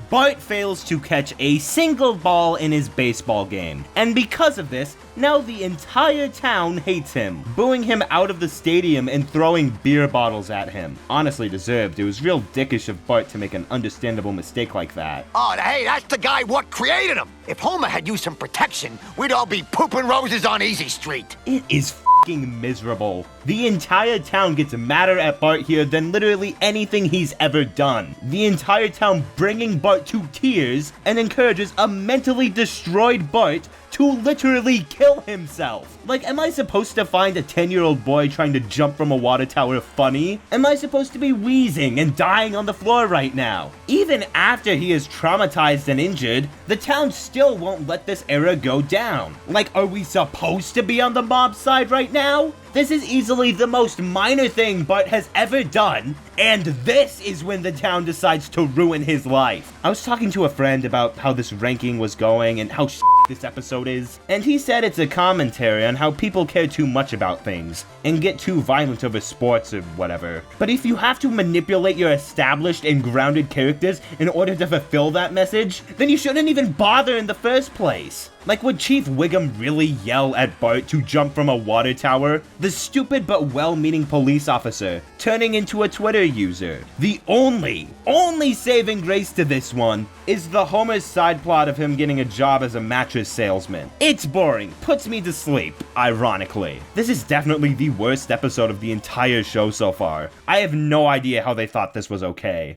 Bart fails to catch a single ball in his baseball game, and because of this, now the entire town hates him, booing him out of the stadium and throwing beer bottles at him. Honestly deserved. It was real dickish of Bart to make an understandable mistake like that. Oh, hey, that's the guy what created him. If Homer had used some protection, we'd all be pooping roses on Easy Street. It is f***ing miserable. The entire town gets madder at Bart here than literally anything he's ever done. The entire town bringing Bart to tears and encourages a mentally destroyed Bart to literally kill himself. Like, am I supposed to find a 10-year-old boy trying to jump from a water tower funny? Am I supposed to be wheezing and dying on the floor right now? Even after he is traumatized and injured, the town still won't let this era go down. Like, are we supposed to be on the mob side right now? This is easily the most minor thing Bart has ever done, and this is when the town decides to ruin his life. I was talking to a friend about how this ranking was going and how this episode is, and he said it's a commentary on how people care too much about things and get too violent over sports or whatever. But if you have to manipulate your established and grounded characters in order to fulfill that message, then you shouldn't even bother in the first place. Like, would Chief Wiggum really yell at Bart to jump from a water tower? The stupid but well-meaning police officer turning into a Twitter user. The only saving grace to this one is the Homer's side plot of him getting a job as a mattress salesman. It's boring, puts me to sleep, ironically. This is definitely the worst episode of the entire show so far. I have no idea how they thought this was okay.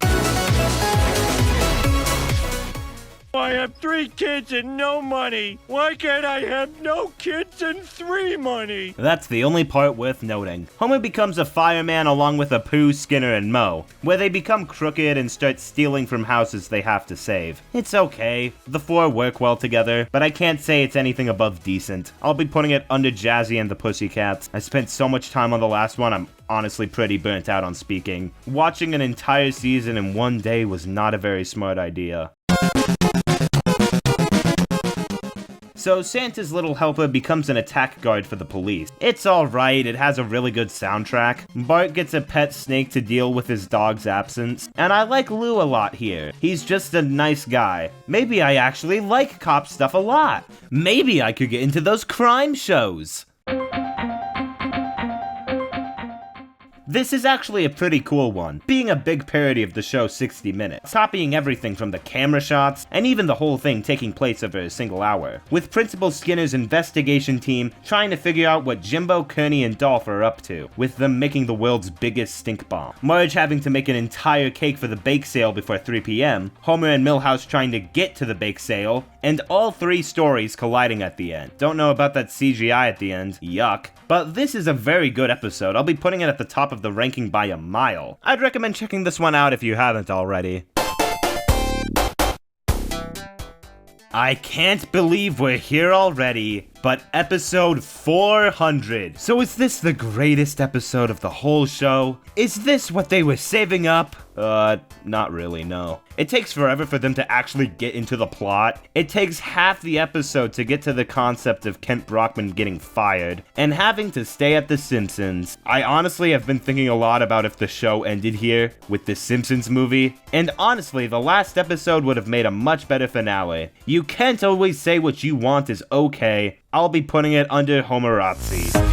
I have 3 kids and no money. Why can't I have no kids and 3 money? That's the only part worth noting. Homer becomes a fireman along with Apu, Skinner, and Moe, where they become crooked and start stealing from houses they have to save. It's okay. The 4 work well together, but I can't say it's anything above decent. I'll be putting it under Jazzy and the Pussycats. I spent so much time on the last one, I'm honestly pretty burnt out on speaking. Watching an entire season in one day was not a very smart idea. So Santa's little helper becomes an attack guard for the police. It's alright, it has a really good soundtrack. Bart gets a pet snake to deal with his dog's absence, and I like Lou a lot here. He's just a nice guy. Maybe I actually like cop stuff a lot. Maybe I could get into those crime shows. This is actually a pretty cool one, being a big parody of the show 60 Minutes, copying everything from the camera shots, and even the whole thing taking place over a single hour, with Principal Skinner's investigation team trying to figure out what Jimbo, Kearney, and Dolph are up to, with them making the world's biggest stink bomb, Marge having to make an entire cake for the bake sale before 3 p.m., Homer and Milhouse trying to get to the bake sale, and all 3 stories colliding at the end. Don't know about that CGI at the end, yuck. But this is a very good episode. I'll be putting it at the top of the ranking by a mile. I'd recommend checking this one out if you haven't already. I can't believe we're here already, but episode 400. So is this the greatest episode of the whole show? Is this what they were saving up? Not really, no. It takes forever for them to actually get into the plot. It takes half the episode to get to the concept of Kent Brockman getting fired and having to stay at The Simpsons. I honestly have been thinking a lot about if the show ended here with the Simpsons movie, and honestly, the last episode would have made a much better finale. You can't always say what you want is okay. I'll be putting it under Homerazzi.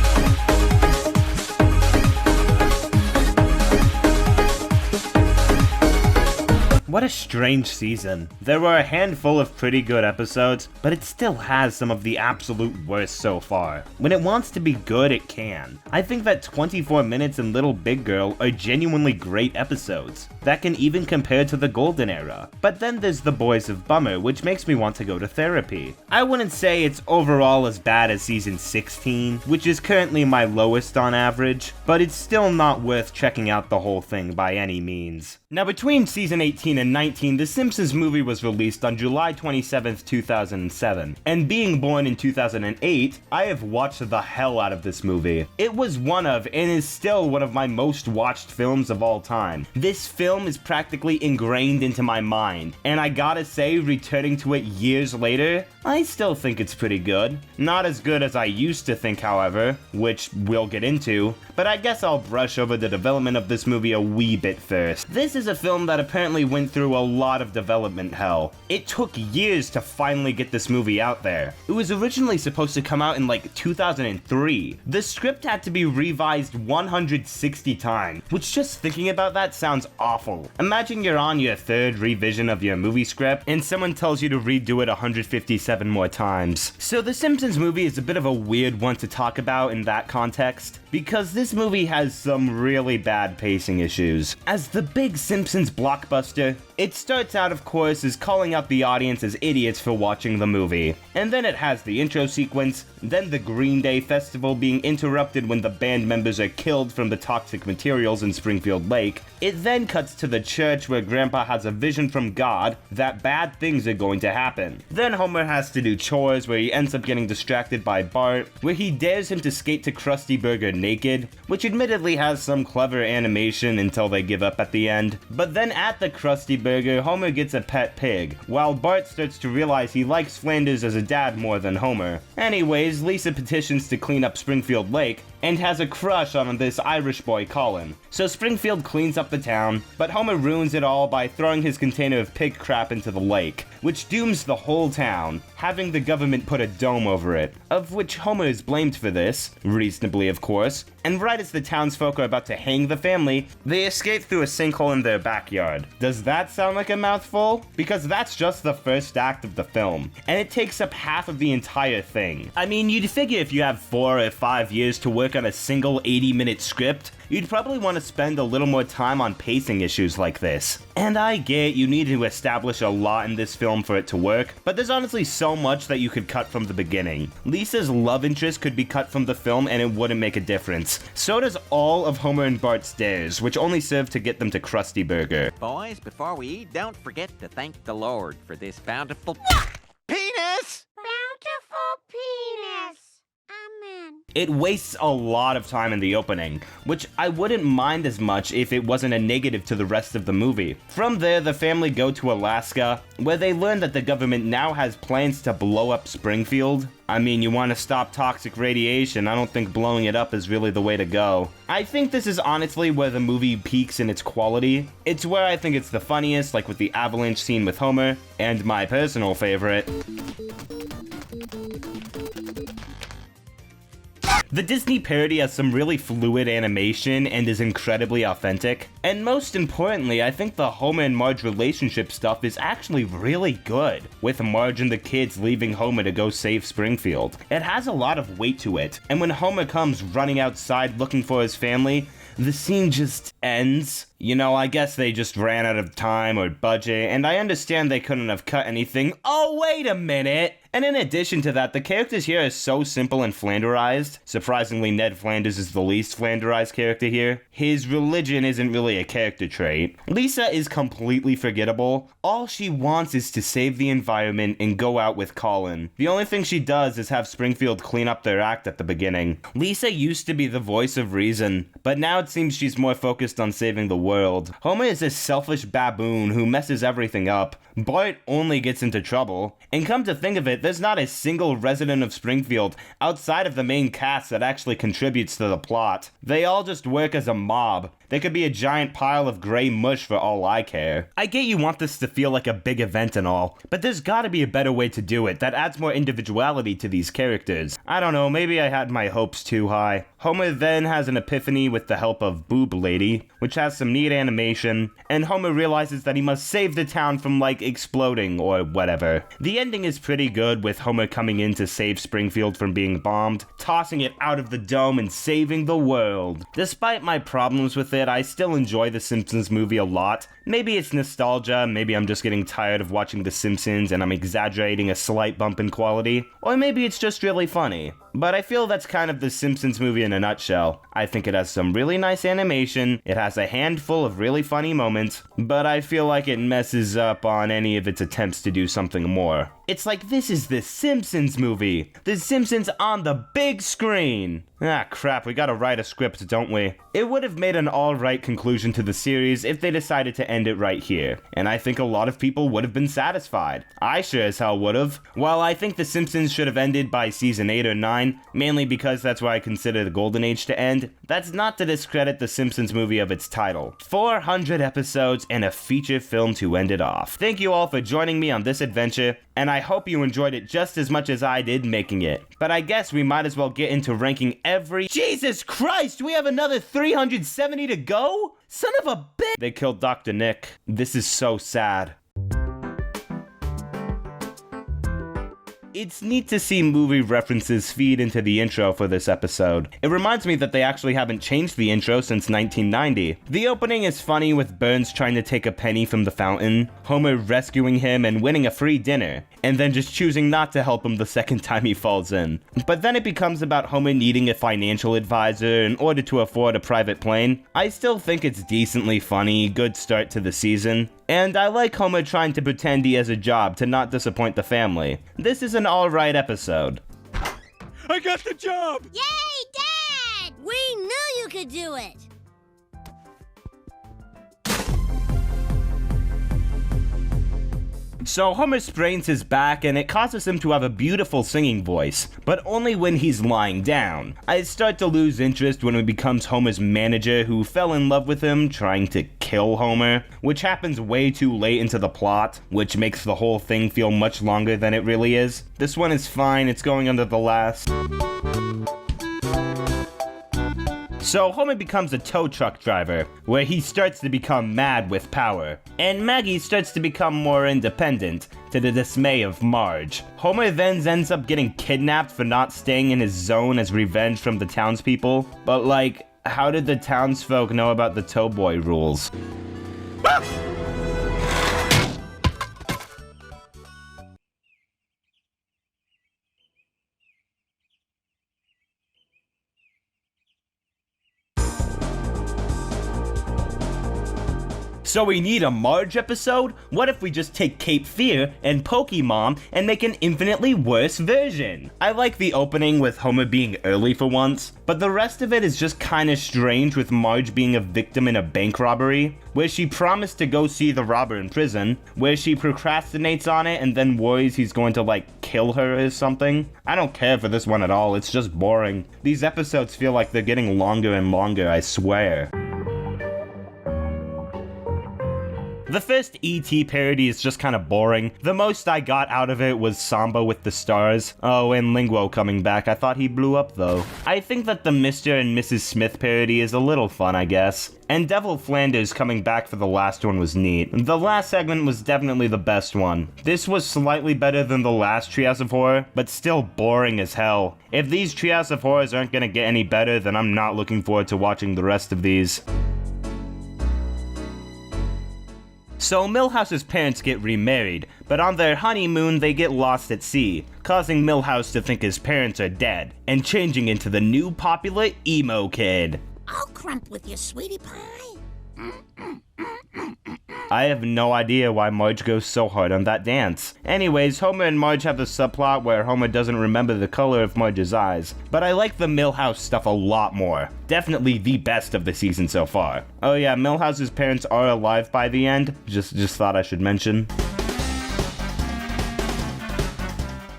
What a strange season. There were a handful of pretty good episodes, but it still has some of the absolute worst so far. When it wants to be good, it can. I think that 24 Minutes and Little Big Girl are genuinely great episodes that can even compare to the Golden Era. But then there's The Boys of Bummer, which makes me want to go to therapy. I wouldn't say it's overall as bad as season 16, which is currently my lowest on average, but it's still not worth checking out the whole thing by any means. Now, between season 18 and 19, The Simpsons Movie was released on July 27th, 2007, and being born in 2008, I have watched the hell out of this movie. It was one of, and is still one of my most watched films of all time. This film is practically ingrained into my mind, and I gotta say, returning to it years later, I still think it's pretty good. Not as good as I used to think, however, which we'll get into, but I guess I'll brush over the development of this movie a wee bit first. This is a film that apparently went through a lot of development hell. It took years to finally get this movie out there. It was originally supposed to come out in like 2003. The script had to be revised 160 times, which just thinking about that sounds awful. Imagine you're on your third revision of your movie script and someone tells you to redo it 157 more times. So The Simpsons Movie is a bit of a weird one to talk about in that context, because this movie has some really bad pacing issues. As the big Simpsons blockbuster, it starts out, of course, as calling out the audience as idiots for watching the movie. And then it has the intro sequence, then the Green Day Festival being interrupted when the band members are killed from the toxic materials in Springfield Lake. It then cuts to the church where Grandpa has a vision from God that bad things are going to happen. Then Homer has to do chores where he ends up getting distracted by Bart, where he dares him to skate to Krusty Burger naked, which admittedly has some clever animation until they give up at the end. But then at the Krusty Burger, Homer gets a pet pig, while Bart starts to realize he likes Flanders as a dad more than Homer. Anyways, Lisa petitions to clean up Springfield Lake, and has a crush on this Irish boy Colin. So Springfield cleans up the town, but Homer ruins it all by throwing his container of pig crap into the lake, which dooms the whole town, having the government put a dome over it, of which Homer is blamed for this, reasonably of course, and right as the townsfolk are about to hang the family, they escape through a sinkhole in their backyard. Does that sound like a mouthful? Because that's just the first act of the film, and it takes up half of the entire thing. I mean, you'd figure if you have 4 or 5 years to work on a single 80-minute script, you'd probably want to spend a little more time on pacing issues like this. And I get you need to establish a lot in this film for it to work, but there's honestly so much that you could cut from the beginning. Lisa's love interest could be cut from the film and it wouldn't make a difference. So does all of Homer and Bart's dares, which only serve to get them to Krusty Burger. Boys, before we eat, don't forget to thank the Lord for this bountiful penis! Bountiful penis. Amen. It wastes a lot of time in the opening, which I wouldn't mind as much if it wasn't a negative to the rest of the movie. From there, the family go to Alaska, where they learn that the government now has plans to blow up Springfield. I mean, you want to stop toxic radiation, I don't think blowing it up is really the way to go. I think this is honestly where the movie peaks in its quality. It's where I think it's the funniest, like with the avalanche scene with Homer, and my personal favorite. The Disney parody has some really fluid animation and is incredibly authentic. And most importantly, I think the Homer and Marge relationship stuff is actually really good, with Marge and the kids leaving Homer to go save Springfield. It has a lot of weight to it, and when Homer comes running outside looking for his family, the scene just ends. You know, I guess they just ran out of time or budget, and I understand they couldn't have cut anything. Oh, wait a minute! And in addition to that, the characters here are so simple and Flanderized. Surprisingly, Ned Flanders is the least Flanderized character here. His religion isn't really a character trait. Lisa is completely forgettable. All she wants is to save the environment and go out with Colin. The only thing she does is have Springfield clean up their act at the beginning. Lisa used to be the voice of reason, but now it seems she's more focused on saving the world. Homer is a selfish baboon who messes everything up. Bart only gets into trouble. And come to think of it, there's not a single resident of Springfield outside of the main cast that actually contributes to the plot. They all just work as a mob. They could be a giant pile of gray mush for all I care. I get you want this to feel like a big event and all, but there's gotta be a better way to do it that adds more individuality to these characters. I don't know, maybe I had my hopes too high. Homer then has an epiphany with the help of Boob Lady, which has some neat animation, and Homer realizes that he must save the town from, like, exploding or whatever. The ending is pretty good, with Homer coming in to save Springfield from being bombed, tossing it out of the dome and saving the world. Despite my problems with it, I still enjoy The Simpsons movie a lot. Maybe it's nostalgia, maybe I'm just getting tired of watching The Simpsons and I'm exaggerating a slight bump in quality, or maybe it's just really funny. But I feel that's kind of The Simpsons movie in a nutshell. I think it has some really nice animation, it has a handful of really funny moments, but I feel like it messes up on any of its attempts to do something more. It's like this is The Simpsons movie. The Simpsons on the big screen. Ah, crap, we gotta write a script, don't we? It would have made an alright conclusion to the series if they decided to end it right here, and I think a lot of people would have been satisfied. I sure as hell would have. While I think The Simpsons should have ended by season 8 or 9, mainly because that's where I consider the golden age to end, that's not to discredit The Simpsons movie of its title. 400 episodes and a feature film to end it off. Thank you all for joining me on this adventure, and I hope you enjoyed it just as much as I did making it. But I guess we might as well get into ranking every— Jesus Christ, we have another 370 to go? Son of a bitch! They killed Dr. Nick. This is so sad. It's neat to see movie references feed into the intro for this episode. It reminds me that they actually haven't changed the intro since 1990. The opening is funny with Burns trying to take a penny from the fountain, Homer rescuing him and winning a free dinner, and then just choosing not to help him the second time he falls in. But then it becomes about Homer needing a financial advisor in order to afford a private plane. I still think it's decently funny, good start to the season. And I like Homer trying to pretend he has a job to not disappoint the family. This is an alright episode. I got the job! Yay, Dad! We knew you could do it! So Homer sprains his back and it causes him to have a beautiful singing voice, but only when he's lying down. I start to lose interest when he becomes Homer's manager who fell in love with him, trying to kill Homer, which happens way too late into the plot, which makes the whole thing feel much longer than it really is. This one is fine, it's going under the last. So Homer becomes a tow truck driver, where he starts to become mad with power, and Maggie starts to become more independent, to the dismay of Marge. Homer then ends up getting kidnapped for not staying in his zone as revenge from the townspeople, but like, how did the townsfolk know about the towboy rules? So we need a Marge episode? What if we just take Cape Fear and Pokemon and make an infinitely worse version? I like the opening with Homer being early for once, but the rest of it is just kinda strange with Marge being a victim in a bank robbery, where she promised to go see the robber in prison, where she procrastinates on it and then worries he's going to like kill her or something. I don't care for this one at all, it's just boring. These episodes feel like they're getting longer and longer, I swear. The first E.T. parody is just kind of boring. The most I got out of it was Samba with the Stars. Oh, and Linguo coming back. I thought he blew up, though. I think that the Mr. and Mrs. Smith parody is a little fun, I guess. And Devil Flanders coming back for the last one was neat. The last segment was definitely the best one. This was slightly better than the last Treehouse of Horror, but still boring as hell. If these Treehouse of Horrors aren't gonna get any better, then I'm not looking forward to watching the rest of these. So Milhouse's parents get remarried, but on their honeymoon they get lost at sea, causing Milhouse to think his parents are dead, and changing into the new popular emo kid. I'll crump with you, sweetie pie. I have no idea why Marge goes so hard on that dance. Anyways, Homer and Marge have a subplot where Homer doesn't remember the color of Marge's eyes, but I like the Milhouse stuff a lot more. Definitely the best of the season so far. Oh yeah, Milhouse's parents are alive by the end, just thought I should mention.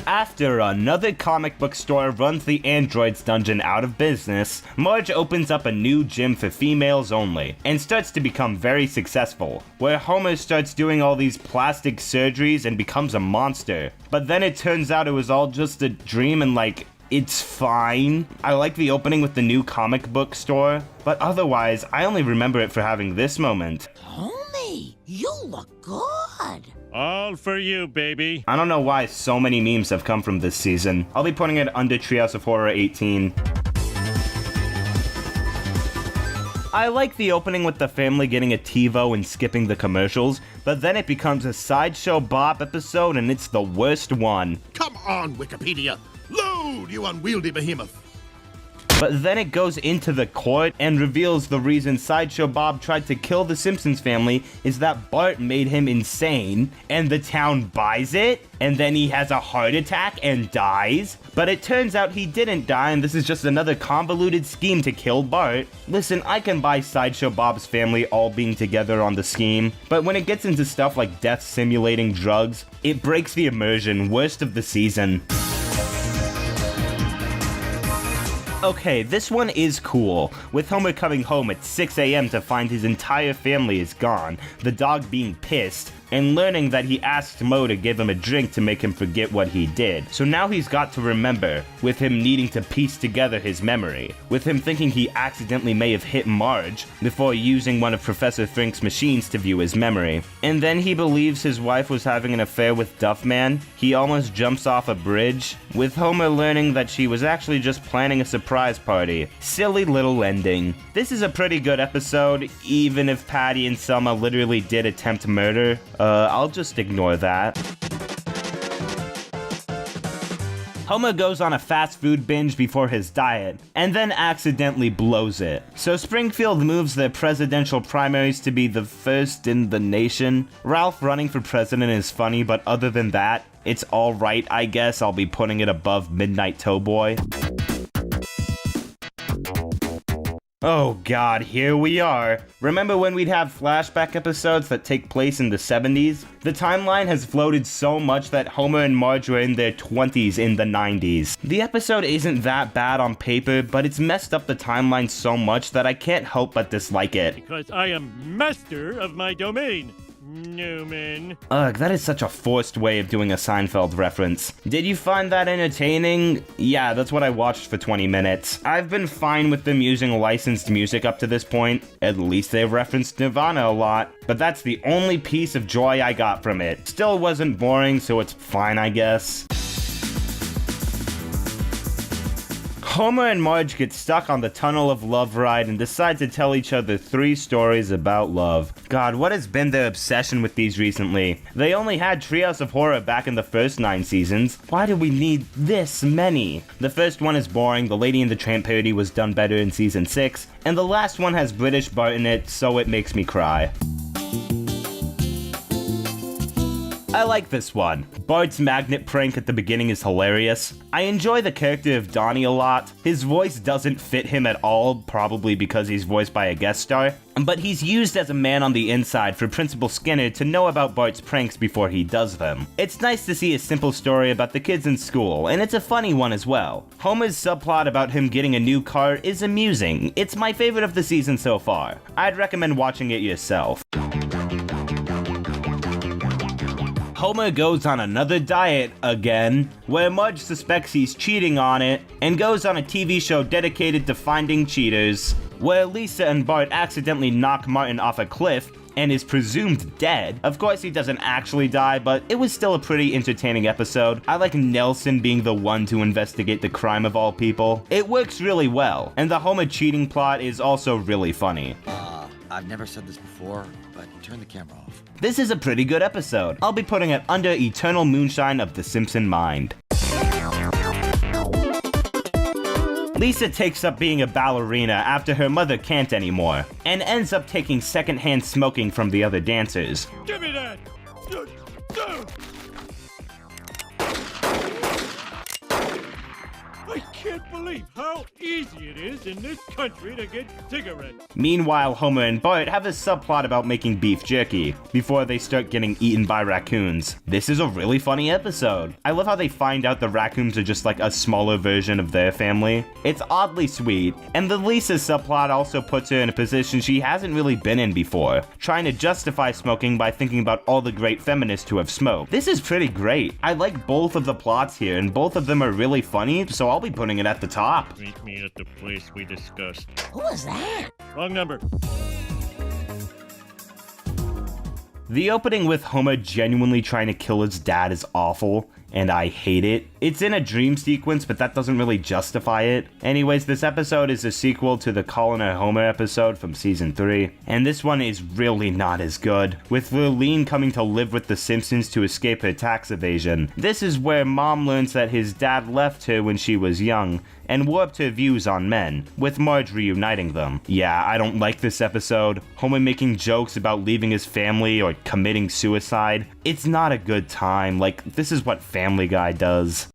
After another comic book store runs the Androids dungeon out of business, Marge opens up a new gym for females only, and starts to become very successful, where Homer starts doing all these plastic surgeries and becomes a monster. But then it turns out it was all just a dream and it's fine. I like the opening with the new comic book store, but otherwise, I only remember it for having this moment. Homie, you look good. All for you, baby. I don't know why so many memes have come from this season. I'll be putting it under Treehouse of Horror 18. I like the opening with the family getting a TiVo and skipping the commercials, but then it becomes a Sideshow Bob episode and it's the worst one. Come on, Wikipedia. Load, you unwieldy behemoth. But then it goes into the court and reveals the reason Sideshow Bob tried to kill the Simpsons family is that Bart made him insane, and the town buys it, and then he has a heart attack and dies. But it turns out he didn't die, and this is just another convoluted scheme to kill Bart. Listen, I can buy Sideshow Bob's family all being together on the scheme, but when it gets into stuff like death simulating drugs, it breaks the immersion. Worst of the season. Okay, this one is cool, with Homer coming home at 6 a.m. to find his entire family is gone, the dog being pissed, and learning that he asked Moe to give him a drink to make him forget what he did. So now he's got to remember, with him needing to piece together his memory, with him thinking he accidentally may have hit Marge before using one of Professor Frink's machines to view his memory. And then he believes his wife was having an affair with Duffman. He almost jumps off a bridge, with Homer learning that she was actually just planning a surprise party. Silly little ending. This is a pretty good episode, even if Patty and Selma literally did attempt murder. I'll just ignore that. Homer goes on a fast food binge before his diet, and then accidentally blows it. So Springfield moves their presidential primaries to be the first in the nation. Ralph running for president is funny, but other than that, it's alright, I guess. I'll be putting it above Midnight Towboy. Oh god, here we are. Remember when we'd have flashback episodes that take place in the 70s? The timeline has floated so much that Homer and Marge were in their 20s in the 90s. The episode isn't that bad on paper, but it's messed up the timeline so much that I can't help but dislike it. Because I am master of my domain, Newman. Ugh, that is such a forced way of doing a Seinfeld reference. Did you find that entertaining? Yeah, that's what I watched for 20 minutes. I've been fine with them using licensed music up to this point. At least they've referenced Nirvana a lot. But that's the only piece of joy I got from it. Still wasn't boring, so it's fine, I guess. Homer and Marge get stuck on the Tunnel of Love ride and decide to tell each other 3 stories about love. God, what has been their obsession with these recently? They only had Treehouse of Horror back in the first 9 seasons. Why do we need this many? The first one is boring, the Lady and the Tramp parody was done better in season 6, and the last one has British Bart in it, so it makes me cry. I like this one. Bart's magnet prank at the beginning is hilarious. I enjoy the character of Donnie a lot. His voice doesn't fit him at all, probably because he's voiced by a guest star. But he's used as a man on the inside for Principal Skinner to know about Bart's pranks before he does them. It's nice to see a simple story about the kids in school, and it's a funny one as well. Homer's subplot about him getting a new car is amusing. It's my favorite of the season so far. I'd recommend watching it yourself. Homer goes on another diet again, where Marge suspects he's cheating on it, and goes on a TV show dedicated to finding cheaters, where Lisa and Bart accidentally knock Martin off a cliff and is presumed dead. Of course he doesn't actually die, but it was still a pretty entertaining episode. I like Nelson being the one to investigate the crime of all people. It works really well, and the Homer cheating plot is also really funny. I've never said this before, but turn the camera off. This is a pretty good episode. I'll be putting it under Eternal Moonshine of the Simpson Mind. Lisa takes up being a ballerina after her mother can't anymore, and ends up taking secondhand smoking from the other dancers. Give me that! I can't believe how easy it is in this country to get cigarettes. Meanwhile, Homer and Bart have a subplot about making beef jerky before they start getting eaten by raccoons. This is a really funny episode. I love how they find out the raccoons are just like a smaller version of their family. It's oddly sweet, and the Lisa subplot also puts her in a position she hasn't really been in before, trying to justify smoking by thinking about all the great feminists who have smoked. This is pretty great. I like both of the plots here, and both of them are really funny, so I'll be putting it at the top. Meet me at the place we discussed. Who was that? Wrong number. The opening with Homer genuinely trying to kill his dad is awful, and I hate it. It's in a dream sequence, but that doesn't really justify it. Anyways, this episode is a sequel to the Colin and Homer episode from season 3, and this one is really not as good, with Lurleen coming to live with the Simpsons to escape her tax evasion. This is where Mom learns that his dad left her when she was young, and warped her views on men, with Marge reuniting them. Yeah, I don't like this episode. Homer making jokes about leaving his family or committing suicide. It's not a good time. Like, this is what Family Guy does.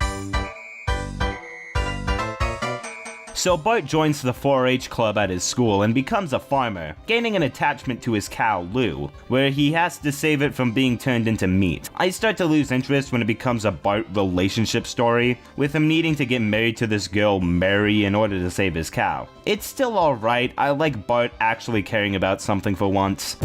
So Bart joins the 4-H club at his school and becomes a farmer, gaining an attachment to his cow, Lou, where he has to save it from being turned into meat. I start to lose interest when it becomes a Bart relationship story, with him needing to get married to this girl, Mary, in order to save his cow. It's still alright. I like Bart actually caring about something for once.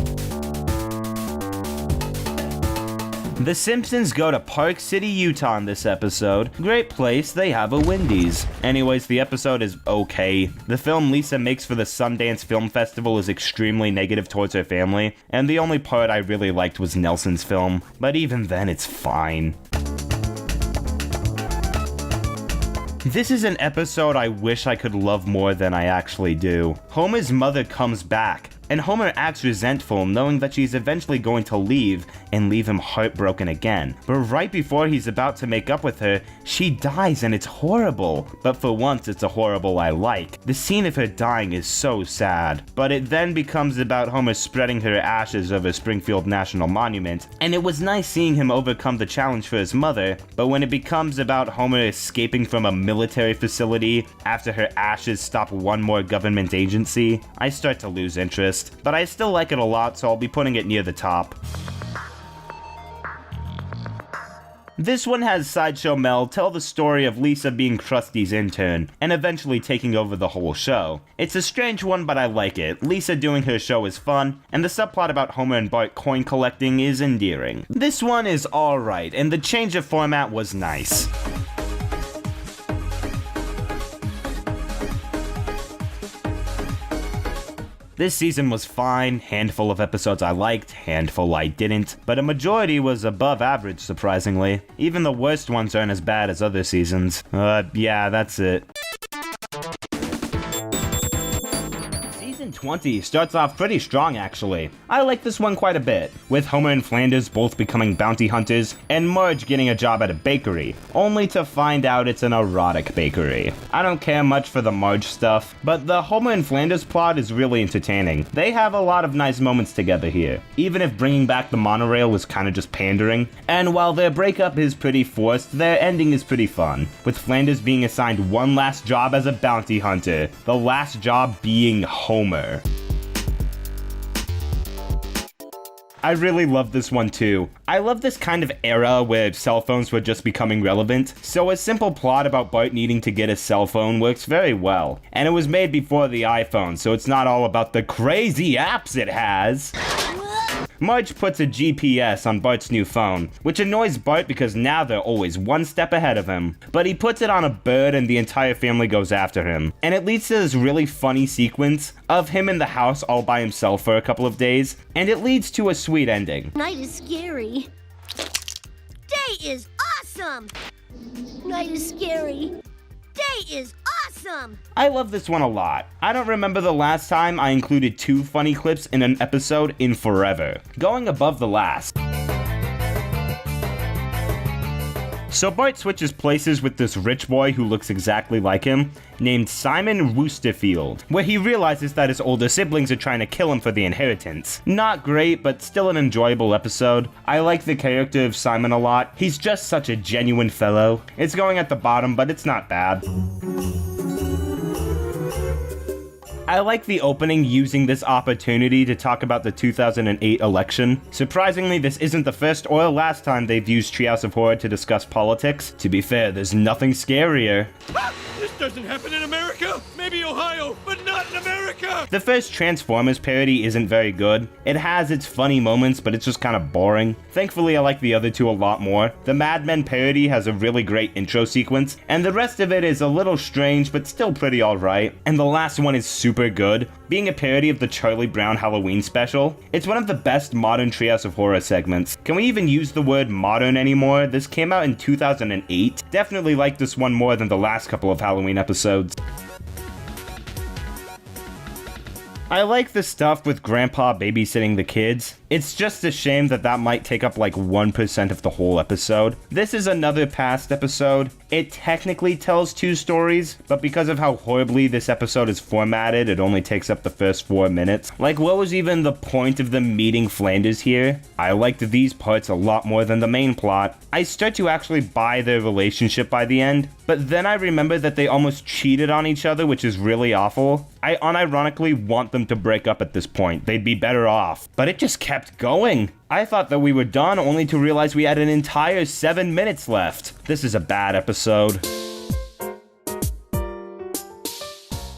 The Simpsons go to Park City, Utah in this episode. Great place, they have a Wendy's. Anyways, the episode is okay. The film Lisa makes for the Sundance Film Festival is extremely negative towards her family, and the only part I really liked was Nelson's film, but even then it's fine. This is an episode I wish I could love more than I actually do. Homer's mother comes back, and Homer acts resentful knowing that she's eventually going to leave and leave him heartbroken again. But right before he's about to make up with her, she dies and it's horrible. But for once, it's a horrible I like. The scene of her dying is so sad. But it then becomes about Homer spreading her ashes over Springfield National Monument, and it was nice seeing him overcome the challenge for his mother. But when it becomes about Homer escaping from a military facility after her ashes stop one more government agency, I start to lose interest. But I still like it a lot, so I'll be putting it near the top. This one has Sideshow Mel tell the story of Lisa being Krusty's intern, and eventually taking over the whole show. It's a strange one, but I like it. Lisa doing her show is fun, and the subplot about Homer and Bart coin collecting is endearing. This one is alright, and the change of format was nice. This season was fine, handful of episodes I liked, handful I didn't, but a majority was above average surprisingly. Even the worst ones aren't as bad as other seasons. Yeah, that's it. Season 20 starts off pretty strong actually. I like this one quite a bit, with Homer and Flanders both becoming bounty hunters, and Marge getting a job at a bakery, only to find out it's an erotic bakery. I don't care much for the Marge stuff, but the Homer and Flanders plot is really entertaining. They have a lot of nice moments together here, even if bringing back the monorail was kinda just pandering. And while their breakup is pretty forced, their ending is pretty fun, with Flanders being assigned one last job as a bounty hunter, the last job being Homer. I really love this one too. I love this kind of era where cell phones were just becoming relevant, so a simple plot about Bart needing to get a cell phone works very well. And it was made before the iPhone, so it's not all about the crazy apps it has. Marge puts a GPS on Bart's new phone, which annoys Bart because now they're always one step ahead of him. But he puts it on a bird and the entire family goes after him. And it leads to this really funny sequence of him in the house all by himself for a couple of days, and it leads to a sweet ending. Night is scary. Day is awesome! Night is scary. Day is awesome! awesome! I love this one a lot. I don't remember the last time I included 2 funny clips in an episode in forever, going above the last. So Bart switches places with this rich boy who looks exactly like him, named Simon Woosterfield, where he realizes that his older siblings are trying to kill him for the inheritance. Not great, but still an enjoyable episode. I like the character of Simon a lot. He's just such a genuine fellow. It's going at the bottom, but it's not bad. I like the opening using this opportunity to talk about the 2008 election. Surprisingly, this isn't the first or last time they've used Treehouse of Horror to discuss politics. To be fair, there's nothing scarier. This doesn't happen in America! Maybe Ohio, but not in America! The first Transformers parody isn't very good. It has its funny moments, but it's just kind of boring. Thankfully, I like the other two a lot more. The Mad Men parody has a really great intro sequence, and the rest of it is a little strange, but still pretty alright. And the last one is super good. Being a parody of the Charlie Brown Halloween special, it's one of the best modern Treehouse of Horror segments. Can we even use the word modern anymore? This came out in 2008. Definitely like this one more than the last couple of Halloween episodes. I like the stuff with Grandpa babysitting the kids. It's just a shame that that might take up like 1% of the whole episode. This is another past episode. It technically tells 2 stories, but because of how horribly this episode is formatted, it only takes up the first 4 minutes. Like, what was even the point of them meeting Flanders here? I liked these parts a lot more than the main plot. I start to actually buy their relationship by the end, but then I remember that they almost cheated on each other, which is really awful. I unironically want them to break up at this point. They'd be better off. But it just kept going. I thought that we were done, only to realize we had an entire 7 minutes left. This is a bad episode.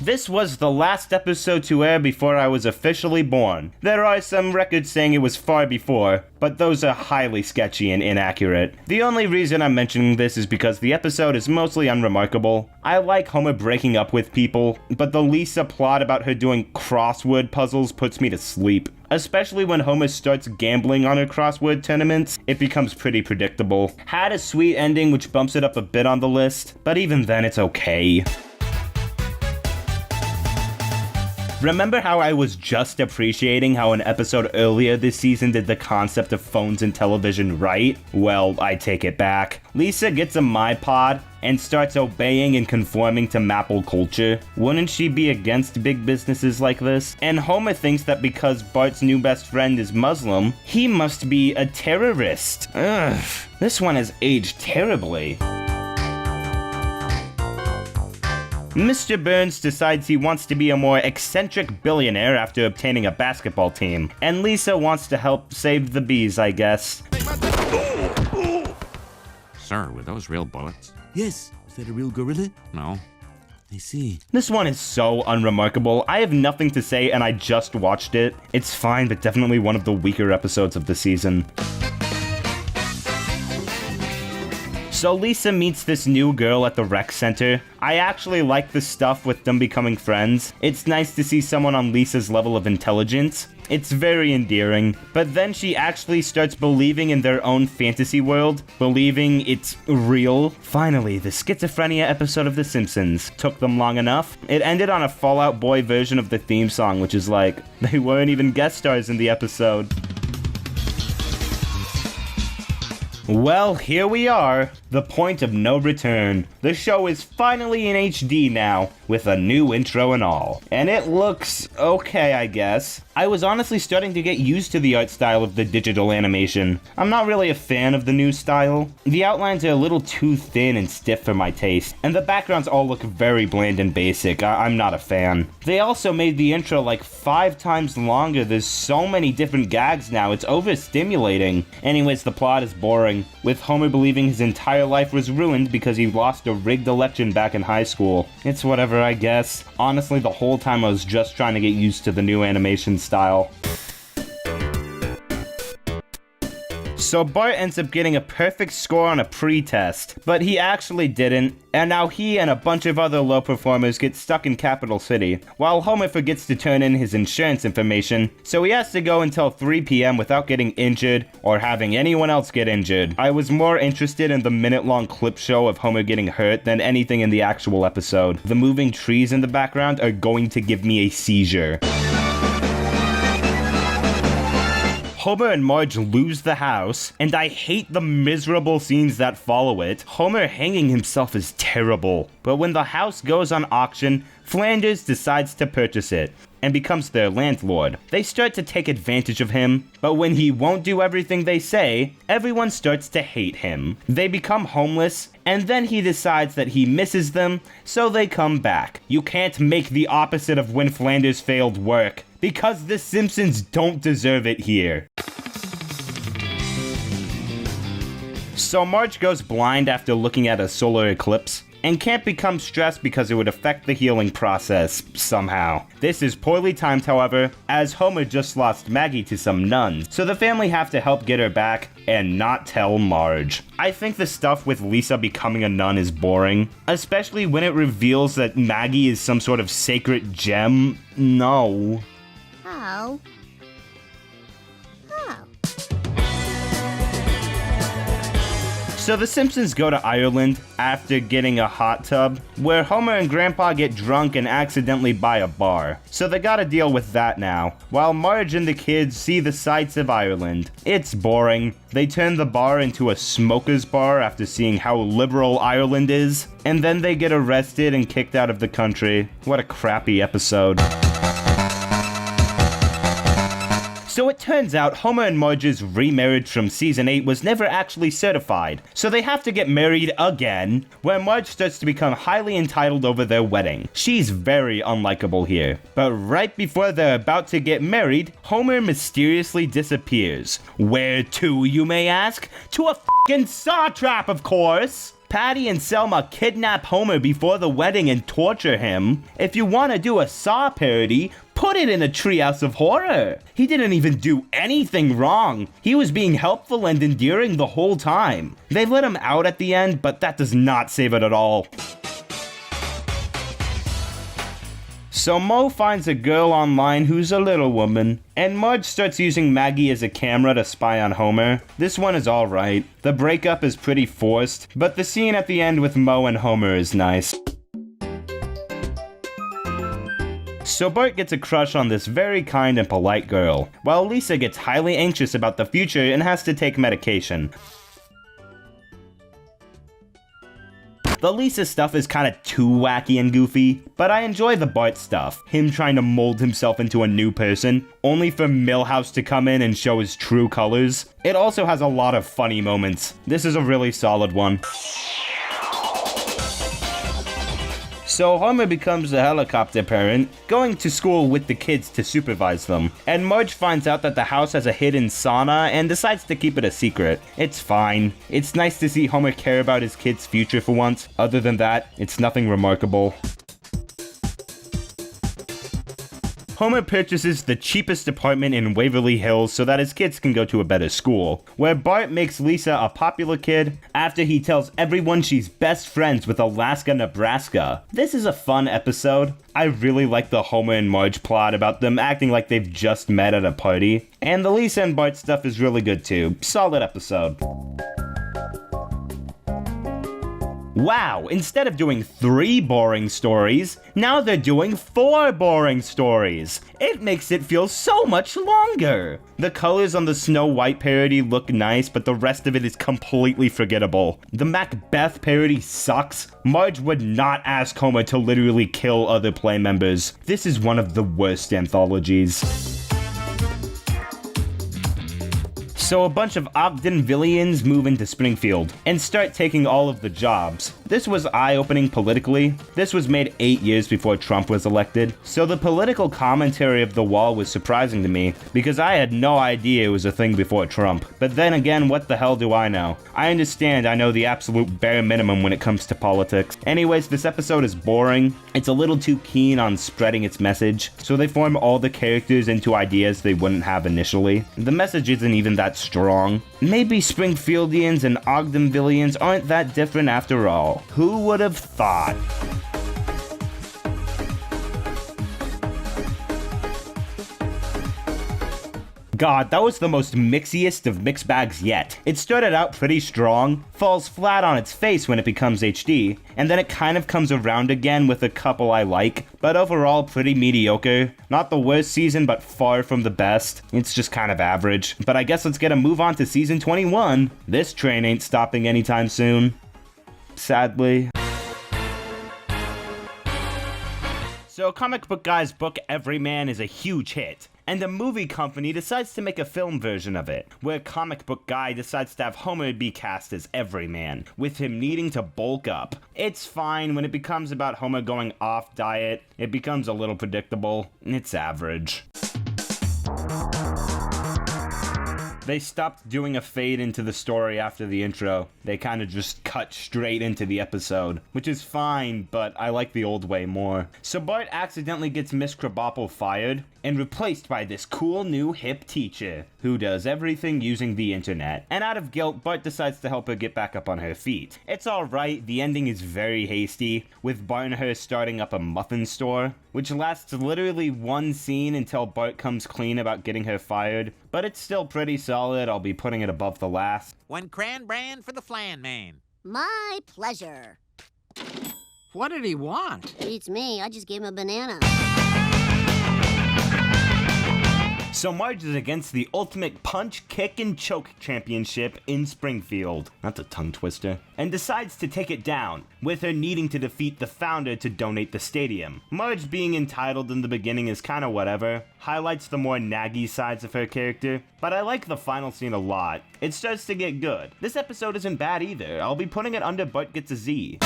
This was the last episode to air before I was officially born. There are some records saying it was far before, but those are highly sketchy and inaccurate. The only reason I'm mentioning this is because the episode is mostly unremarkable. I like Homer breaking up with people, but the Lisa plot about her doing crossword puzzles puts me to sleep. Especially when Homer starts gambling on her crossword tournaments, it becomes pretty predictable. Had a sweet ending which bumps it up a bit on the list, but even then it's okay. Remember how I was just appreciating how an episode earlier this season did the concept of phones and television right? Well, I take it back. Lisa gets a My Pod and starts obeying and conforming to Maple culture. Wouldn't she be against big businesses like this? And Homer thinks that because Bart's new best friend is Muslim, he must be a terrorist. Ugh, this one has aged terribly. Mr. Burns decides he wants to be a more eccentric billionaire after obtaining a basketball team, and Lisa wants to help save the bees, I guess. Sir, were those real bullets? Yes. Is that a real gorilla? No. I see. This one is so unremarkable. I have nothing to say and I just watched it. It's fine, but definitely one of the weaker episodes of the season. So Lisa meets this new girl at the rec center. I actually like the stuff with them becoming friends. It's nice to see someone on Lisa's level of intelligence. It's very endearing. But then she actually starts believing in their own fantasy world, believing it's real. Finally, the schizophrenia episode of The Simpsons. Took them long enough. It ended on a Fall Out Boy version of the theme song, which is like, they weren't even guest stars in the episode. Well, here we are, the point of no return. The show is finally in HD now, with a new intro and all. And it looks okay, I guess. I was honestly starting to get used to the art style of the digital animation. I'm not really a fan of the new style. The outlines are a little too thin and stiff for my taste, and the backgrounds all look very bland and basic. I'm not a fan. They also made the intro like 5 times longer. There's so many different gags now, it's overstimulating. Anyways, the plot is boring, with Homer believing his entire life was ruined because he lost a rigged election back in high school. It's whatever, I guess. Honestly, the whole time I was just trying to get used to the new animation style. So Bart ends up getting a perfect score on a pre-test, but he actually didn't, and now he and a bunch of other low performers get stuck in Capital City, while Homer forgets to turn in his insurance information, so he has to go until 3 p.m. without getting injured or having anyone else get injured. I was more interested in the minute-long clip show of Homer getting hurt than anything in the actual episode. The moving trees in the background are going to give me a seizure. Homer and Marge lose the house, and I hate the miserable scenes that follow it. Homer hanging himself is terrible, but when the house goes on auction, Flanders decides to purchase it and becomes their landlord. They start to take advantage of him, but when he won't do everything they say, everyone starts to hate him. They become homeless, and then he decides that he misses them, so they come back. You can't make the opposite of when Flanders failed work, because the Simpsons don't deserve it here. So Marge goes blind after looking at a solar eclipse, and can't become stressed because it would affect the healing process somehow. This is poorly timed, however, as Homer just lost Maggie to some nuns, so the family have to help get her back and not tell Marge. I think the stuff with Lisa becoming a nun is boring, especially when it reveals that Maggie is some sort of sacred gem. No. Oh. So the Simpsons go to Ireland after getting a hot tub, where Homer and Grandpa get drunk and accidentally buy a bar. So they gotta deal with that now, while Marge and the kids see the sights of Ireland. It's boring. They turn the bar into a smoker's bar after seeing how liberal Ireland is, and then they get arrested and kicked out of the country. What a crappy episode. So it turns out Homer and Marge's remarriage from season 8 was never actually certified, so they have to get married again, where Marge starts to become highly entitled over their wedding. She's very unlikable here. But right before they're about to get married, Homer mysteriously disappears. Where to, you may ask? To a f***ing saw trap, of course! Patty and Selma kidnap Homer before the wedding and torture him. If you want to do a Saw parody, put it in a Treehouse of Horror. He didn't even do anything wrong. He was being helpful and endearing the whole time. They let him out at the end, but that does not save it at all. So Moe finds a girl online who's a little woman, and Marge starts using Maggie as a camera to spy on Homer. This one is alright. The breakup is pretty forced, but the scene at the end with Moe and Homer is nice. So Bart gets a crush on this very kind and polite girl, while Lisa gets highly anxious about the future and has to take medication. The Lisa stuff is kinda too wacky and goofy, but I enjoy the Bart stuff. Him trying to mold himself into a new person, only for Milhouse to come in and show his true colors. It also has a lot of funny moments. This is a really solid one. So Homer becomes a helicopter parent, going to school with the kids to supervise them. And Marge finds out that the house has a hidden sauna and decides to keep it a secret. It's fine. It's nice to see Homer care about his kids' future for once. Other than that, it's nothing remarkable. Homer purchases the cheapest apartment in Waverly Hills so that his kids can go to a better school, where Bart makes Lisa a popular kid after he tells everyone she's best friends with Alaska, Nebraska. This is a fun episode. I really like the Homer and Marge plot about them acting like they've just met at a party, and the Lisa and Bart stuff is really good too. Solid episode. Wow, instead of doing 3 boring stories, now they're doing 4 boring stories. It makes it feel so much longer. The colors on the Snow White parody look nice, but the rest of it is completely forgettable. The Macbeth parody sucks. Marge would not ask Homer to literally kill other play members. This is one of the worst anthologies. So a bunch of Ogden villains move into Springfield and start taking all of the jobs. This was eye-opening politically. This was made 8 years before Trump was elected, so the political commentary of The Wall was surprising to me, because I had no idea it was a thing before Trump. But then again, what the hell do I know? I understand I know the absolute bare minimum when it comes to politics. Anyways, this episode is boring. It's a little too keen on spreading its message, so they form all the characters into ideas they wouldn't have initially. The message isn't even that strong. Maybe Springfieldians and Ogdenvillians aren't that different after all. Who would have thought? God, that was the most mixiest of mixed bags yet. It started out pretty strong, falls flat on its face when it becomes HD, and then it kind of comes around again with a couple I like, but overall pretty mediocre. Not the worst season, but far from the best. It's just kind of average. But I guess let's get a move on to season 21. This train ain't stopping anytime soon. Sadly. So Comic Book Guy's book Everyman is a huge hit, and a movie company decides to make a film version of it, where Comic Book Guy decides to have Homer be cast as Everyman, with him needing to bulk up. It's fine. When it becomes about Homer going off diet, it becomes a little predictable. It's average. They stopped doing a fade into the story after the intro. They kind of just cut straight into the episode, which is fine, but I like the old way more. So Bart accidentally gets Miss Krabappel fired and replaced by this cool new hip teacher who does everything using the internet. And out of guilt, Bart decides to help her get back up on her feet. It's alright, the ending is very hasty, with Bart and her starting up a muffin store, which lasts literally one scene until Bart comes clean about getting her fired, but it's still pretty solid. I'll be putting it above the last. One cran brand for the flan man. My pleasure. What did he want? Beats me. I just gave him a banana. So Marge is against the Ultimate Punch, Kick, and Choke Championship in Springfield. That's a tongue twister. And decides to take it down, with her needing to defeat the founder to donate the stadium. Marge being entitled in the beginning is kinda whatever, highlights the more naggy sides of her character, but I like the final scene a lot. It starts to get good. This episode isn't bad either. I'll be putting it under Bart Gets a Z.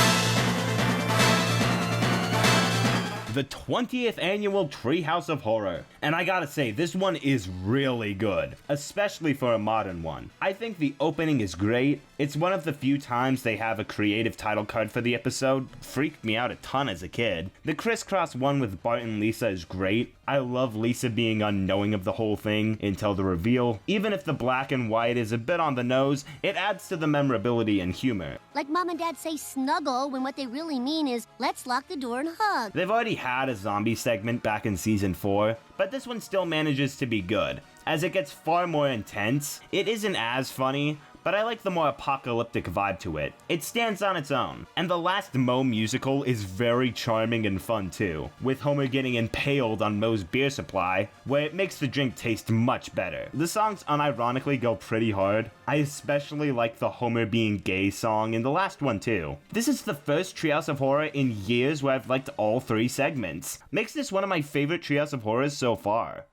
The 20th annual Treehouse of Horror. And I gotta say, this one is really good, especially for a modern one. I think the opening is great. It's one of the few times they have a creative title card for the episode. Freaked me out a ton as a kid. The crisscross one with Bart and Lisa is great. I love Lisa being unknowing of the whole thing until the reveal. Even if the black and white is a bit on the nose, it adds to the memorability and humor. Like Mom and Dad say snuggle when what they really mean is let's lock the door and hug. They've already had a zombie segment back in season 4, but this one still manages to be good. As it gets far more intense, it isn't as funny, but I like the more apocalyptic vibe to it. It stands on its own. And the last Moe musical is very charming and fun too, with Homer getting impaled on Moe's beer supply, where it makes the drink taste much better. The songs unironically go pretty hard. I especially like the Homer being gay song in the last one too. This is the first Treehouse of Horror in years where I've liked all 3 segments. Makes this one of my favorite Treehouse of Horrors so far.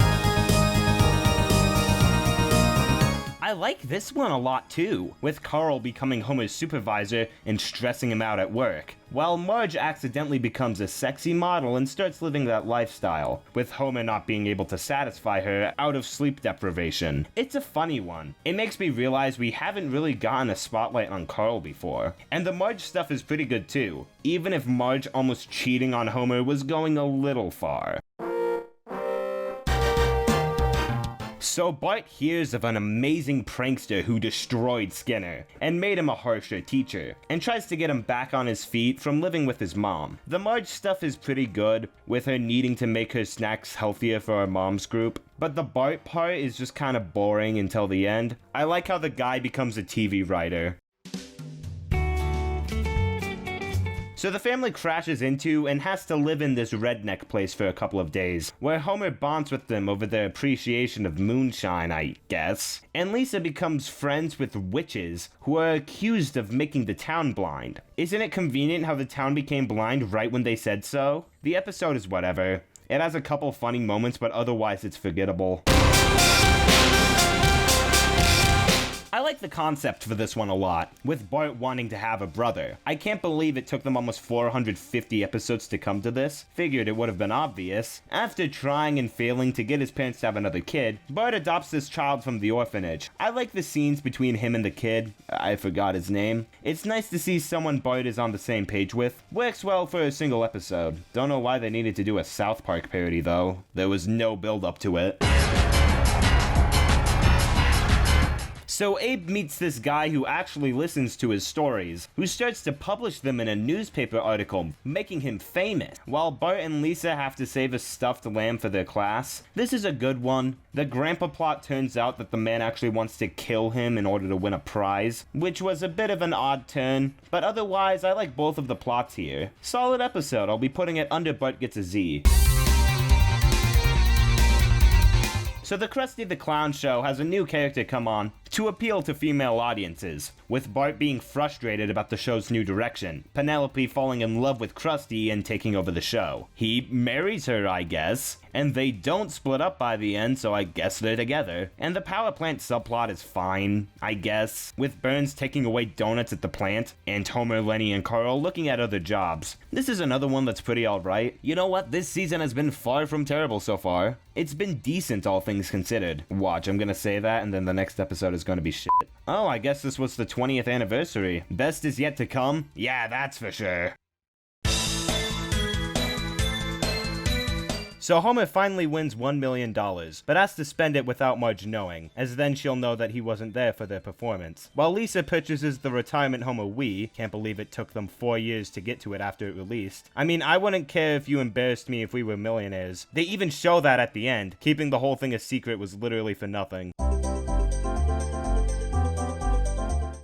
I like this one a lot too, with Carl becoming Homer's supervisor and stressing him out at work, while Marge accidentally becomes a sexy model and starts living that lifestyle, with Homer not being able to satisfy her out of sleep deprivation. It's a funny one. It makes me realize we haven't really gotten a spotlight on Carl before. And the Marge stuff is pretty good too, even if Marge almost cheating on Homer was going a little far. So Bart hears of an amazing prankster who destroyed Skinner and made him a harsher teacher, and tries to get him back on his feet from living with his mom. The Marge stuff is pretty good, with her needing to make her snacks healthier for her mom's group, but the Bart part is just kind of boring until the end. I like how the guy becomes a TV writer. So the family crashes into and has to live in this redneck place for a couple of days, where Homer bonds with them over their appreciation of moonshine, I guess. And Lisa becomes friends with witches who are accused of making the town blind. Isn't it convenient how the town became blind right when they said so? The episode is whatever. It has a couple funny moments, but otherwise it's forgettable. I like the concept for this one a lot, with Bart wanting to have a brother. I can't believe it took them almost 450 episodes to come to this. Figured it would have been obvious. After trying and failing to get his parents to have another kid, Bart adopts this child from the orphanage. I like the scenes between him and the kid. I forgot his name. It's nice to see someone Bart is on the same page with. Works well for a single episode. Don't know why they needed to do a South Park parody though. There was no build up to it. So Abe meets this guy who actually listens to his stories, who starts to publish them in a newspaper article, making him famous, while Bart and Lisa have to save a stuffed lamb for their class. This is a good one. The grandpa plot turns out that the man actually wants to kill him in order to win a prize, which was a bit of an odd turn, but otherwise I like both of the plots here. Solid episode. I'll be putting it under Bart Gets a Z. So the Krusty the Clown show has a new character come on to appeal to female audiences, with Bart being frustrated about the show's new direction, Penelope falling in love with Krusty and taking over the show. He marries her, I guess, and they don't split up by the end, so I guess they're together. And the power plant subplot is fine, I guess, with Burns taking away donuts at the plant, and Homer, Lenny, and Carl looking at other jobs. This is another one that's pretty alright. You know what? This season has been far from terrible so far. It's been decent, all things considered. Watch, I'm gonna say that, and then the next episode is gonna be shit. Oh, I guess this was the 20th anniversary. Best is yet to come? Yeah, that's for sure. So Homer finally wins $1 million, but has to spend it without Marge knowing, as then she'll know that he wasn't there for their performance. While Lisa purchases the retirement Homer Wii, can't believe it took them 4 years to get to it after it released. I mean, I wouldn't care if you embarrassed me if we were millionaires. They even show that at the end. Keeping the whole thing a secret was literally for nothing.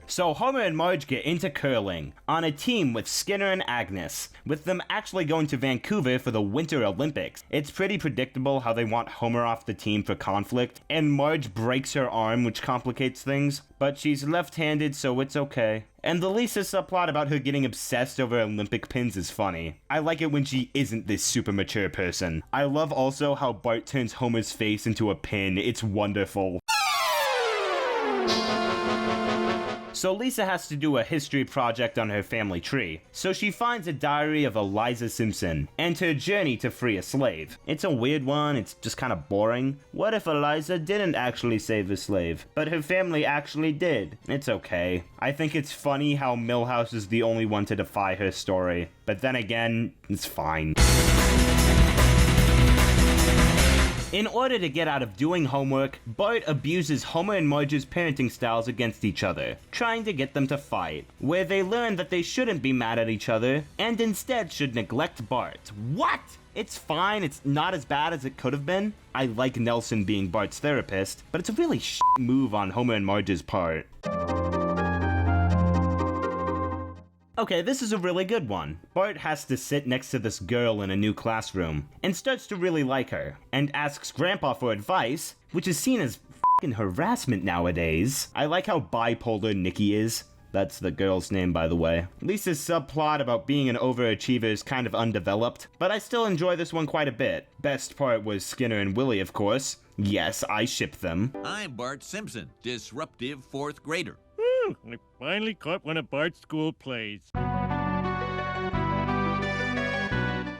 So Homer and Marge get into curling, on a team with Skinner and Agnes, with them actually going to Vancouver for the Winter Olympics. It's pretty predictable how they want Homer off the team for conflict, and Marge breaks her arm, which complicates things, but she's left-handed, so it's okay. And the Lisa subplot about her getting obsessed over Olympic pins is funny. I like it when she isn't this super mature person. I love also how Bart turns Homer's face into a pin. It's wonderful. So Lisa has to do a history project on her family tree, so she finds a diary of Eliza Simpson, and her journey to free a slave. It's a weird one, it's just kind of boring. What if Eliza didn't actually save a slave, but her family actually did? It's okay. I think it's funny how Milhouse is the only one to defy her story, but then again, it's fine. In order to get out of doing homework, Bart abuses Homer and Marge's parenting styles against each other, trying to get them to fight, where they learn that they shouldn't be mad at each other, and instead should neglect Bart. What? It's fine, it's not as bad as it could have been. I like Nelson being Bart's therapist, but it's a really shit move on Homer and Marge's part. Okay, this is a really good one. Bart has to sit next to this girl in a new classroom, and starts to really like her, and asks Grandpa for advice, which is seen as f***ing harassment nowadays. I like how bipolar Nikki is. That's the girl's name, by the way. Lisa's subplot about being an overachiever is kind of undeveloped, but I still enjoy this one quite a bit. Best part was Skinner and Willie, of course. Yes, I ship them. I'm Bart Simpson, disruptive fourth grader. I finally caught one of Bart's school plays.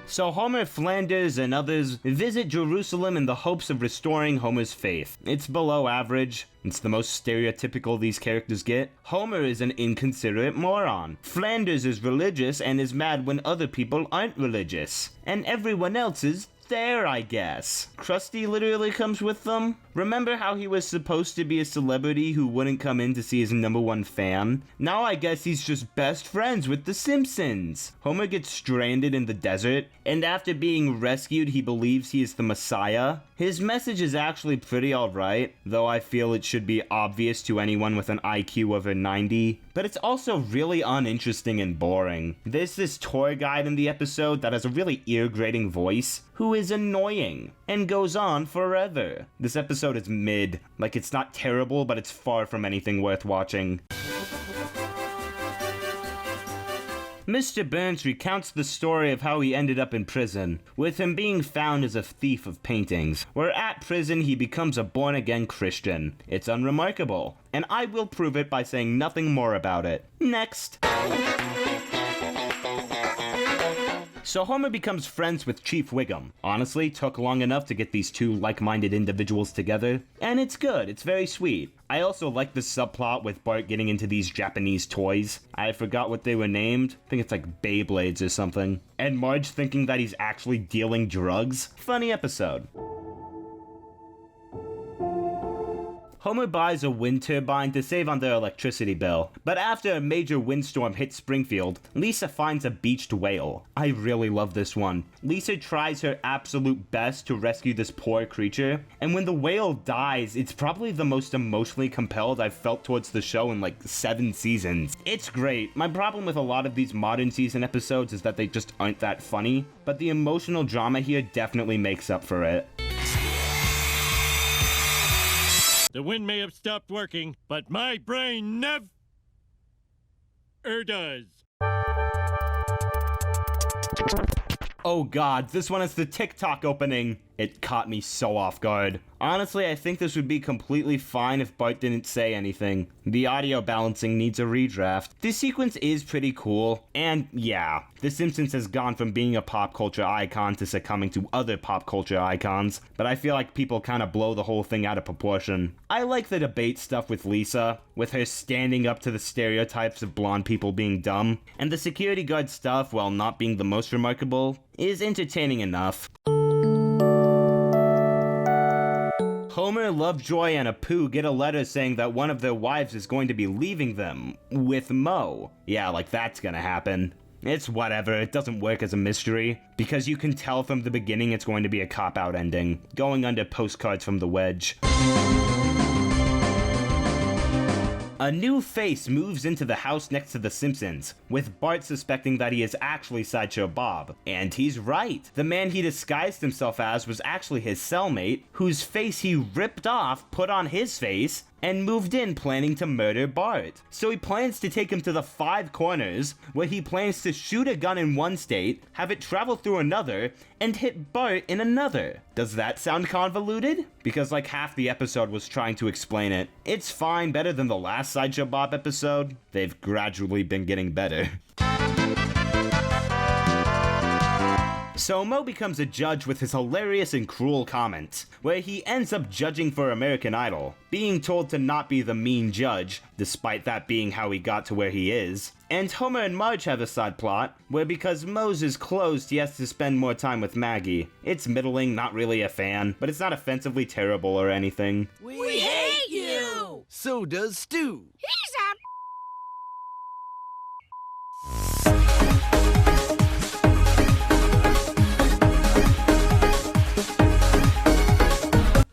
So Homer, Flanders, and others visit Jerusalem in the hopes of restoring Homer's faith. It's below average. It's the most stereotypical these characters get. Homer is an inconsiderate moron. Flanders is religious and is mad when other people aren't religious. And everyone else is there, I guess. Krusty literally comes with them. Remember how he was supposed to be a celebrity who wouldn't come in to see his #1 fan? Now I guess he's just best friends with the Simpsons. Homer gets stranded in the desert, and after being rescued, he believes he is the Messiah. His message is actually pretty alright, though I feel it should be obvious to anyone with an IQ over 90. But it's also really uninteresting and boring. There's this tour guide in the episode that has a really ear-grating voice, who is annoying, and goes on forever. This episode is mid. Like, it's not terrible, but it's far from anything worth watching. Mr. Burns recounts the story of how he ended up in prison, with him being found as a thief of paintings, where at prison he becomes a born-again Christian. It's unremarkable, and I will prove it by saying nothing more about it. Next. So Homer becomes friends with Chief Wiggum. Honestly, took long enough to get these two like-minded individuals together, and it's good, it's very sweet. I also like the subplot with Bart getting into these Japanese toys. I forgot what they were named. I think it's like Beyblades or something. And Marge thinking that he's actually dealing drugs. Funny episode. Homer buys a wind turbine to save on their electricity bill, but after a major windstorm hits Springfield, Lisa finds a beached whale. I really love this one. Lisa tries her absolute best to rescue this poor creature, and when the whale dies, it's probably the most emotionally compelled I've felt towards the show in like 7 seasons. It's great. My problem with a lot of these modern season episodes is that they just aren't that funny, but the emotional drama here definitely makes up for it. The wind may have stopped working, but my brain never does. Oh god, this one is the TikTok opening. It caught me so off guard. Honestly, I think this would be completely fine if Bart didn't say anything. The audio balancing needs a redraft. This sequence is pretty cool, and yeah, The Simpsons has gone from being a pop culture icon to succumbing to other pop culture icons, but I feel like people kind of blow the whole thing out of proportion. I like the debate stuff with Lisa, with her standing up to the stereotypes of blonde people being dumb, and the security guard stuff, while not being the most remarkable, is entertaining enough. Homer, Lovejoy, and Apu get a letter saying that one of their wives is going to be leaving them with Moe. Yeah, like that's gonna happen. It's whatever, it doesn't work as a mystery, because you can tell from the beginning it's going to be a cop-out ending, going under postcards from the Wedge. A new face moves into the house next to The Simpsons, with Bart suspecting that he is actually Sideshow Bob. And he's right. The man he disguised himself as was actually his cellmate, whose face he ripped off, put on his face, and moved in planning to murder Bart. So he plans to take him to the Five Corners, where he plans to shoot a gun in one state, have it travel through another, and hit Bart in another. Does that sound convoluted? Because like half the episode was trying to explain it. It's fine, better than the last Sideshow Bob episode. They've gradually been getting better. So Moe becomes a judge with his hilarious and cruel comments, where he ends up judging for American Idol, being told to not be the mean judge, despite that being how he got to where he is. And Homer and Marge have a side plot, where because Moe's is closed, he has to spend more time with Maggie. It's middling, not really a fan, but it's not offensively terrible or anything. We hate you! So does Stu. He's a...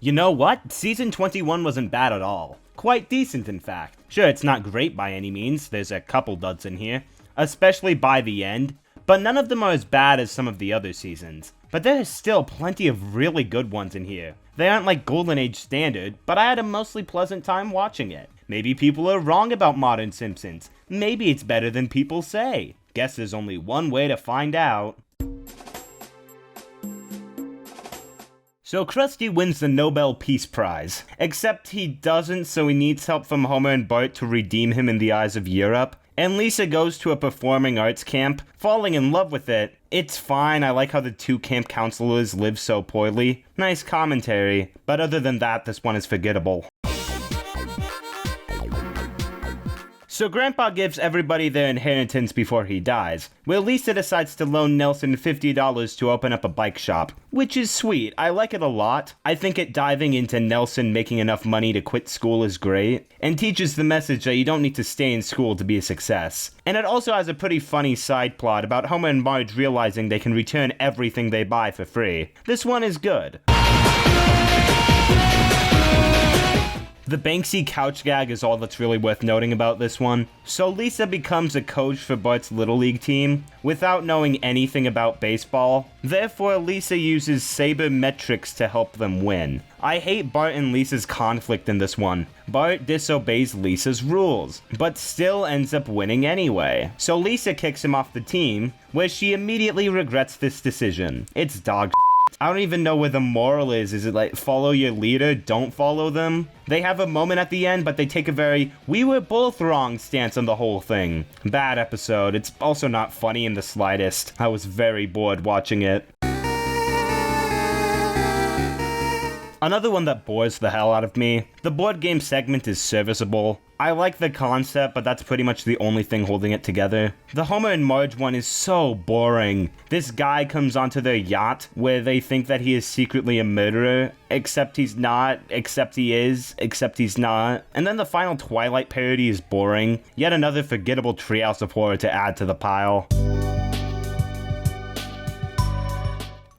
You know what? Season 21 wasn't bad at all. Quite decent, in fact. Sure, it's not great by any means, there's a couple duds in here, especially by the end, but none of them are as bad as some of the other seasons. But there is still plenty of really good ones in here. They aren't like Golden Age standard, but I had a mostly pleasant time watching it. Maybe people are wrong about modern Simpsons. Maybe it's better than people say. Guess there's only one way to find out. So Krusty wins the Nobel Peace Prize, except he doesn't, so he needs help from Homer and Bart to redeem him in the eyes of Europe. And Lisa goes to a performing arts camp, falling in love with it. It's fine, I like how the two camp counselors live so poorly. Nice commentary, but other than that, this one is forgettable. So Grandpa gives everybody their inheritance before he dies, where Lisa decides to loan Nelson $50 to open up a bike shop, which is sweet. I like it a lot. I think it diving into Nelson making enough money to quit school is great, and teaches the message that you don't need to stay in school to be a success. And it also has a pretty funny side plot about Homer and Marge realizing they can return everything they buy for free. This one is good. The Banksy couch gag is all that's really worth noting about this one. So Lisa becomes a coach for Bart's Little League team without knowing anything about baseball. Therefore, Lisa uses sabermetrics to help them win. I hate Bart and Lisa's conflict in this one. Bart disobeys Lisa's rules, but still ends up winning anyway. So Lisa kicks him off the team, where she immediately regrets this decision. It's dog shit. I don't even know where the moral is. Is it like, follow your leader, don't follow them? They have a moment at the end, but they take a very, we were both wrong stance on the whole thing. Bad episode. It's also not funny in the slightest. I was very bored watching it. Another one that bores the hell out of me. The board game segment is serviceable. I like the concept, but that's pretty much the only thing holding it together. The Homer and Marge one is so boring. This guy comes onto their yacht where they think that he is secretly a murderer, except he's not, except he is, except he's not. And then the final Twilight parody is boring. Yet another forgettable treehouse of horror to add to the pile.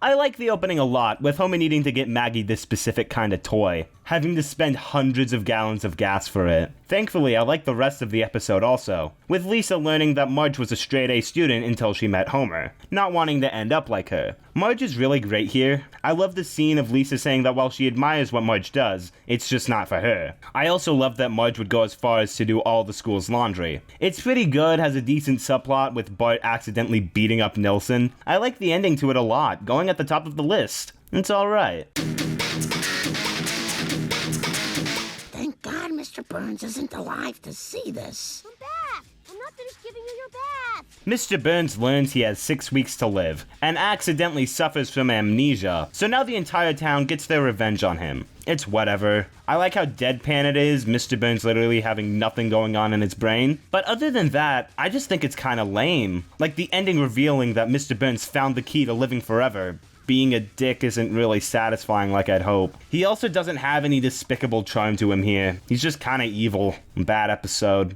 I like the opening a lot, with Homer needing to get Maggie this specific kind of toy, having to spend hundreds of gallons of gas for it. Thankfully, I like the rest of the episode also, with Lisa learning that Marge was a straight-A student until she met Homer, not wanting to end up like her. Marge is really great here. I love the scene of Lisa saying that while she admires what Marge does, it's just not for her. I also love that Marge would go as far as to do all the school's laundry. It's pretty good, has a decent subplot with Bart accidentally beating up Nilsson. I like the ending to it a lot, going at the top of the list. It's alright. Thank God Mr. Burns isn't alive to see this. I'm back. I'm not finished giving you your bath. Mr. Burns learns he has 6 weeks to live, and accidentally suffers from amnesia, so now the entire town gets their revenge on him. It's whatever. I like how deadpan it is, Mr. Burns literally having nothing going on in his brain. But other than that, I just think it's kinda lame. Like the ending revealing that Mr. Burns found the key to living forever. Being a dick isn't really satisfying like I'd hope. He also doesn't have any despicable charm to him here. He's just kinda evil. Bad episode.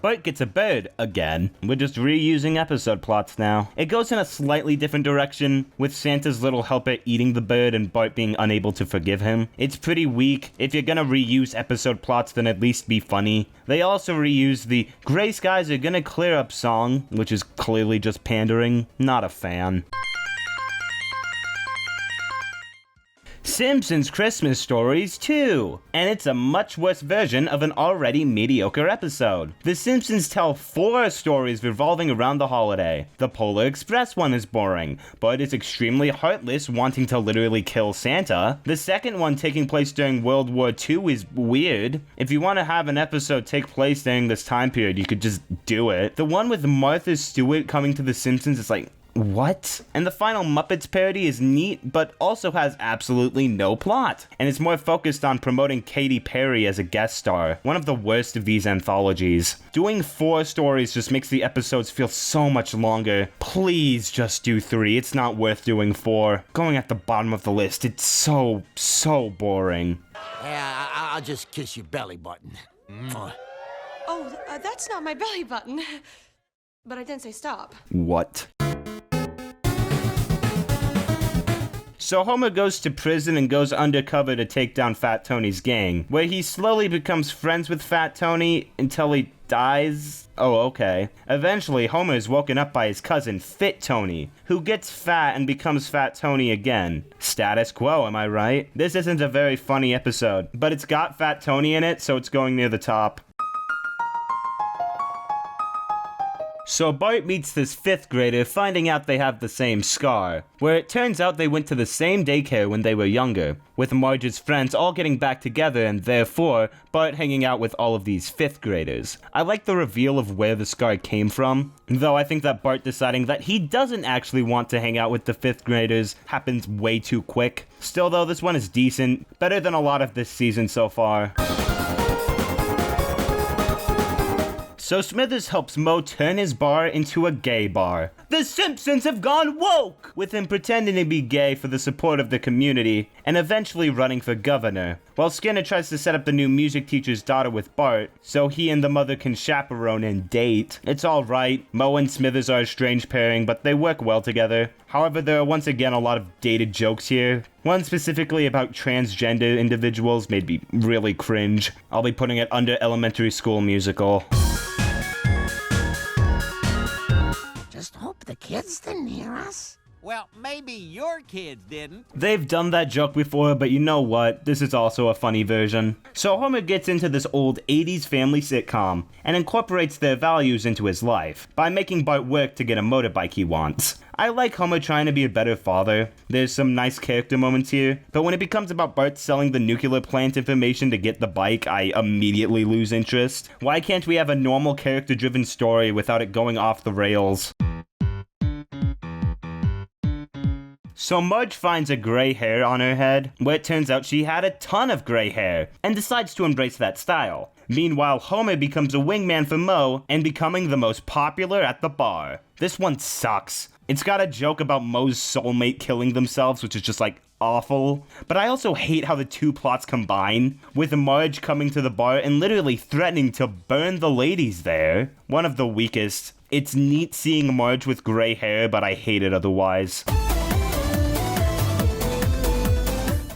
Bart gets a bird again. We're just reusing episode plots now. It goes in a slightly different direction, with Santa's little helper eating the bird and Bart being unable to forgive him. It's pretty weak. If you're gonna reuse episode plots, then at least be funny. They also reuse the "Gray Skies Are Gonna Clear Up" song, which is clearly just pandering. Not a fan. Simpsons Christmas Stories 2, and it's a much worse version of an already mediocre episode. The Simpsons tell 4 stories revolving around the holiday. The Polar Express one is boring, but is extremely heartless, wanting to literally kill Santa. The second one, taking place during World War II, is weird. If you want to have an episode take place during this time period, you could just do it. The one with Martha Stewart coming to The Simpsons is like, what? And the final Muppets parody is neat, but also has absolutely no plot, and is more focused on promoting Katy Perry as a guest star, one of the worst of these anthologies. Doing 4 stories just makes the episodes feel so much longer. Please just do 3, it's not worth doing 4. Going at the bottom of the list, it's so boring. Yeah, I'll just kiss your belly button. Oh, that's not my belly button. But I didn't say stop. What? So Homer goes to prison and goes undercover to take down Fat Tony's gang, where he slowly becomes friends with Fat Tony until he dies? Oh, okay. Eventually, Homer is woken up by his cousin, Fit Tony, who gets fat and becomes Fat Tony again. Status quo, am I right? This isn't a very funny episode, but it's got Fat Tony in it, so it's going near the top. So Bart meets this 5th grader, finding out they have the same scar, where it turns out they went to the same daycare when they were younger, with Marge's friends all getting back together and therefore Bart hanging out with all of these 5th graders. I like the reveal of where the scar came from, though I think that Bart deciding that he doesn't actually want to hang out with the 5th graders happens way too quick. Still though, this one is decent, better than a lot of this season so far. So Smithers helps Moe turn his bar into a gay bar. The Simpsons have gone woke! With him pretending to be gay for the support of the community, and eventually running for governor. While Skinner tries to set up the new music teacher's daughter with Bart, so he and the mother can chaperone and date. It's alright, Moe and Smithers are a strange pairing, but they work well together. However, there are once again a lot of dated jokes here. One specifically about transgender individuals made me really cringe. I'll be putting it under elementary school musical. Just hope the kids didn't hear us. Well, maybe your kids didn't. They've done that joke before, but you know what? This is also a funny version. So Homer gets into this old 80s family sitcom, and incorporates their values into his life, by making Bart work to get a motorbike he wants. I like Homer trying to be a better father. There's some nice character moments here, but when it becomes about Bart selling the nuclear plant information to get the bike, I immediately lose interest. Why can't we have a normal character-driven story without it going off the rails? So Marge finds a gray hair on her head, where it turns out she had a ton of gray hair, and decides to embrace that style. Meanwhile, Homer becomes a wingman for Moe, and becoming the most popular at the bar. This one sucks. It's got a joke about Moe's soulmate killing themselves, which is just like awful. But I also hate how the two plots combine, with Marge coming to the bar and literally threatening to burn the ladies there. One of the weakest. It's neat seeing Marge with gray hair, but I hate it otherwise.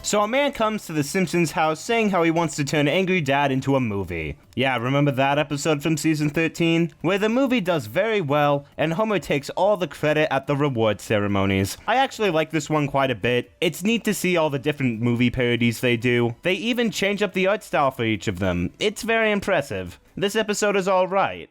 So a man comes to the Simpsons house saying how he wants to turn Angry Dad into a movie. Yeah, remember that episode from season 13? Where the movie does very well, and Homer takes all the credit at the reward ceremonies. I actually like this one quite a bit. It's neat to see all the different movie parodies they do. They even change up the art style for each of them. It's very impressive. This episode is alright.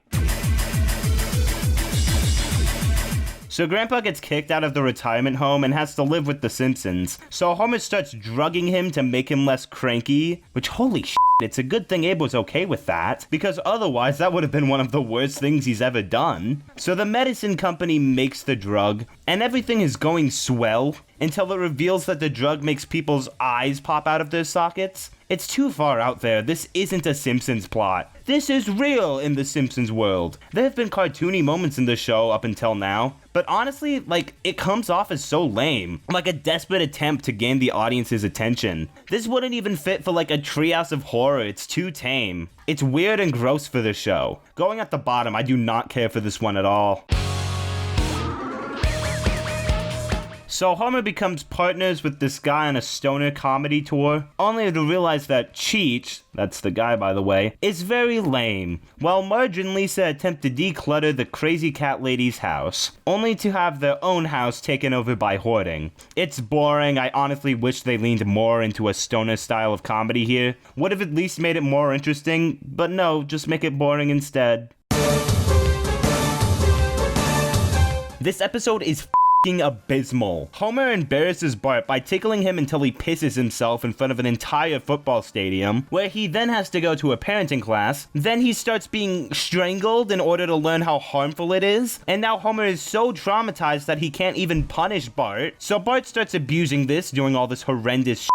So Grandpa gets kicked out of the retirement home and has to live with the Simpsons. So Homer starts drugging him to make him less cranky, which holy shit, it's a good thing Abe was okay with that, because otherwise that would have been one of the worst things he's ever done. So the medicine company makes the drug, and everything is going swell, until it reveals that the drug makes people's eyes pop out of their sockets. It's too far out there. This isn't a Simpsons plot. This is real in the Simpsons world. There have been cartoony moments in the show up until now, but honestly, it comes off as so lame. Like a desperate attempt to gain the audience's attention. This wouldn't even fit for a treehouse of horror. It's too tame. It's weird and gross for the show. Going at the bottom, I do not care for this one at all. So Homer becomes partners with this guy on a stoner comedy tour, only to realize that Cheech, that's the guy by the way, is very lame, while Marge and Lisa attempt to declutter the crazy cat lady's house, only to have their own house taken over by hoarding. It's boring. I honestly wish they leaned more into a stoner style of comedy here. Would have at least made it more interesting, but no, just make it boring instead. This episode is abysmal. Homer embarrasses Bart by tickling him until he pisses himself in front of an entire football stadium, where he then has to go to a parenting class. Then he starts being strangled in order to learn how harmful it is, and now Homer is so traumatized that he can't even punish Bart. So Bart starts abusing this, doing all this horrendous shit,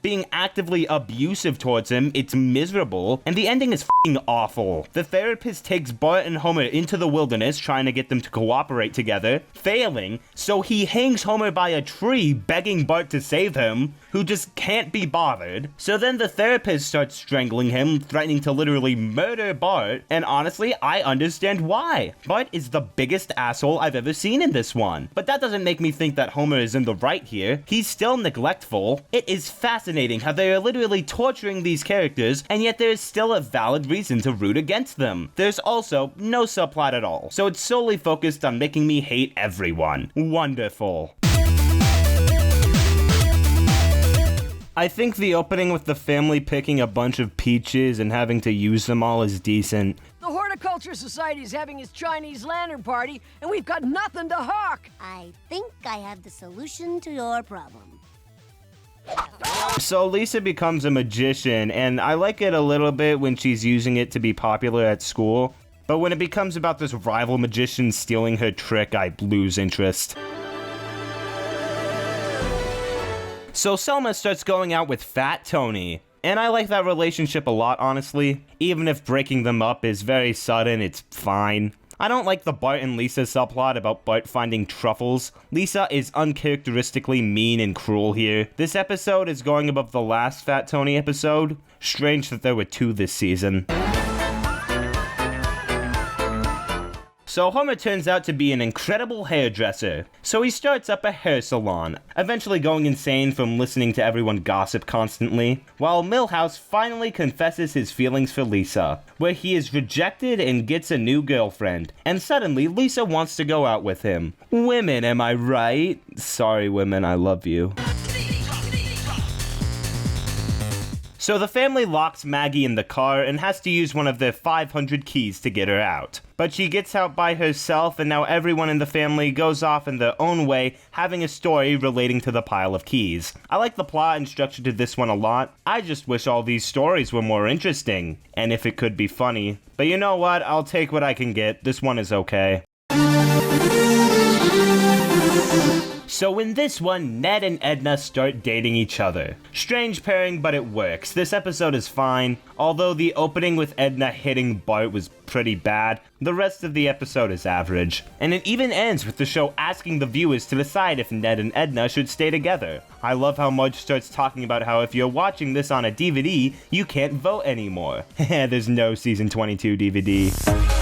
being actively abusive towards him. It's miserable, and the ending is f***ing awful. The therapist takes Bart and Homer into the wilderness, trying to get them to cooperate together, failing, so he hangs Homer by a tree, begging Bart to save him, who just can't be bothered. So then the therapist starts strangling him, threatening to literally murder Bart, and honestly, I understand why. Bart is the biggest asshole I've ever seen in this one. But that doesn't make me think that Homer is in the right here. He's still neglectful. It is fascinating how they are literally torturing these characters, and yet there is still a valid reason to root against them. There's also no subplot at all, so it's solely focused on making me hate everyone. Wonderful. I think the opening with the family picking a bunch of peaches and having to use them all is decent. The Horticulture Society is having its Chinese lantern party, and we've got nothing to hawk. I think I have the solution to your problem. So Lisa becomes a magician, and I like it a little bit when she's using it to be popular at school, but when it becomes about this rival magician stealing her trick, I lose interest. So Selma starts going out with Fat Tony. And I like that relationship a lot, honestly. Even if breaking them up is very sudden, it's fine. I don't like the Bart and Lisa subplot about Bart finding truffles. Lisa is uncharacteristically mean and cruel here. This episode is going above the last Fat Tony episode. Strange that there were 2 this season. So Homer turns out to be an incredible hairdresser. So he starts up a hair salon, eventually going insane from listening to everyone gossip constantly, while Milhouse finally confesses his feelings for Lisa, where he is rejected and gets a new girlfriend, and suddenly Lisa wants to go out with him. Women, am I right? Sorry women, I love you. So the family locks Maggie in the car and has to use one of their 500 keys to get her out. But she gets out by herself, and now everyone in the family goes off in their own way, having a story relating to the pile of keys. I like the plot and structure to this one a lot. I just wish all these stories were more interesting, and if it could be funny. But you know what? I'll take what I can get. This one is okay. So in this one, Ned and Edna start dating each other. Strange pairing, but it works. This episode is fine. Although the opening with Edna hitting Bart was pretty bad, the rest of the episode is average. And it even ends with the show asking the viewers to decide if Ned and Edna should stay together. I love how Marge starts talking about how if you're watching this on a DVD, you can't vote anymore. There's no season 22 DVD.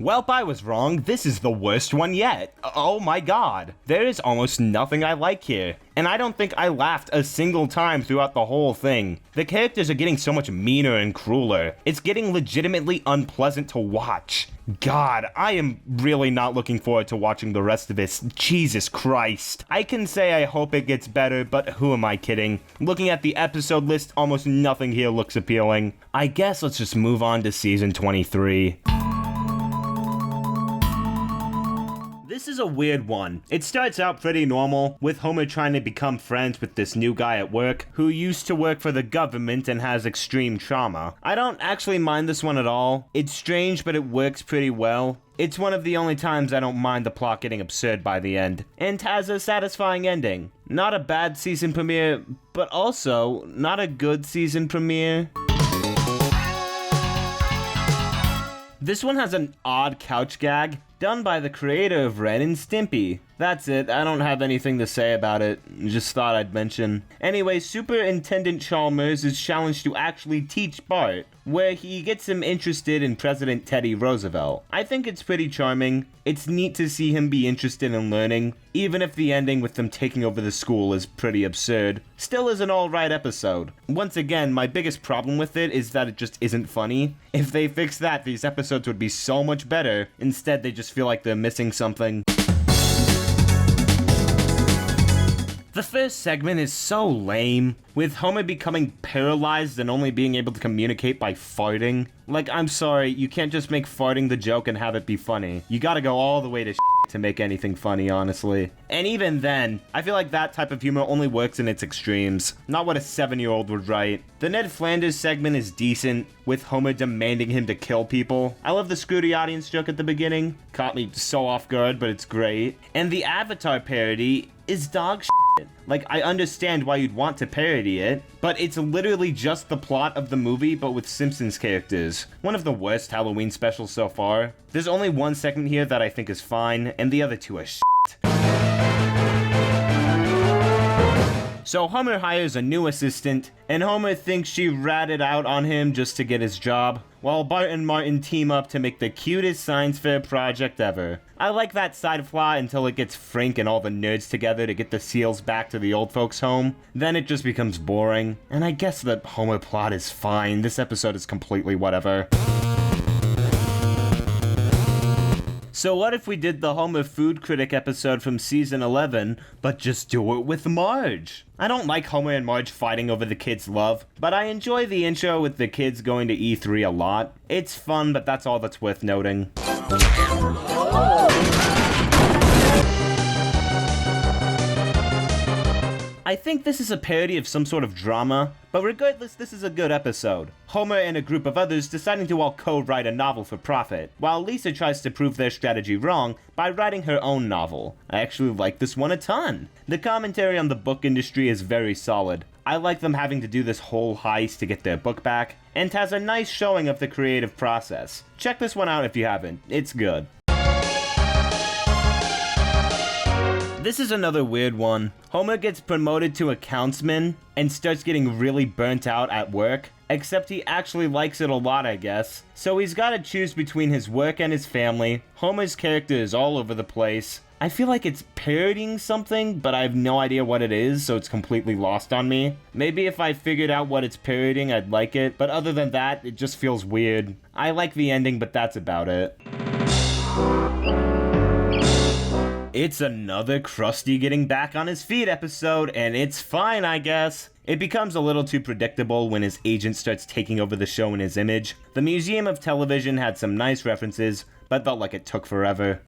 Welp, I was wrong. This is the worst one yet. Oh my god. There is almost nothing I like here. And I don't think I laughed a single time throughout the whole thing. The characters are getting so much meaner and crueler. It's getting legitimately unpleasant to watch. God, I am really not looking forward to watching the rest of this. Jesus Christ. I can say I hope it gets better, but who am I kidding? Looking at the episode list, almost nothing here looks appealing. I guess let's just move on to season 23. This is a weird one. It starts out pretty normal, with Homer trying to become friends with this new guy at work, who used to work for the government and has extreme trauma. I don't actually mind this one at all. It's strange, but it works pretty well. It's one of the only times I don't mind the plot getting absurd by the end, and has a satisfying ending. Not a bad season premiere, but also not a good season premiere. This one has an odd couch gag, done by the creator of Ren and Stimpy. That's it, I don't have anything to say about it, just thought I'd mention. Anyway, Superintendent Chalmers is challenged to actually teach Bart, where he gets him interested in President Teddy Roosevelt. I think it's pretty charming. It's neat to see him be interested in learning, even if the ending with them taking over the school is pretty absurd. Still is an alright episode. Once again, my biggest problem with it is that it just isn't funny. If they fix that, these episodes would be so much better. Instead, they just feel like they're missing something. The first segment is so lame, with Homer becoming paralyzed and only being able to communicate by farting. Like, I'm sorry, you can't just make farting the joke and have it be funny. You gotta go all the way to to make anything funny, honestly. And even then, I feel like that type of humor only works in its extremes, not what a 7-year-old would write. The Ned Flanders segment is decent, with Homer demanding him to kill people. I love the screw the audience joke at the beginning. Caught me so off guard, but it's great. And the Avatar parody is dog shit. Like, I understand why you'd want to parody it, but it's literally just the plot of the movie, but with Simpsons characters. One of the worst Halloween specials so far. There's only one segment here that I think is fine, and the other two are shit. So Homer hires a new assistant, and Homer thinks she ratted out on him just to get his job, while Bart and Martin team up to make the cutest science fair project ever. I like that side plot until it gets Frank and all the nerds together to get the seals back to the old folks' home. Then it just becomes boring, and I guess the Homer plot is fine. This episode is completely whatever. So what if we did the Homer Food Critic episode from season 11, but just do it with Marge? I don't like Homer and Marge fighting over the kids' love, but I enjoy the intro with the kids going to E3 a lot. It's fun, but that's all that's worth noting. I think this is a parody of some sort of drama, but regardless, this is a good episode. Homer and a group of others deciding to all co-write a novel for profit, while Lisa tries to prove their strategy wrong by writing her own novel. I actually like this one a ton. The commentary on the book industry is very solid. I like them having to do this whole heist to get their book back, and has a nice showing of the creative process. Check this one out if you haven't, it's good. This is another weird one. Homer gets promoted to accountsman and starts getting really burnt out at work, except he actually likes it a lot, I guess. So he's gotta choose between his work and his family. Homer's character is all over the place. I feel like it's parodying something, but I have no idea what it is, so it's completely lost on me. Maybe if I figured out what it's parodying, I'd like it, but other than that, it just feels weird. I like the ending, but that's about it. It's another Krusty getting back on his feet episode, and it's fine, I guess. It becomes a little too predictable when his agent starts taking over the show in his image. The Museum of Television had some nice references, but felt like it took forever.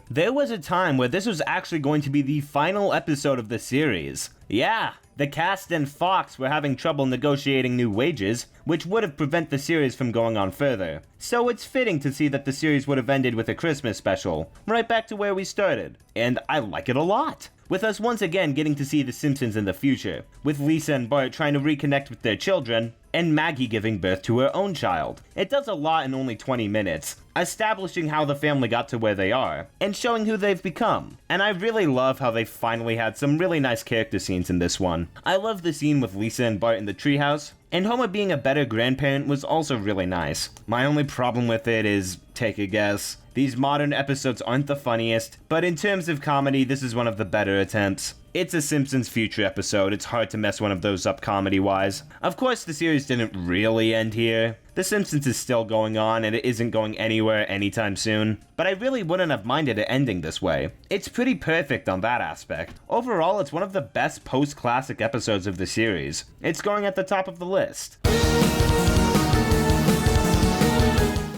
There was a time where this was actually going to be the final episode of the series. Yeah, the cast and Fox were having trouble negotiating new wages, which would have prevented the series from going on further. So it's fitting to see that the series would have ended with a Christmas special, right back to where we started. And I like it a lot. With us once again getting to see The Simpsons in the future, with Lisa and Bart trying to reconnect with their children, and Maggie giving birth to her own child. It does a lot in only 20 minutes, establishing how the family got to where they are, and showing who they've become. And I really love how they finally had some really nice character scenes in this one. I love the scene with Lisa and Bart in the treehouse, and Homer being a better grandparent was also really nice. My only problem with it is, take a guess. These modern episodes aren't the funniest, but in terms of comedy, this is one of the better attempts. It's a Simpsons future episode, it's hard to mess one of those up comedy-wise. Of course, the series didn't really end here. The Simpsons is still going on, and it isn't going anywhere anytime soon. But I really wouldn't have minded it ending this way. It's pretty perfect on that aspect. Overall, it's one of the best post-classic episodes of the series. It's going at the top of the list.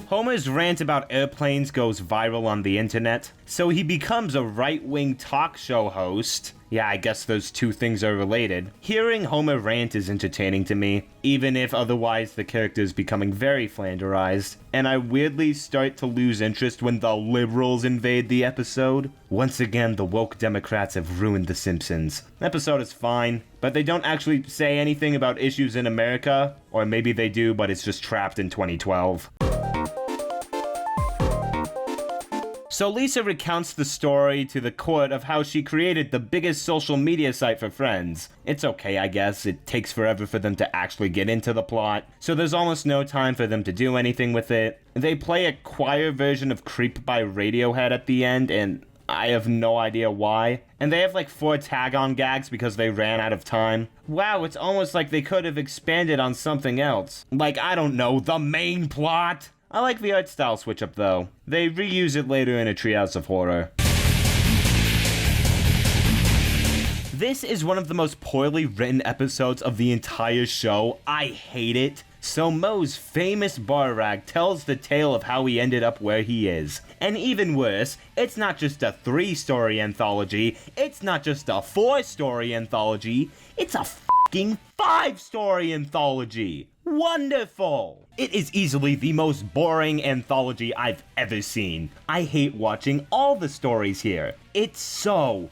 Homer's rant about airplanes goes viral on the internet, so he becomes a right-wing talk show host. Yeah, I guess those two things are related. Hearing Homer rant is entertaining to me, even if otherwise the character is becoming very flanderized, and I weirdly start to lose interest when the liberals invade the episode. Once again, the woke Democrats have ruined The Simpsons. The episode is fine, but they don't actually say anything about issues in America, or maybe they do, but it's just trapped in 2012. So Lisa recounts the story to the court of how she created the biggest social media site for Friends. It's okay, I guess. It takes forever for them to actually get into the plot, so there's almost no time for them to do anything with it. They play a choir version of Creep by Radiohead at the end, and I have no idea why. And they have like 4 tag-on gags because they ran out of time. Wow, it's almost like they could have expanded on something else. Like, I don't know, the main plot? I like the art style switch up though. They reuse it later in A Treehouse of Horror. This is one of the most poorly written episodes of the entire show. I hate it. So Moe's famous bar rag tells the tale of how he ended up where he is. And even worse, it's not just a 3-story anthology, it's not just a 4-story anthology, it's a f***ing 5-story anthology. Wonderful! It is easily the most boring anthology I've ever seen. I hate watching all the stories here. It's so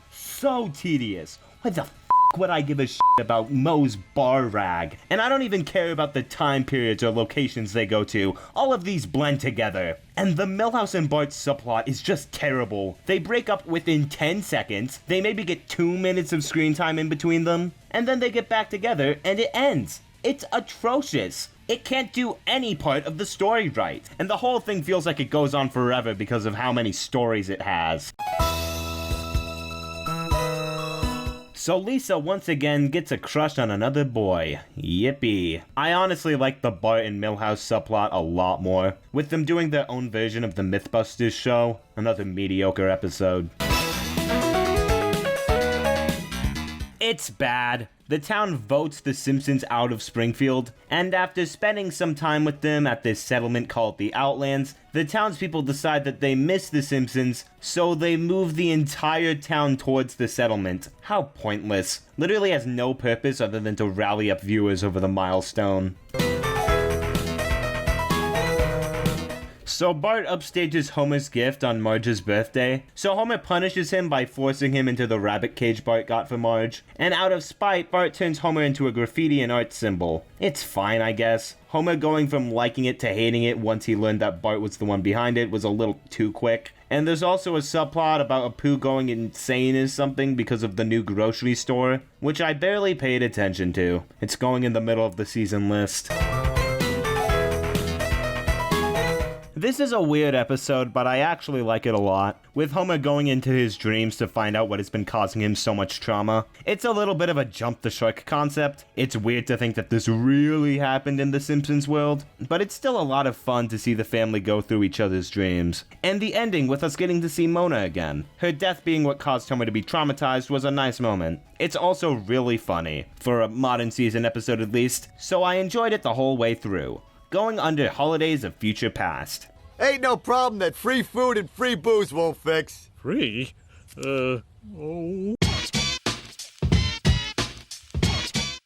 tedious. Why the f*** would I give a shit about Moe's bar rag? And I don't even care about the time periods or locations they go to. All of these blend together. And the Milhouse and Bart subplot is just terrible. They break up within 10 seconds, they maybe get 2 minutes of screen time in between them, and then they get back together and it ends. It's atrocious. It can't do any part of the story right. And the whole thing feels like it goes on forever because of how many stories it has. So Lisa once again gets a crush on another boy. Yippee. I honestly like the Bart and Milhouse subplot a lot more, with them doing their own version of the Mythbusters show. Another mediocre episode. It's bad. The town votes the Simpsons out of Springfield, and after spending some time with them at this settlement called the Outlands, the townspeople decide that they miss the Simpsons, so they move the entire town towards the settlement. How pointless. Literally has no purpose other than to rally up viewers over the milestone. So Bart upstages Homer's gift on Marge's birthday, so Homer punishes him by forcing him into the rabbit cage Bart got for Marge, and out of spite, Bart turns Homer into a graffiti and art symbol. It's fine, I guess. Homer going from liking it to hating it once he learned that Bart was the one behind it was a little too quick. And there's also a subplot about Apu going insane or something because of the new grocery store, which I barely paid attention to. It's going in the middle of the season list. This is a weird episode, but I actually like it a lot. With Homer going into his dreams to find out what has been causing him so much trauma. It's a little bit of a jump the shark concept. It's weird to think that this really happened in the Simpsons world, but it's still a lot of fun to see the family go through each other's dreams. And the ending with us getting to see Mona again. Her death being what caused Homer to be traumatized was a nice moment. It's also really funny, for a modern season episode at least, so I enjoyed it the whole way through. Going under Holidays of Future Past. Ain't no problem that free food and free booze won't fix. Free? Oh.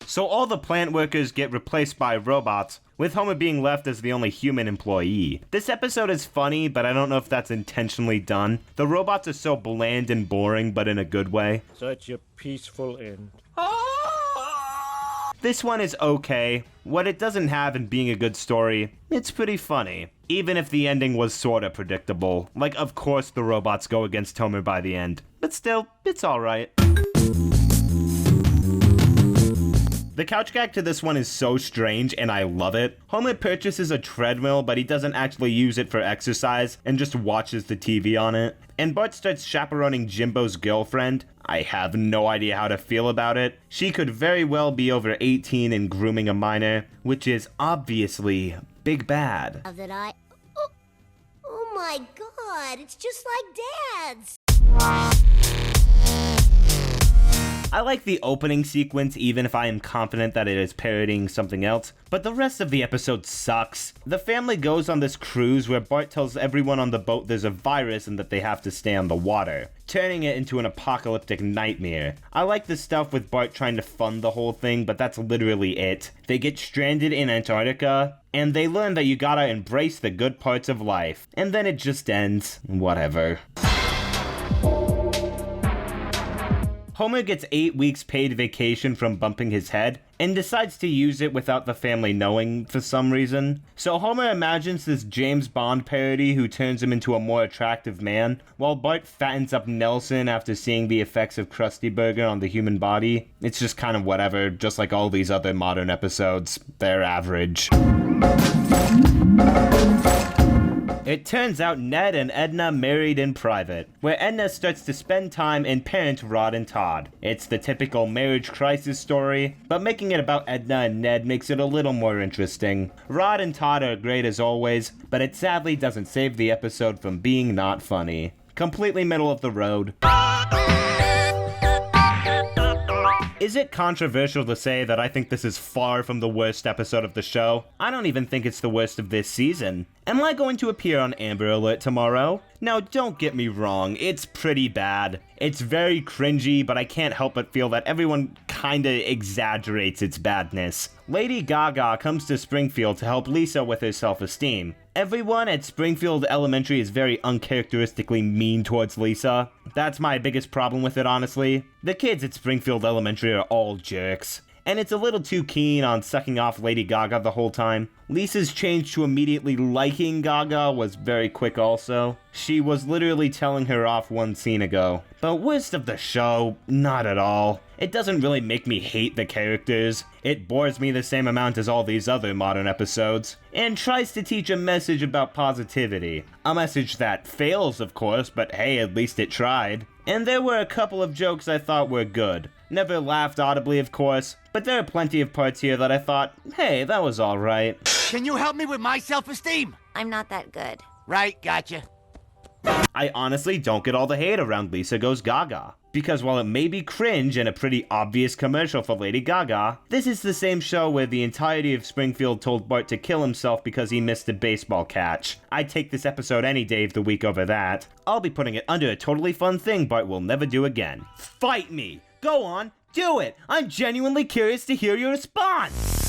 So all the plant workers get replaced by robots, with Homer being left as the only human employee. This episode is funny, but I don't know if that's intentionally done. The robots are so bland and boring, but in a good way. Such a peaceful end. This one is okay. What it doesn't have in being a good story, it's pretty funny. Even if the ending was sorta predictable. Like, of course the robots go against Homer by the end. But still, it's alright. The couch gag to this one is so strange, and I love it. Homer purchases a treadmill, but he doesn't actually use it for exercise, and just watches the TV on it. And Bart starts chaperoning Jimbo's girlfriend. I have no idea how to feel about it. She could very well be over 18 and grooming a minor, which is obviously big bad. Oh my God, it's just like Dad's. I like the opening sequence even if I am confident that it is parodying something else, but the rest of the episode sucks. The family goes on this cruise where Bart tells everyone on the boat there's a virus and that they have to stay on the water, turning it into an apocalyptic nightmare. I like the stuff with Bart trying to fund the whole thing, but that's literally it. They get stranded in Antarctica, and they learn that you gotta embrace the good parts of life. And then it just ends. Whatever. Homer gets 8 weeks paid vacation from bumping his head, and decides to use it without the family knowing for some reason. So Homer imagines this James Bond parody who turns him into a more attractive man, while Bart fattens up Nelson after seeing the effects of Krusty Burger on the human body. It's just kind of whatever, just like all these other modern episodes. They're average. It turns out Ned and Edna married in private, where Edna starts to spend time and parent Rod and Todd. It's the typical marriage crisis story, but making it about Edna and Ned makes it a little more interesting. Rod and Todd are great as always, but it sadly doesn't save the episode from being not funny. Completely middle of the road. Is it controversial to say that I think this is far from the worst episode of the show? I don't even think it's the worst of this season. Am I going to appear on Amber Alert tomorrow? Now, don't get me wrong, it's pretty bad. It's very cringy, but I can't help but feel that everyone kinda exaggerates its badness. Lady Gaga comes to Springfield to help Lisa with her self-esteem. Everyone at Springfield Elementary is very uncharacteristically mean towards Lisa. That's my biggest problem with it, honestly. The kids at Springfield Elementary are all jerks. And it's a little too keen on sucking off Lady Gaga the whole time. Lisa's change to immediately liking Gaga was very quick also. She was literally telling her off one scene ago. But worst of the show, not at all. It doesn't really make me hate the characters. It bores me the same amount as all these other modern episodes. And tries to teach a message about positivity. A message that fails, of course, but hey, at least it tried. And there were a couple of jokes I thought were good. Never laughed audibly, of course, but there are plenty of parts here that I thought, hey, that was alright. Can you help me with my self-esteem? I'm not that good. Right, gotcha. I honestly don't get all the hate around Lisa Goes Gaga. Because while it may be cringe and a pretty obvious commercial for Lady Gaga, this is the same show where the entirety of Springfield told Bart to kill himself because he missed a baseball catch. I'd take this episode any day of the week over that. I'll be putting it under a totally fun thing Bart will never do again. Fight me! Go on, do it! I'm genuinely curious to hear your response!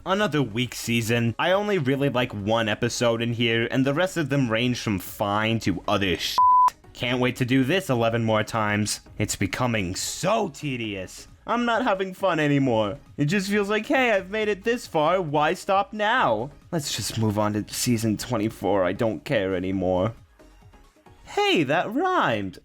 Another weak season. I only really like one episode in here, and the rest of them range from fine to utter shit. Can't wait to do this 11 more times. It's becoming so tedious. I'm not having fun anymore. It just feels like, hey, I've made it this far, why stop now? Let's just move on to season 24, I don't care anymore. Hey, that rhymed.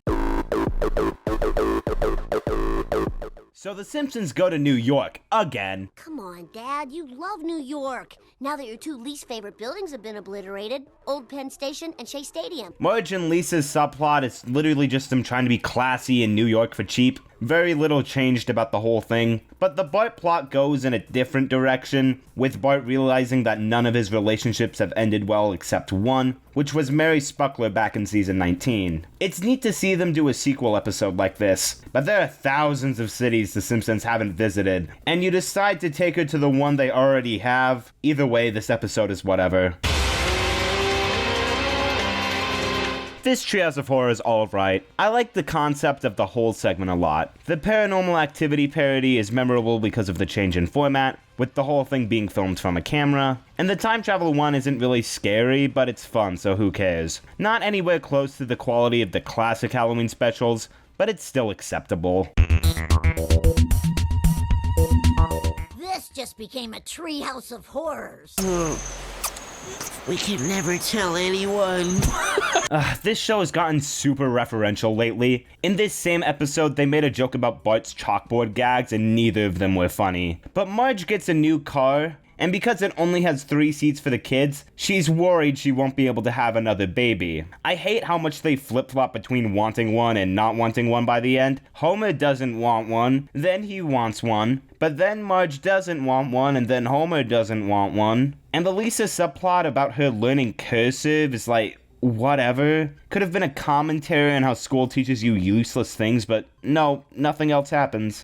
So the Simpsons go to New York again. Come on, Dad, you love New York. Now that your two least favorite buildings have been obliterated, Old Penn Station and Shea Stadium. Marge and Lisa's subplot is literally just them trying to be classy in New York for cheap. Very little changed about the whole thing, but the Bart plot goes in a different direction, with Bart realizing that none of his relationships have ended well except one, which was Mary Spuckler back in season 19. It's neat to see them do a sequel episode like this, but there are thousands of cities the Simpsons haven't visited, and you decide to take her to the one they already have. Either way, this episode is whatever. This Treehouse of Horror is alright. I like the concept of the whole segment a lot. The Paranormal Activity parody is memorable because of the change in format, with the whole thing being filmed from a camera. And the time travel one isn't really scary, but it's fun, so who cares? Not anywhere close to the quality of the classic Halloween specials, but it's still acceptable. This just became a treehouse of horrors. We can never tell anyone. This show has gotten super referential lately. In this same episode, they made a joke about Bart's chalkboard gags, and neither of them were funny. But Marge gets a new car, and because it only has 3 seats for the kids, she's worried she won't be able to have another baby. I hate how much they flip-flop between wanting one and not wanting one by the end. Homer doesn't want one, then he wants one, but then Marge doesn't want one, and then Homer doesn't want one. And the Lisa subplot about her learning cursive is like, whatever. Could have been a commentary on how school teaches you useless things, but no, nothing else happens.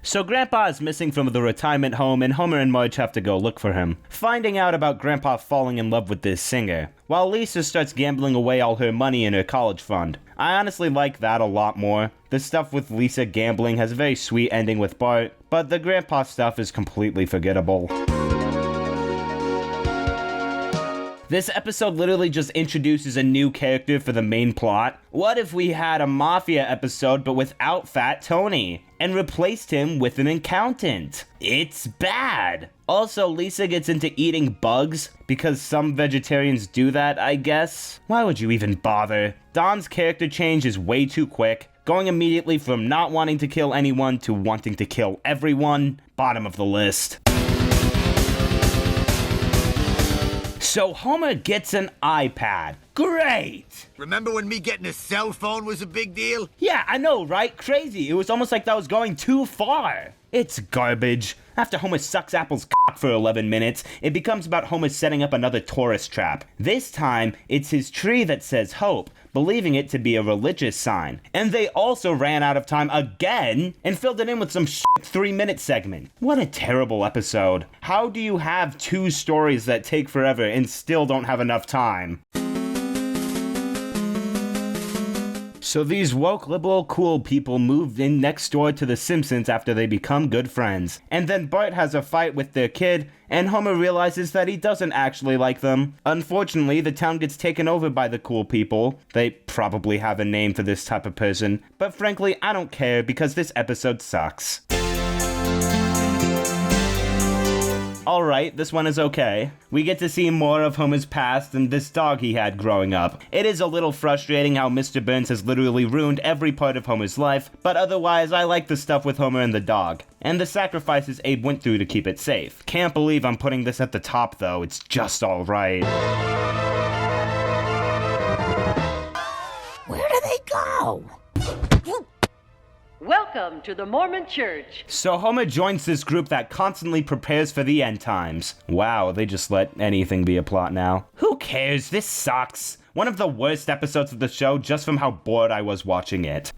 So Grandpa is missing from the retirement home, and Homer and Marge have to go look for him, finding out about Grandpa falling in love with this singer, while Lisa starts gambling away all her money in her college fund. I honestly like that a lot more. The stuff with Lisa gambling has a very sweet ending with Bart, but the Grandpa stuff is completely forgettable. This episode literally just introduces a new character for the main plot. What if we had a Mafia episode but without Fat Tony, and replaced him with an accountant? It's bad! Also, Lisa gets into eating bugs, because some vegetarians do that, I guess. Why would you even bother? Don's character change is way too quick, going immediately from not wanting to kill anyone to wanting to kill everyone. Bottom of the list. So Homer gets an iPad. Great! Remember when me getting a cell phone was a big deal? Yeah, I know, right? Crazy. It was almost like that was going too far. It's garbage. After Homer sucks Apple's cock for 11 minutes, it becomes about Homer setting up another tourist trap. This time, it's his tree that says hope, believing it to be a religious sign. And they also ran out of time again and filled it in with some 3-minute segment. What a terrible episode. How do you have 2 stories that take forever and still don't have enough time? So these woke, liberal, cool people moved in next door to the Simpsons after they become good friends. And then Bart has a fight with their kid, and Homer realizes that he doesn't actually like them. Unfortunately, the town gets taken over by the cool people. They probably have a name for this type of person, but frankly, I don't care because this episode sucks. Alright, this one is okay. We get to see more of Homer's past and this dog he had growing up. It is a little frustrating how Mr. Burns has literally ruined every part of Homer's life, but otherwise I like the stuff with Homer and the dog. And the sacrifices Abe went through to keep it safe. Can't believe I'm putting this at the top though, it's just alright. Where do they go? Welcome to the Mormon Church. So Homer joins this group that constantly prepares for the end times. Wow, they just let anything be a plot now. Who cares? This sucks. One of the worst episodes of the show just from how bored I was watching it.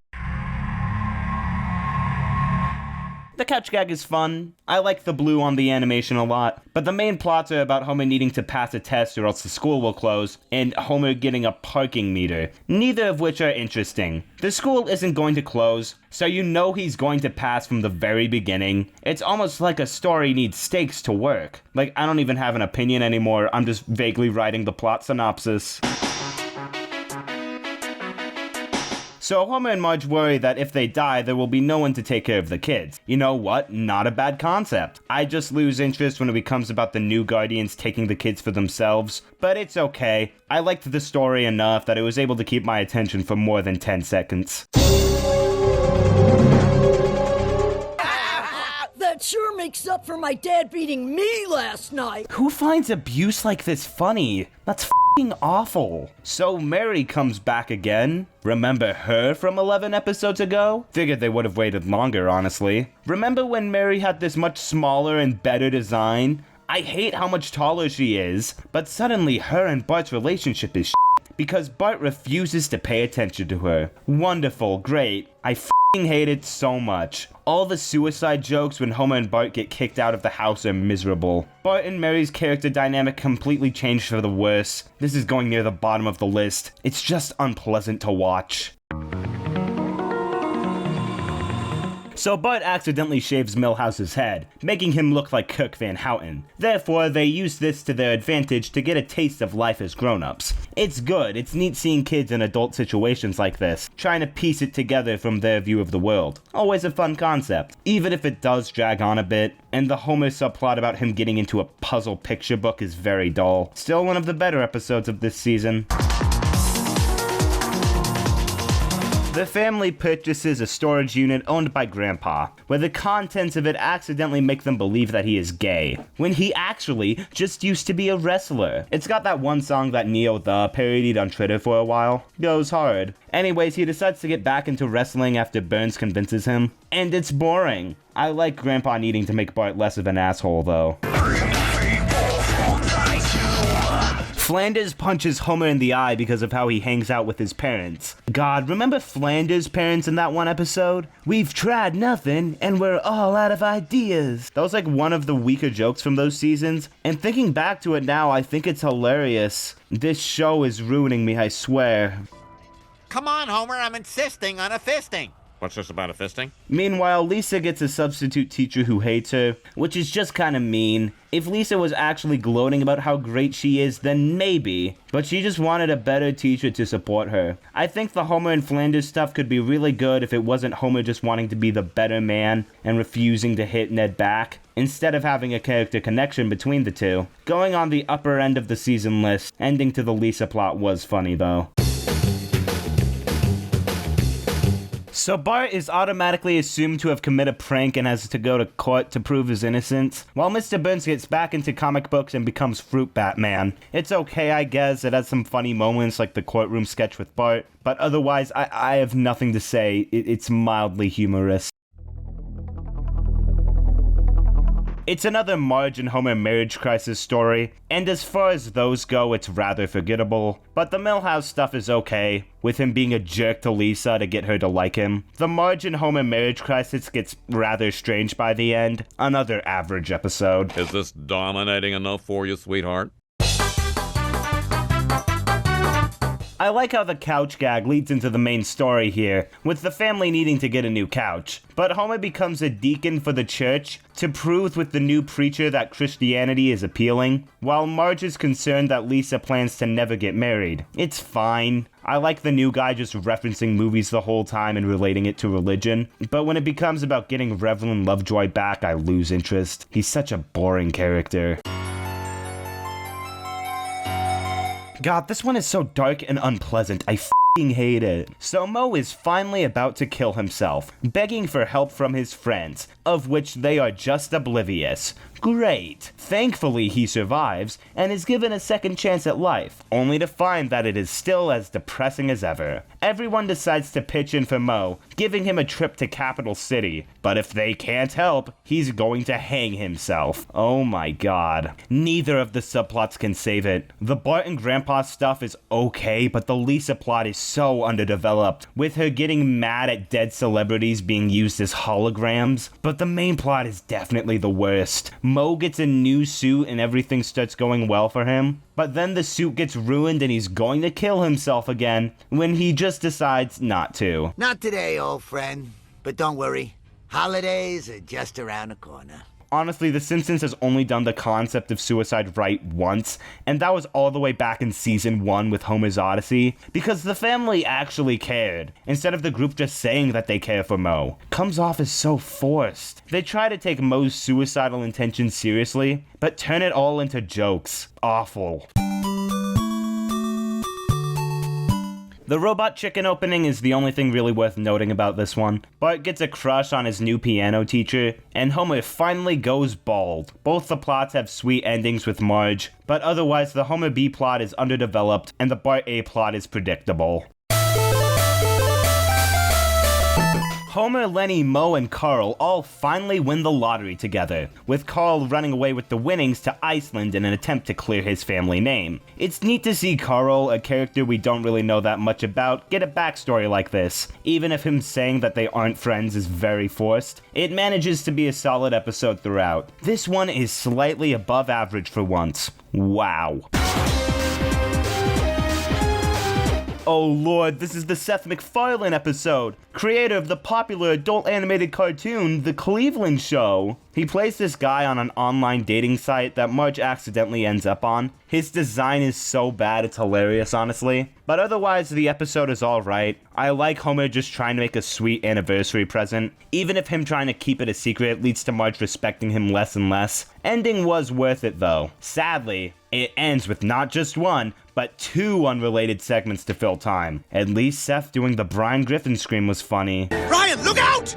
The couch gag is fun. I like the blue on the animation a lot, but the main plots are about Homer needing to pass a test or else the school will close, and Homer getting a parking meter, neither of which are interesting. The school isn't going to close, so you know he's going to pass from the very beginning. It's almost like a story needs stakes to work. Like, I don't even have an opinion anymore, I'm just vaguely writing the plot synopsis. So Homer and Marge worry that if they die, there will be no one to take care of the kids. You know what? Not a bad concept. I just lose interest when it becomes about the new Guardians taking the kids for themselves, but it's okay. I liked the story enough that it was able to keep my attention for more than 10 seconds. That sure makes up for my dad beating me last night. Who finds abuse like this funny? That's f***ing awful. So Mary comes back again. Remember her from 11 episodes ago? Figured they would have waited longer, honestly. Remember when Mary had this much smaller and better design? I hate how much taller she is, but suddenly her and Bart's relationship is because Bart refuses to pay attention to her. Wonderful, great. I f***ing hate it so much. All the suicide jokes when Homer and Bart get kicked out of the house are miserable. Bart and Mary's character dynamic completely changed for the worse. This is going near the bottom of the list. It's just unpleasant to watch. So Bart accidentally shaves Milhouse's head, making him look like Kirk Van Houten. Therefore, they use this to their advantage to get a taste of life as grown-ups. It's good, it's neat seeing kids in adult situations like this, trying to piece it together from their view of the world. Always a fun concept, even if it does drag on a bit, and the Homer subplot about him getting into a puzzle picture book is very dull. Still one of the better episodes of this season. The family purchases a storage unit owned by Grandpa, where the contents of it accidentally make them believe that he is gay, when he actually just used to be a wrestler. It's got that one song that Neo The parodied on Twitter for a while. Goes hard. Anyways, he decides to get back into wrestling after Burns convinces him, and it's boring. I like Grandpa needing to make Bart less of an asshole, though. Flanders punches Homer in the eye because of how he hangs out with his parents. God, remember Flanders' parents in that one episode? We've tried nothing, and we're all out of ideas. That was like one of the weaker jokes from those seasons, and thinking back to it now, I think it's hilarious. This show is ruining me, I swear. Come on, Homer, I'm insisting on a fisting. What's this about a fisting? Meanwhile, Lisa gets a substitute teacher who hates her, which is just kinda mean. If Lisa was actually gloating about how great she is, then maybe, but she just wanted a better teacher to support her. I think the Homer and Flanders stuff could be really good if it wasn't Homer just wanting to be the better man and refusing to hit Ned back, instead of having a character connection between the two. Going on the upper end of the season list, ending to the Lisa plot was funny though. So Bart is automatically assumed to have committed a prank and has to go to court to prove his innocence, while Mr. Burns gets back into comic books and becomes Fruit Batman. It's okay, I guess. It has some funny moments like the courtroom sketch with Bart, but otherwise I have nothing to say. It's mildly humorous. It's another Marge and Homer marriage crisis story, and as far as those go, it's rather forgettable. But the Milhouse stuff is okay, with him being a jerk to Lisa to get her to like him. The Marge and Homer marriage crisis gets rather strange by the end. Another average episode. Is this dominating enough for you, sweetheart? I like how the couch gag leads into the main story here, with the family needing to get a new couch. But Homer becomes a deacon for the church to prove with the new preacher that Christianity is appealing, while Marge is concerned that Lisa plans to never get married. It's fine. I like the new guy just referencing movies the whole time and relating it to religion, but when it becomes about getting Reverend Lovejoy back, I lose interest. He's such a boring character. God, this one is so dark and unpleasant. I f***ing hate it. So Moe is finally about to kill himself, begging for help from his friends, of which they are just oblivious. Great. Thankfully, he survives and is given a second chance at life, only to find that it is still as depressing as ever. Everyone decides to pitch in for Moe giving him a trip to Capital City. But if they can't help, he's going to hang himself. Oh my god. Neither of the subplots can save it. The Bart and Grandpa stuff is okay, but the Lisa plot is so underdeveloped, with her getting mad at dead celebrities being used as holograms. But the main plot is definitely the worst. Mo gets a new suit and everything starts going well for him, but then the suit gets ruined and he's going to kill himself again when he just decides not to. Not today, old friend. But don't worry, holidays are just around the corner. Honestly, The Simpsons has only done the concept of suicide right once, and that was all the way back in season 1 with Homer's Odyssey, because the family actually cared, instead of the group just saying that they care for Mo. Comes off as so forced. They try to take Mo's suicidal intentions seriously, but turn it all into jokes. Awful. The Robot Chicken opening is the only thing really worth noting about this one. Bart gets a crush on his new piano teacher, and Homer finally goes bald. Both the plots have sweet endings with Marge, but otherwise the Homer B plot is underdeveloped, and the Bart A plot is predictable. Homer, Lenny, Mo, and Carl all finally win the lottery together, with Carl running away with the winnings to Iceland in an attempt to clear his family name. It's neat to see Carl, a character we don't really know that much about, get a backstory like this. Even if him saying that they aren't friends is very forced, it manages to be a solid episode throughout. This one is slightly above average for once. Wow. Oh lord, this is the Seth MacFarlane episode, creator of the popular adult animated cartoon, The Cleveland Show. He plays this guy on an online dating site that Marge accidentally ends up on. His design is so bad it's hilarious, honestly. But otherwise, the episode is alright. I like Homer just trying to make a sweet anniversary present. Even if him trying to keep it a secret leads to Marge respecting him less and less. Ending was worth it though. Sadly, it ends with not just one, but 2 unrelated segments to fill time. At least Seth doing the Brian Griffin scream was funny. Brian, look out!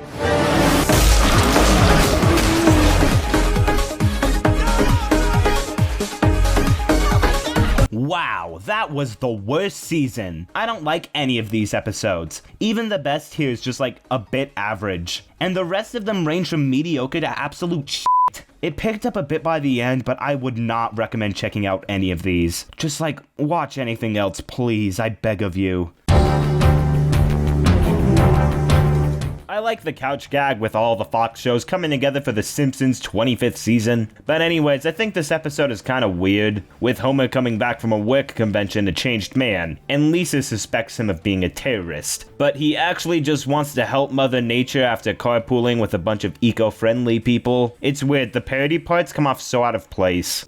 Wow, that was the worst season. I don't like any of these episodes. Even the best here is just like a bit average. And the rest of them range from mediocre to absolute shit. It picked up a bit by the end, but I would not recommend checking out any of these. Just like, watch anything else, please, I beg of you. I like the couch gag with all the Fox shows coming together for The Simpsons 25th season. But anyways, I think this episode is kind of weird, with Homer coming back from a work convention a changed man, and Lisa suspects him of being a terrorist. But he actually just wants to help Mother Nature after carpooling with a bunch of eco-friendly people. It's weird, the parody parts come off so out of place.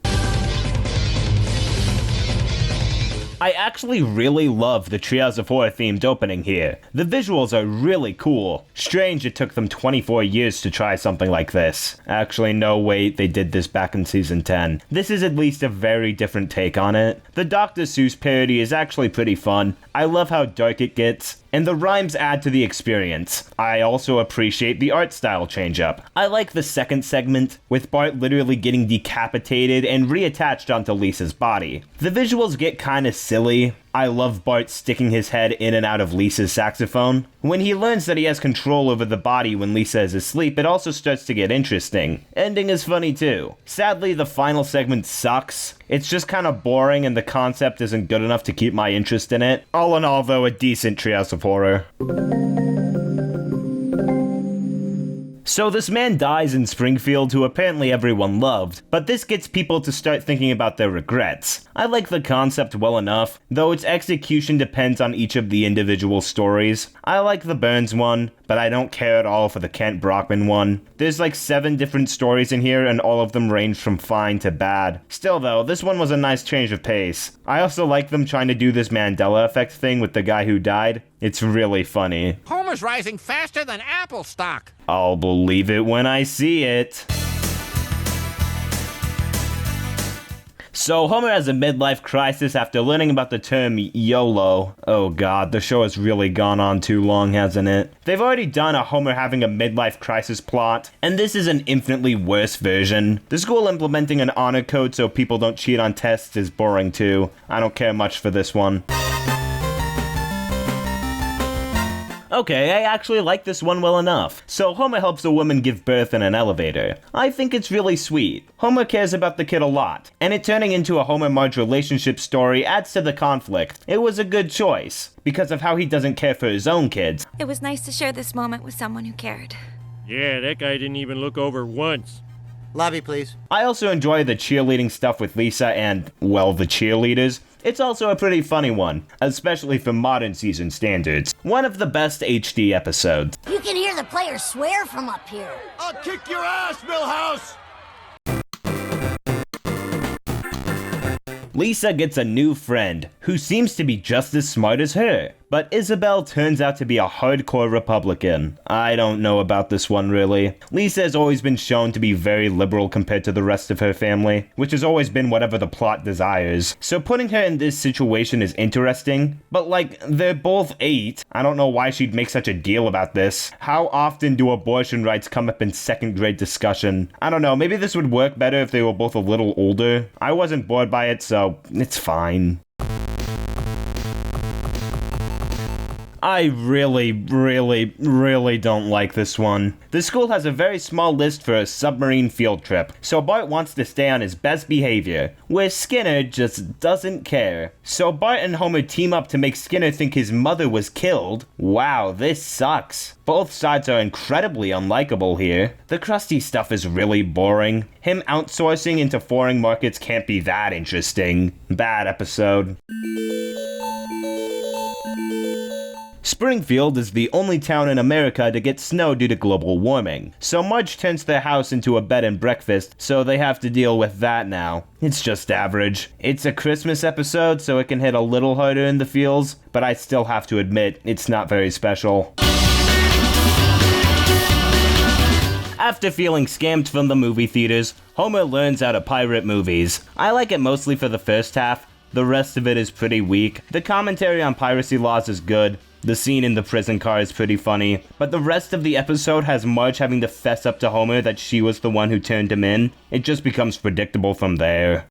I actually really love the Treehouse of Horror themed opening here. The visuals are really cool. Strange it took them 24 years to try something like this. Actually, no, wait, they did this back in season 10. This is at least a very different take on it. The Dr. Seuss parody is actually pretty fun. I love how dark it gets, and the rhymes add to the experience. I also appreciate the art style change up. I like the second segment, with Bart literally getting decapitated and reattached onto Lisa's body. The visuals get kinda silly. I love Bart sticking his head in and out of Lisa's saxophone. When he learns that he has control over the body when Lisa is asleep, it also starts to get interesting. Ending is funny too. Sadly, the final segment sucks. It's just kind of boring and the concept isn't good enough to keep my interest in it. All in all, though, a decent Treehouse of Horror. So this man dies in Springfield who apparently everyone loved, but this gets people to start thinking about their regrets. I like the concept well enough, though its execution depends on each of the individual stories. I like the Burns one, but I don't care at all for the Kent Brockman one. There's like 7 different stories in here and all of them range from fine to bad. Still though, this one was a nice change of pace. I also like them trying to do this Mandela effect thing with the guy who died. It's really funny. Homer's rising faster than Apple stock. I'll believe it when I see it. So Homer has a midlife crisis after learning about the term YOLO. Oh god, the show has really gone on too long, hasn't it? They've already done a Homer having a midlife crisis plot, and this is an infinitely worse version. The school implementing an honor code so people don't cheat on tests is boring too. I don't care much for this one. Okay, I actually like this one well enough. So Homer helps a woman give birth in an elevator. I think it's really sweet. Homer cares about the kid a lot, and it turning into a Homer-Marge relationship story adds to the conflict. It was a good choice, because of how he doesn't care for his own kids. It was nice to share this moment with someone who cared. Yeah, that guy didn't even look over once. Lobby, please. I also enjoy the cheerleading stuff with Lisa and, well, the cheerleaders. It's also a pretty funny one, especially for modern season standards. One of the best HD episodes. You can hear the players swear from up here. I'll kick your ass, Millhouse! Lisa gets a new friend, who seems to be just as smart as her. But Isabel turns out to be a hardcore Republican. I don't know about this one really. Lisa has always been shown to be very liberal compared to the rest of her family, which has always been whatever the plot desires. So putting her in this situation is interesting, but like, they're both 8. I don't know why she'd make such a deal about this. How often do abortion rights come up in second grade discussion? I don't know, maybe this would work better if they were both a little older. I wasn't bored by it, so it's fine. I really don't like this one. The school has a very small list for a submarine field trip, so Bart wants to stay on his best behavior, where Skinner just doesn't care. So Bart and Homer team up to make Skinner think his mother was killed. Wow, this sucks. Both sides are incredibly unlikable here. The Krusty stuff is really boring. Him outsourcing into foreign markets can't be that interesting. Bad episode. Springfield is the only town in America to get snow due to global warming, so Marge turns their house into a bed and breakfast, so they have to deal with that now. It's just average. It's a Christmas episode, so it can hit a little harder in the feels, but I still have to admit, it's not very special. After feeling scammed from the movie theaters, Homer learns how to pirate movies. I like it mostly for the first half. The rest of it is pretty weak. The commentary on piracy laws is good. The scene in the prison car is pretty funny, but the rest of the episode has Marge having to fess up to Homer that she was the one who turned him in. It just becomes predictable from there.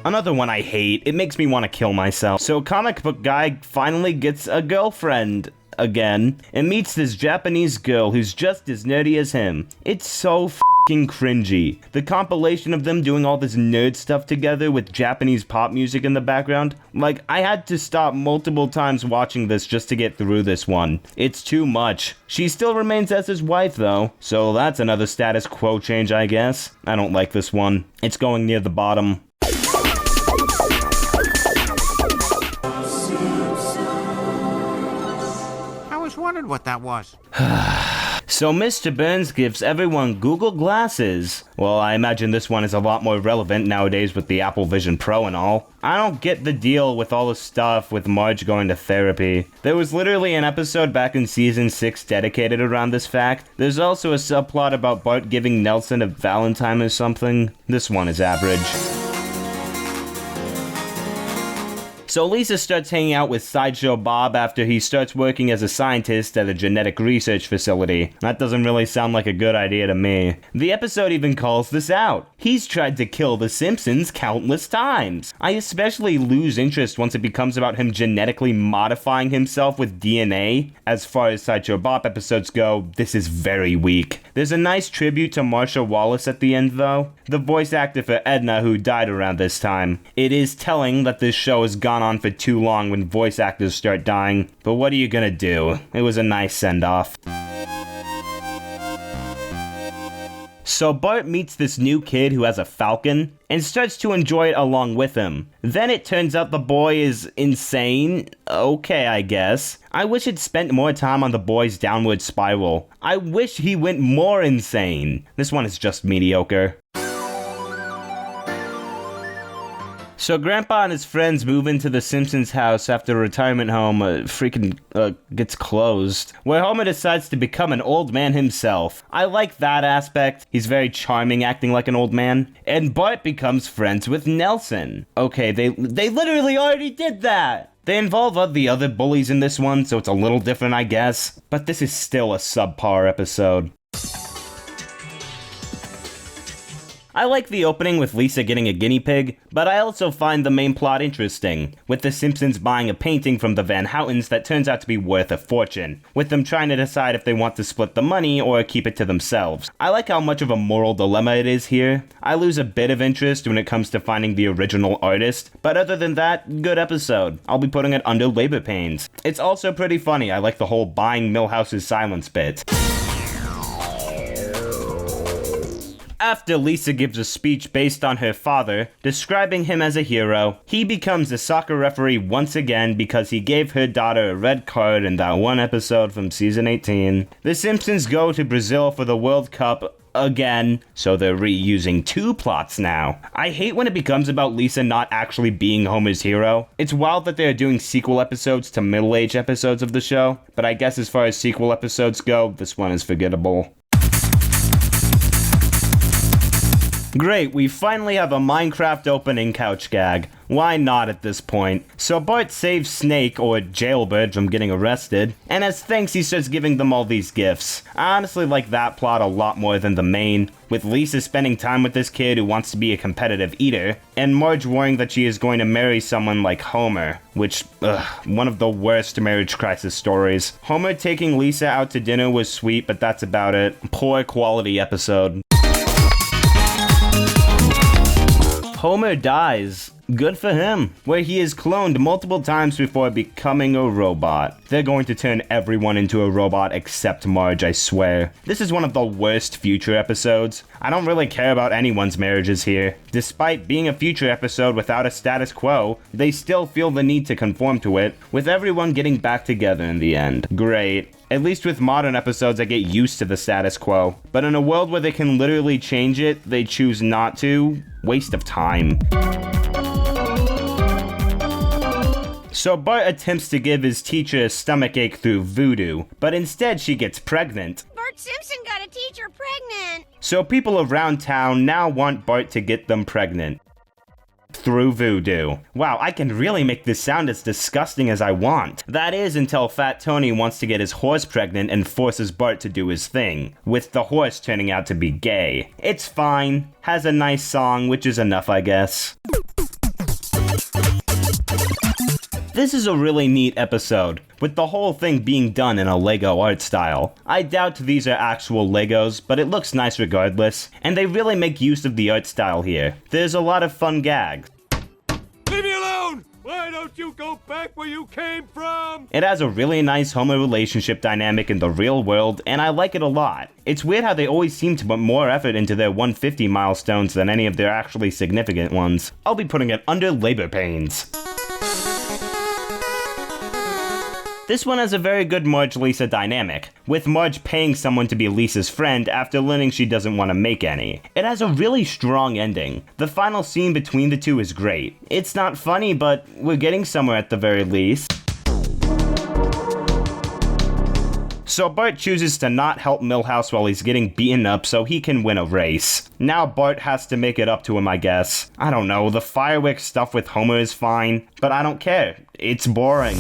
Another one I hate, it makes me want to kill myself. So comic book guy finally gets a girlfriend again, and meets this Japanese girl who's just as nerdy as him. It's so f***ing cringy. The compilation of them doing all this nerd stuff together with Japanese pop music in the background, like, I had to stop multiple times watching this just to get through this one. It's too much. She still remains as his wife though, so that's another status quo change I guess. I don't like this one. It's going near the bottom. Wondered what that was. So Mr. Burns gives everyone Google Glasses. Well, I imagine this one is a lot more relevant nowadays with the Apple Vision Pro and all. I don't get the deal with all the stuff with Marge going to therapy. There was literally an episode back in season 6 dedicated around this fact. There's also a subplot about Bart giving Nelson a Valentine or something. This one is average. So Lisa starts hanging out with Sideshow Bob after he starts working as a scientist at a genetic research facility. That doesn't really sound like a good idea to me. The episode even calls this out. He's tried to kill the Simpsons countless times. I especially lose interest once it becomes about him genetically modifying himself with DNA. As far as Sideshow Bob episodes go, this is very weak. There's a nice tribute to Marsha Wallace at the end though, the voice actor for Edna who died around this time. It is telling that this show has gone on for too long when voice actors start dying, but what are you gonna do? It was a nice send-off. So Bart meets this new kid who has a falcon and starts to enjoy it along with him. Then it turns out the boy is insane. Okay, I guess. I wish it spent more time on the boy's downward spiral. I wish he went more insane. This one is just mediocre. So Grandpa and his friends move into the Simpsons house after a retirement home gets closed, where Homer decides to become an old man himself. I like that aspect. He's very charming acting like an old man. And Bart becomes friends with Nelson. Okay, they literally already did that! They involve the other bullies in this one, so it's a little different, I guess. But this is still a subpar episode. I like the opening with Lisa getting a guinea pig, but I also find the main plot interesting, with the Simpsons buying a painting from the Van Houtens that turns out to be worth a fortune, with them trying to decide if they want to split the money or keep it to themselves. I like how much of a moral dilemma it is here. I lose a bit of interest when it comes to finding the original artist, but other than that, good episode. I'll be putting it under labor pains. It's also pretty funny. I like the whole buying Milhouse's silence bit. After Lisa gives a speech based on her father, describing him as a hero, he becomes a soccer referee once again because he gave her daughter a red card in that one episode from season 18. The Simpsons go to Brazil for the World Cup again, so they're reusing two plots now. I hate when it becomes about Lisa not actually being Homer's hero. It's wild that they're doing sequel episodes to middle-aged episodes of the show, but I guess as far as sequel episodes go, this one is forgettable. Great, we finally have a Minecraft opening couch gag. Why not at this point? So Bart saves Snake, or Jailbird, from getting arrested, and as thanks he starts giving them all these gifts. I honestly like that plot a lot more than the main, with Lisa spending time with this kid who wants to be a competitive eater, and Marge worrying that she is going to marry someone like Homer, which, one of the worst marriage crisis stories. Homer taking Lisa out to dinner was sweet, but that's about it. Poor quality episode. Homer dies. Good for him. Where he is cloned multiple times before becoming a robot. They're going to turn everyone into a robot except Marge, I swear. This is one of the worst future episodes. I don't really care about anyone's marriages here. Despite being a future episode without a status quo, they still feel the need to conform to it, with everyone getting back together in the end. Great. At least with modern episodes, I get used to the status quo. But in a world where they can literally change it, they choose not to. Waste of time. So Bart attempts to give his teacher a stomachache through voodoo, but instead she gets pregnant. Bart Simpson got a teacher pregnant. So people around town now want Bart to get them pregnant. Through voodoo. Wow, I can really make this sound as disgusting as I want. That is until Fat Tony wants to get his horse pregnant and forces Bart to do his thing, with the horse turning out to be gay. It's fine, has a nice song, which is enough, I guess. This is a really neat episode, with the whole thing being done in a Lego art style. I doubt these are actual Legos, but it looks nice regardless, and they really make use of the art style here. There's a lot of fun gags. Leave me alone! Why don't you go back where you came from? It has a really nice Homer relationship dynamic in the real world, and I like it a lot. It's weird how they always seem to put more effort into their 150 milestones than any of their actually significant ones. I'll be putting it under labor pains. This one has a very good Marge-Lisa dynamic, with Marge paying someone to be Lisa's friend after learning she doesn't want to make any. It has a really strong ending. The final scene between the two is great. It's not funny, but we're getting somewhere at the very least. So Bart chooses to not help Milhouse while he's getting beaten up so he can win a race. Now Bart has to make it up to him, I guess. I don't know, the fireworks stuff with Homer is fine, but I don't care. It's boring.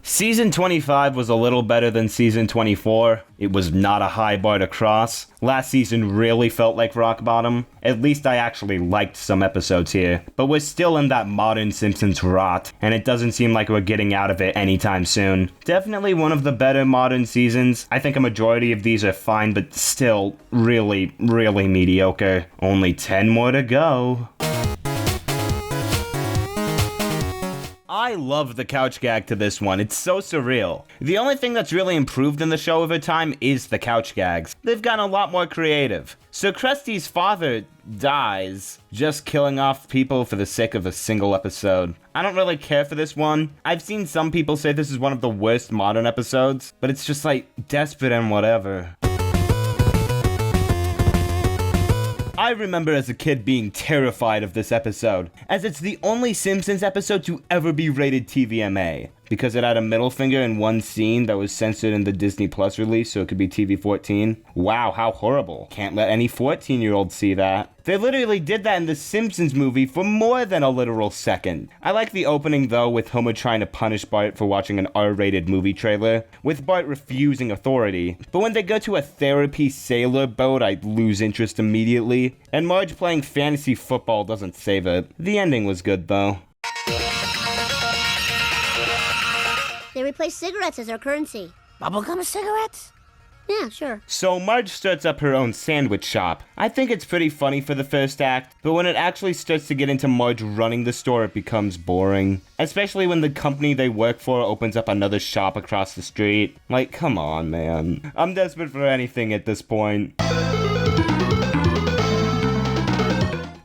Season 25 was a little better than Season 24. It was not a high bar to cross. Last season really felt like rock bottom. At least I actually liked some episodes here. But we're still in that modern Simpsons rot, and it doesn't seem like we're getting out of it anytime soon. Definitely one of the better modern seasons. I think a majority of these are fine, but still really, really mediocre. Only 10 more to go. I love the couch gag to this one, it's so surreal. The only thing that's really improved in the show over time is the couch gags. They've gotten a lot more creative. So Krusty's father dies, just killing off people for the sake of a single episode. I don't really care for this one. I've seen some people say this is one of the worst modern episodes, but it's just like, desperate and whatever. I remember as a kid being terrified of this episode, as it's the only Simpsons episode to ever be rated TVMA, because it had a middle finger in one scene that was censored in the Disney Plus release so it could be TV-14. Wow, how horrible. Can't let any 14-year-old see that. They literally did that in the Simpsons movie for more than a literal second. I like the opening though, with Homer trying to punish Bart for watching an R-rated movie trailer, with Bart refusing authority. But when they go to a therapy sailor boat, I lose interest immediately, and Marge playing fantasy football doesn't save it. The ending was good though. They replaced cigarettes as our currency. Bubblegum cigarettes? Yeah, sure. So Marge starts up her own sandwich shop. I think it's pretty funny for the first act, but when it actually starts to get into Marge running the store, it becomes boring. Especially when the company they work for opens up another shop across the street. Like, come on, man. I'm desperate for anything at this point.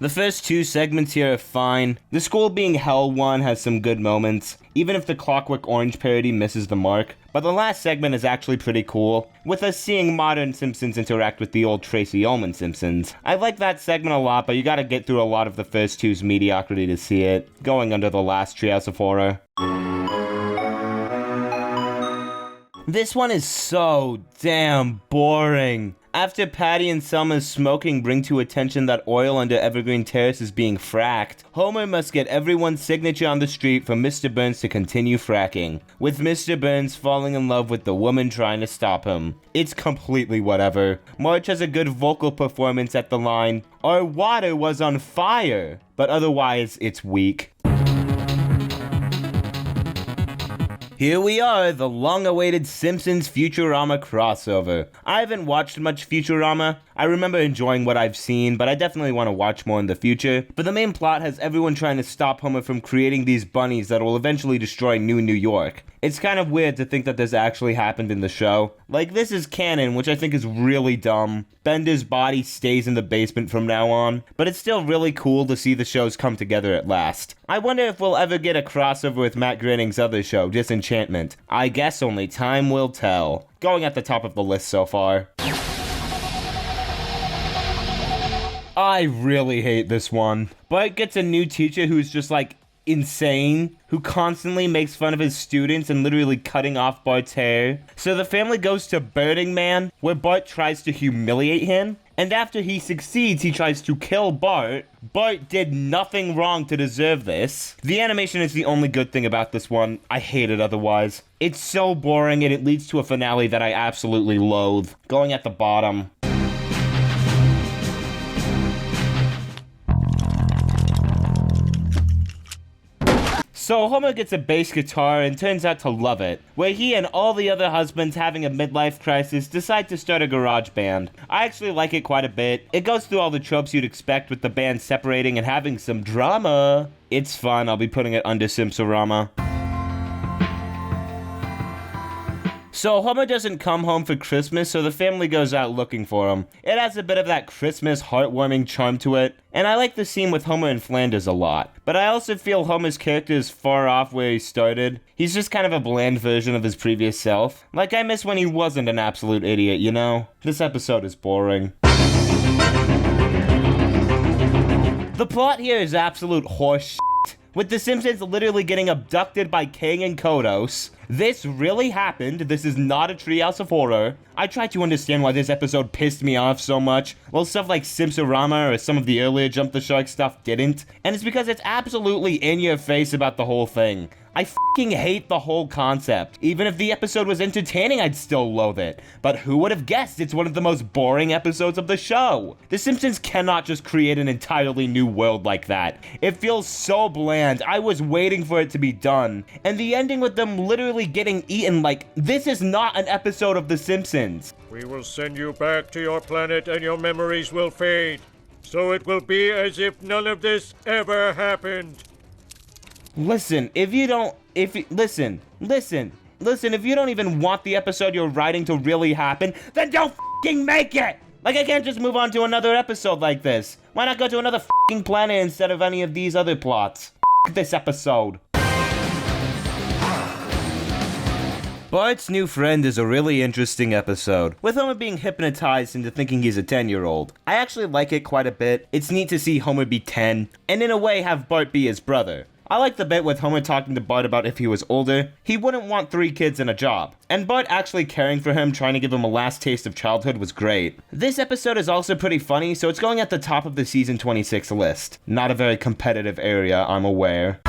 The first two segments here are fine. The school being hell one has some good moments, even if the Clockwork Orange parody misses the mark. But the last segment is actually pretty cool, with us seeing modern Simpsons interact with the old Tracy Ullman Simpsons. I like that segment a lot, but you gotta get through a lot of the first two's mediocrity to see it, going under the last Treehouse of Horror. This one is so damn boring. After Patty and Selma's smoking bring to attention that oil under Evergreen Terrace is being fracked, Homer must get everyone's signature on the street for Mr. Burns to continue fracking, with Mr. Burns falling in love with the woman trying to stop him. It's completely whatever. Marge has a good vocal performance at the line, "Our water was on fire," but otherwise it's weak. Here we are, the long-awaited Simpsons Futurama crossover. I haven't watched much Futurama. I remember enjoying what I've seen, but I definitely want to watch more in the future. But the main plot has everyone trying to stop Homer from creating these bunnies that will eventually destroy New York. It's kind of weird to think that this actually happened in the show. Like, this is canon, which I think is really dumb. Bender's body stays in the basement from now on, but it's still really cool to see the shows come together at last. I wonder if we'll ever get a crossover with Matt Groening's other show, Disenchantment. I guess only time will tell. Going at the top of the list so far. I really hate this one. Bart gets a new teacher who's just like insane, who constantly makes fun of his students and literally cutting off Bart's hair. So the family goes to Burning Man, where Bart tries to humiliate him, and after he succeeds, he tries to kill Bart. Bart did nothing wrong to deserve this. The animation is the only good thing about this one. I hate it otherwise. It's so boring and it leads to a finale that I absolutely loathe. Going at the bottom. So Homer gets a bass guitar and turns out to love it, where he and all the other husbands having a midlife crisis decide to start a garage band. I actually like it quite a bit. It goes through all the tropes you'd expect with the band separating and having some drama. It's fun. I'll be putting it under Simpsorama. So Homer doesn't come home for Christmas, so the family goes out looking for him. It has a bit of that Christmas heartwarming charm to it, and I like the scene with Homer and Flanders a lot. But I also feel Homer's character is far off where he started. He's just kind of a bland version of his previous self. Like, I miss when he wasn't an absolute idiot, you know? This episode is boring. The plot here is absolute horse shit. With the Simpsons literally getting abducted by Kang and Kodos. This really happened. This is not a Treehouse of Horror. I tried to understand why this episode pissed me off so much, while stuff like Simpsorama or some of the earlier Jump the Shark stuff didn't. And it's because it's absolutely in your face about the whole thing. I fucking hate the whole concept. Even if the episode was entertaining, I'd still loathe it. But who would have guessed it's one of the most boring episodes of the show? The Simpsons cannot just create an entirely new world like that. It feels so bland. I was waiting for it to be done. And the ending with them literally getting eaten, like, this is not an episode of The Simpsons. We will send you back to your planet and your memories will fade. So it will be as if none of this ever happened. Listen, if you don't even want the episode you're writing to really happen, then don't fucking make it! Like, I can't just move on to another episode like this. Why not go to another fucking planet instead of any of these other plots? F this episode. Bart's New Friend is a really interesting episode, with Homer being hypnotized into thinking he's a 10-year-old. I actually like it quite a bit. It's neat to see Homer be 10, and in a way have Bart be his brother. I like the bit with Homer talking to Bart about if he was older, he wouldn't want 3 kids and a job. And Bart actually caring for him, trying to give him a last taste of childhood was great. This episode is also pretty funny, so it's going at the top of the season 26 list. Not a very competitive area, I'm aware.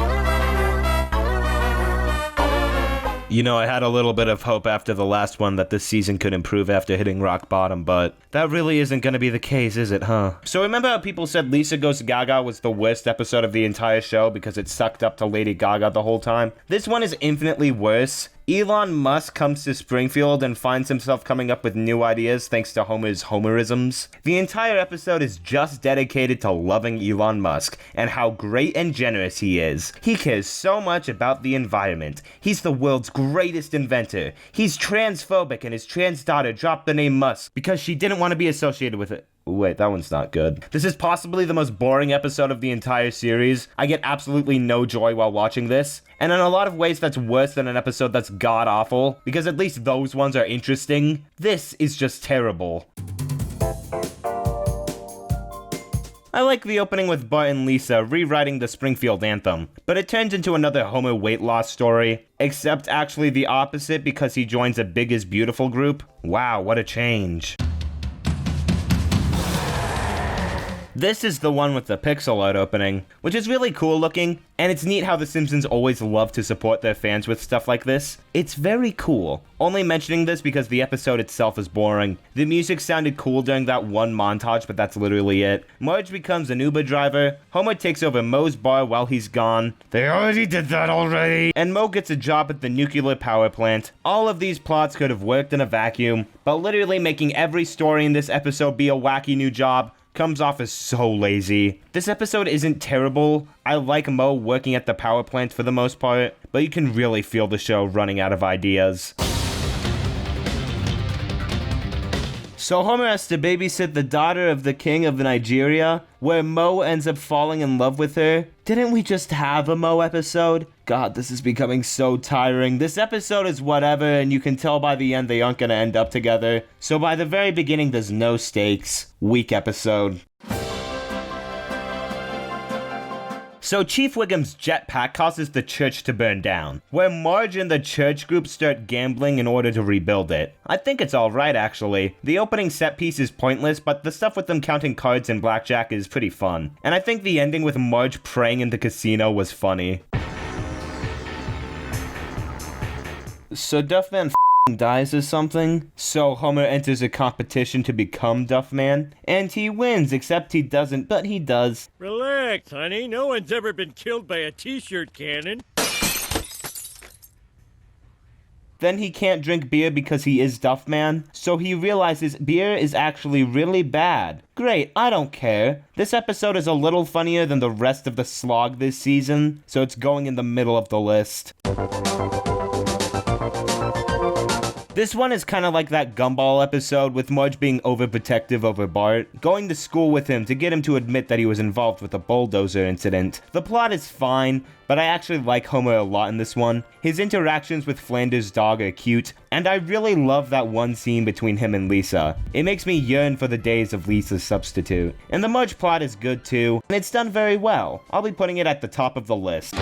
You know, I had a little bit of hope after the last one that this season could improve after hitting rock bottom, but that really isn't going to be the case, is it, huh? So remember how people said Lisa Goes Gaga was the worst episode of the entire show because it sucked up to Lady Gaga the whole time? This one is infinitely worse. Elon Musk comes to Springfield and finds himself coming up with new ideas thanks to Homer's Homerisms. The entire episode is just dedicated to loving Elon Musk and how great and generous he is. He cares so much about the environment. He's the world's greatest inventor. He's transphobic and his trans daughter dropped the name Musk because she didn't want to be associated with it. Wait, that one's not good. This is possibly the most boring episode of the entire series. I get absolutely no joy while watching this. And in a lot of ways, that's worse than an episode that's god-awful, because at least those ones are interesting. This is just terrible. I like the opening with Bart and Lisa rewriting the Springfield anthem, but it turns into another Homer weight loss story, except actually the opposite because he joins a Big is Beautiful group. Wow, what a change. This is the one with the pixel art opening, which is really cool looking, and it's neat how The Simpsons always love to support their fans with stuff like this. It's very cool. Only mentioning this because the episode itself is boring. The music sounded cool during that one montage, but that's literally it. Marge becomes an Uber driver, Homer takes over Moe's bar while he's gone. They already did that already! And Moe gets a job at the nuclear power plant. All of these plots could have worked in a vacuum, but literally making every story in this episode be a wacky new job comes off as so lazy. This episode isn't terrible. I like Moe working at the power plant for the most part, but you can really feel the show running out of ideas. So Homer has to babysit the daughter of the king of Nigeria, where Moe ends up falling in love with her. Didn't we just have a Moe episode? God, this is becoming so tiring. This episode is whatever, and you can tell by the end they aren't gonna end up together. So by the very beginning, there's no stakes. Weak episode. So Chief Wiggum's jetpack causes the church to burn down, where Marge and the church group start gambling in order to rebuild it. I think it's alright actually. The opening set piece is pointless, but the stuff with them counting cards and blackjack is pretty fun. And I think the ending with Marge praying in the casino was funny. So Duffman dies or something, so Homer enters a competition to become Duffman, and he wins, except he doesn't, but he does. Relax, honey. No one's ever been killed by a t-shirt cannon. Then he can't drink beer because he is Duffman, so he realizes beer is actually really bad. Great, I don't care. This episode is a little funnier than the rest of the slog this season, so it's going in the middle of the list. This one is kind of like that Gumball episode with Marge being overprotective over Bart, going to school with him to get him to admit that he was involved with the bulldozer incident. The plot is fine, but I actually like Homer a lot in this one. His interactions with Flanders' dog are cute, and I really love that one scene between him and Lisa. It makes me yearn for the days of Lisa's substitute. And the Marge plot is good too, and it's done very well. I'll be putting it at the top of the list.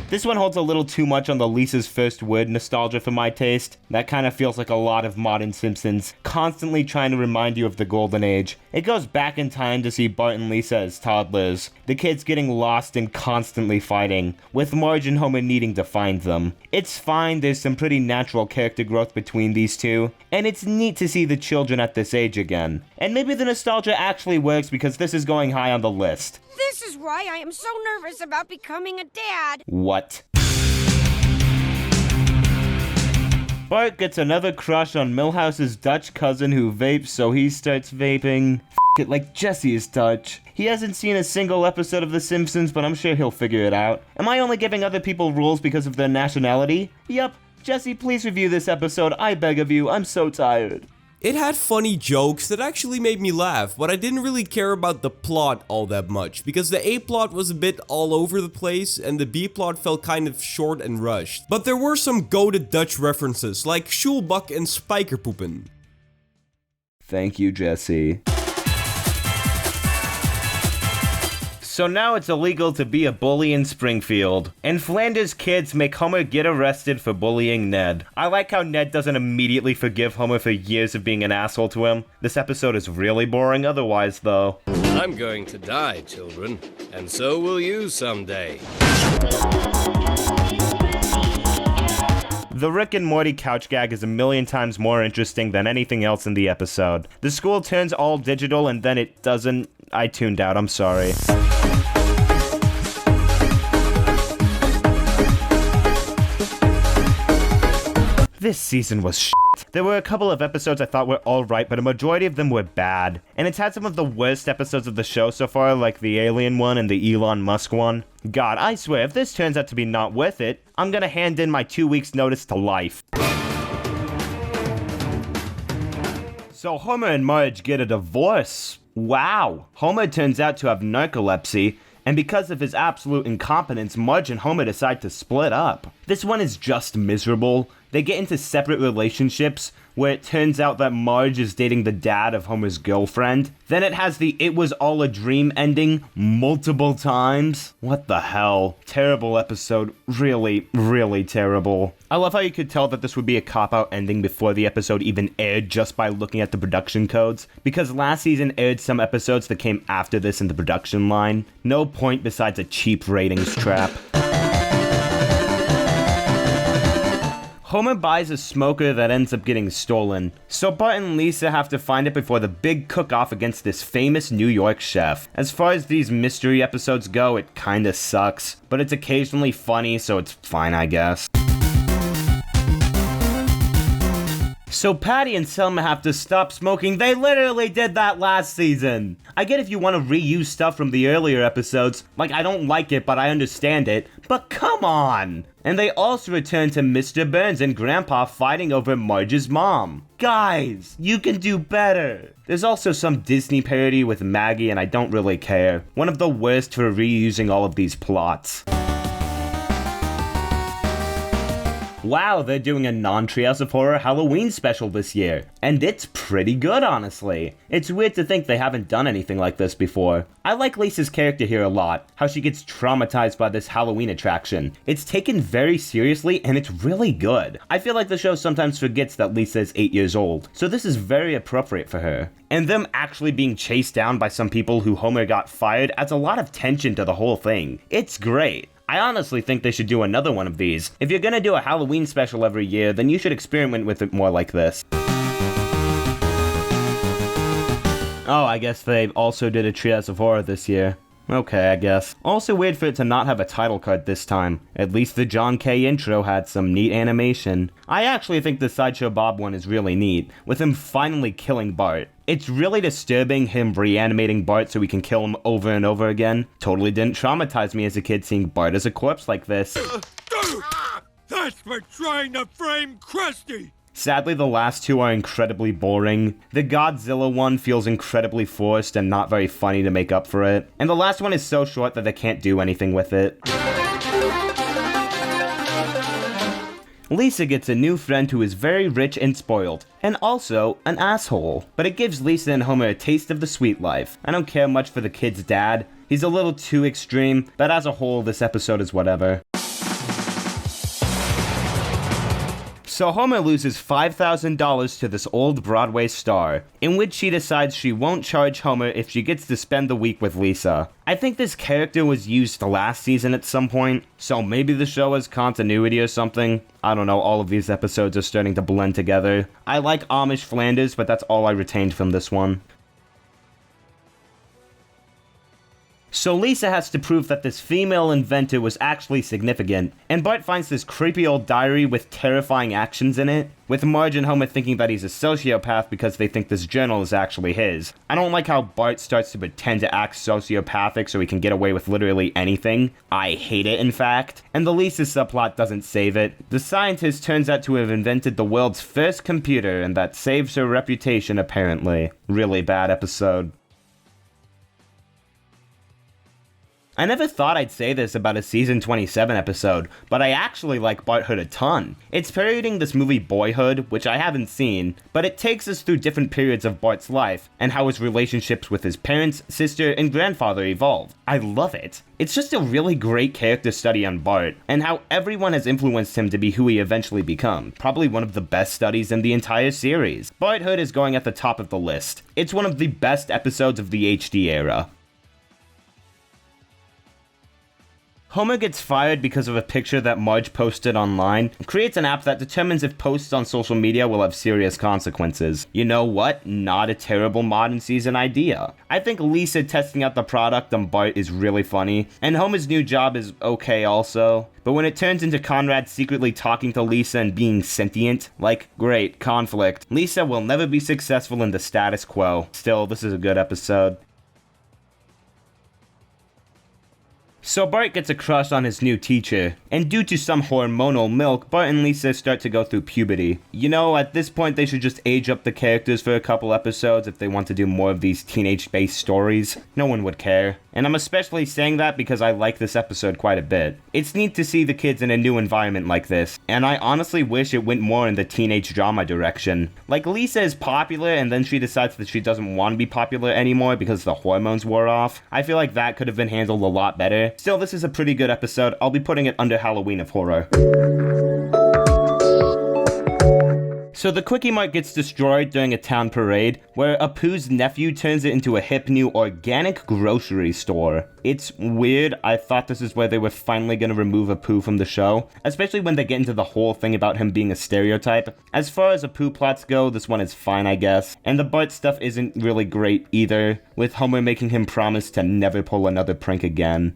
This one holds a little too much on the Lisa's first word nostalgia for my taste. That kind of feels like a lot of modern Simpsons, constantly trying to remind you of the golden age. It goes back in time to see Bart and Lisa as toddlers, the kids getting lost and constantly fighting, with Marge and Homer needing to find them. It's fine, there's some pretty natural character growth between these two, and it's neat to see the children at this age again. And maybe the nostalgia actually works because this is going high on the list. This is why I am so nervous about becoming a dad. What? Bart gets another crush on Milhouse's Dutch cousin who vapes, so he starts vaping. F it, like Jesse is Dutch. He hasn't seen a single episode of The Simpsons, but I'm sure he'll figure it out. Am I only giving other people rules because of their nationality? Yup. Jesse, please review this episode, I beg of you, I'm so tired. It had funny jokes that actually made me laugh, but I didn't really care about the plot all that much, because the A plot was a bit all over the place, and the B plot felt kind of short and rushed. But there were some goated Dutch references, like Schulbach and Spijkerpoepen. Thank you, Jesse. So now it's illegal to be a bully in Springfield. And Flanders kids make Homer get arrested for bullying Ned. I like how Ned doesn't immediately forgive Homer for years of being an asshole to him. This episode is really boring otherwise, though. I'm going to die, children, and so will you someday. The Rick and Morty couch gag is a million times more interesting than anything else in the episode. The school turns all digital and then it doesn't. I tuned out, I'm sorry. This season was shit. There were a couple of episodes I thought were alright, but a majority of them were bad. And it's had some of the worst episodes of the show so far, like the Alien one and the Elon Musk one. God, I swear, if this turns out to be not worth it, I'm gonna hand in my 2 weeks notice to life. So Homer and Marge get a divorce. Wow. Homer turns out to have narcolepsy, and because of his absolute incompetence, Marge and Homer decide to split up. This one is just miserable. They get into separate relationships, where it turns out that Marge is dating the dad of Homer's girlfriend. Then it has the "it was all a dream" ending multiple times. What the hell? Terrible episode. Really, really terrible. I love how you could tell that this would be a cop-out ending before the episode even aired just by looking at the production codes, because last season aired some episodes that came after this in the production line. No point besides a cheap ratings trap. Homer buys a smoker that ends up getting stolen, so Bart and Lisa have to find it before the big cook-off against this famous New York chef. As far as these mystery episodes go, it kinda sucks, but it's occasionally funny, so it's fine, I guess. So Patty and Selma have to stop smoking. They literally did that last season. I get if you want to reuse stuff from the earlier episodes. Like, I don't like it, but I understand it. But come on! And they also return to Mr. Burns and Grandpa fighting over Marge's mom. Guys, you can do better. There's also some Disney parody with Maggie, and I don't really care. One of the worst for reusing all of these plots. Wow, they're doing a non-Treehouse of Horror Halloween special this year, and it's pretty good, honestly. It's weird to think they haven't done anything like this before. I like Lisa's character here a lot, how she gets traumatized by this Halloween attraction. It's taken very seriously, and it's really good. I feel like the show sometimes forgets that Lisa is 8 years old, so this is very appropriate for her. And them actually being chased down by some people who Homer got fired adds a lot of tension to the whole thing. It's great. I honestly think they should do another one of these. If you're gonna do a Halloween special every year, then you should experiment with it more like this. Oh, I guess they also did a Treehouse of Horror this year. Okay, I guess. Also weird for it to not have a title card this time. At least the John K. intro had some neat animation. I actually think the Sideshow Bob one is really neat, with him finally killing Bart. It's really disturbing him reanimating Bart so we can kill him over and over again. Totally didn't traumatize me as a kid seeing Bart as a corpse like this. That's for trying to frame Krusty! Sadly, the last two are incredibly boring. The Godzilla one feels incredibly forced and not very funny to make up for it. And the last one is so short that they can't do anything with it. Lisa gets a new friend who is very rich and spoiled, and also an asshole. But it gives Lisa and Homer a taste of the sweet life. I don't care much for the kid's dad. He's a little too extreme, but as a whole, this episode is whatever. So Homer loses $5,000 to this old Broadway star, in which she decides she won't charge Homer if she gets to spend the week with Lisa. I think this character was used last season at some point, so maybe the show has continuity or something. I don't know, all of these episodes are starting to blend together. I like Amish Flanders, but that's all I retained from this one. So Lisa has to prove that this female inventor was actually significant, and Bart finds this creepy old diary with terrifying actions in it, with Marge and Homer thinking that he's a sociopath because they think this journal is actually his. I don't like how Bart starts to pretend to act sociopathic so he can get away with literally anything. I hate it, in fact. And the Lisa subplot doesn't save it. The scientist turns out to have invented the world's first computer, and that saves her reputation, apparently. Really bad episode. I never thought I'd say this about a season 27 episode, but I actually like Barthood a ton. It's parodying this movie Boyhood, which I haven't seen, but it takes us through different periods of Bart's life, and how his relationships with his parents, sister, and grandfather evolved. I love it. It's just a really great character study on Bart, and how everyone has influenced him to be who he eventually becomes. Probably one of the best studies in the entire series. Barthood is going at the top of the list. It's one of the best episodes of the HD era. Homer gets fired because of a picture that Marge posted online, and creates an app that determines if posts on social media will have serious consequences. You know what? Not a terrible modern season idea. I think Lisa testing out the product on Bart is really funny, and Homer's new job is okay also. But when it turns into Conrad secretly talking to Lisa and being sentient, like, great, conflict. Lisa will never be successful in the status quo. Still, this is a good episode. So Bart gets a crush on his new teacher, and due to some hormonal milk, Bart and Lisa start to go through puberty. You know, at this point they should just age up the characters for a couple episodes if they want to do more of these teenage-based stories. No one would care. And I'm especially saying that because I like this episode quite a bit. It's neat to see the kids in a new environment like this, and I honestly wish it went more in the teenage drama direction. Like, Lisa is popular and then she decides that she doesn't want to be popular anymore because the hormones wore off. I feel like that could have been handled a lot better. Still, this is a pretty good episode. I'll be putting it under Halloween of Horror. So the Quickie Mart gets destroyed during a town parade, where Apu's nephew turns it into a hip new organic grocery store. It's weird. I thought this is where they were finally going to remove Apu from the show, especially when they get into the whole thing about him being a stereotype. As far as Apu plots go, this one is fine, I guess. And the Bart stuff isn't really great either, with Homer making him promise to never pull another prank again.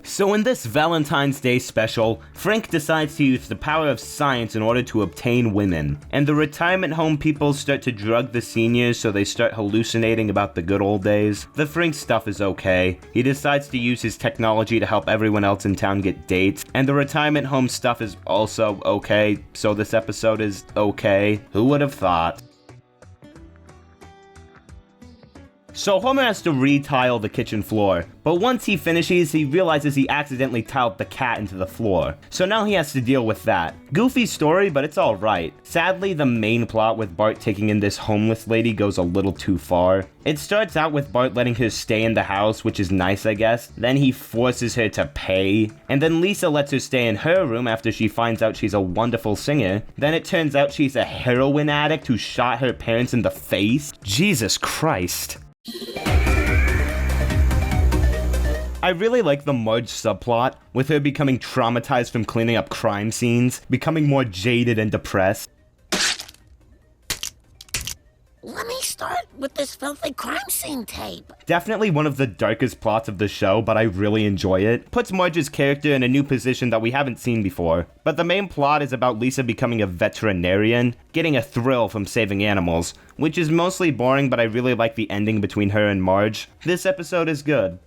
So in this Valentine's Day special, Frank decides to use the power of science in order to obtain women. And the retirement home people start to drug the seniors so they start hallucinating about the good old days. The Frank stuff is okay. He decides to use his technology to help everyone else in town get dates. And the retirement home stuff is also okay, so this episode is okay. Who would have thought? So Homer has to re-tile the kitchen floor, but once he finishes, he realizes he accidentally tiled the cat into the floor. So now he has to deal with that. Goofy story, but it's alright. Sadly, the main plot with Bart taking in this homeless lady goes a little too far. It starts out with Bart letting her stay in the house, which is nice, I guess. Then he forces her to pay. And then Lisa lets her stay in her room after she finds out she's a wonderful singer. Then it turns out she's a heroin addict who shot her parents in the face. Jesus Christ. I really like the Marge subplot, with her becoming traumatized from cleaning up crime scenes, becoming more jaded and depressed. Let me start with this filthy crime scene tape. Definitely one of the darkest plots of the show, but I really enjoy it. Puts Marge's character in a new position that we haven't seen before. But the main plot is about Lisa becoming a veterinarian, getting a thrill from saving animals, which is mostly boring, but I really like the ending between her and Marge. This episode is good.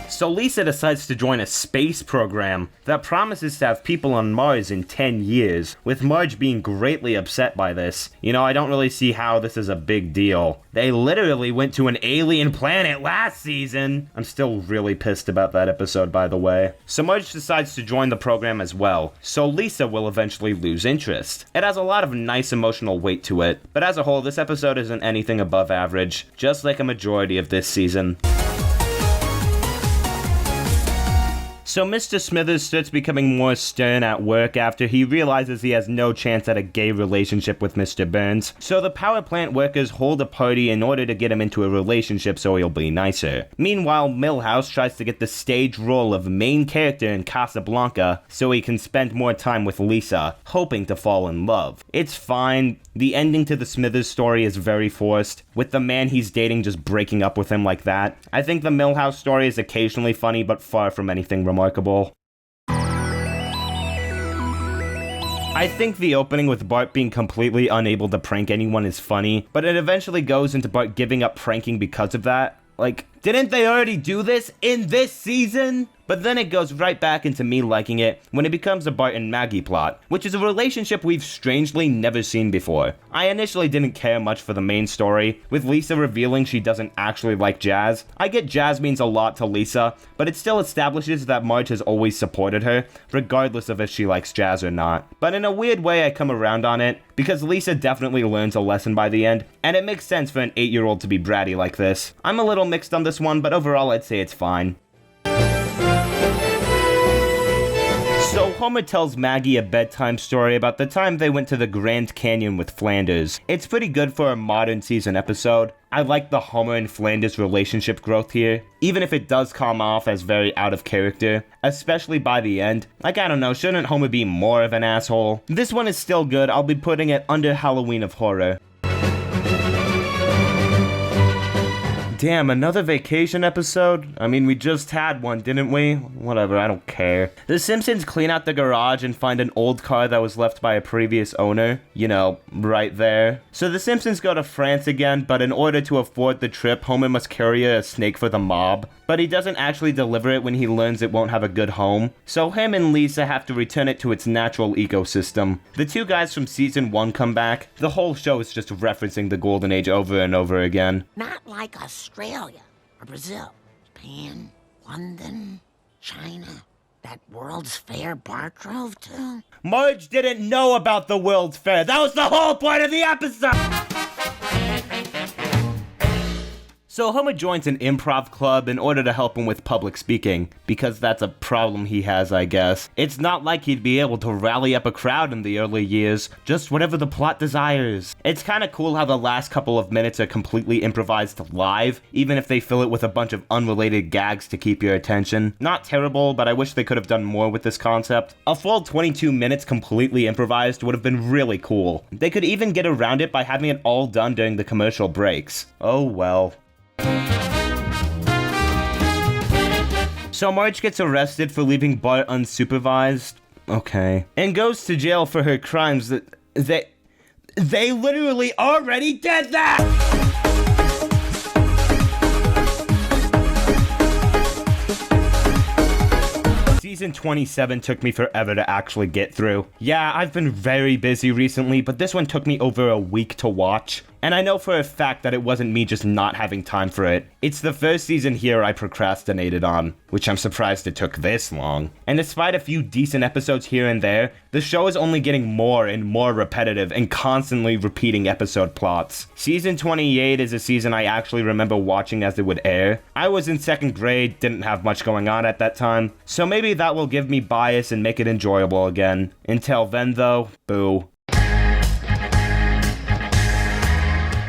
So Lisa decides to join a space program that promises to have people on Mars in 10 years, with Marge being greatly upset by this. You know, I don't really see how this is a big deal. They literally went to an alien planet last season. I'm still really pissed about that episode, by the way. So Marge decides to join the program as well, so Lisa will eventually lose interest. It has a lot of nice emotional weight to it, but as a whole, this episode isn't anything above average, just like a majority of this season. So Mr. Smithers starts becoming more stern at work after he realizes he has no chance at a gay relationship with Mr. Burns. So the power plant workers hold a party in order to get him into a relationship so he'll be nicer. Meanwhile, Milhouse tries to get the stage role of main character in Casablanca so he can spend more time with Lisa, hoping to fall in love. It's fine. The ending to the Smithers story is very forced, with the man he's dating just breaking up with him like that. I think the Milhouse story is occasionally funny, but far from anything remarkable. I think the opening with Bart being completely unable to prank anyone is funny, but it eventually goes into Bart giving up pranking because of that. Like, didn't they already do this in this season? but then it goes right back into me liking it when it becomes a Bart and Maggie plot, which is a relationship we've strangely never seen before. I initially didn't care much for the main story, with Lisa revealing she doesn't actually like Jazz. I get Jazz means a lot to Lisa, but it still establishes that Marge has always supported her, regardless of if she likes Jazz or not. But in a weird way I come around on it, because Lisa definitely learns a lesson by the end, and it makes sense for an 8-year-old to be bratty like this. I'm a little mixed on this one, but overall I'd say it's fine. So Homer tells Maggie a bedtime story about the time they went to the Grand Canyon with Flanders. It's pretty good for a modern season episode. I like the Homer and Flanders relationship growth here, even if it does come off as very out of character, especially by the end. Like, I don't know, shouldn't Homer be more of an asshole? This one is still good. I'll be putting it under Halloween of Horror. Damn, another vacation episode? I mean, we just had one, didn't we? Whatever, I don't care. The Simpsons clean out the garage and find an old car that was left by a previous owner. You know, right there. So the Simpsons go to France again, but in order to afford the trip, Homer must carry a snake for the mob. But he doesn't actually deliver it when he learns it won't have a good home. So him and Lisa have to return it to its natural ecosystem. The two guys from season 1 come back. The whole show is just referencing the Golden Age over and over again. Not like Australia or Brazil, Japan, London, China, that World's Fair Bart drove to. Marge didn't know about the World's Fair. That was the whole point of the episode! So Homer joins an improv club in order to help him with public speaking, because that's a problem he has, I guess. It's not like he'd be able to rally up a crowd in the early years, just whatever the plot desires. It's kinda cool how the last couple of minutes are completely improvised live, even if they fill it with a bunch of unrelated gags to keep your attention. Not terrible, but I wish they could have done more with this concept. A full 22 minutes completely improvised would have been really cool. They could even get around it by having it all done during the commercial breaks. Oh well. So Marge gets arrested for leaving Bart unsupervised. Okay. And goes to jail for her crimes that they literally already did that! Season 27 took me forever to actually get through. Yeah, I've been very busy recently, but this one took me over a week to watch. And I know for a fact that it wasn't me just not having time for it. It's the first season here I procrastinated on, which I'm surprised it took this long. And despite a few decent episodes here and there, the show is only getting more and more repetitive and constantly repeating episode plots. Season 28 is a season I actually remember watching as it would air. I was in 2nd grade, didn't have much going on at that time, so maybe that will give me bias and make it enjoyable again. Until then though, boo.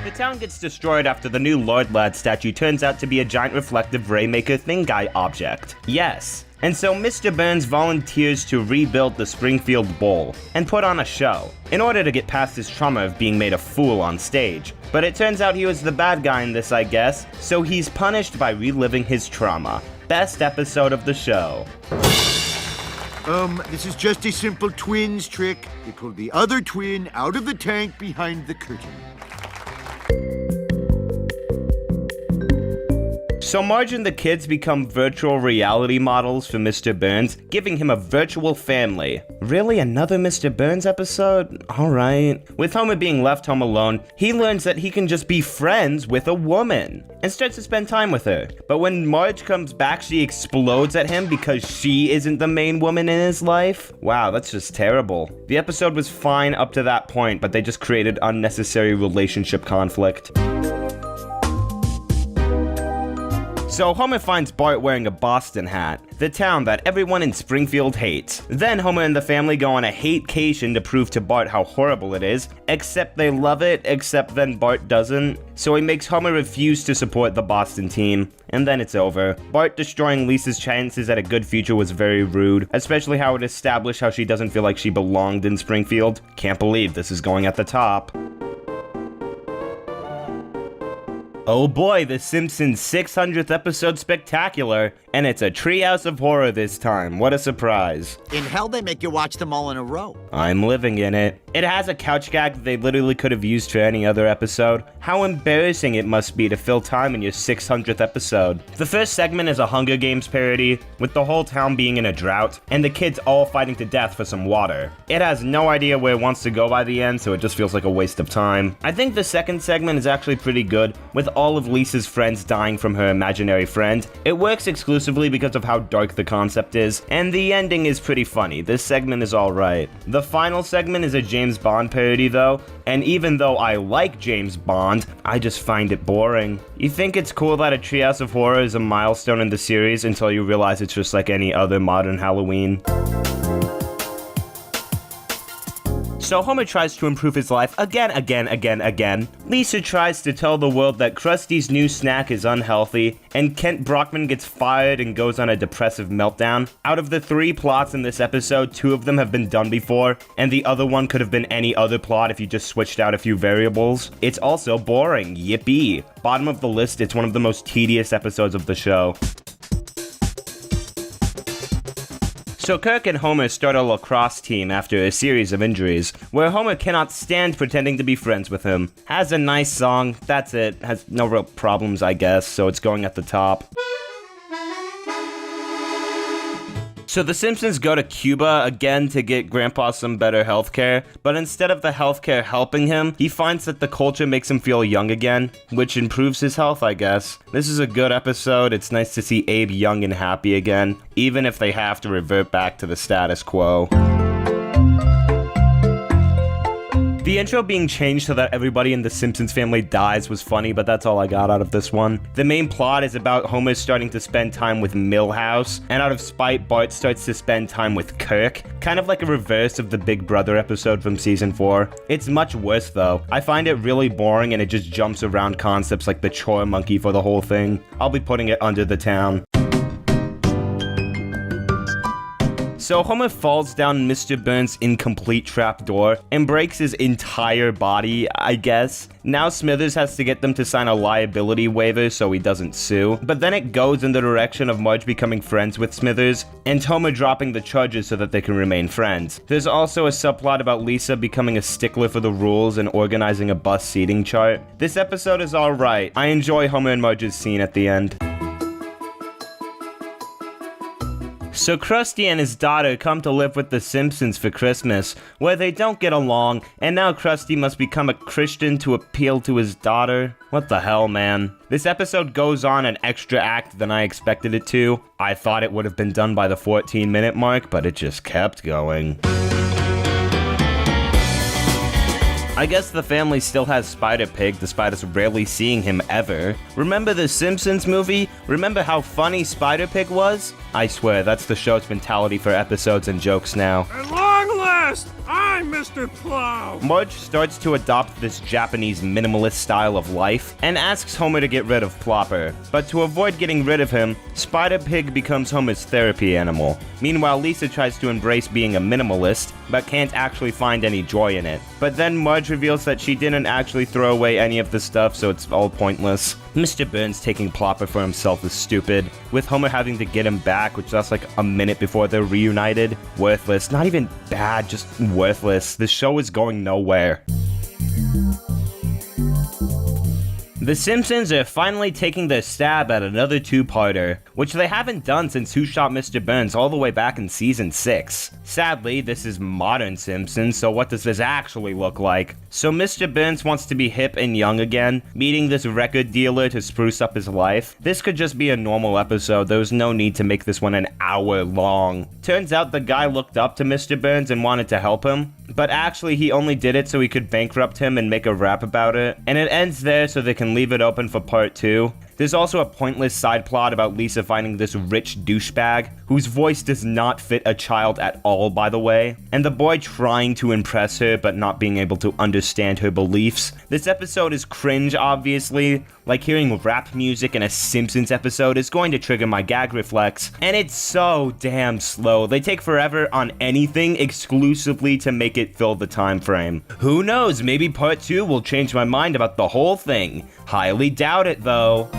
The town gets destroyed after the new Lord Lad statue turns out to be a giant reflective Raymaker Thing Guy object. Yes. And so Mr. Burns volunteers to rebuild the Springfield Bowl and put on a show, in order to get past his trauma of being made a fool on stage. But it turns out he was the bad guy in this, I guess, so he's punished by reliving his trauma. Best episode of the show. This is just a simple twins trick. They pull the other twin out of the tank behind the curtain. So Marge and the kids become virtual reality models for Mr. Burns, giving him a virtual family. Really, another Mr. Burns episode? Alright. With Homer being left home alone, he learns that he can just be friends with a woman, and starts to spend time with her. But when Marge comes back, she explodes at him because she isn't the main woman in his life? Wow, that's just terrible. The episode was fine up to that point, but they just created unnecessary relationship conflict. So Homer finds Bart wearing a Boston hat, the town that everyone in Springfield hates. Then Homer and the family go on a hate-cation to prove to Bart how horrible it is, except they love it, except then Bart doesn't. So he makes Homer refuse to support the Boston team, and then it's over. Bart destroying Lisa's chances at a good future was very rude, especially how it established how she doesn't feel like she belonged in Springfield. Can't believe this is going at the top. Oh boy, The Simpsons 600th episode spectacular, and it's a treehouse of horror this time. What a surprise. In hell, they make you watch them all in a row. I'm living in it. It has a couch gag that they literally could have used for any other episode. How embarrassing it must be to fill time in your 600th episode. The first segment is a Hunger Games parody, with the whole town being in a drought, and the kids all fighting to death for some water. It has no idea where it wants to go by the end, so it just feels like a waste of time. I think the second segment is actually pretty good, with all of Lisa's friends dying from her imaginary friend. It works exclusively because of how dark the concept is, and the ending is pretty funny. This segment is alright. The final segment is a James Bond parody though, and even though I like James Bond, I just find it boring. You think it's cool that a Treehouse of Horror is a milestone in the series until you realize it's just like any other modern Halloween. So Homer tries to improve his life again. Lisa tries to tell the world that Krusty's new snack is unhealthy, and Kent Brockman gets fired and goes on a depressive meltdown. Out of the 3 plots in this episode, 2 of them have been done before, and the other one could have been any other plot if you just switched out a few variables. It's also boring, yippee. Bottom of the list, it's one of the most tedious episodes of the show. So Kirk and Homer start a lacrosse team after a series of injuries, where Homer cannot stand pretending to be friends with him. Has a nice song, that's it. Has no real problems, I guess, so it's going at the top. So the Simpsons go to Cuba again to get Grandpa some better healthcare, but instead of the healthcare helping him, he finds that the culture makes him feel young again, which improves his health, I guess. This is a good episode. It's nice to see Abe young and happy again, even if they have to revert back to the status quo. The intro being changed so that everybody in the Simpsons family dies was funny, but that's all I got out of this one. The main plot is about Homer starting to spend time with Milhouse, and out of spite, Bart starts to spend time with Kirk, kind of like a reverse of the Big Brother episode from season 4. It's much worse though. I find it really boring and it just jumps around concepts like the chore monkey for the whole thing. I'll be putting it under the town. So Homer falls down Mr. Burns' incomplete trapdoor and breaks his entire body, I guess. Now Smithers has to get them to sign a liability waiver so he doesn't sue. But then it goes in the direction of Marge becoming friends with Smithers, and Homer dropping the charges so that they can remain friends. There's also a subplot about Lisa becoming a stickler for the rules and organizing a bus seating chart. This episode is alright. I enjoy Homer and Marge's scene at the end. So Krusty and his daughter come to live with the Simpsons for Christmas, where they don't get along, and now Krusty must become a Christian to appeal to his daughter. What the hell, man? This episode goes on an extra act than I expected it to. I thought it would have been done by the 14-minute mark, but it just kept going. I guess the family still has Spider-Pig, despite us rarely seeing him ever. Remember the Simpsons movie? Remember how funny Spider-Pig was? I swear, that's the show's mentality for episodes and jokes now. At long last, I'm Mr. Plow! Marge starts to adopt this Japanese minimalist style of life, and asks Homer to get rid of Plopper. But to avoid getting rid of him, Spider-Pig becomes Homer's therapy animal. Meanwhile, Lisa tries to embrace being a minimalist, but can't actually find any joy in it. But then Marge reveals that she didn't actually throw away any of the stuff, so it's all pointless. Mr. Burns taking Plopper for himself is stupid, with Homer having to get him back, which that's like a minute before they're reunited. Worthless. Not even bad, just worthless. This show is going nowhere. The Simpsons are finally taking their stab at another two-parter, which they haven't done since Who Shot Mr. Burns all the way back in season 6. Sadly, this is modern Simpsons, so what does this actually look like? So Mr. Burns wants to be hip and young again, meeting this record dealer to spruce up his life. This could just be a normal episode, there was no need to make this one an hour long. Turns out the guy looked up to Mr. Burns and wanted to help him, but actually he only did it so he could bankrupt him and make a rap about it. And it ends there so they can leave it open for part 2. There's also a pointless side plot about Lisa finding this rich douchebag whose voice does not fit a child at all, by the way, and the boy trying to impress her but not being able to understand her beliefs. This episode is cringe, obviously. Like hearing rap music in a Simpsons episode is going to trigger my gag reflex, and it's so damn slow. They take forever on anything exclusively to make it fill the time frame. Who knows, maybe part 2 will change my mind about the whole thing. Highly doubt it though.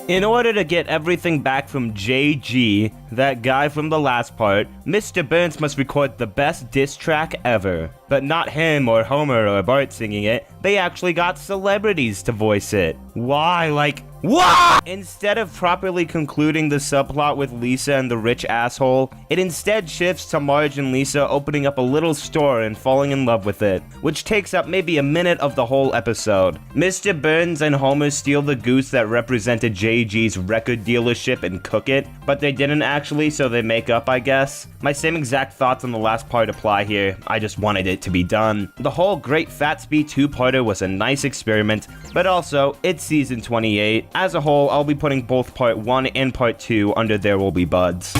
In order to get everything back from JG, that guy from the last part, Mr. Burns must record the best diss track ever. But not him or Homer or Bart singing it, they actually got celebrities to voice it. Why? Like, what? Instead of properly concluding the subplot with Lisa and the rich asshole, it instead shifts to Marge and Lisa opening up a little store and falling in love with it, which takes up maybe a minute of the whole episode. Mr. Burns and Homer steal the goose that represented JG's record dealership and cook it, but they didn't actually, so they make up, I guess. My same exact thoughts on the last part apply here. I just wanted it to be done. The whole Great Fatsby 2-parter was a nice experiment, but also, it's season 28. As a whole, I'll be putting both part 1 and part 2 under There Will Be Buds.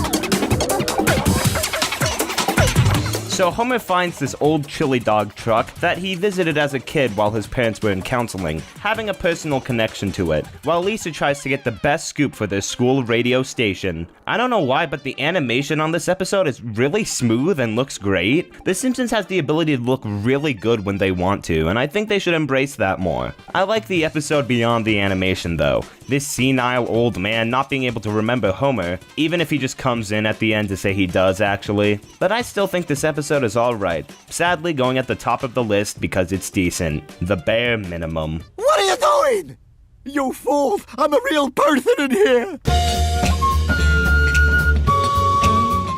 So Homer finds this old chili dog truck that he visited as a kid while his parents were in counseling, having a personal connection to it, while Lisa tries to get the best scoop for their school radio station. I don't know why, but the animation on this episode is really smooth and looks great. The Simpsons has the ability to look really good when they want to, and I think they should embrace that more. I like the episode beyond the animation though. This senile old man not being able to remember Homer, even if he just comes in at the end to say he does actually. But I still think this episode is alright. Sadly going at the top of the list because it's decent. The bare minimum. What are you doing? You fools! I'm a real person in here!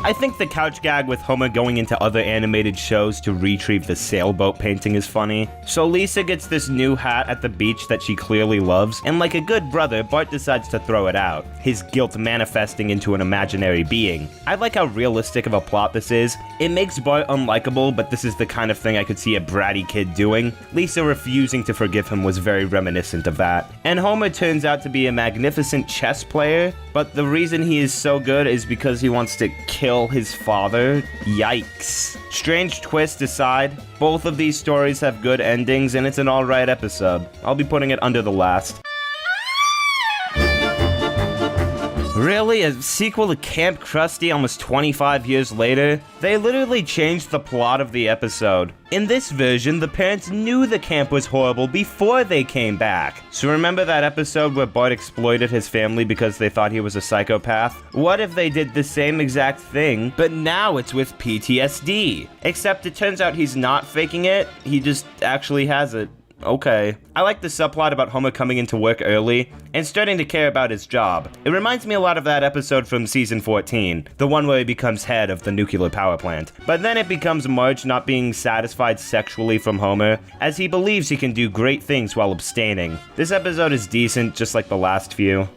I think the couch gag with Homer going into other animated shows to retrieve the sailboat painting is funny. So Lisa gets this new hat at the beach that she clearly loves, and like a good brother, Bart decides to throw it out, his guilt manifesting into an imaginary being. I like how realistic of a plot this is. It makes Bart unlikable, but this is the kind of thing I could see a bratty kid doing. Lisa refusing to forgive him was very reminiscent of that. And Homer turns out to be a magnificent chess player, but the reason he is so good is because he wants to kill his father. Yikes. Strange twist aside, both of these stories have good endings and it's an alright episode. I'll be putting it under the last. Really? A sequel to Camp Krusty almost 25 years later? They literally changed the plot of the episode. In this version, the parents knew the camp was horrible before they came back. So remember that episode where Bart exploited his family because they thought he was a psychopath? What if they did the same exact thing, but now it's with PTSD? Except it turns out he's not faking it, he just actually has it. Okay. I like the subplot about Homer coming into work early and starting to care about his job. It reminds me a lot of that episode from season 14, the one where he becomes head of the nuclear power plant. But then it becomes Marge not being satisfied sexually from Homer, as he believes he can do great things while abstaining. This episode is decent, just like the last few.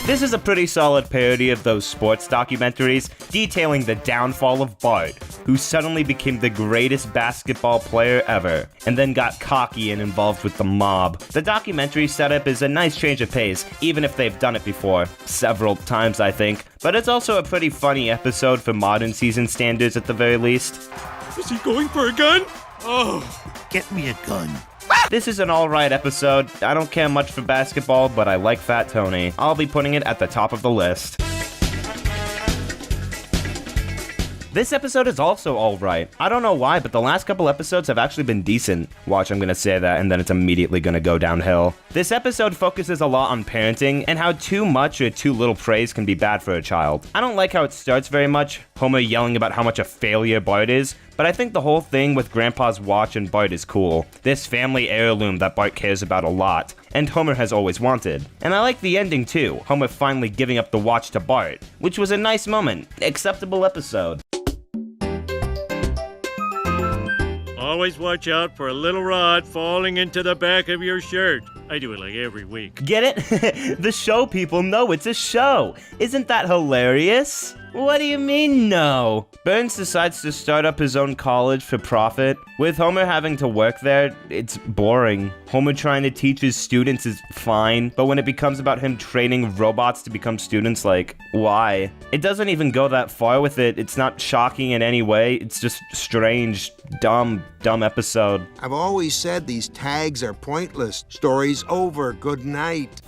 This is a pretty solid parody of those sports documentaries detailing the downfall of Bart, who suddenly became the greatest basketball player ever, and then got cocky and involved with the mob. The documentary setup is a nice change of pace, even if they've done it before. Several times, I think. But it's also a pretty funny episode for modern season standards at the very least. Is he going for a gun? Oh. Get me a gun. This is an alright episode. I don't care much for basketball, but I like Fat Tony. I'll be putting it at the top of the list. This episode is also alright. I don't know why, but the last couple episodes have actually been decent. Watch, I'm gonna say that, and then it's immediately gonna go downhill. This episode focuses a lot on parenting, and how too much or too little praise can be bad for a child. I don't like how it starts very much, Homer yelling about how much a failure Bart is, but I think the whole thing with Grandpa's watch and Bart is cool. This family heirloom that Bart cares about a lot, and Homer has always wanted. And I like the ending too, Homer finally giving up the watch to Bart, which was a nice moment. Acceptable episode. Always watch out for a little rod falling into the back of your shirt. I do it like every week. Get it? The show people know it's a show. Isn't that hilarious? What do you mean, no? Burns decides to start up his own college for profit. With Homer having to work there, it's boring. Homer trying to teach his students is fine, but when it becomes about him training robots to become students, like, why? It doesn't even go that far with it. It's not shocking in any way. It's just strange, dumb episode. I've always said these tags are pointless. Story's over. Good night.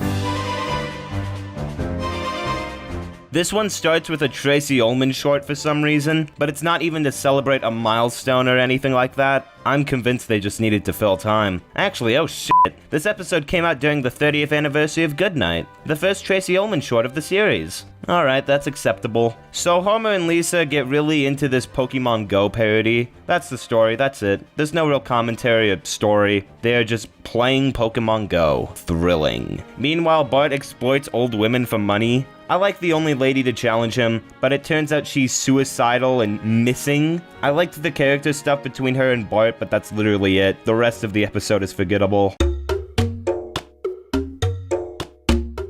This one starts with a Tracy Ullman short for some reason, but it's not even to celebrate a milestone or anything like that. I'm convinced they just needed to fill time. Actually, oh shit, this episode came out during the 30th anniversary of Goodnight, the first Tracy Ullman short of the series. Alright, that's acceptable. So Homer and Lisa get really into this Pokemon Go parody. That's the story, that's it. There's no real commentary or story. They're just playing Pokemon Go. Thrilling. Meanwhile, Bart exploits old women for money. I like the only lady to challenge him, but it turns out she's suicidal and missing. I liked the character stuff between her and Bart, but that's literally it. The rest of the episode is forgettable.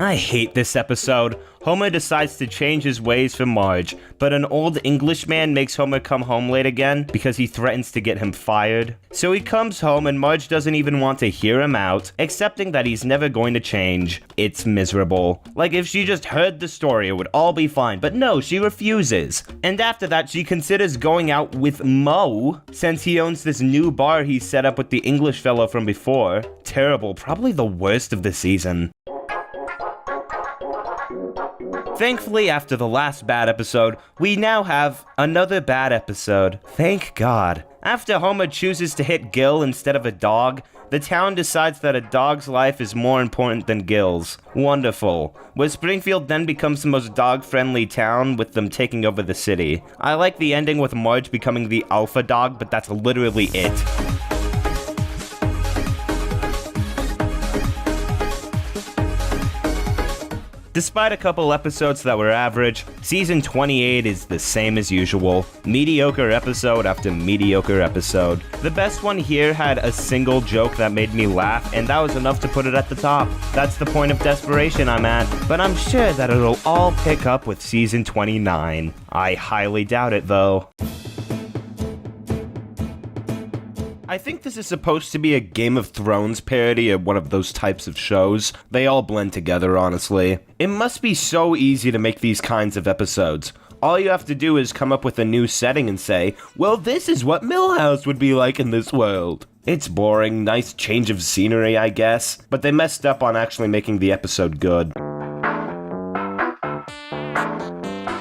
I hate this episode. Homer decides to change his ways for Marge, but an old Englishman makes Homer come home late again because he threatens to get him fired. So he comes home and Marge doesn't even want to hear him out, accepting that he's never going to change. It's miserable. Like if she just heard the story, it would all be fine, but no, she refuses. And after that, she considers going out with Moe, since he owns this new bar he set up with the English fellow from before. Terrible, probably the worst of the season. Thankfully, after the last bad episode, we now have another bad episode. Thank God. After Homer chooses to hit Gil instead of a dog, the town decides that a dog's life is more important than Gil's. Wonderful. Where Springfield then becomes the most dog-friendly town, with them taking over the city. I like the ending with Marge becoming the alpha dog, but that's literally it. Despite a couple episodes that were average, season 28 is the same as usual. Mediocre episode after mediocre episode. The best one here had a single joke that made me laugh, and that was enough to put it at the top. That's the point of desperation I'm at, but I'm sure that it'll all pick up with season 29. I highly doubt it though. I think this is supposed to be a Game of Thrones parody of one of those types of shows. They all blend together, honestly. It must be so easy to make these kinds of episodes. All you have to do is come up with a new setting and say, well, this is what Millhouse would be like in this world. It's boring, nice change of scenery, I guess, but they messed up on actually making the episode good.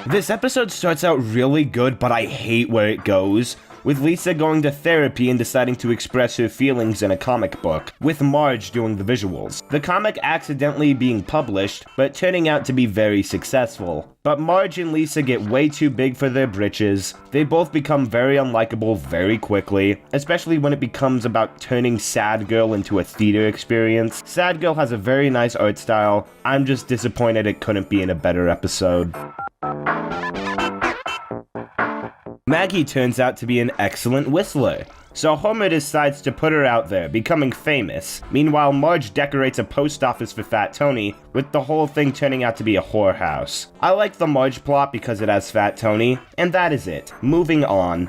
This episode starts out really good, but I hate where it goes. With Lisa going to therapy and deciding to express her feelings in a comic book, with Marge doing the visuals. The comic accidentally being published, but turning out to be very successful. But Marge and Lisa get way too big for their britches. They both become very unlikable very quickly, especially when it becomes about turning Sad Girl into a theater experience. Sad Girl has a very nice art style. I'm just disappointed it couldn't be in a better episode. Maggie turns out to be an excellent whistler, so Homer decides to put her out there, becoming famous. Meanwhile, Marge decorates a post office for Fat Tony, with the whole thing turning out to be a whorehouse. I like the Marge plot because it has Fat Tony, and that is it. Moving on.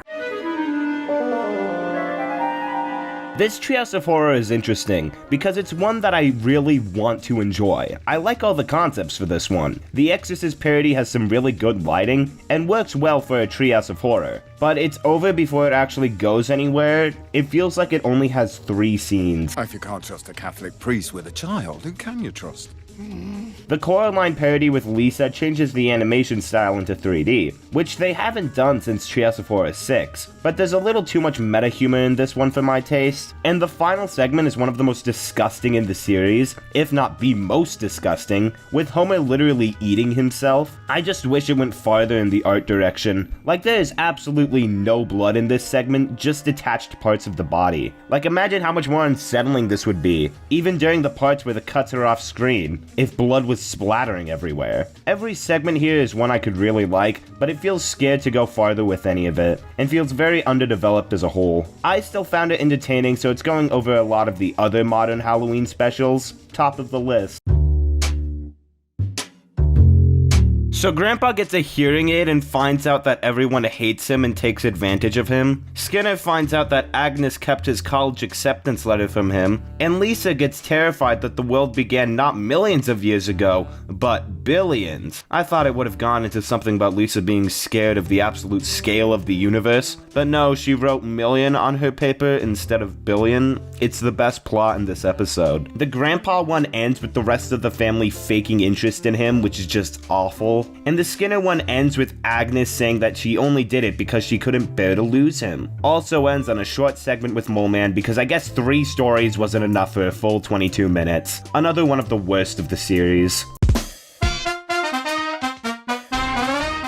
This Treehouse of Horror is interesting, because it's one that I really want to enjoy. I like all the concepts for this one. The Exorcist parody has some really good lighting, and works well for a Treehouse of Horror. But it's over before it actually goes anywhere. It feels like it only has 3 scenes. If you can't trust a Catholic priest with a child, who can you trust? The Coraline parody with Lisa changes the animation style into 3D, which they haven't done since Treehouse of Horror 6, but there's a little too much meta humor in this one for my taste, and the final segment is one of the most disgusting in the series, if not the most disgusting, with Homer literally eating himself. I just wish it went farther in the art direction. Like, there is absolutely no blood in this segment, just detached parts of the body. Like, imagine how much more unsettling this would be, even during the parts where the cuts are off screen, if blood was splattering everywhere. Every segment here is one I could really like, but it feels scared to go farther with any of it, and feels very underdeveloped as a whole. I still found it entertaining, so it's going over a lot of the other modern Halloween specials. Top of the list. So Grandpa gets a hearing aid and finds out that everyone hates him and takes advantage of him. Skinner finds out that Agnes kept his college acceptance letter from him. And Lisa gets terrified that the world began not millions of years ago, but billions. I thought it would have gone into something about Lisa being scared of the absolute scale of the universe, but no, she wrote million on her paper instead of billion. It's the best plot in this episode. The Grandpa one ends with the rest of the family faking interest in him, which is just awful. And the Skinner one ends with Agnes saying that she only did it because she couldn't bear to lose him. Also ends on a short segment with Mole Man because I guess 3 stories wasn't enough for a full 22 minutes. Another one of the worst of the series.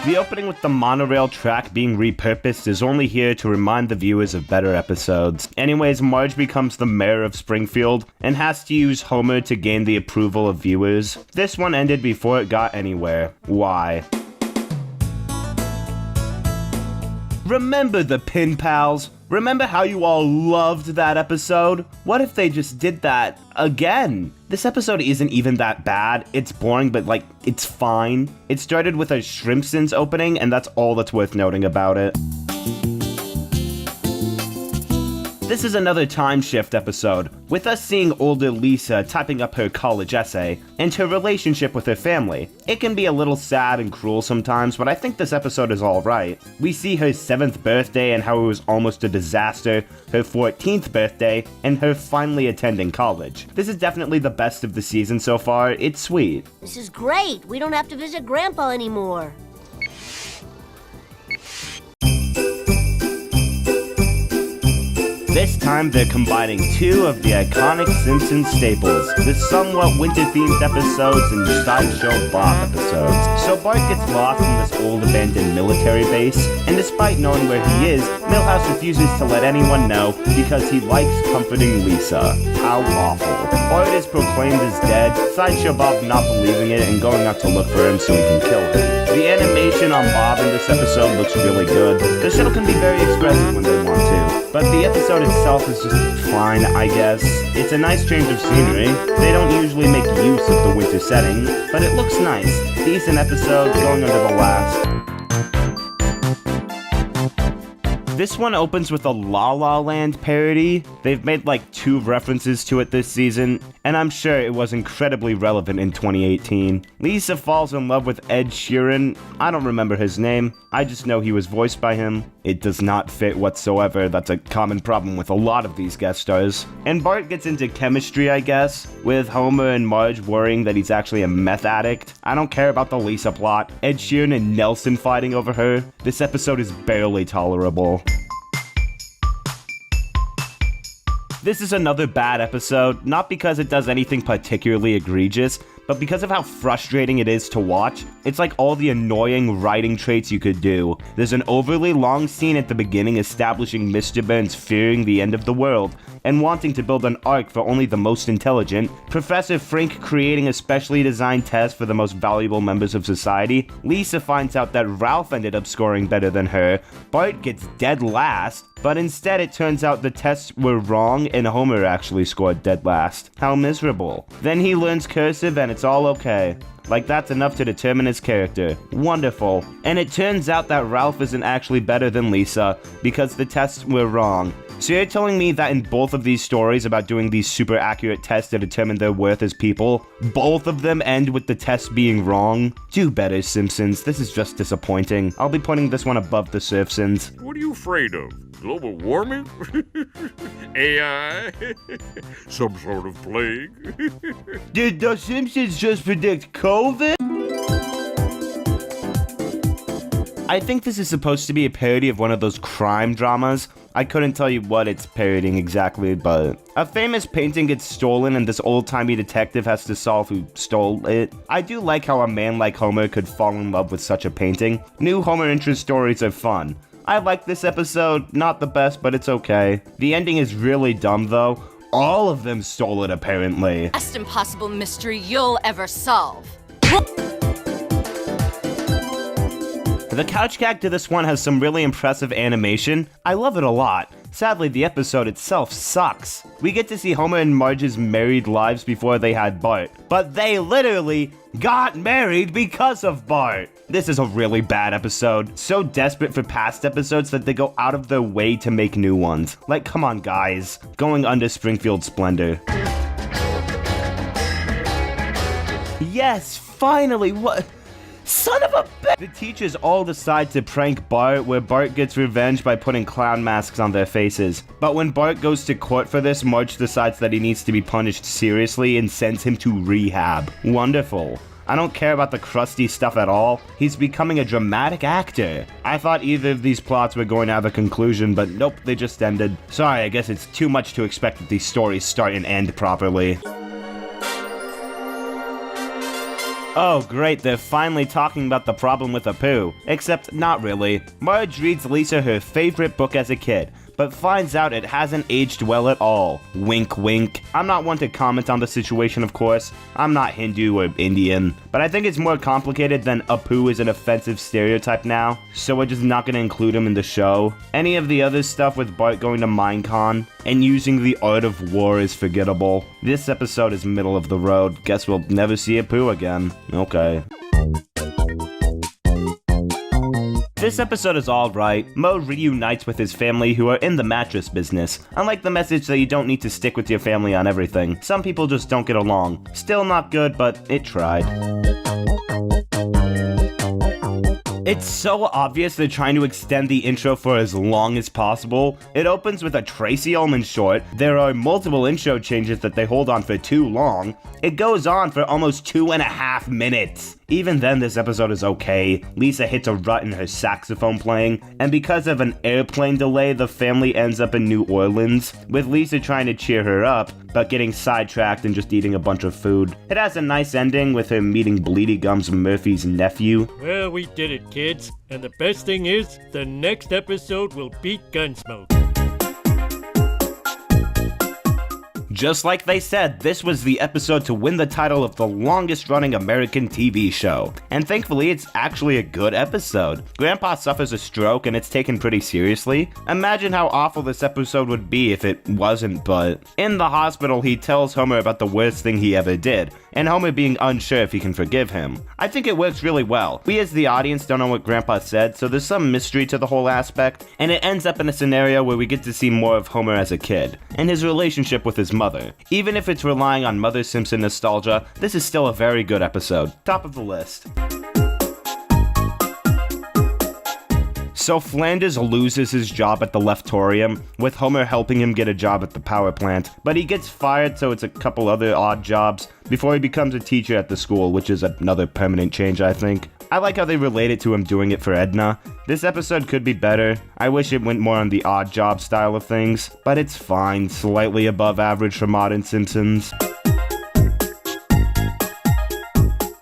The opening with the monorail track being repurposed is only here to remind the viewers of better episodes. Anyways, Marge becomes the mayor of Springfield and has to use Homer to gain the approval of viewers. This one ended before it got anywhere. Why? Remember the Pin Pals? Remember how you all loved that episode? What if they just did that again? This episode isn't even that bad. It's boring, but like, it's fine. It started with a Shrimpsons opening, and that's all that's worth noting about it. This is another time shift episode, with us seeing older Lisa typing up her college essay, and her relationship with her family. It can be a little sad and cruel sometimes, but I think this episode is alright. We see her 7th birthday and how it was almost a disaster, her 14th birthday, and her finally attending college. This is definitely the best of the season so far. It's sweet. This is great. We don't have to visit Grandpa anymore. This time they're combining 2 of the iconic Simpsons staples, the somewhat winter-themed episodes and Sideshow Bob episodes. So Bart gets lost in this old abandoned military base, and despite knowing where he is, Milhouse refuses to let anyone know because he likes comforting Lisa. How awful. Bart is proclaimed as dead, Sideshow Bob not believing it and going out to look for him so he can kill him. The animation on Bob in this episode looks really good. The show can be very expressive when they want to, but the episode itself is just fine, I guess. It's a nice change of scenery. They don't usually make use of the winter setting, but it looks nice. Decent episode, going under the last. This one opens with a La La Land parody. They've made like 2 references to it this season, and I'm sure it was incredibly relevant in 2018. Lisa falls in love with Ed Sheeran. I don't remember his name. I just know he was voiced by him. It does not fit whatsoever. That's a common problem with a lot of these guest stars. And Bart gets into chemistry, I guess, with Homer and Marge worrying that he's actually a meth addict. I don't care about the Lisa plot. Ed Sheeran and Nelson fighting over her. This episode is barely tolerable. This is another bad episode, not because it does anything particularly egregious, but because of how frustrating it is to watch. It's like all the annoying writing traits you could do. There's an overly long scene at the beginning establishing Mr. Burns fearing the end of the world, and wanting to build an ark for only the most intelligent, Professor Frink creating a specially designed test for the most valuable members of society, Lisa finds out that Ralph ended up scoring better than her, Bart gets dead last, but instead it turns out the tests were wrong and Homer actually scored dead last. How miserable. Then he learns cursive and it's all okay. Like that's enough to determine his character. Wonderful. And it turns out that Ralph isn't actually better than Lisa because the tests were wrong. So you're telling me that in both of these stories about doing these super accurate tests to determine their worth as people, both of them end with the tests being wrong? Do better, Simpsons. This is just disappointing. I'll be putting this one above the Surfsons. What are you afraid of? Global warming? AI? Some sort of plague? Did the Simpsons just predict COVID? I think this is supposed to be a parody of one of those crime dramas. I couldn't tell you what it's parodying exactly, but a famous painting gets stolen and this old-timey detective has to solve who stole it. I do like how a man like Homer could fall in love with such a painting. New Homer interest stories are fun. I like this episode, not the best, but it's okay. The ending is really dumb though. All of them stole it apparently. Best impossible mystery you'll ever solve. The couch gag to this one has some really impressive animation. I love it a lot. Sadly, the episode itself sucks. We get to see Homer and Marge's married lives before they had Bart, but they literally got married because of Bart. This is a really bad episode, so desperate for past episodes that they go out of their way to make new ones. Like, come on guys, going under Springfield Splendor. Yes, finally, what? Son of a bitch! The teachers all decide to prank Bart, where Bart gets revenge by putting clown masks on their faces. But when Bart goes to court for this, Marge decides that he needs to be punished seriously and sends him to rehab. Wonderful. I don't care about the Krusty stuff at all. He's becoming a dramatic actor. I thought either of these plots were going to have a conclusion, but nope, they just ended. Sorry, I guess it's too much to expect that these stories start and end properly. Oh great, they're finally talking about the problem with Apu. Except not really. Marge reads Lisa her favorite book as a kid, but finds out it hasn't aged well at all. Wink wink. I'm not one to comment on the situation, of course. I'm not Hindu or Indian, but I think it's more complicated than Apu is an offensive stereotype now, so we're just not going to include him in the show. Any of the other stuff with Bart going to Minecon and using the art of war is forgettable. This episode is middle of the road. Guess we'll never see Apu again. Okay. This episode is alright. Mo reunites with his family who are in the mattress business. Unlike the message that you don't need to stick with your family on everything. Some people just don't get along. Still not good, but it tried. It's so obvious they're trying to extend the intro for as long as possible. It opens with a Tracy Ullman short. There are multiple intro changes that they hold on for too long. It goes on for almost 2.5 minutes. Even then, this episode is okay. Lisa hits a rut in her saxophone playing, and because of an airplane delay, the family ends up in New Orleans, with Lisa trying to cheer her up, but getting sidetracked and just eating a bunch of food. It has a nice ending with her meeting Bleedy Gums Murphy's nephew. Well, we did it, kids. And the best thing is, the next episode will beat Gunsmoke. Just like they said, this was the episode to win the title of the longest-running American TV show. And thankfully, it's actually a good episode. Grandpa suffers a stroke and it's taken pretty seriously. Imagine how awful this episode would be if it wasn't, but... In the hospital, he tells Homer about the worst thing he ever did, and Homer being unsure if he can forgive him. I think it works really well. We as the audience don't know what Grandpa said, so there's some mystery to the whole aspect, and it ends up in a scenario where we get to see more of Homer as a kid, and his relationship with his mother. Even if it's relying on Mother Simpson nostalgia, this is still a very good episode. Top of the list. So Flanders loses his job at the Leftorium, with Homer helping him get a job at the power plant, but he gets fired, so it's a couple other odd jobs, before he becomes a teacher at the school, which is another permanent change, I think. I like how they relate it to him doing it for Edna. This episode could be better. I wish it went more on the odd job style of things, but it's fine, slightly above average for modern Simpsons.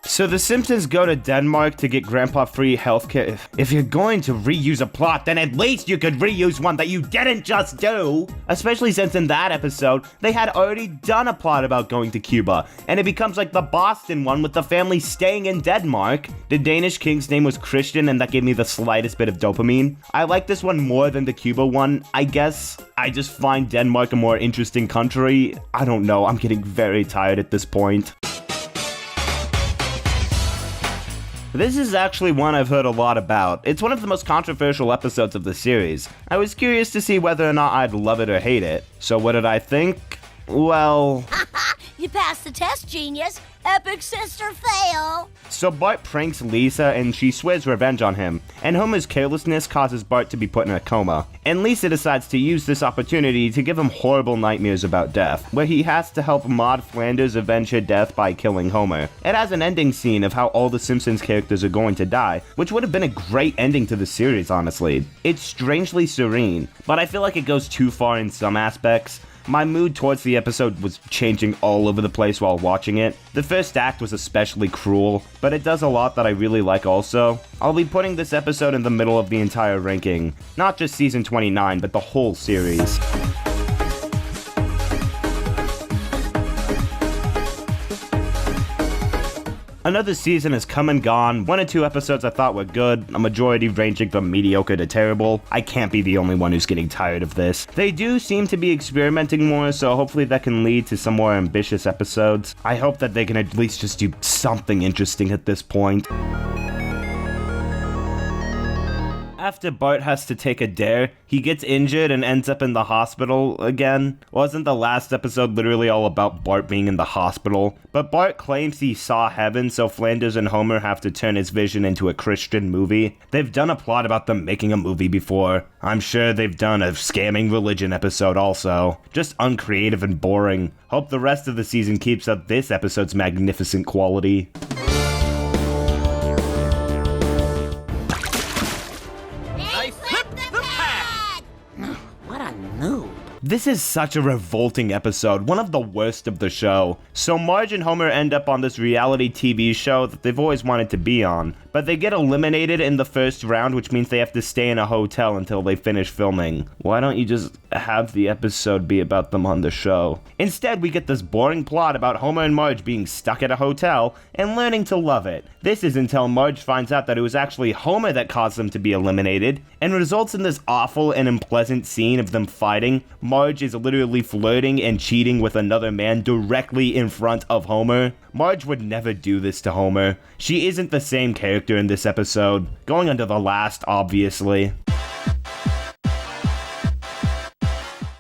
So the Simpsons go to Denmark to get Grandpa free healthcare. If you're going to reuse a plot, then at least you could reuse one that you didn't just do. Especially since in that episode, they had already done a plot about going to Cuba, and it becomes like the Boston one with the family staying in Denmark. The Danish king's name was Christian, and that gave me the slightest bit of dopamine. I like this one more than the Cuba one, I guess. I just find Denmark a more interesting country. I don't know, I'm getting very tired at this point. This is actually one I've heard a lot about. It's one of the most controversial episodes of the series. I was curious to see whether or not I'd love it or hate it. So what did I think? Well... You passed the test, genius. Epic sister fail. So Bart pranks Lisa and she swears revenge on him, and Homer's carelessness causes Bart to be put in a coma. And Lisa decides to use this opportunity to give him horrible nightmares about death, where he has to help Maude Flanders avenge her death by killing Homer. It has an ending scene of how all the Simpsons characters are going to die, which would have been a great ending to the series, honestly. It's strangely serene, but I feel like it goes too far in some aspects. My mood towards the episode was changing all over the place while watching it. The first act was especially cruel, but it does a lot that I really like also. I'll be putting this episode in the middle of the entire ranking, not just season 29, but the whole series. Another season has come and gone. 1 or 2 episodes I thought were good, a majority ranging from mediocre to terrible. I can't be the only one who's getting tired of this. They do seem to be experimenting more, so hopefully that can lead to some more ambitious episodes. I hope that they can at least just do something interesting at this point. After Bart has to take a dare, he gets injured and ends up in the hospital again. Wasn't the last episode literally all about Bart being in the hospital? But Bart claims he saw heaven, so Flanders and Homer have to turn his vision into a Christian movie. They've done a plot about them making a movie before. I'm sure they've done a scamming religion episode also. Just uncreative and boring. Hope the rest of the season keeps up this episode's magnificent quality. This is such a revolting episode, one of the worst of the show. So Marge and Homer end up on this reality TV show that they've always wanted to be on, but they get eliminated in the first round, which means they have to stay in a hotel until they finish filming. Why don't you just have the episode be about them on the show? Instead, we get this boring plot about Homer and Marge being stuck at a hotel and learning to love it. This is until Marge finds out that it was actually Homer that caused them to be eliminated, and results in this awful and unpleasant scene of them fighting. Marge is literally flirting and cheating with another man directly in front of Homer. Marge would never do this to Homer. She isn't the same character in this episode. Going under the last, obviously.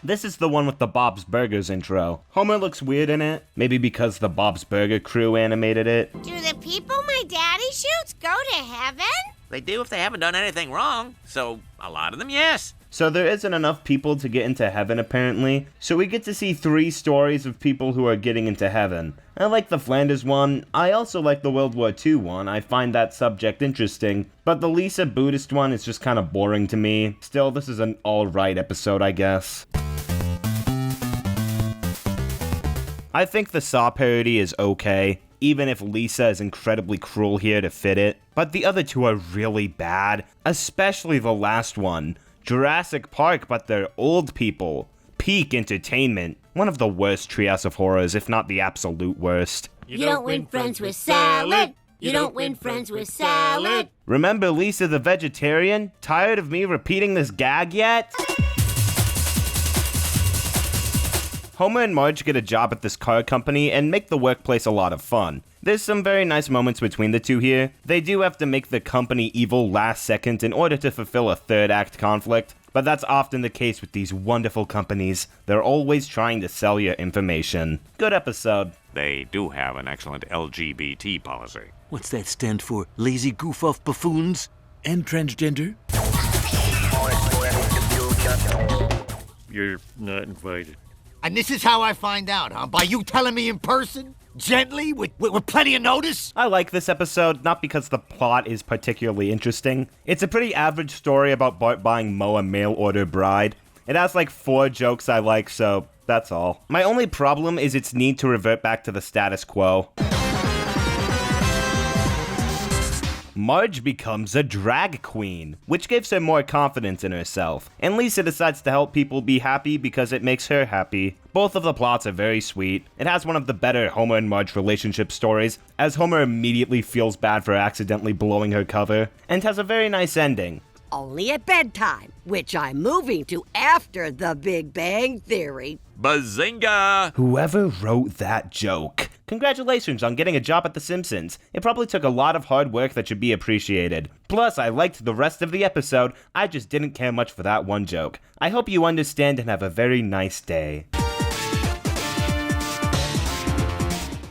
This is the one with the Bob's Burgers intro. Homer looks weird in it, maybe because the Bob's Burger crew animated it. Do the people my daddy shoots go to heaven? They do if they haven't done anything wrong. So, a lot of them, yes. So there isn't enough people to get into heaven apparently, so we get to see 3 stories of people who are getting into heaven. I like the Flanders one, I also like the World War II one, I find that subject interesting, but the Lisa Buddhist one is just kind of boring to me. Still, this is an alright episode, I guess. I think the Saw parody is okay, even if Lisa is incredibly cruel here to fit it, but the other 2 are really bad, especially the last one. Jurassic Park, but they're old people. Peak entertainment. One of the worst Treehouse of Horrors, if not the absolute worst. You don't win friends with salad. You don't win friends with salad. Remember Lisa the vegetarian? Tired of me repeating this gag yet? Homer and Marge get a job at this car company and make the workplace a lot of fun. There's some very nice moments between the 2 here. They do have to make the company evil last second in order to fulfill a 3rd act conflict, but that's often the case with these wonderful companies. They're always trying to sell you information. Good episode. They do have an excellent LGBT policy. What's that stand for? Lazy goof-off buffoons? And transgender? You're not invited. And this is how I find out, huh? By you telling me in person? Gently? With plenty of notice? I like this episode, not because the plot is particularly interesting. It's a pretty average story about Bart buying Moe a mail-order bride. It has like 4 jokes I like, so that's all. My only problem is its need to revert back to the status quo. Marge becomes a drag queen, which gives her more confidence in herself, and Lisa decides to help people be happy because it makes her happy. Both of the plots are very sweet. It has one of the better Homer and Marge relationship stories, as Homer immediately feels bad for accidentally blowing her cover, and has a very nice ending. Only at bedtime, which I'm moving to after the Big Bang Theory. Bazinga! Whoever wrote that joke. Congratulations on getting a job at The Simpsons. It probably took a lot of hard work that should be appreciated. Plus, I liked the rest of the episode, I just didn't care much for that one joke. I hope you understand and have a very nice day.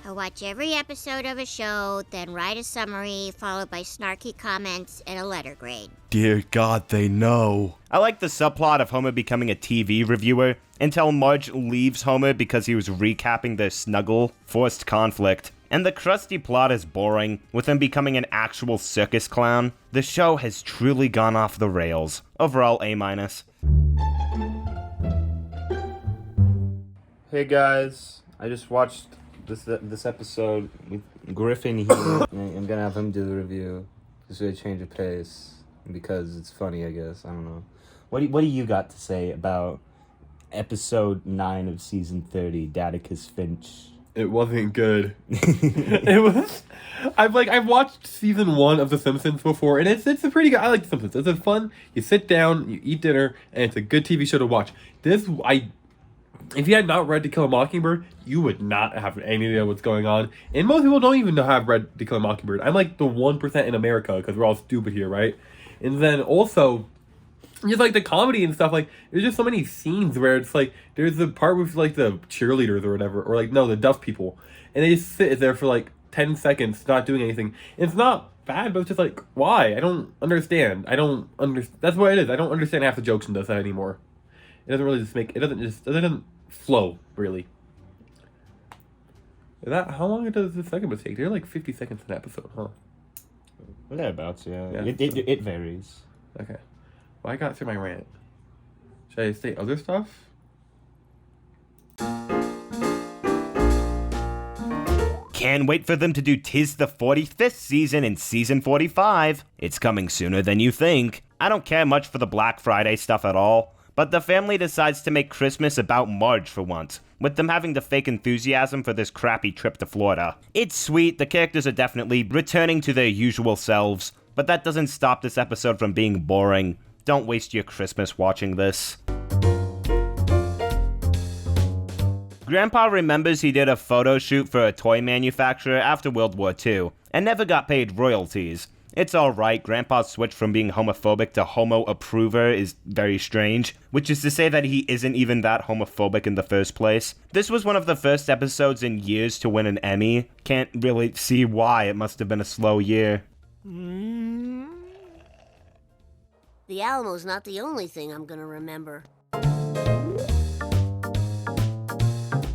I watch every episode of a show, then write a summary, followed by snarky comments and a letter grade. Dear God, they know. I like the subplot of Homer becoming a TV reviewer until Marge leaves Homer because he was recapping their snuggle, forced conflict. And the Krusty plot is boring, with him becoming an actual circus clown. The show has truly gone off the rails. Overall, A-. Hey guys, I just watched this episode with Griffin here. I'm gonna have him do the review. Just a change of pace. Because it's funny, I guess. I don't know. What do you got to say about episode 9 of season 30, Daticus Finch? It wasn't good. It was. I've watched season 1 of The Simpsons before, and it's a pretty good. I like The Simpsons. It's fun. You sit down, you eat dinner, and it's a good TV show to watch. If you had not read To Kill a Mockingbird, you would not have any idea what's going on. And most people don't even have read To Kill a Mockingbird. I'm like the 1% in America because we're all stupid here, right? And then also, just like the comedy and stuff, like there's just so many scenes where it's like there's the part with like the cheerleaders or whatever, or like no, the deaf people, and they just sit there for like 10 seconds not doing anything. It's not bad, but it's just like, why? I don't understand. That's what it is. I don't understand half the jokes in this anymore. It doesn't really it doesn't flow, really. How long does the segment take? They're like 50 seconds an episode, huh? Thereabouts, yeah. It varies. Okay. Well, I got through my rant. Should I say other stuff? Can't wait for them to do 'Tis the 45th season in season 45. It's coming sooner than you think. I don't care much for the Black Friday stuff at all, but the family decides to make Christmas about Marge for once, with them having the fake enthusiasm for this crappy trip to Florida. It's sweet, the characters are definitely returning to their usual selves, but that doesn't stop this episode from being boring. Don't waste your Christmas watching this. Grandpa remembers he did a photo shoot for a toy manufacturer after World War II, and never got paid royalties. It's alright, Grandpa's switch from being homophobic to homo-approver is very strange, which is to say that he isn't even that homophobic in the first place. This was one of the first episodes in years to win an Emmy. Can't really see why, it must have been a slow year. The Alamo's not the only thing I'm gonna remember.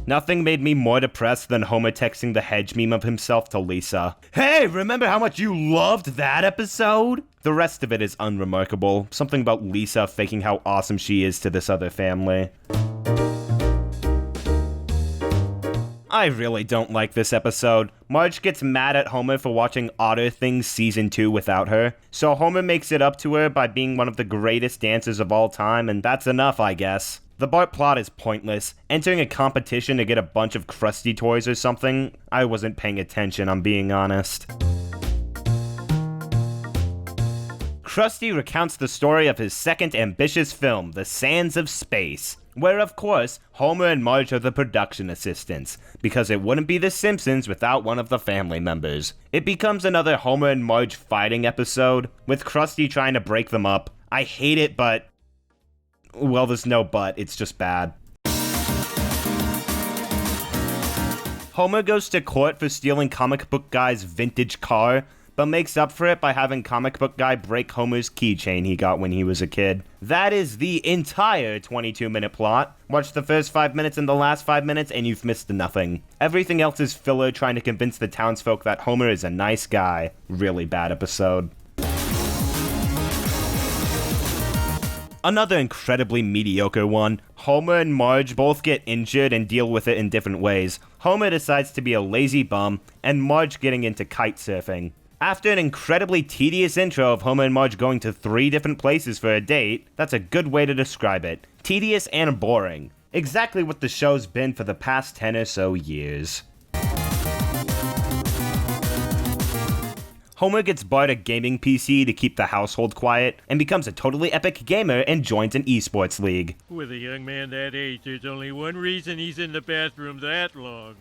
Nothing made me more depressed than Homer texting the hedge meme of himself to Lisa. Hey, remember how much you loved that episode? The rest of it is unremarkable. Something about Lisa faking how awesome she is to this other family. I really don't like this episode. Marge gets mad at Homer for watching Otter Things Season 2 without her, so Homer makes it up to her by being one of the greatest dancers of all time, and that's enough, I guess. The Bart plot is pointless. Entering a competition to get a bunch of Krusty toys or something? I wasn't paying attention, I'm being honest. Krusty recounts the story of his second ambitious film, The Sands of Space, where, of course, Homer and Marge are the production assistants, because it wouldn't be The Simpsons without one of the family members. It becomes another Homer and Marge fighting episode, with Krusty trying to break them up. I hate it, but... well, there's no but, it's just bad. Homer goes to court for stealing Comic Book Guy's vintage car, but makes up for it by having Comic Book Guy break Homer's keychain he got when he was a kid. That is the entire 22-minute plot. Watch the first 5 minutes and the last 5 minutes and you've missed nothing. Everything else is filler trying to convince the townsfolk that Homer is a nice guy. Really bad episode. Another incredibly mediocre one. Homer and Marge both get injured and deal with it in different ways. Homer decides to be a lazy bum, and Marge getting into kite surfing. After an incredibly tedious intro of Homer and Marge going to 3 different places for a date, that's a good way to describe it. Tedious and boring. Exactly what the show's been for the past 10 or so years. Homer gets Bart a gaming PC to keep the household quiet, and becomes a totally epic gamer and joins an esports league. With a young man that age, there's only one reason he's in the bathroom that long.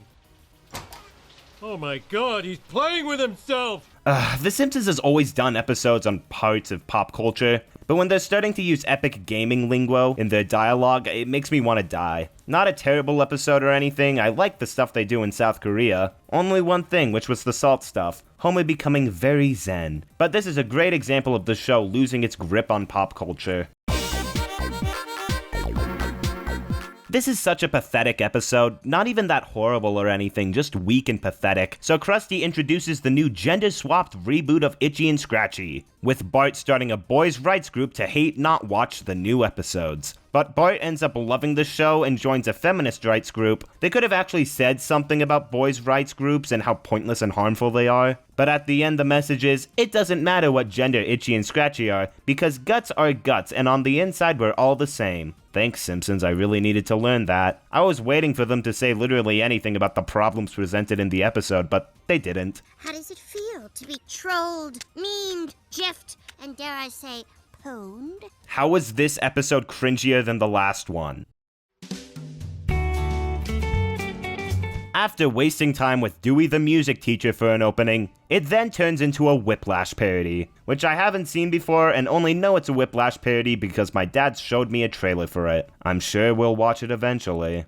Oh my god, he's playing with himself! The Simpsons has always done episodes on parts of pop culture, but when they're starting to use epic gaming lingo in their dialogue, it makes me want to die. Not a terrible episode or anything, I like the stuff they do in South Korea. Only one thing, which was the salt stuff. Homer becoming very zen. But this is a great example of the show losing its grip on pop culture. This is such a pathetic episode, not even that horrible or anything, just weak and pathetic. So Krusty introduces the new gender-swapped reboot of Itchy and Scratchy, with Bart starting a boys' rights group to hate not watch the new episodes. but Bart ends up loving the show and joins a feminist rights group. They could have actually said something about boys' rights groups and how pointless and harmful they are. But at the end, the message is, it doesn't matter what gender Itchy and Scratchy are, because guts are guts, and on the inside, we're all the same. Thanks, Simpsons, I really needed to learn that. I was waiting for them to say literally anything about the problems presented in the episode, but they didn't. How does it feel to be trolled, memed, gifed, and dare I say, pwned? How was this episode cringier than the last one? After wasting time with Dewey the music teacher for an opening, it then turns into a Whiplash parody, which I haven't seen before and only know it's a Whiplash parody because my dad showed me a trailer for it. I'm sure we'll watch it eventually.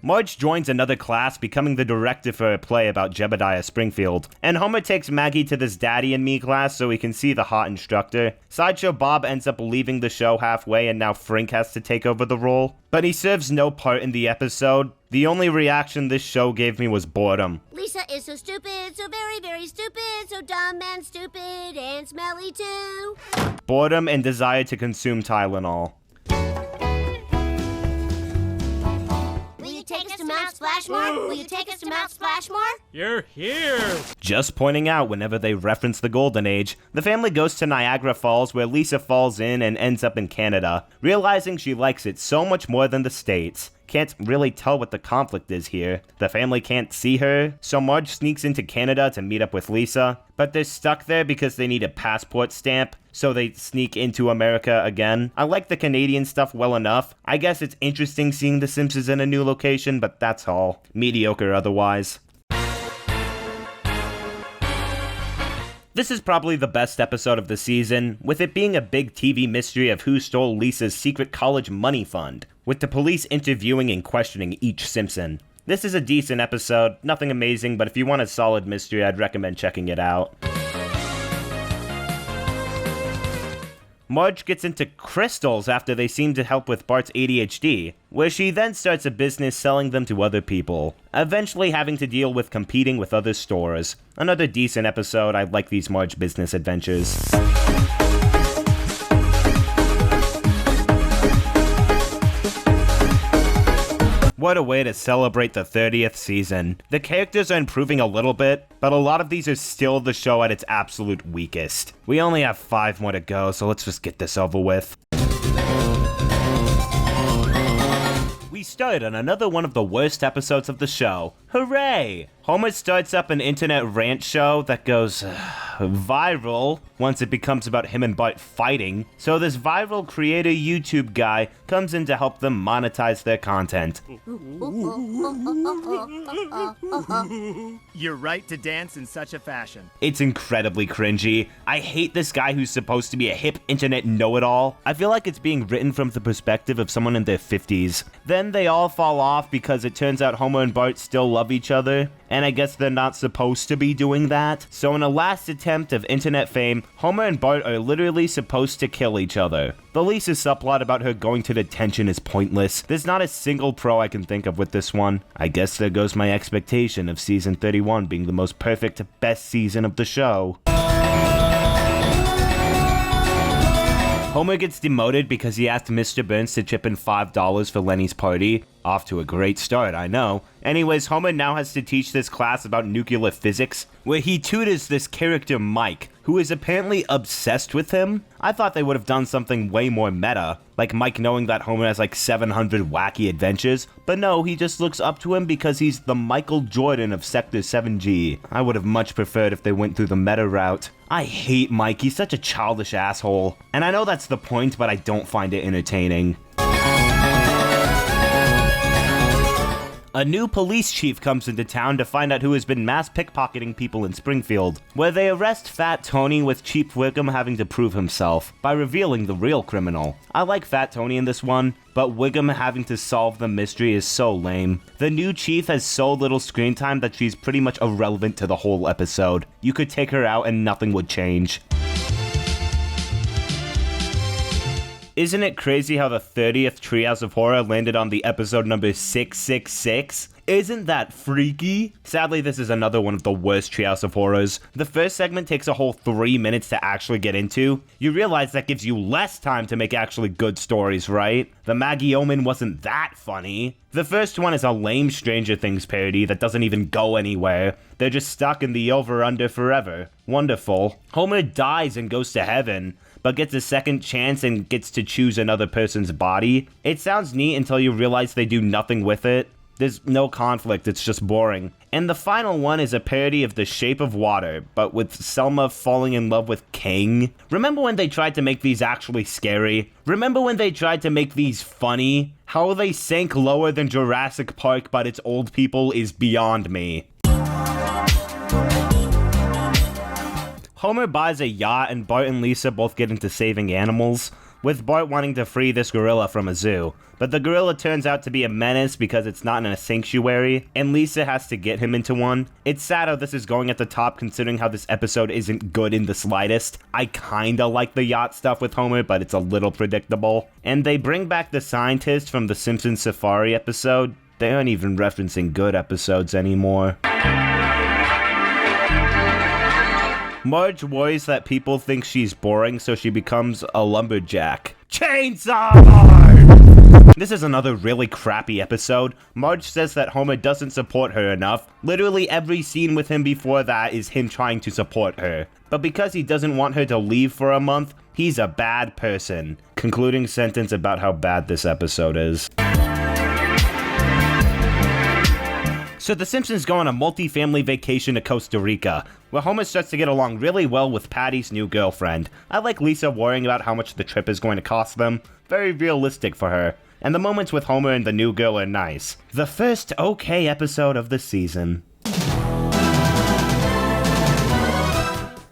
Marge joins another class, becoming the director for a play about Jebediah Springfield, and Homer takes Maggie to this Daddy and Me class so he can see the hot instructor. Sideshow Bob ends up leaving the show halfway and now Frink has to take over the role, but he serves no part in the episode. The only reaction this show gave me was boredom. Lisa is so stupid, so very, very stupid, so dumb and stupid and smelly too. Boredom and desire to consume Tylenol. Take us to Mount Splashmore? Will you take us to Mount Splashmore? You're here! Just pointing out whenever they reference the Golden Age, the family goes to Niagara Falls where Lisa falls in and ends up in Canada, realizing she likes it so much more than the States. Can't really tell what the conflict is here. The family can't see her, so Marge sneaks into Canada to meet up with Lisa, but they're stuck there because they need a passport stamp, so they sneak into America again. I like the Canadian stuff well enough. I guess it's interesting seeing The Simpsons in a new location, but that's all. Mediocre otherwise. This is probably the best episode of the season, with it being a big TV mystery of who stole Lisa's secret college money fund, with the police interviewing and questioning each Simpson. This is a decent episode, nothing amazing, but if you want a solid mystery, I'd recommend checking it out. Marge gets into crystals after they seem to help with Bart's ADHD, where she then starts a business selling them to other people, eventually having to deal with competing with other stores. Another decent episode. I like these Marge business adventures. What a way to celebrate the 30th season. The characters are improving a little bit, but a lot of these are still the show at its absolute weakest. We only have 5 more to go, so let's just get this over with. We start on another one of the worst episodes of the show. Hooray! Homer starts up an internet rant show that goes viral once it becomes about him and Bart fighting, so this viral creator YouTube guy comes in to help them monetize their content. You're right to dance in such a fashion. It's incredibly cringy. I hate this guy who's supposed to be a hip internet know-it-all. I feel like it's being written from the perspective of someone in their 50s. Then they all fall off because it turns out Homer and Bart still love each other, and I guess they're not supposed to be doing that. So in a last attempt of internet fame, Homer and Bart are literally supposed to kill each other. The Lisa subplot about her going to detention is pointless. There's not a single pro I can think of with this one. I guess there goes my expectation of season 31 being the most perfect, best season of the show. Homer gets demoted because he asked Mr. Burns to chip in $5 for Lenny's party. Off to a great start, I know. Anyways, Homer now has to teach this class about nuclear physics, where he tutors this character Mike, who is apparently obsessed with him. I thought they would have done something way more meta, like Mike knowing that Homer has like 700 wacky adventures, but no, he just looks up to him because he's the Michael Jordan of Sector 7G. I would have much preferred if they went through the meta route. I hate Mike, he's such a childish asshole. And I know that's the point, but I don't find it entertaining. A new police chief comes into town to find out who has been mass pickpocketing people in Springfield, where they arrest Fat Tony with Chief Wiggum having to prove himself by revealing the real criminal. I like Fat Tony in this one, but Wiggum having to solve the mystery is so lame. The new chief has so little screen time that she's pretty much irrelevant to the whole episode. You could take her out and nothing would change. Isn't it crazy how the 30th Treehouse of Horror landed on the episode number 666? Isn't that freaky? Sadly, this is another one of the worst Treehouse of Horrors. The first segment takes a whole 3 minutes to actually get into. You realize that gives you less time to make actually good stories, right? The Maggie Omen wasn't that funny. The first one is a lame Stranger Things parody that doesn't even go anywhere. They're just stuck in the over-under forever. Wonderful. Homer dies and goes to heaven, but gets a second chance and gets to choose another person's body. It sounds neat until you realize they do nothing with it. There's no conflict, it's just boring. And the final one is a parody of The Shape of Water, but with Selma falling in love with King. Remember when they tried to make these actually scary? Remember when they tried to make these funny? How they sank lower than Jurassic Park, but it's old people is beyond me. Homer buys a yacht and Bart and Lisa both get into saving animals, with Bart wanting to free this gorilla from a zoo. But the gorilla turns out to be a menace because it's not in a sanctuary, and Lisa has to get him into one. It's sad how this is going at the top considering how this episode isn't good in the slightest. I kinda like the yacht stuff with Homer, but it's a little predictable. And they bring back the scientist from the Simpsons Safari episode. They aren't even referencing good episodes anymore. Marge worries that people think she's boring, so she becomes a lumberjack. Chainsaw Marge! This is another really crappy episode. Marge says that Homer doesn't support her enough. Literally every scene with him before that is him trying to support her. But because he doesn't want her to leave for a month, he's a bad person. Concluding sentence about how bad this episode is. So the Simpsons go on a multi-family vacation to Costa Rica, where Homer starts to get along really well with Patty's new girlfriend. I like Lisa worrying about how much the trip is going to cost them. Very realistic for her. And the moments with Homer and the new girl are nice. The first okay episode of the season.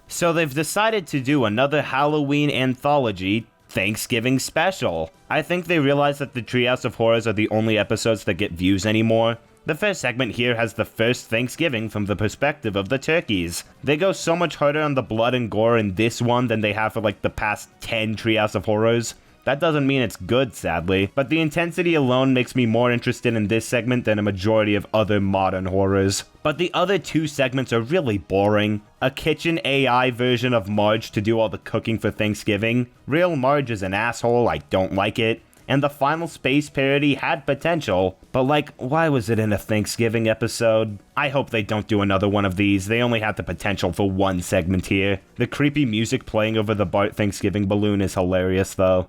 So they've decided to do another Halloween anthology Thanksgiving special. I think they realize that the Treehouse of Horrors are the only episodes that get views anymore. The first segment here has the first Thanksgiving from the perspective of the turkeys. They go so much harder on the blood and gore in this one than they have for like the past 10 Treehouse of Horrors. That doesn't mean it's good, sadly, but the intensity alone makes me more interested in this segment than a majority of other modern horrors. But the other two segments are really boring. A kitchen AI version of Marge to do all the cooking for Thanksgiving. Real Marge is an asshole, I don't like it. And the final space parody had potential, but like, why was it in a Thanksgiving episode? I hope they don't do another one of these. They only had the potential for one segment here. The creepy music playing over the Bart Thanksgiving balloon is hilarious though.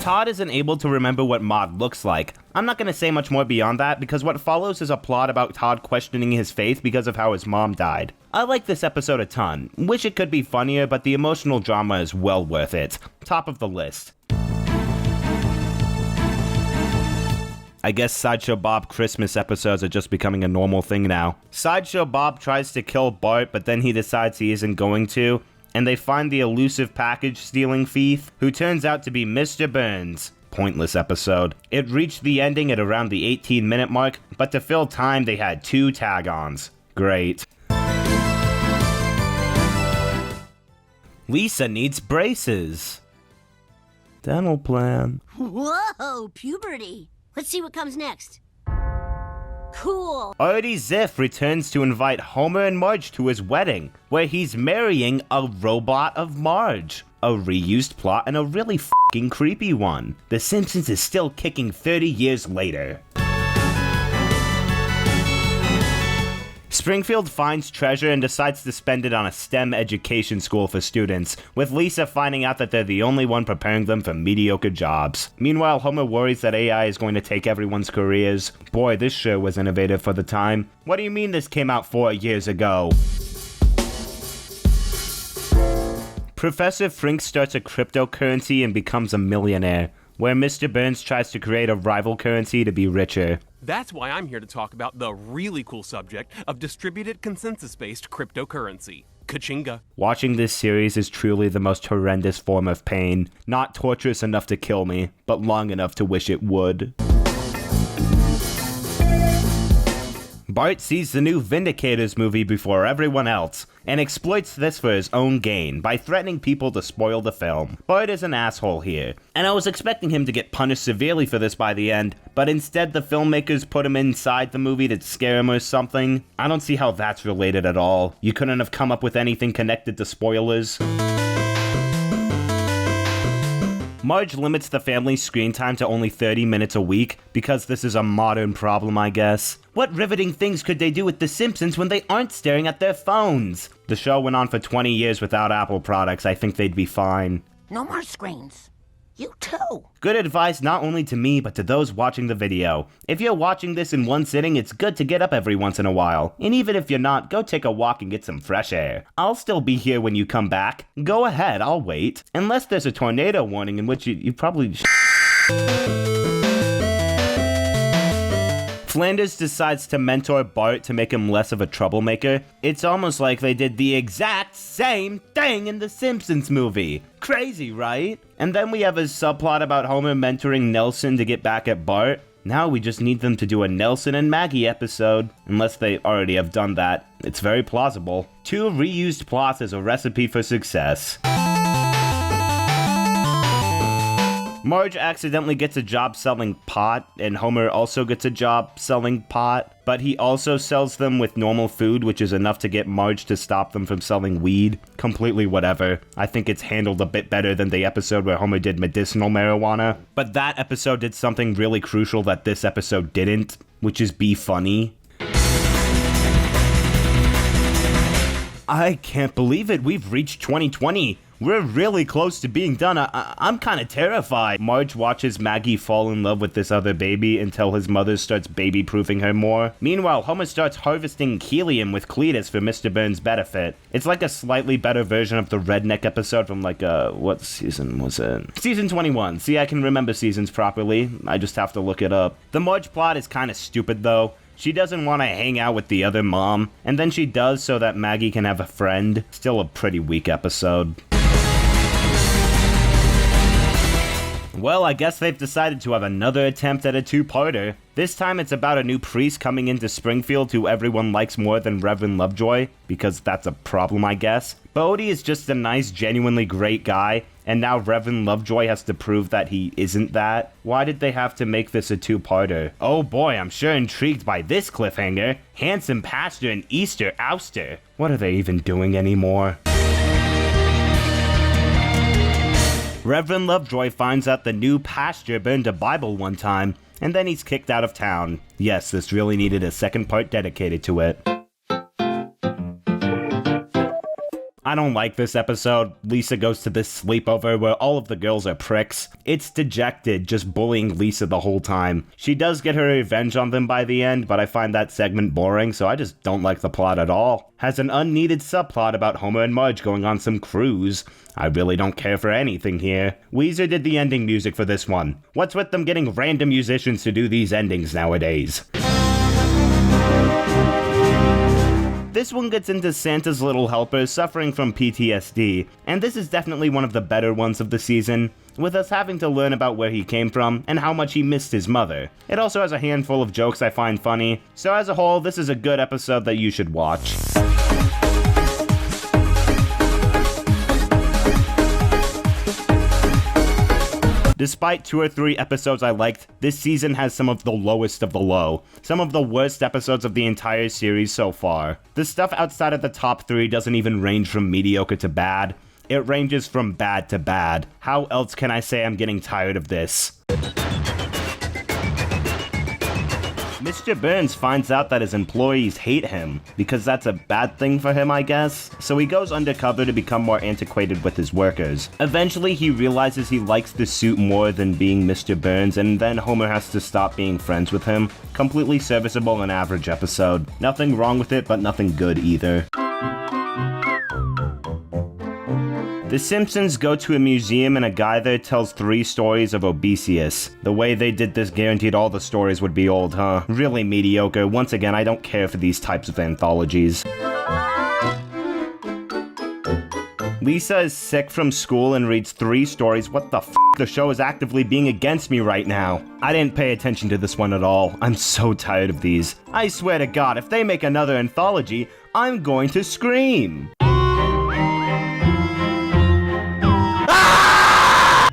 Todd isn't able to remember what Maude looks like. I'm not going to say much more beyond that because what follows is a plot about Todd questioning his faith because of how his mom died. I like this episode a ton. Wish it could be funnier, but the emotional drama is well worth it. Top of the list. I guess Sideshow Bob Christmas episodes are just becoming a normal thing now. Sideshow Bob tries to kill Bart, but then he decides he isn't going to. And they find the elusive package-stealing thief, who turns out to be Mr. Burns. Pointless episode. It reached the ending at around the 18-minute mark, but to fill time they had 2 tag-ons. Great. Lisa needs braces. Dental plan. Whoa, puberty. Let's see what comes next. Cool. Artie Ziff returns to invite Homer and Marge to his wedding, where he's marrying a robot of Marge. A reused plot and a really f***ing creepy one. The Simpsons is still kicking 30 years later. Springfield finds treasure and decides to spend it on a STEM education school for students, with Lisa finding out that they're the only one preparing them for mediocre jobs. Meanwhile, Homer worries that AI is going to take everyone's careers. Boy, this sure was innovative for the time. What do you mean this came out 4 years ago? Professor Frink starts a cryptocurrency and becomes a millionaire, where Mr. Burns tries to create a rival currency to be richer. That's why I'm here to talk about the really cool subject of distributed consensus-based cryptocurrency. Ka-chinga. Watching this series is truly the most horrendous form of pain. Not torturous enough to kill me, but long enough to wish it would. Bart sees the new Vindicators movie before everyone else, and exploits this for his own gain by threatening people to spoil the film. Bart is an asshole here, and I was expecting him to get punished severely for this by the end, but instead the filmmakers put him inside the movie to scare him or something. I don't see how that's related at all. You couldn't have come up with anything connected to spoilers. Marge limits the family's screen time to only 30 minutes a week, because this is a modern problem, I guess. What riveting things could they do with The Simpsons when they aren't staring at their phones? The show went on for 20 years without Apple products. I think they'd be fine. No more screens. You too. Good advice not only to me, but to those watching the video. If you're watching this in one sitting, it's good to get up every once in a while. And even if you're not, go take a walk and get some fresh air. I'll still be here when you come back. Go ahead, I'll wait. Unless there's a tornado warning, in which you probably... Flanders decides to mentor Bart to make him less of a troublemaker. It's almost like they did the exact same thing in the Simpsons movie. Crazy, right? And then we have a subplot about Homer mentoring Nelson to get back at Bart. Now we just need them to do a Nelson and Maggie episode. Unless they already have done that. It's very plausible. 2 reused plots is a recipe for success. Marge accidentally gets a job selling pot, and Homer also gets a job selling pot, but he also sells them with normal food, which is enough to get Marge to stop them from selling weed. Completely whatever. I think it's handled a bit better than the episode where Homer did medicinal marijuana, but that episode did something really crucial that this episode didn't, which is be funny. I can't believe it, we've reached 2020. We're really close to being done. I'm kind of terrified. Marge watches Maggie fall in love with this other baby until his mother starts baby-proofing her more. Meanwhile, Homer starts harvesting helium with Cletus for Mr. Burns' benefit. It's like a slightly better version of the redneck episode from what season was it? Season 21. See, I can remember seasons properly. I just have to look it up. The Marge plot is kind of stupid though. She doesn't want to hang out with the other mom, and then she does so that Maggie can have a friend. Still a pretty weak episode. Well, I guess they've decided to have another attempt at a 2-parter. This time it's about a new priest coming into Springfield who everyone likes more than Reverend Lovejoy, because that's a problem, I guess. Bodie is just a nice, genuinely great guy, and now Reverend Lovejoy has to prove that he isn't that. Why did they have to make this a 2-parter? Oh boy, I'm sure intrigued by this cliffhanger. Handsome pastor and Easter ouster. What are they even doing anymore? Reverend Lovejoy finds out the new pastor burned a Bible one time, and then he's kicked out of town. Yes, this really needed a second part dedicated to it. I don't like this episode. Lisa goes to this sleepover where all of the girls are pricks. It's dejected, just bullying Lisa the whole time. She does get her revenge on them by the end, but I find that segment boring, so I just don't like the plot at all. Has an unneeded subplot about Homer and Marge going on some cruise. I really don't care for anything here. Weezer did the ending music for this one. What's with them getting random musicians to do these endings nowadays? This one gets into Santa's little helper suffering from PTSD, and this is definitely one of the better ones of the season, with us having to learn about where he came from and how much he missed his mother. It also has a handful of jokes I find funny, so as a whole, this is a good episode that you should watch. Despite 2 or 3 episodes I liked, this season has some of the lowest of the low. Some of the worst episodes of the entire series so far. The stuff outside of the top 3 doesn't even range from mediocre to bad. It ranges from bad to bad. How else can I say I'm getting tired of this? Mr. Burns finds out that his employees hate him, because that's a bad thing for him, I guess. So he goes undercover to become more antiquated with his workers. Eventually, he realizes he likes the suit more than being Mr. Burns, and then Homer has to stop being friends with him. Completely serviceable and average episode. Nothing wrong with it, but nothing good either. The Simpsons go to a museum and a guy there tells 3 stories of Odysseus. The way they did this guaranteed all the stories would be old, huh? Really mediocre. Once again, I don't care for these types of anthologies. Lisa is sick from school and reads 3 stories. What the f***? the show is actively being against me right now. I didn't pay attention to this one at all. I'm so tired of these. I swear to God, if they make another anthology, I'm going to scream.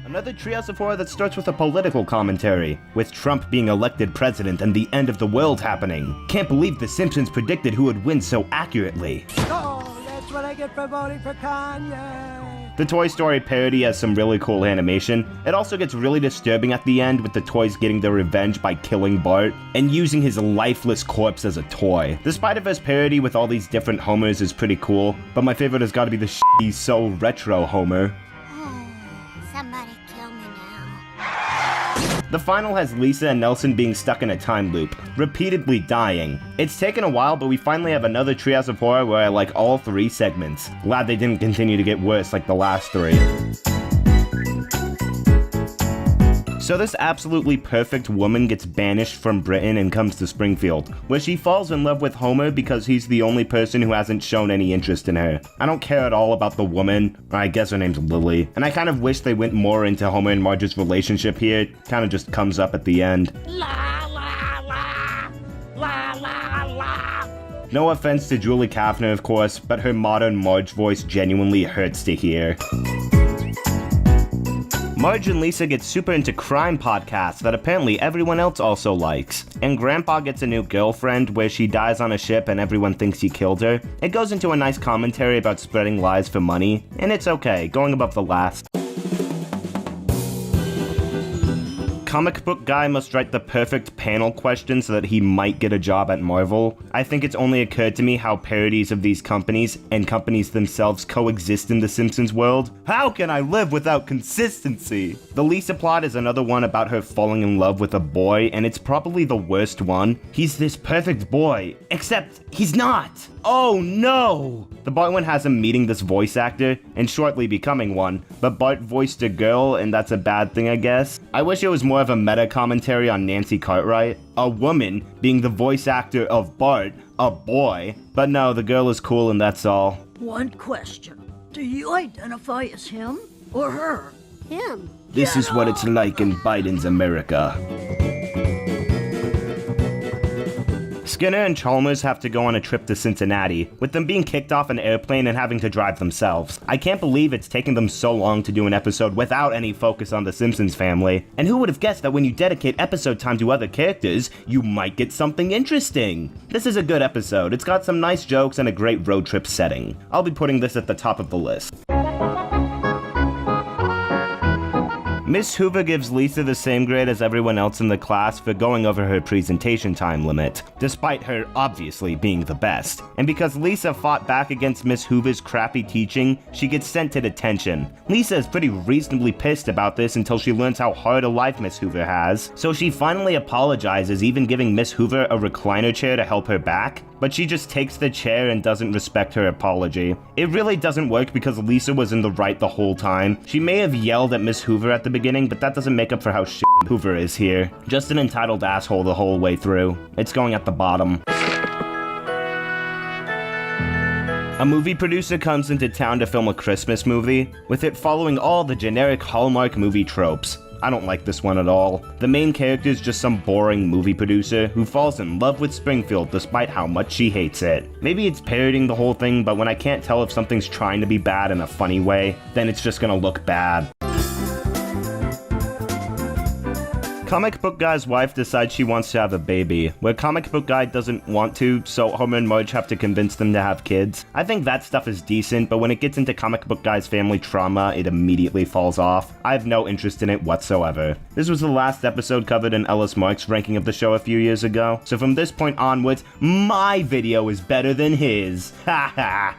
Another Treehouse of Horror that starts with a political commentary, with Trump being elected president and the end of the world happening. Can't believe The Simpsons predicted who would win so accurately. Oh, that's what I get for voting for Kanye. The Toy Story parody has some really cool animation. It also gets really disturbing at the end with the toys getting their revenge by killing Bart and using his lifeless corpse as a toy. The Spider-Verse parody with all these different Homers is pretty cool, but my favorite has got to be the shitty so retro Homer. Somebody kill me now. The final has Lisa and Nelson being stuck in a time loop, repeatedly dying. It's taken a while, but we finally have another Treehouse of Horror where I like all 3 segments. Glad they didn't continue to get worse like the last 3. So this absolutely perfect woman gets banished from Britain and comes to Springfield, where she falls in love with Homer because he's the only person who hasn't shown any interest in her. I don't care at all about the woman, or I guess her name's Lily, and I kind of wish they went more into Homer and Marge's relationship here. It kind of just comes up at the end. La la la, la la la. No offense to Julie Kavner, of course, but her modern Marge voice genuinely hurts to hear. Marge and Lisa get super into crime podcasts that apparently everyone else also likes. And Grandpa gets a new girlfriend where she dies on a ship and everyone thinks he killed her. It goes into a nice commentary about spreading lies for money, and it's okay, going above the last. Comic book guy must write the perfect panel question so that he might get a job at Marvel. I think it's only occurred to me how parodies of these companies and companies themselves coexist in the Simpsons world. How can I live without consistency? The Lisa plot is another one about her falling in love with a boy, and it's probably the worst one. He's this perfect boy, except he's not. Oh no! The boy one has him meeting this voice actor, and shortly becoming one, but Bart voiced a girl, and that's a bad thing, I guess. I wish it was more of a meta commentary on Nancy Cartwright, a woman being the voice actor of Bart, a boy. But no, the girl is cool and that's all. One question. Do you identify as him or her? Him. This is what it's like in Biden's America. Skinner and Chalmers have to go on a trip to Cincinnati, with them being kicked off an airplane and having to drive themselves. I can't believe it's taken them so long to do an episode without any focus on the Simpsons family. And who would have guessed that when you dedicate episode time to other characters, you might get something interesting? This is a good episode. It's got some nice jokes and a great road trip setting. I'll be putting this at the top of the list. Miss Hoover gives Lisa the same grade as everyone else in the class for going over her presentation time limit, despite her obviously being the best. And because Lisa fought back against Miss Hoover's crappy teaching, she gets sent to detention. Lisa is pretty reasonably pissed about this until she learns how hard a life Miss Hoover has, so she finally apologizes, even giving Miss Hoover a recliner chair to help her back. But she just takes the chair and doesn't respect her apology. It really doesn't work because Lisa was in the right the whole time. She may have yelled at Miss Hoover at the beginning, but that doesn't make up for how shit Hoover is here. Just an entitled asshole the whole way through. It's going at the bottom. A movie producer comes into town to film a Christmas movie, with it following all the generic Hallmark movie tropes. I don't like this one at all. The main character is just some boring movie producer who falls in love with Springfield despite how much she hates it. Maybe it's parodying the whole thing, but when I can't tell if something's trying to be bad in a funny way, then it's just gonna look bad. Comic Book Guy's wife decides she wants to have a baby, where Comic Book Guy doesn't want to, so Homer and Marge have to convince them to have kids. I think that stuff is decent, but when it gets into Comic Book Guy's family trauma, it immediately falls off. I have no interest in it whatsoever. This was the last episode covered in Ellis Mark's ranking of the show a few years ago, so from this point onwards, my video is better than his. Ha ha!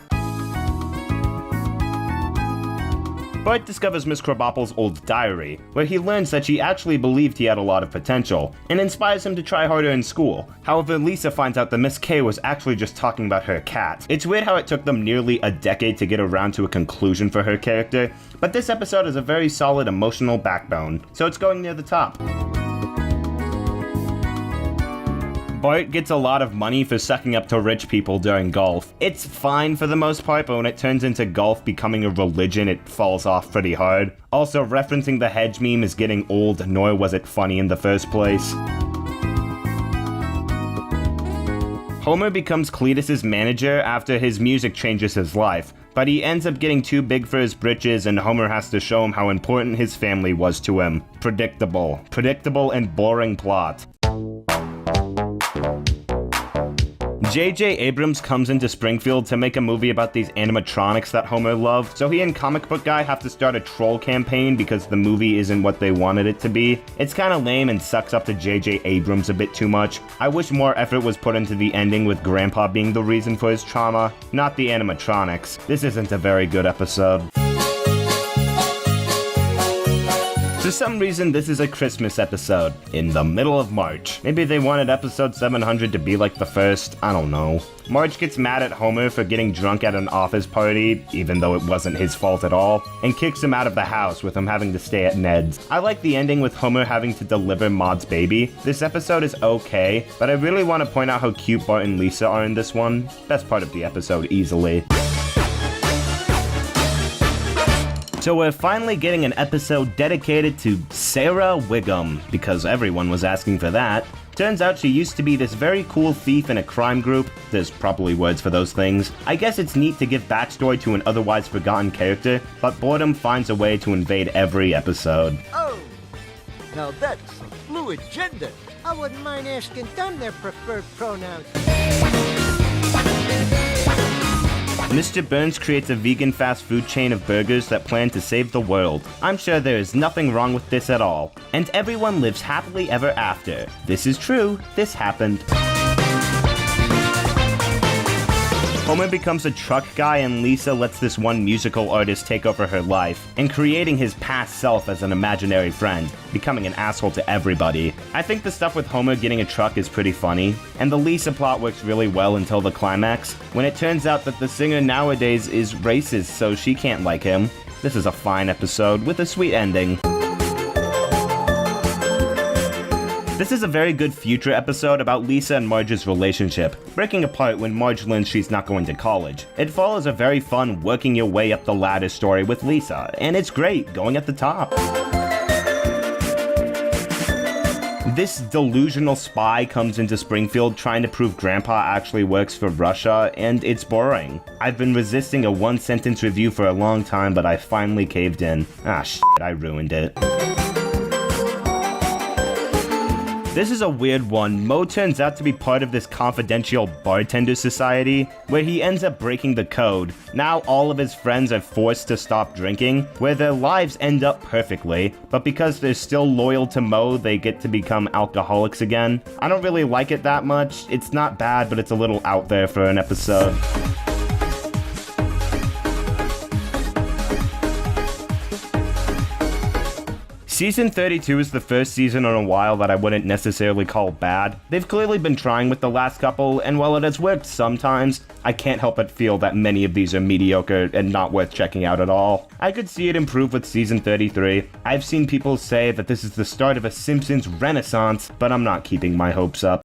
Bart discovers Miss Krabappel's old diary, where he learns that she actually believed he had a lot of potential, and inspires him to try harder in school. However, Lisa finds out that Miss K was actually just talking about her cat. It's weird how it took them nearly a decade to get around to a conclusion for her character, but this episode has a very solid emotional backbone, so it's going near the top. Bart gets a lot of money for sucking up to rich people during golf. It's fine for the most part, but when it turns into golf becoming a religion, it falls off pretty hard. Also, referencing the hedge meme is getting old, nor was it funny in the first place. Homer becomes Cletus's manager after his music changes his life, but he ends up getting too big for his britches and Homer has to show him how important his family was to him. Predictable. Predictable and boring plot. J.J. Abrams comes into Springfield to make a movie about these animatronics that Homer loved, so he and Comic Book Guy have to start a troll campaign because the movie isn't what they wanted it to be. It's kinda lame and sucks up to J.J. Abrams a bit too much. I wish more effort was put into the ending with Grandpa being the reason for his trauma, not the animatronics. This isn't a very good episode. For some reason, this is a Christmas episode, in the middle of March. Maybe they wanted episode 700 to be like the first, I don't know. Marge gets mad at Homer for getting drunk at an office party, even though it wasn't his fault at all, and kicks him out of the house with him having to stay at Ned's. I like the ending with Homer having to deliver Maude's baby. This episode is okay, but I really want to point out how cute Bart and Lisa are in this one. Best part of the episode, easily. So we're finally getting an episode dedicated to Sarah Wiggum, because everyone was asking for that. Turns out she used to be this very cool thief in a crime group. There's probably words for those things. I guess it's neat to give backstory to an otherwise forgotten character, but boredom finds a way to invade every episode. Oh, now that's a fluid gender. I wouldn't mind asking them their preferred pronouns. Mr. Burns creates a vegan fast food chain of burgers that plan to save the world. I'm sure there is nothing wrong with this at all. And everyone lives happily ever after. This is true. This happened. Homer becomes a truck guy and Lisa lets this one musical artist take over her life, and creating his past self as an imaginary friend, becoming an asshole to everybody. I think the stuff with Homer getting a truck is pretty funny, and the Lisa plot works really well until the climax, when it turns out that the singer nowadays is racist, so she can't like him. This is a fine episode with a sweet ending. This is a very good future episode about Lisa and Marge's relationship, breaking apart when Marge learns she's not going to college. It follows a very fun working your way up the ladder story with Lisa, and it's great, going at the top. This delusional spy comes into Springfield trying to prove Grandpa actually works for Russia, and it's boring. I've been resisting a one-sentence review for a long time, but I finally caved in. Ah shit, I ruined it. This is a weird one. Mo turns out to be part of this confidential bartender society, where he ends up breaking the code. Now all of his friends are forced to stop drinking, where their lives end up perfectly, but because they're still loyal to Mo, they get to become alcoholics again. I don't really like it that much. It's not bad, but it's a little out there for an episode. Season 32 is the first season in a while that I wouldn't necessarily call bad. They've clearly been trying with the last couple, and while it has worked sometimes, I can't help but feel that many of these are mediocre and not worth checking out at all. I could see it improve with season 33. I've seen people say that this is the start of a Simpsons renaissance, but I'm not keeping my hopes up.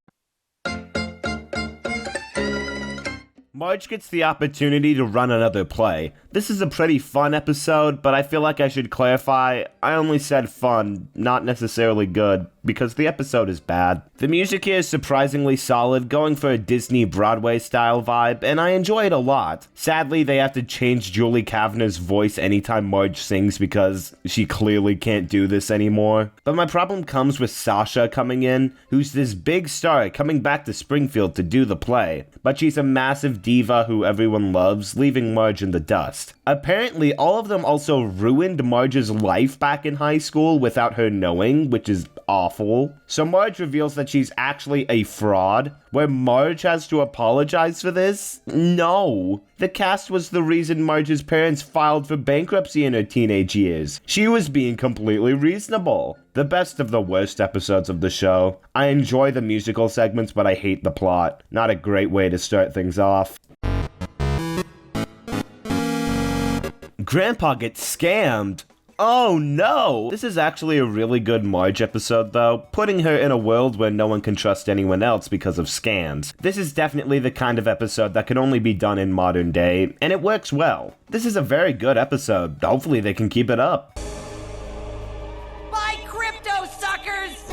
Marge gets the opportunity to run another play. This is a pretty fun episode, but I feel like I should clarify, I only said fun, not necessarily good, because the episode is bad. The music here is surprisingly solid, going for a Disney Broadway style vibe, and I enjoy it a lot. Sadly, they have to change Julie Kavner's voice anytime Marge sings because she clearly can't do this anymore. But my problem comes with Sasha coming in, who's this big star coming back to Springfield to do the play, but she's a massive diva who everyone loves, leaving Marge in the dust. Apparently, all of them also ruined Marge's life back in high school without her knowing, which is awful. So Marge reveals that she's actually a fraud, where Marge has to apologize for this? No. The cast was the reason Marge's parents filed for bankruptcy in her teenage years. She was being completely reasonable. The best of the worst episodes of the show. I enjoy the musical segments, but I hate the plot. Not a great way to start things off. Grandpa gets scammed. Oh no! This is actually a really good Marge episode though, putting her in a world where no one can trust anyone else because of scams. This is definitely the kind of episode that could only be done in modern day, and it works well. This is a very good episode. Hopefully they can keep it up. Buy crypto, suckers!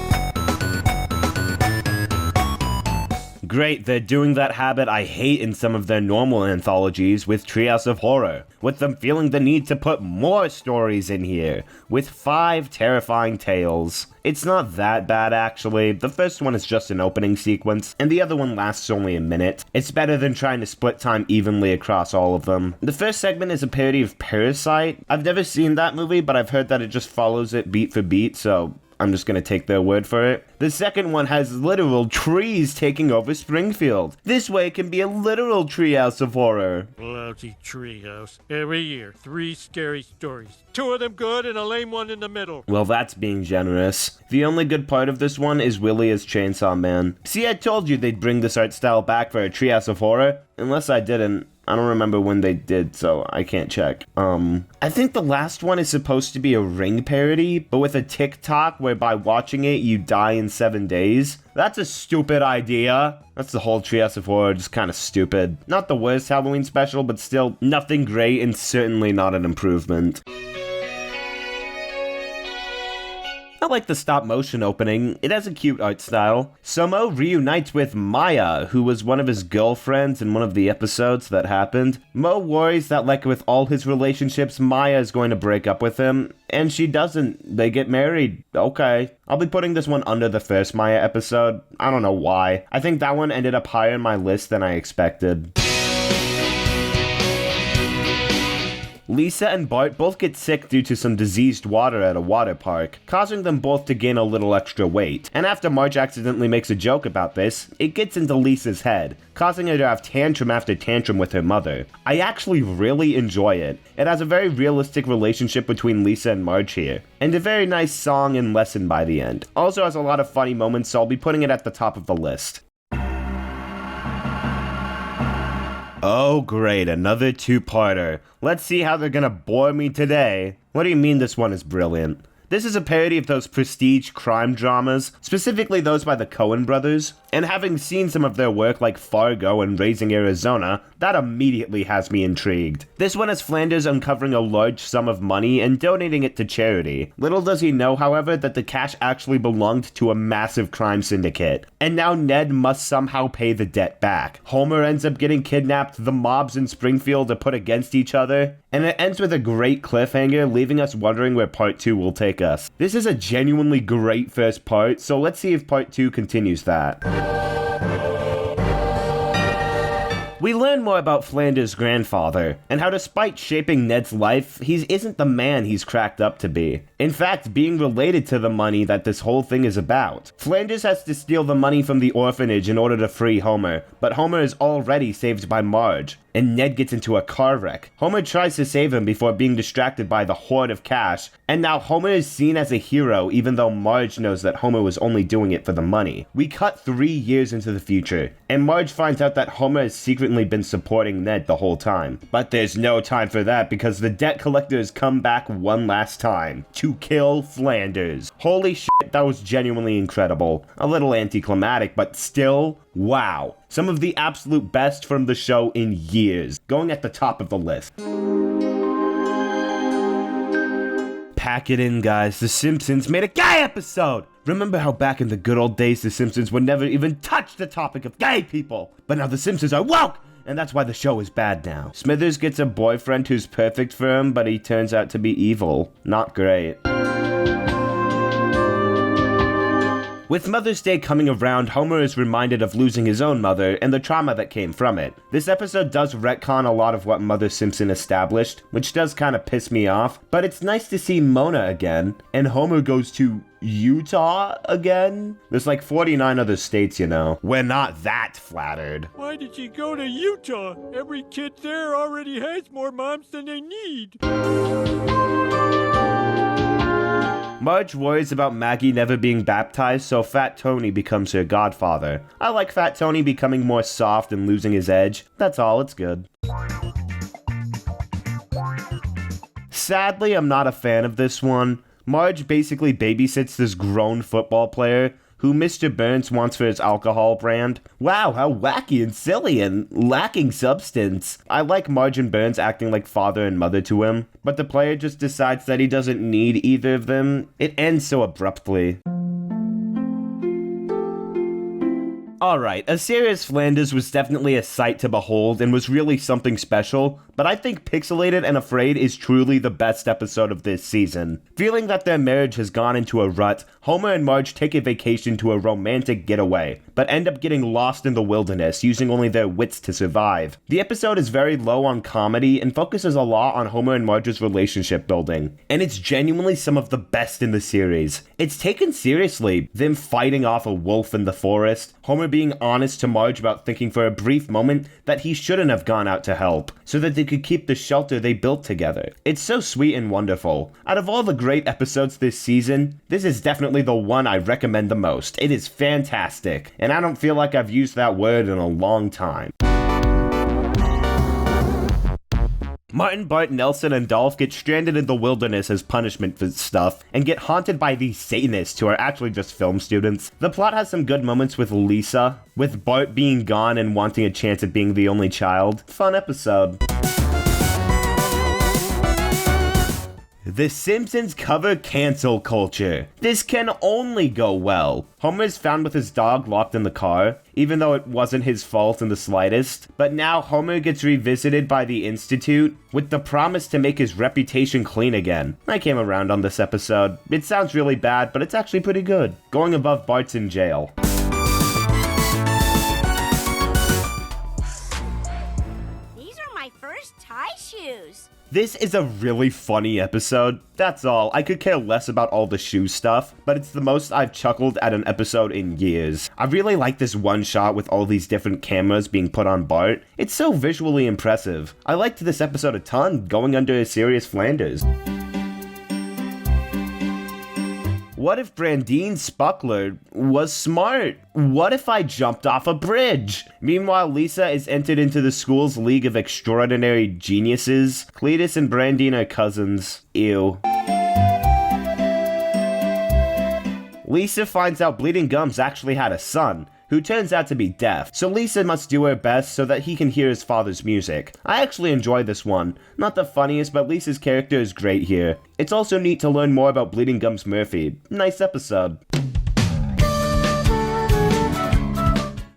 Great, they're doing that habit I hate in some of their normal anthologies with Treehouse of Horror, with them feeling the need to put more stories in here, with 5 terrifying tales. It's not that bad actually, the first one is just an opening sequence, and the other one lasts only a minute. It's better than trying to split time evenly across all of them. The first segment is a parody of Parasite. I've never seen that movie, but I've heard that it just follows it beat for beat, so I'm just gonna take their word for it. The second one has literal trees taking over Springfield. This way it can be a literal treehouse of horror. Lousy treehouse. Every year, 3 scary stories. 2 of them good and a lame one in the middle. Well, that's being generous. The only good part of this one is Willie as Chainsaw Man. See, I told you they'd bring this art style back for a treehouse of horror. Unless I didn't. I don't remember when they did, so I can't check. I think the last one is supposed to be a Ring parody, but with a TikTok where by watching it, you die in 7 days. That's a stupid idea. That's the whole Treehouse of Horror, just kind of stupid. Not the worst Halloween special, but still nothing great and certainly not an improvement. I like the stop motion opening. It has a cute art style. So Mo reunites with Maya, who was one of his girlfriends in one of the episodes that happened. Mo worries that like with all his relationships, Maya is going to break up with him, and she doesn't. They get married. Okay. I'll be putting this one under the first Maya episode. I don't know why. I think that one ended up higher in my list than I expected. Lisa and Bart both get sick due to some diseased water at a water park, causing them both to gain a little extra weight. And after Marge accidentally makes a joke about this, it gets into Lisa's head, causing her to have tantrum after tantrum with her mother. I actually really enjoy it. It has a very realistic relationship between Lisa and Marge here, and a very nice song and lesson by the end. Also has a lot of funny moments, so I'll be putting it at the top of the list. Oh great, another 2-parter. Let's see how they're gonna bore me today. What do you mean this one is brilliant? This is a parody of those prestige crime dramas, specifically those by the Coen brothers, and having seen some of their work like Fargo and Raising Arizona, that immediately has me intrigued. This one has Flanders uncovering a large sum of money and donating it to charity. Little does he know, however, that the cash actually belonged to a massive crime syndicate, and now Ned must somehow pay the debt back. Homer ends up getting kidnapped, the mobs in Springfield are put against each other, and it ends with a great cliffhanger, leaving us wondering where part 2 will take us. This is a genuinely great first part, so let's see if part 2 continues that. We learn more about Flanders' grandfather, and how despite shaping Ned's life, he isn't the man he's cracked up to be. In fact, being related to the money that this whole thing is about. Flanders has to steal the money from the orphanage in order to free Homer, but Homer is already saved by Marge, and Ned gets into a car wreck. Homer tries to save him before being distracted by the hoard of cash, and now Homer is seen as a hero even though Marge knows that Homer was only doing it for the money. We cut 3 years into the future, and Marge finds out that Homer has secretly been supporting Ned the whole time. But there's no time for that because the debt collector has come back one last time to kill Flanders. Holy shit, that was genuinely incredible. A little anticlimactic, but still, wow. Some of the absolute best from the show in years, going at the top of the list. Pack it in, guys. The Simpsons made a gay episode! Remember how back in the good old days, The Simpsons would never even touch the topic of gay people? But now The Simpsons are woke! And that's why the show is bad now. Smithers gets a boyfriend who's perfect for him, but he turns out to be evil. Not great. With Mother's Day coming around, Homer is reminded of losing his own mother and the trauma that came from it. This episode does retcon a lot of what Mother Simpson established, which does kind of piss me off, but it's nice to see Mona again, and Homer goes to Utah again? There's like 49 other states, you know. We're not that flattered. Why did she go to Utah? Every kid there already has more moms than they need. Marge worries about Maggie never being baptized, so Fat Tony becomes her godfather. I like Fat Tony becoming more soft and losing his edge. That's all, it's good. Sadly, I'm not a fan of this one. Marge basically babysits this grown football player who Mr. Burns wants for his alcohol brand. Wow, how wacky and silly and lacking substance. I like Marge and Burns acting like father and mother to him, but the player just decides that he doesn't need either of them. It ends so abruptly. Alright, A Serious Flanders was definitely a sight to behold and was really something special, but I think Pixelated and Afraid is truly the best episode of this season. Feeling that their marriage has gone into a rut, Homer and Marge take a vacation to a romantic getaway, but end up getting lost in the wilderness, using only their wits to survive. The episode is very low on comedy and focuses a lot on Homer and Marge's relationship building, and it's genuinely some of the best in the series. It's taken seriously, them fighting off a wolf in the forest, Homer being honest to Marge about thinking for a brief moment that he shouldn't have gone out to help, so that they could keep the shelter they built together. It's so sweet and wonderful. Out of all the great episodes this season, this is definitely the one I recommend the most. It is fantastic, and I don't feel like I've used that word in a long time. Martin, Bart, Nelson, and Dolph get stranded in the wilderness as punishment for stuff, and get haunted by these Satanists who are actually just film students. The plot has some good moments with Lisa, with Bart being gone and wanting a chance at being the only child. Fun episode. The Simpsons cover cancel culture. This can only go well. Homer is found with his dog locked in the car, even though it wasn't his fault in the slightest. But now Homer gets revisited by the Institute with the promise to make his reputation clean again. I came around on this episode. It sounds really bad, but it's actually pretty good. Going above Bart's in jail. These are my first tie shoes. This is a really funny episode, that's all. I could care less about all the shoe stuff, but it's the most I've chuckled at an episode in years. I really like this one shot with all these different cameras being put on Bart. It's so visually impressive. I liked this episode a ton, going under A Serious Flanders. What if Brandine Spuckler was smart? What if I jumped off a bridge? Meanwhile, Lisa is entered into the school's League of Extraordinary Geniuses. Cletus and Brandine are cousins. Ew. Lisa finds out Bleeding Gums actually had a son, who turns out to be deaf, so Lisa must do her best so that he can hear his father's music. I actually enjoy this one. Not the funniest, but Lisa's character is great here. It's also neat to learn more about Bleeding Gums Murphy. Nice episode.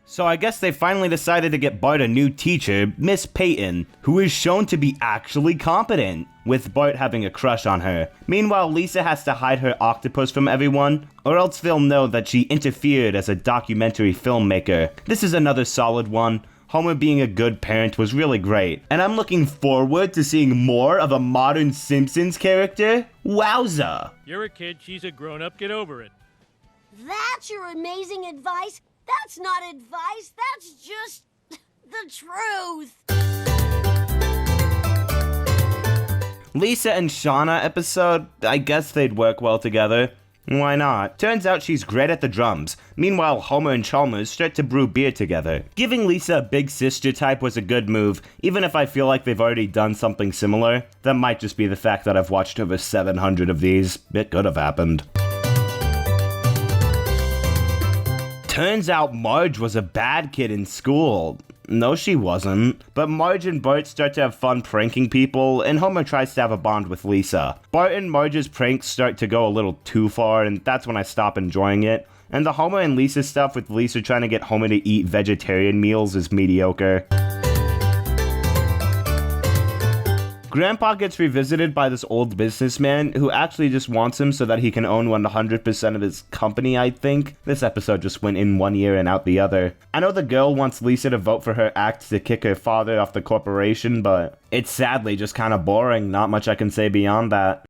So I guess they finally decided to get Bart a new teacher, Miss Peyton, who is shown to be actually competent, with Bart having a crush on her. Meanwhile, Lisa has to hide her octopus from everyone, or else they'll know that she interfered as a documentary filmmaker. This is another solid one. Homer being a good parent was really great, and I'm looking forward to seeing more of a modern Simpsons character. Wowza! You're a kid, she's a grown-up, get over it. That's your amazing advice? That's not advice, that's just the truth. Lisa and Shauna episode, I guess they'd work well together. Why not? Turns out she's great at the drums. Meanwhile, Homer and Chalmers start to brew beer together. Giving Lisa a big sister type was a good move, even if I feel like they've already done something similar. That might just be the fact that I've watched over 700 of these. It could have happened. Turns out Marge was a bad kid in school. No, she wasn't. But Marge and Bart start to have fun pranking people, and Homer tries to have a bond with Lisa. Bart and Marge's pranks start to go a little too far, and that's when I stop enjoying it. And the Homer and Lisa stuff with Lisa trying to get Homer to eat vegetarian meals is mediocre. Grandpa gets revisited by this old businessman who actually just wants him so that he can own 100% of his company, I think. This episode just went in one ear and out the other. I know the girl wants Lisa to vote for her act to kick her father off the corporation, but it's sadly just kind of boring. Not much I can say beyond that.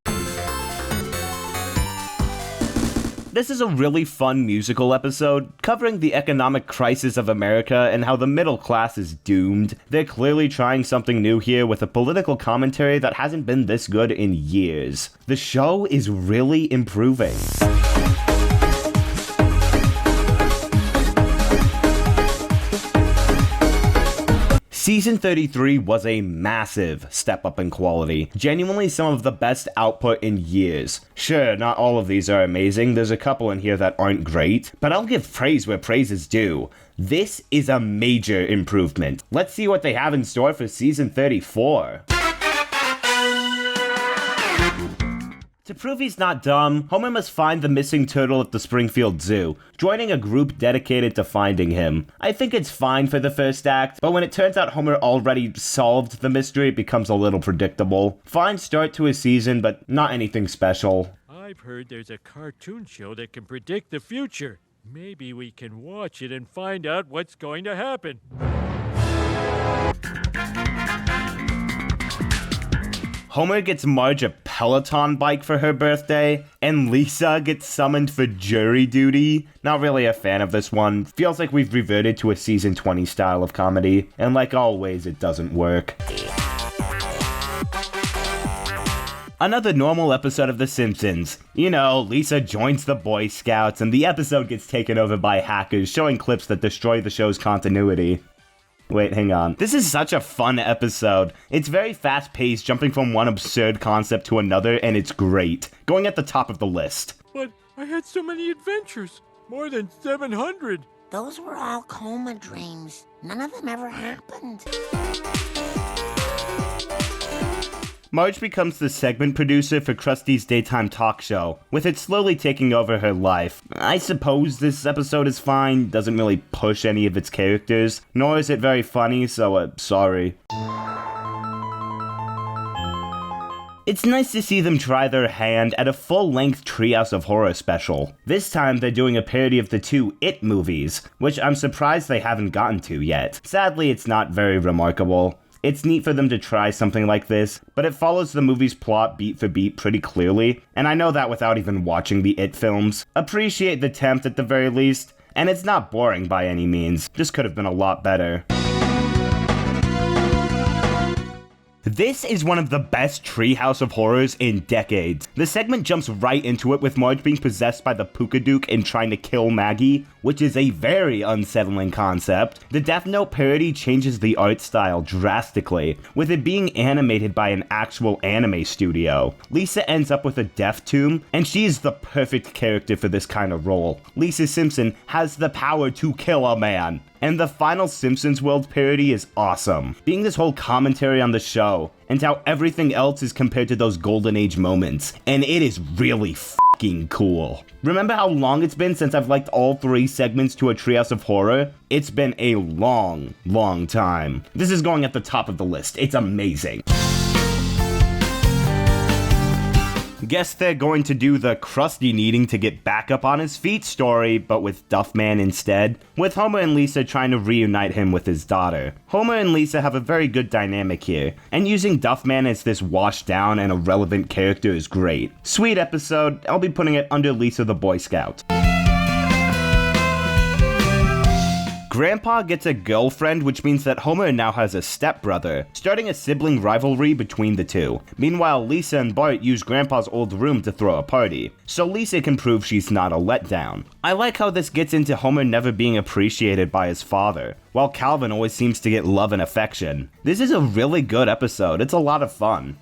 This is a really fun musical episode, covering the economic crisis of America and how the middle class is doomed. They're clearly trying something new here with a political commentary that hasn't been this good in years. The show is really improving. Season 33 was a massive step up in quality, genuinely some of the best output in years. Sure, not all of these are amazing, there's a couple in here that aren't great, but I'll give praise where praise is due. This is a major improvement. Let's see what they have in store for Season 34. To prove he's not dumb, Homer must find the missing turtle at the Springfield Zoo, joining a group dedicated to finding him. I think it's fine for the first act, but when it turns out Homer already solved the mystery, it becomes a little predictable. Fine start to a season, but not anything special. I've heard there's a cartoon show that can predict the future. Maybe we can watch it and find out what's going to happen. Homer gets Marge a Peloton bike for her birthday, and Lisa gets summoned for jury duty. Not really a fan of this one. Feels like we've reverted to a season 20 style of comedy, and like always, it doesn't work. Another normal episode of The Simpsons. You know, Lisa joins the Boy Scouts, and the episode gets taken over by hackers showing clips that destroy the show's continuity. Wait, hang on. This is such a fun episode. It's very fast-paced, jumping from one absurd concept to another, and it's great. Going at the top of the list. But I had so many adventures. More than 700. Those were all coma dreams. None of them ever happened. Marge becomes the segment producer for Krusty's daytime talk show, with it slowly taking over her life. I suppose this episode is fine, doesn't really push any of its characters, nor is it very funny, so sorry. It's nice to see them try their hand at a full-length Treehouse of Horror special. This time they're doing a parody of the two It movies, which I'm surprised they haven't gotten to yet. Sadly, it's not very remarkable. It's neat for them to try something like this, but it follows the movie's plot beat for beat pretty clearly, and I know that without even watching the It films. Appreciate the attempt at the very least, and it's not boring by any means, just could have been a lot better. This is one of the best Treehouse of Horrors in decades. The segment jumps right into it with Marge being possessed by the Pookadook and trying to kill Maggie, which is a very unsettling concept. The Death Note parody changes the art style drastically, with it being animated by an actual anime studio. Lisa ends up with a death tomb, and she is the perfect character for this kind of role. Lisa Simpson has the power to kill a man. And the final Simpsons World parody is awesome, being this whole commentary on the show, and how everything else is compared to those golden age moments, and it is really f***ing cool. Remember how long it's been since I've liked all three segments to a Treehouse of Horror? It's been a long, long time. This is going at the top of the list, it's amazing. Guess they're going to do the Krusty needing to get back up on his feet story, but with Duffman instead, with Homer and Lisa trying to reunite him with his daughter. Homer and Lisa have a very good dynamic here, and using Duffman as this washed down and irrelevant character is great. Sweet episode, I'll be putting it under Lisa the Boy Scout. Grandpa gets a girlfriend, which means that Homer now has a stepbrother, starting a sibling rivalry between the two. Meanwhile, Lisa and Bart use Grandpa's old room to throw a party, so Lisa can prove she's not a letdown. I like how this gets into Homer never being appreciated by his father, while Calvin always seems to get love and affection. This is a really good episode, it's a lot of fun.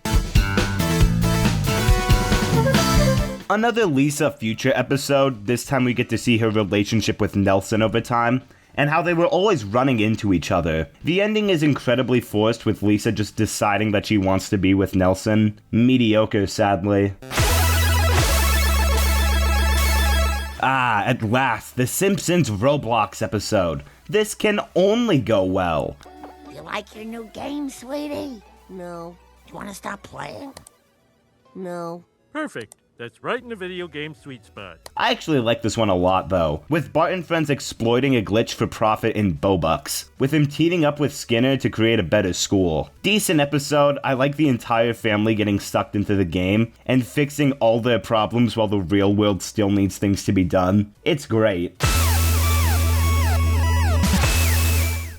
Another Lisa Future episode, this time we get to see her relationship with Nelson over time, and how they were always running into each other. The ending is incredibly forced, with Lisa just deciding that she wants to be with Nelson. Mediocre, sadly. At last, the Simpsons Roblox episode. This can only go well. You like your new game, sweetie? No. Do you want to stop playing? No. Perfect. That's right in the video game sweet spot. I actually like this one a lot though, with Bart and friends exploiting a glitch for profit in Bobucks, with him teaming up with Skinner to create a better school. Decent episode, I like the entire family getting sucked into the game, and fixing all their problems while the real world still needs things to be done. It's great.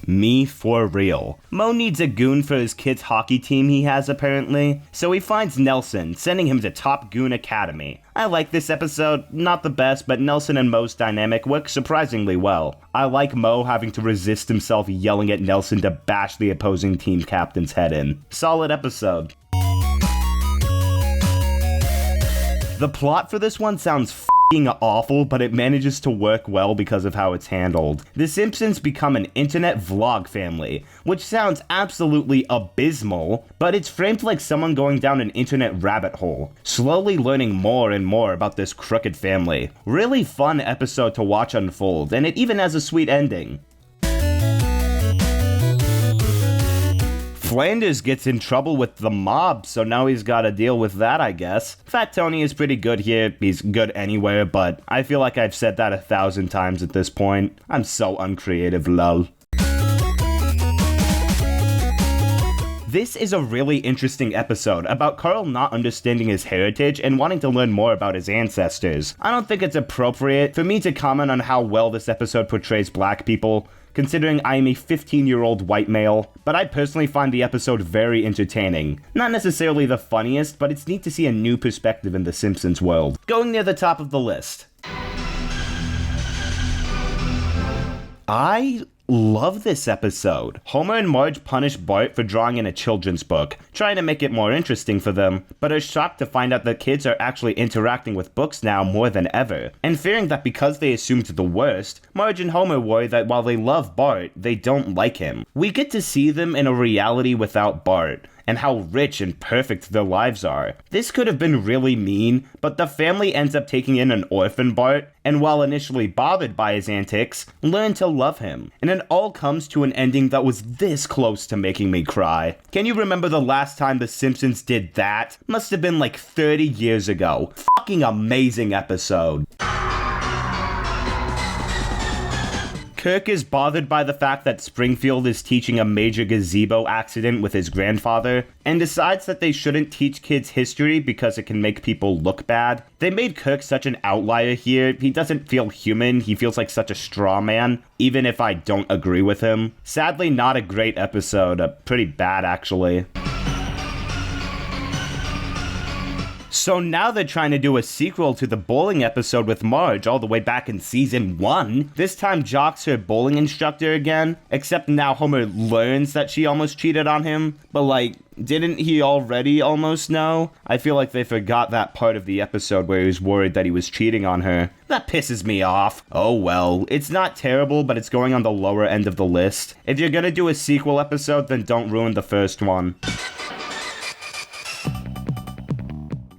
Me for real. Mo needs a goon for his kid's hockey team he has apparently, so he finds Nelson, sending him to Top Goon Academy. I like this episode, not the best, but Nelson and Mo's dynamic works surprisingly well. I like Mo having to resist himself yelling at Nelson to bash the opposing team captain's head in. Solid episode. The plot for this one sounds f***ing awful, but it manages to work well because of how it's handled. The Simpsons become an internet vlog family, which sounds absolutely abysmal, but it's framed like someone going down an internet rabbit hole, slowly learning more and more about this crooked family. Really fun episode to watch unfold, and it even has a sweet ending. Flanders gets in trouble with the mob, so now he's gotta deal with that, I guess. Fat Tony is pretty good here, he's good anywhere, but I feel like I've said that 1,000 times at this point. I'm so uncreative, lol. This is a really interesting episode about Carl not understanding his heritage and wanting to learn more about his ancestors. I don't think it's appropriate for me to comment on how well this episode portrays black people, considering I am a 15-year-old white male, but I personally find the episode very entertaining. Not necessarily the funniest, but it's neat to see a new perspective in the Simpsons world. Going near the top of the list. I love this episode. Homer and Marge punish Bart for drawing in a children's book, trying to make it more interesting for them, but are shocked to find out that kids are actually interacting with books now more than ever. And fearing that because they assumed the worst, Marge and Homer worry that while they love Bart, they don't like him. We get to see them in a reality without Bart, and how rich and perfect their lives are. This could have been really mean, but the family ends up taking in an orphan Bart, and while initially bothered by his antics, learn to love him. And it all comes to an ending that was this close to making me cry. Can you remember the last time The Simpsons did that? Must have been like 30 years ago. Fucking amazing episode. Kirk is bothered by the fact that Springfield is teaching a major gazebo accident with his grandfather, and decides that they shouldn't teach kids history because it can make people look bad. They made Kirk such an outlier here. He doesn't feel human, he feels like such a straw man, even if I don't agree with him. Sadly, not a great episode, pretty bad actually. So now they're trying to do a sequel to the bowling episode with Marge all the way back in season 1. This time Jock's her bowling instructor again, except now Homer learns that she almost cheated on him. But like, didn't he already almost know? I feel like they forgot that part of the episode where he was worried that he was cheating on her. That pisses me off. Oh well, it's not terrible, but it's going on the lower end of the list. If you're gonna do a sequel episode, then don't ruin the first one.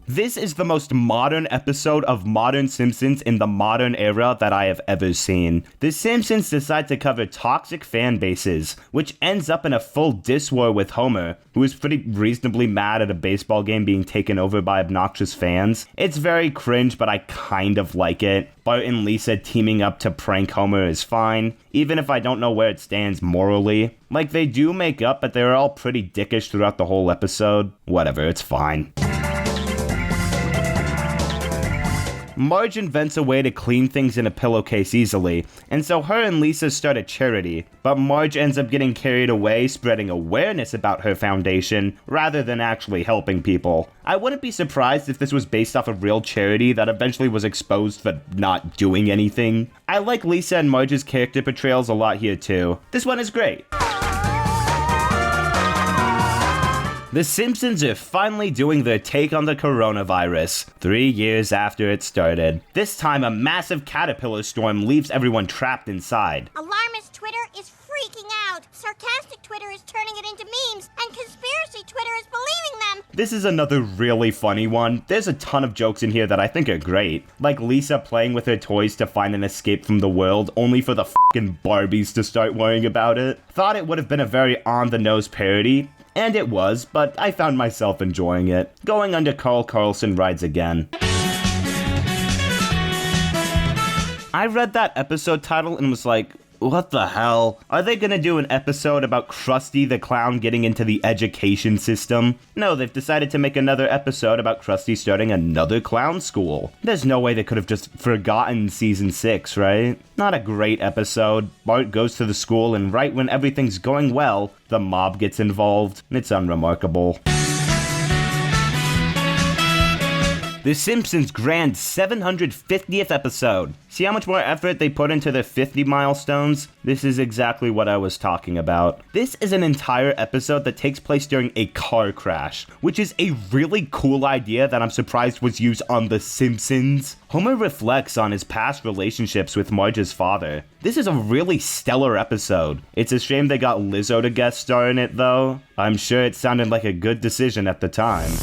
This is the most modern episode of Modern Simpsons in the modern era that I have ever seen. The Simpsons decide to cover toxic fan bases, which ends up in a full diss war with Homer, who is pretty reasonably mad at a baseball game being taken over by obnoxious fans. It's very cringe, but I kind of like it. Bart and Lisa teaming up to prank Homer is fine, even if I don't know where it stands morally. Like, they do make up, but they're all pretty dickish throughout the whole episode. Whatever, it's fine. Marge invents a way to clean things in a pillowcase easily, and so her and Lisa start a charity, but Marge ends up getting carried away spreading awareness about her foundation rather than actually helping people. I wouldn't be surprised if this was based off a real charity that eventually was exposed for not doing anything. I like Lisa and Marge's character portrayals a lot here too. This one is great. The Simpsons are finally doing their take on the coronavirus, 3 years after it started. This time, a massive caterpillar storm leaves everyone trapped inside. Alarmist Twitter is freaking out. Sarcastic Twitter is turning it into memes. And conspiracy Twitter is believing them. This is another really funny one. There's a ton of jokes in here that I think are great. Like Lisa playing with her toys to find an escape from the world, only for the f***ing Barbies to start worrying about it. Thought it would have been a very on-the-nose parody. And it was, but I found myself enjoying it. Going under Carl Carlson rides again. I read that episode title and was like, What the hell? Are they gonna do an episode about Krusty the Clown getting into the education system? No, they've decided to make another episode about Krusty starting another clown school. There's no way they could have just forgotten season 6, right? Not a great episode. Bart goes to the school, and right when everything's going well, the mob gets involved. It's unremarkable. The Simpsons' grand 750th episode. See how much more effort they put into their 50 milestones? This is exactly what I was talking about. This is an entire episode that takes place during a car crash, which is a really cool idea that I'm surprised was used on The Simpsons. Homer reflects on his past relationships with Marge's father. This is a really stellar episode. It's a shame they got Lizzo to guest star in it though. I'm sure it sounded like a good decision at the time.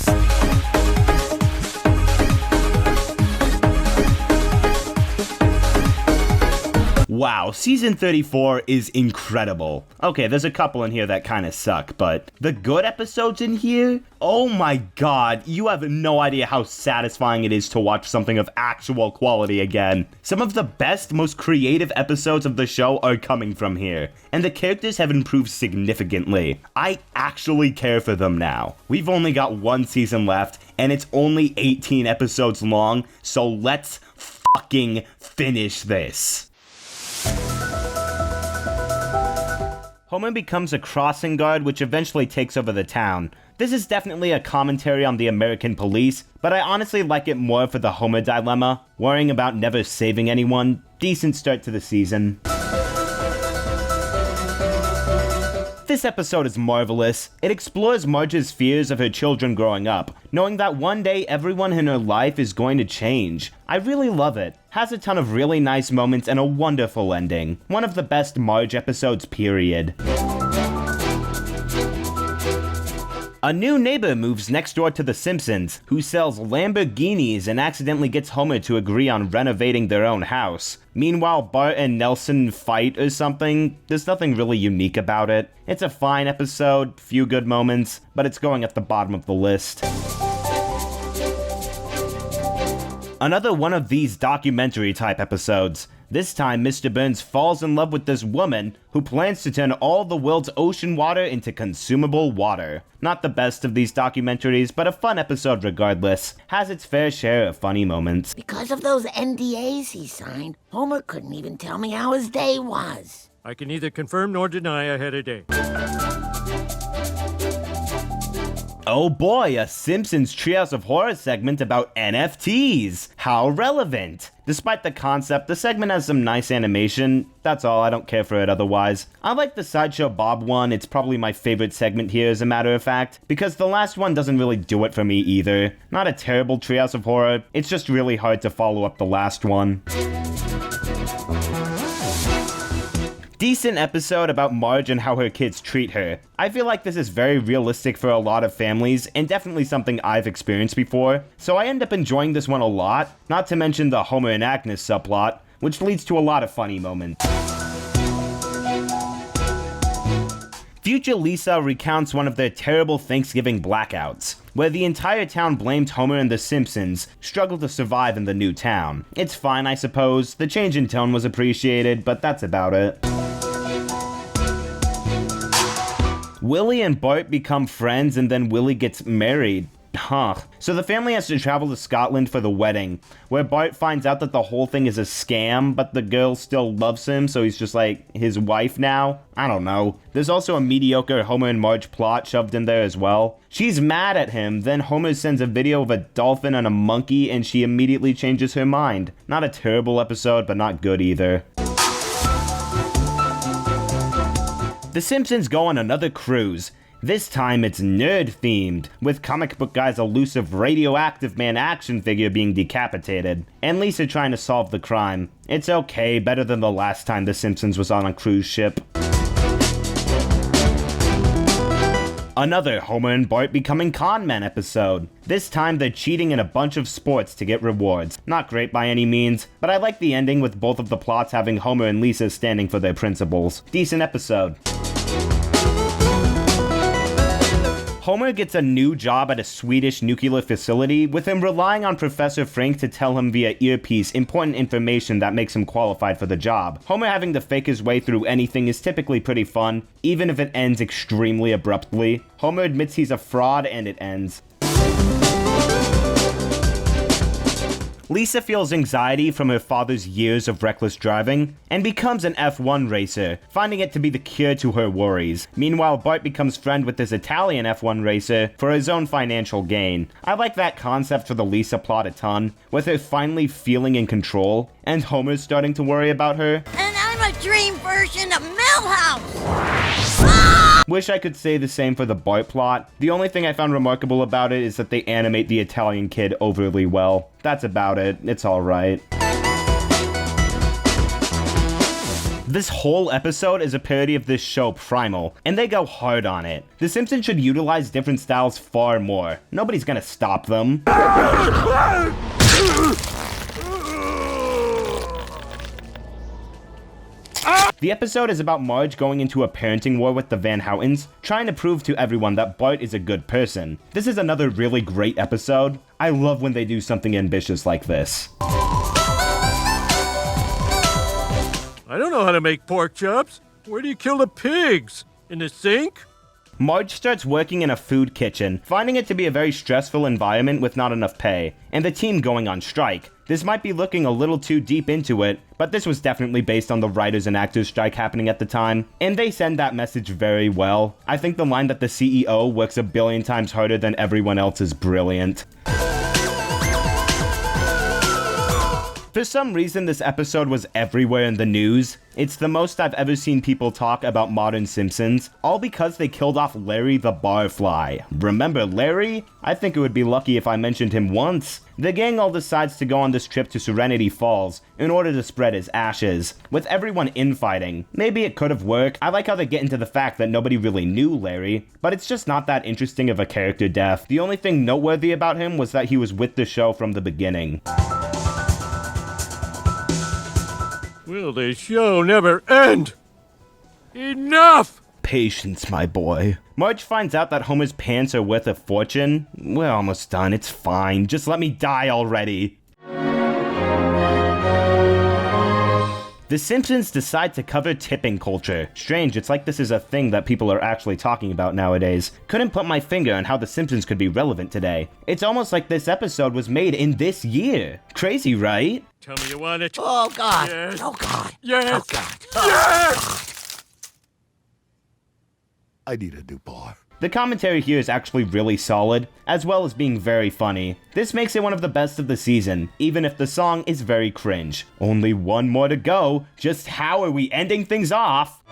Wow, season 34 is incredible. Okay, there's a couple in here that kind of suck, but the good episodes in here? Oh my god, you have no idea how satisfying it is to watch something of actual quality again. Some of the best, most creative episodes of the show are coming from here, and the characters have improved significantly. I actually care for them now. We've only got one season left, and it's only 18 episodes long, so let's fucking finish this. Homer becomes a crossing guard, which eventually takes over the town. This is definitely a commentary on the American police, but I honestly like it more for the Homer dilemma, worrying about never saving anyone. Decent start to the season. This episode is marvelous. It explores Marge's fears of her children growing up, knowing that one day everyone in her life is going to change. I really love it. Has a ton of really nice moments and a wonderful ending. One of the best Marge episodes, period. A new neighbor moves next door to The Simpsons, who sells Lamborghinis and accidentally gets Homer to agree on renovating their own house. Meanwhile, Bart and Nelson fight or something. There's nothing really unique about it. It's a fine episode, few good moments, but it's going at the bottom of the list. Another one of these documentary-type episodes. This time, Mr. Burns falls in love with this woman who plans to turn all the world's ocean water into consumable water. Not the best of these documentaries, but a fun episode regardless. Has its fair share of funny moments. Because of those NDAs he signed, Homer couldn't even tell me how his day was. I can neither confirm nor deny I had a day. Oh boy, a Simpsons Treehouse of Horror segment about NFTs. How relevant. Despite the concept, the segment has some nice animation. That's all, I don't care for it otherwise. I like the Sideshow Bob one, it's probably my favorite segment here as a matter of fact, because the last one doesn't really do it for me either. Not a terrible Treehouse of Horror, it's just really hard to follow up the last one. Decent episode about Marge and how her kids treat her. I feel like this is very realistic for a lot of families, and definitely something I've experienced before, so I end up enjoying this one a lot, not to mention the Homer and Agnes subplot, which leads to a lot of funny moments. Future Lisa recounts one of their terrible Thanksgiving blackouts, where the entire town blamed Homer and the Simpsons struggled to survive in the new town. It's fine, I suppose. The change in tone was appreciated, but that's about it. Willie and Bart become friends, and then Willie gets married. Huh. So the family has to travel to Scotland for the wedding, where Bart finds out that the whole thing is a scam, but the girl still loves him, so he's just like his wife now? I don't know. There's also a mediocre Homer and Marge plot shoved in there as well. She's mad at him, then Homer sends a video of a dolphin and a monkey, and she immediately changes her mind. Not a terrible episode, but not good either. The Simpsons go on another cruise. This time it's nerd-themed, with comic book guy's elusive radioactive man action figure being decapitated, and Lisa trying to solve the crime. It's okay, better than the last time The Simpsons was on a cruise ship. Another Homer and Bart becoming con men episode. This time they're cheating in a bunch of sports to get rewards. Not great by any means, but I like the ending with both of the plots having Homer and Lisa standing for their principles. Decent episode. Homer gets a new job at a Swedish nuclear facility, with him relying on Professor Frank to tell him via earpiece important information that makes him qualified for the job. Homer having to fake his way through anything is typically pretty fun, even if it ends extremely abruptly. Homer admits he's a fraud and it ends. Lisa feels anxiety from her father's years of reckless driving and becomes an F1 racer, finding it to be the cure to her worries. Meanwhile, Bart becomes friends with this Italian F1 racer for his own financial gain. I like that concept for the Lisa plot a ton, with her finally feeling in control, and Homer's starting to worry about her. And I'm a dream version of Millhouse! Wish I could say the same for the Bart plot. The only thing I found remarkable about it is that they animate the Italian kid overly well. That's about it. It's alright. This whole episode is a parody of this show, Primal, and they go hard on it. The Simpsons should utilize different styles far more. Nobody's gonna stop them. The episode is about Marge going into a parenting war with the Van Houtens, trying to prove to everyone that Bart is a good person. This is another really great episode. I love when they do something ambitious like this. I don't know how to make pork chops. Where do you kill the pigs? In the sink? Marge starts working in a food kitchen, finding it to be a very stressful environment with not enough pay, and the team going on strike. This might be looking a little too deep into it, but this was definitely based on the writers and actors strike happening at the time, and they send that message very well. I think the line that the CEO works 1 billion times harder than everyone else is brilliant. For some reason, this episode was everywhere in the news. It's the most I've ever seen people talk about modern Simpsons, all because they killed off Larry the Barfly. Remember Larry? I think it would be lucky if I mentioned him once. The gang all decides to go on this trip to Serenity Falls in order to spread his ashes, with everyone infighting. Maybe it could have worked. I like how they get into the fact that nobody really knew Larry, but it's just not that interesting of a character death. The only thing noteworthy about him was that he was with the show from the beginning. Will this show never end? Enough! Patience, my boy. Marge finds out that Homer's pants are worth a fortune. We're almost done, it's fine. Just let me die already. The Simpsons decide to cover tipping culture. Strange, it's like this is a thing that people are actually talking about nowadays. Couldn't put my finger on how The Simpsons could be relevant today. It's almost like this episode was made in this year. Crazy, right? Tell me you want it. Oh, God. Yes. Oh, God. Yes. Oh, God. Yes! I need a new bar. The commentary here is actually really solid, as well as being very funny. This makes it one of the best of the season, even if the song is very cringe. Only one more to go. Just how are we ending things off?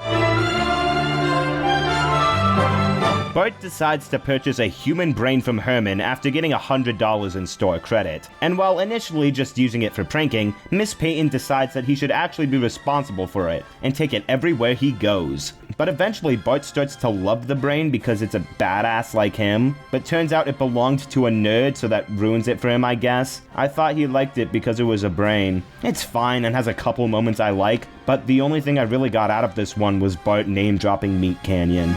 Bart decides to purchase a human brain from Herman after getting $100 in store credit. And while initially just using it for pranking, Miss Peyton decides that he should actually be responsible for it and take it everywhere he goes. But eventually Bart starts to love the brain because it's a badass like him, but turns out it belonged to a nerd, so that ruins it for him, I guess. I thought he liked it because it was a brain. It's fine and has a couple moments I like, but the only thing I really got out of this one was Bart name-dropping Meat Canyon.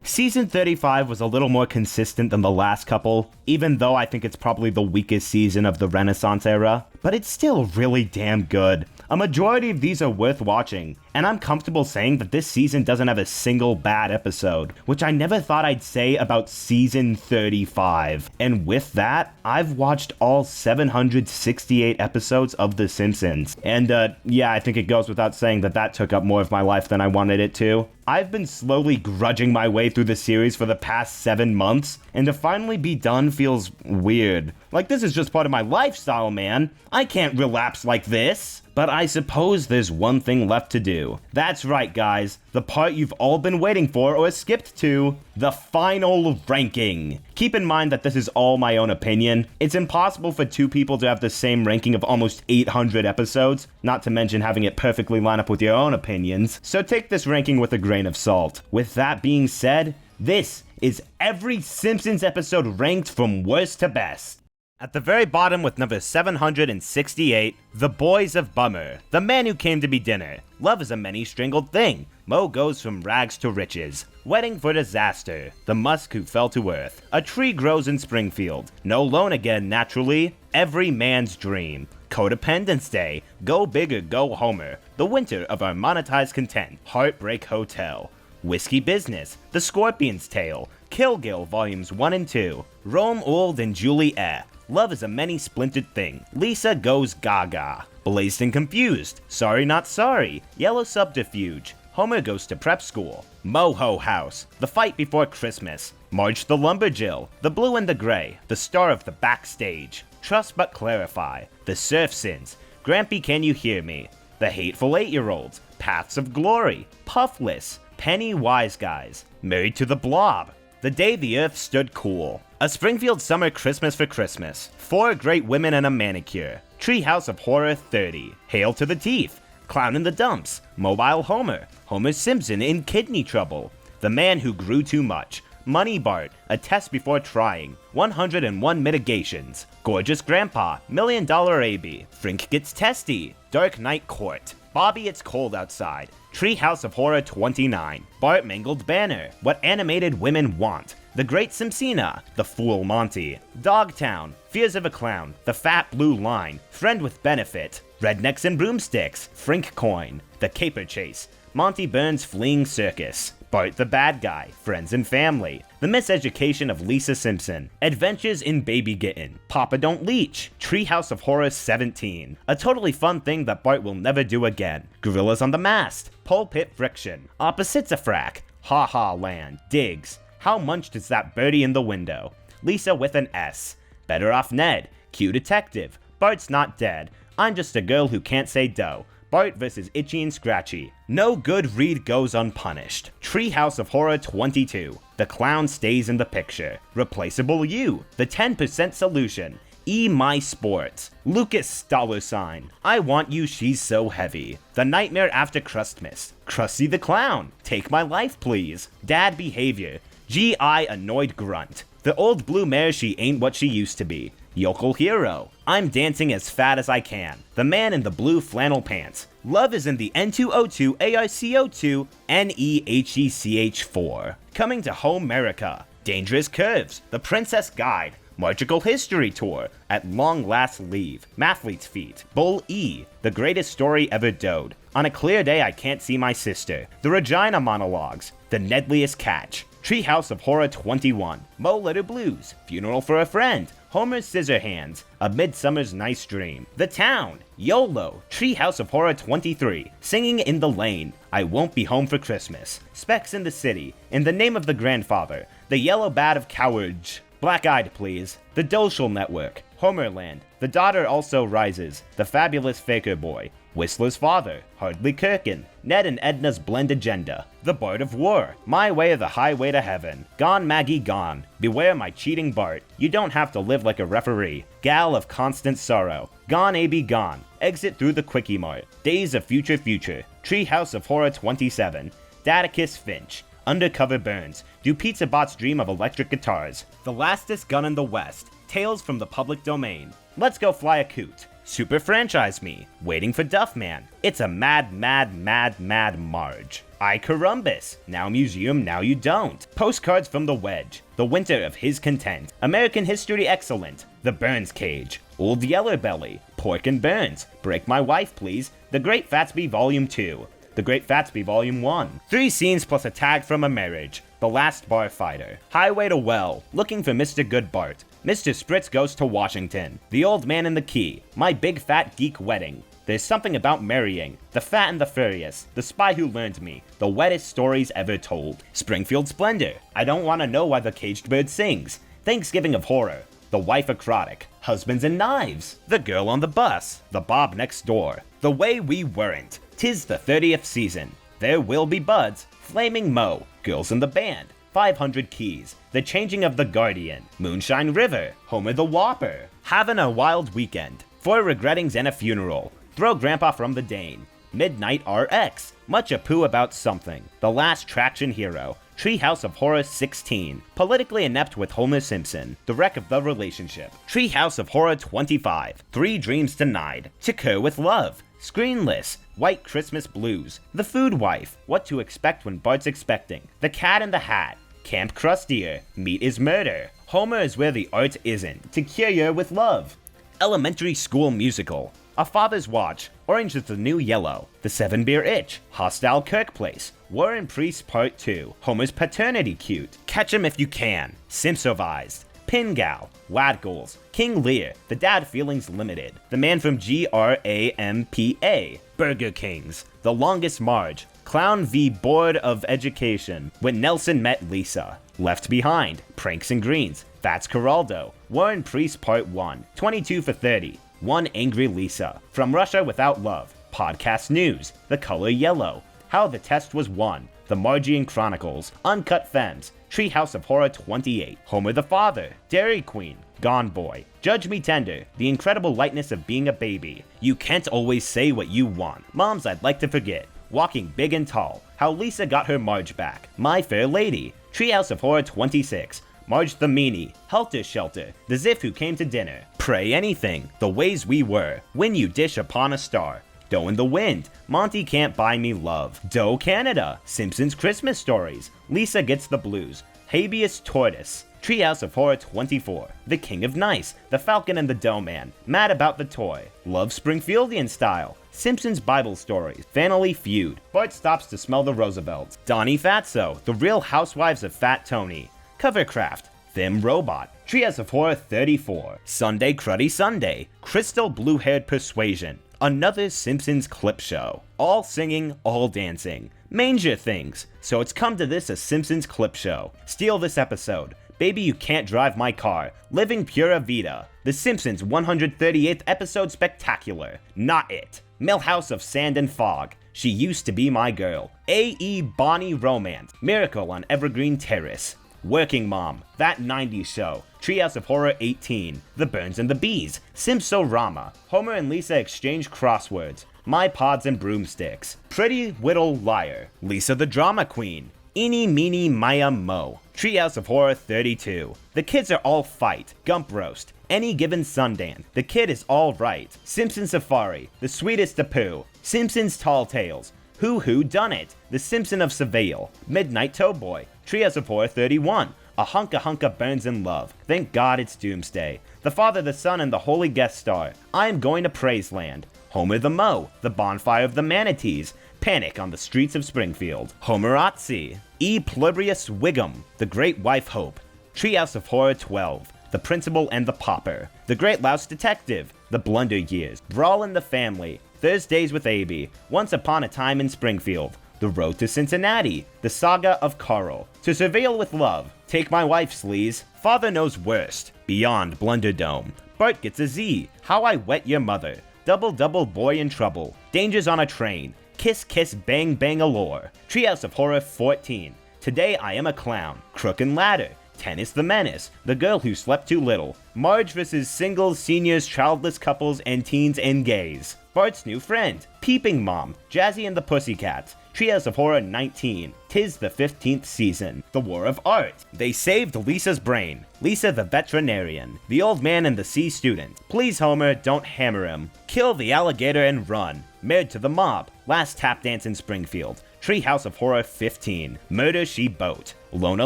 Season 35 was a little more consistent than the last couple, even though I think it's probably the weakest season of the Renaissance era, but it's still really damn good. A majority of these are worth watching, and I'm comfortable saying that this season doesn't have a single bad episode, which I never thought I'd say about season 35. And with that, I've watched all 768 episodes of The Simpsons. And yeah, I think it goes without saying that that took up more of my life than I wanted it to. I've been slowly grudging my way through the series for the past 7 months, and to finally be done feels weird. Like, this is just part of my lifestyle, man. I can't relapse like this. But I suppose there's one thing left to do. That's right, guys. The part you've all been waiting for or skipped to. The final ranking. Keep in mind that this is all my own opinion. It's impossible for two people to have the same ranking of almost 800 episodes, not to mention having it perfectly line up with your own opinions. So take this ranking with a grain of salt. With that being said, this is every Simpsons episode ranked from worst to best. At the very bottom with number 768, The Boys of Bummer. The man who came to be dinner. Love is a many-strangled thing. Mo goes from rags to riches. Wedding for disaster. The musk who fell to earth. A tree grows in Springfield. No loan again, naturally. Every man's dream. Codependence Day. Go big or go Homer. The winter of our monetized content. Heartbreak Hotel. Whiskey Business. The Scorpion's Tale. Kilgill Volumes 1 and 2. Rome Old and Juliet. Love is a many-splintered thing. Lisa goes gaga. Blazed and Confused. Sorry Not Sorry. Yellow Subterfuge. Homer goes to prep school. Moho House. The Fight Before Christmas. Marge the Lumberjill. The Blue and the Gray. The Star of the Backstage. Trust But Clarify. The Surf Sins. Grampy Can You Hear Me? The Hateful 8-Year-Olds. Paths of Glory. Puffless. Penny Wise Guys. Married to the Blob. The Day the Earth Stood Cool. A Springfield Summer Christmas for Christmas. 4 Great Women and a Manicure. Treehouse of Horror 30. Hail to the Teeth. Clown in the Dumps. Mobile Homer. Homer Simpson in Kidney Trouble. The Man Who Grew Too Much. Money Bart. A Test Before Trying. 101 Mitigations. Gorgeous Grandpa. $1 Million AB. Frink Gets Testy. Dark Knight Court. Bobby It's Cold Outside. Treehouse of Horror 29. Bart Mangled Banner. What Animated Women Want. The Great Simpsina. The Fool Monty. Dogtown. Fears of a Clown. The Fat Blue Line. Friend with Benefit. Rednecks and Broomsticks. Frink Coin. The Caper Chase. Monty Burns Fleeing Circus. Bart the Bad Guy. Friends and Family. The Miseducation of Lisa Simpson. Adventures in Baby Gittin. Papa Don't Leech. Treehouse of Horror 17. A totally fun thing that Bart will never do again. Gorillas on the Mast. Pulpit Friction. Opposites a Frack. Ha Ha Land. Diggs. How munched is that birdie in the window? Lisa with an S. Better Off Ned. Q Detective. Bart's Not Dead. I'm Just a Girl Who Can't Say Dough. Bart vs. Itchy and Scratchy. No Good Read Goes Unpunished. Treehouse of Horror 22. The Clown Stays in the Picture. Replaceable You. The 10% Solution. My Sports. Lucas $. I Want You, She's So Heavy. The Nightmare After Christmas. Krusty the Clown. Take My Life Please. Dad Behavior. G.I. Annoyed Grunt. The Old Blue Mare She Ain't What She Used to Be. Yokel Hero. I'm Dancing As Fat As I Can. The Man in the Blue Flannel Pants. Love is in the N2O2 ARCO2 NEHECH4. Coming to Home-America. Dangerous Curves. The Princess Guide. Magical History Tour. At Long Last Leave. Mathlete's Feet. Bull E. The Greatest Story Ever Doed. On a Clear Day I Can't See My Sister. The Regina Monologues. The Nedliest Catch. Treehouse of Horror 21. Mo Letter Blues. Funeral for a Friend. Homer's Scissorhands. A Midsummer's Nice Dream. The Town. YOLO. Treehouse of Horror 23. Singing in the Lane. I Won't Be Home for Christmas. Specs in the City. In the Name of the Grandfather. The Yellow Bat of Cowards. Black-Eyed Please. The Doshel Network. Homerland. The Daughter Also Rises. The Fabulous Faker Boy. Whistler's Father. Hardly Kirkin. Ned and Edna's Blend Agenda. The Bard of War. My Way or the Highway to Heaven. Gone Maggie Gone. Beware My Cheating Bart. You Don't Have to Live Like a Referee. Gal of Constant Sorrow. Gone AB Gone. Exit Through the Quickie Mart. Days of Future Future. Treehouse of Horror 27. Daticus Finch. Undercover Burns. Do Pizza Bots Dream of Electric Guitars? The Lastest Gun in the West. Tales from the Public Domain. Let's Go Fly a Coot. Super Franchise Me. Waiting for Duffman. It's a Mad Marge. I Carumbus. Now Museum, Now You Don't. Postcards from the Wedge. The Winter of His Content. American History Excellent. The Burns Cage. Old Yeller Belly. Pork and Burns. Break My Wife Please. The Great Fatsby Volume 2. The Great Fatsby Volume 1. 3 scenes plus a tag from a marriage. The Last Bar Fighter. Highway to Well. Looking for Mr. Good Bart. Mr. Spritz Goes to Washington. The Old Man in the Key. My Big Fat Geek Wedding. There's Something About Marrying. The Fat and the Furious. The Spy Who Learned Me. The Wettest Stories Ever Told. Springfield Splendor. I Don't Want to Know Why the Caged Bird Sings. Thanksgiving of Horror. The Wife Acrotic. Husbands and Knives. The Girl on the Bus. The Bob Next Door. The Way We Weren't. 'Tis the 30th Season. There Will Be Buds. Flaming Mo. Girls in the Band. 500 Keys. The Changing of the Guardian. Moonshine River. Homer the Whopper. Having a Wild Weekend. 4 Regrettings and a Funeral. Throw Grandpa from the Dane. Midnight RX. Much a Poo About Something. The Last Traction Hero. Treehouse of Horror 16, politically inept with Homer Simpson, the wreck of the relationship. Treehouse of Horror 25, 3 Dreams Denied, To Cure with Love, Screenless, White Christmas Blues, The Food Wife, What to Expect When Bart's Expecting, The Cat in the Hat, Camp Crustier, Meat is Murder, Homer is Where the Art Isn't, To Cure You with Love, Elementary School Musical, A Father's Watch, Orange is the New Yellow, The 7-Beer Itch, Hostile Kirk Place, War and Priest Part 2, Homer's Paternity Cute, Catch 'Em If You Can, Simpsovized, Pingal, Wadgoals, King Lear, The Dad Feelings Limited, The Man from GRAMPA, Burger Kings, The Longest March, Clown v. Board of Education, When Nelson Met Lisa, Left Behind, Pranks and Greens, That's Geraldo, War and Priest Part 1, 22 for 30, One Angry Lisa, From Russia Without Love, Podcast News, The Color Yellow, How the Test Was Won, The Margian Chronicles, Uncut Femmes, Treehouse of Horror 28, Homer the Father, Dairy Queen, Gone Boy, Judge Me Tender, The Incredible Lightness of Being a Baby, You Can't Always Say What You Want, Moms I'd Like to Forget, Walking Big and Tall, How Lisa Got Her Marge Back, My Fair Lady, Treehouse of Horror 26, Marge the Meanie, Helter Shelter, The Ziff Who Came to Dinner, Pray Anything, The Ways We Were, When You Dish Upon a Star, Doe in the Wind, Monty Can't Buy Me Love, Doe Canada, Simpsons Christmas Stories, Lisa Gets the Blues, Habeas Tortoise, Treehouse of Horror 24, The King of Nice, The Falcon and the Dough Man, Mad About the Toy, Love Springfieldian Style, Simpsons Bible Stories, Family Feud, Bart Stops to Smell the Roosevelts, Donnie Fatso, The Real Housewives of Fat Tony, Covercraft, Thim Robot, Treehouse of Horror 34, Sunday Cruddy Sunday, Crystal Blue-Haired Persuasion, Another Simpsons Clip Show, All Singing, All Dancing, Manger Things, So It's Come to This, a Simpsons Clip Show, Steal This Episode, Baby You Can't Drive My Car, Living Pura Vida, The Simpsons 138th Episode Spectacular, Not It, Millhouse of Sand and Fog, She Used to Be My Girl, A.E. Bonnie Romance, Miracle on Evergreen Terrace, Working Mom, That 90s Show, Treehouse of Horror 18, The Burns and the Bees, Simpsorama, Homer and Lisa Exchange Crosswords, My Pods and Broomsticks, Pretty Whittle Liar, Lisa the Drama Queen, Eeny Meeny Maya Mo, Treehouse of Horror 32, The Kids Are All Fight, Gump Roast, Any Given Sundan, The Kid Is All Right, Simpson Safari, The Sweetest of Pooh, Simpsons Tall Tales, Who Done It, The Simpson of Seville, Midnight Towboy, Treehouse of Horror 31, A Hunka Hunka Burns in Love, Thank God It's Doomsday, The Father, the Son, and the Holy Guest Star, I Am Going to Praiseland, Homer the Mo, The Bonfire of the Manatees, Panic on the Streets of Springfield, Homerazzi, E. Plurius Wiggum, The Great Wife Hope, Treehouse of Horror 12, The Principal and the Pauper, The Great Louse Detective, The Blunder Years, Brawl in the Family, Thursdays with A.B., Once Upon a Time in Springfield, The Road to Cincinnati, The Saga of Carl, To Surveil with Love, Take My Wife, Sleaze, Father Knows Worst, Beyond Blunderdome, Bart Gets a Z, How I Wet Your Mother, Double Double Boy in Trouble, Dangers on a Train, Kiss Kiss Bang Bang Allure, Treehouse of Horror 14, Today I Am a Clown, Crook and Ladder, Tennis the Menace, The Girl Who Slept Too Little, Marge vs. Singles, Seniors, Childless Couples, and Teens and Gays, Bart's New Friend, Peeping Mom, Jazzy and the Pussycats, Treehouse of Horror 19, 'Tis the 15th Season, The War of Art, They Saved Lisa's Brain, Lisa the Veterinarian, The Old Man and the Sea Student, Please Homer, Don't Hammer Him, Kill the Alligator and Run, Married to the Mob, Last Tap Dance in Springfield, Treehouse of Horror 15, Murder She Boat, Lona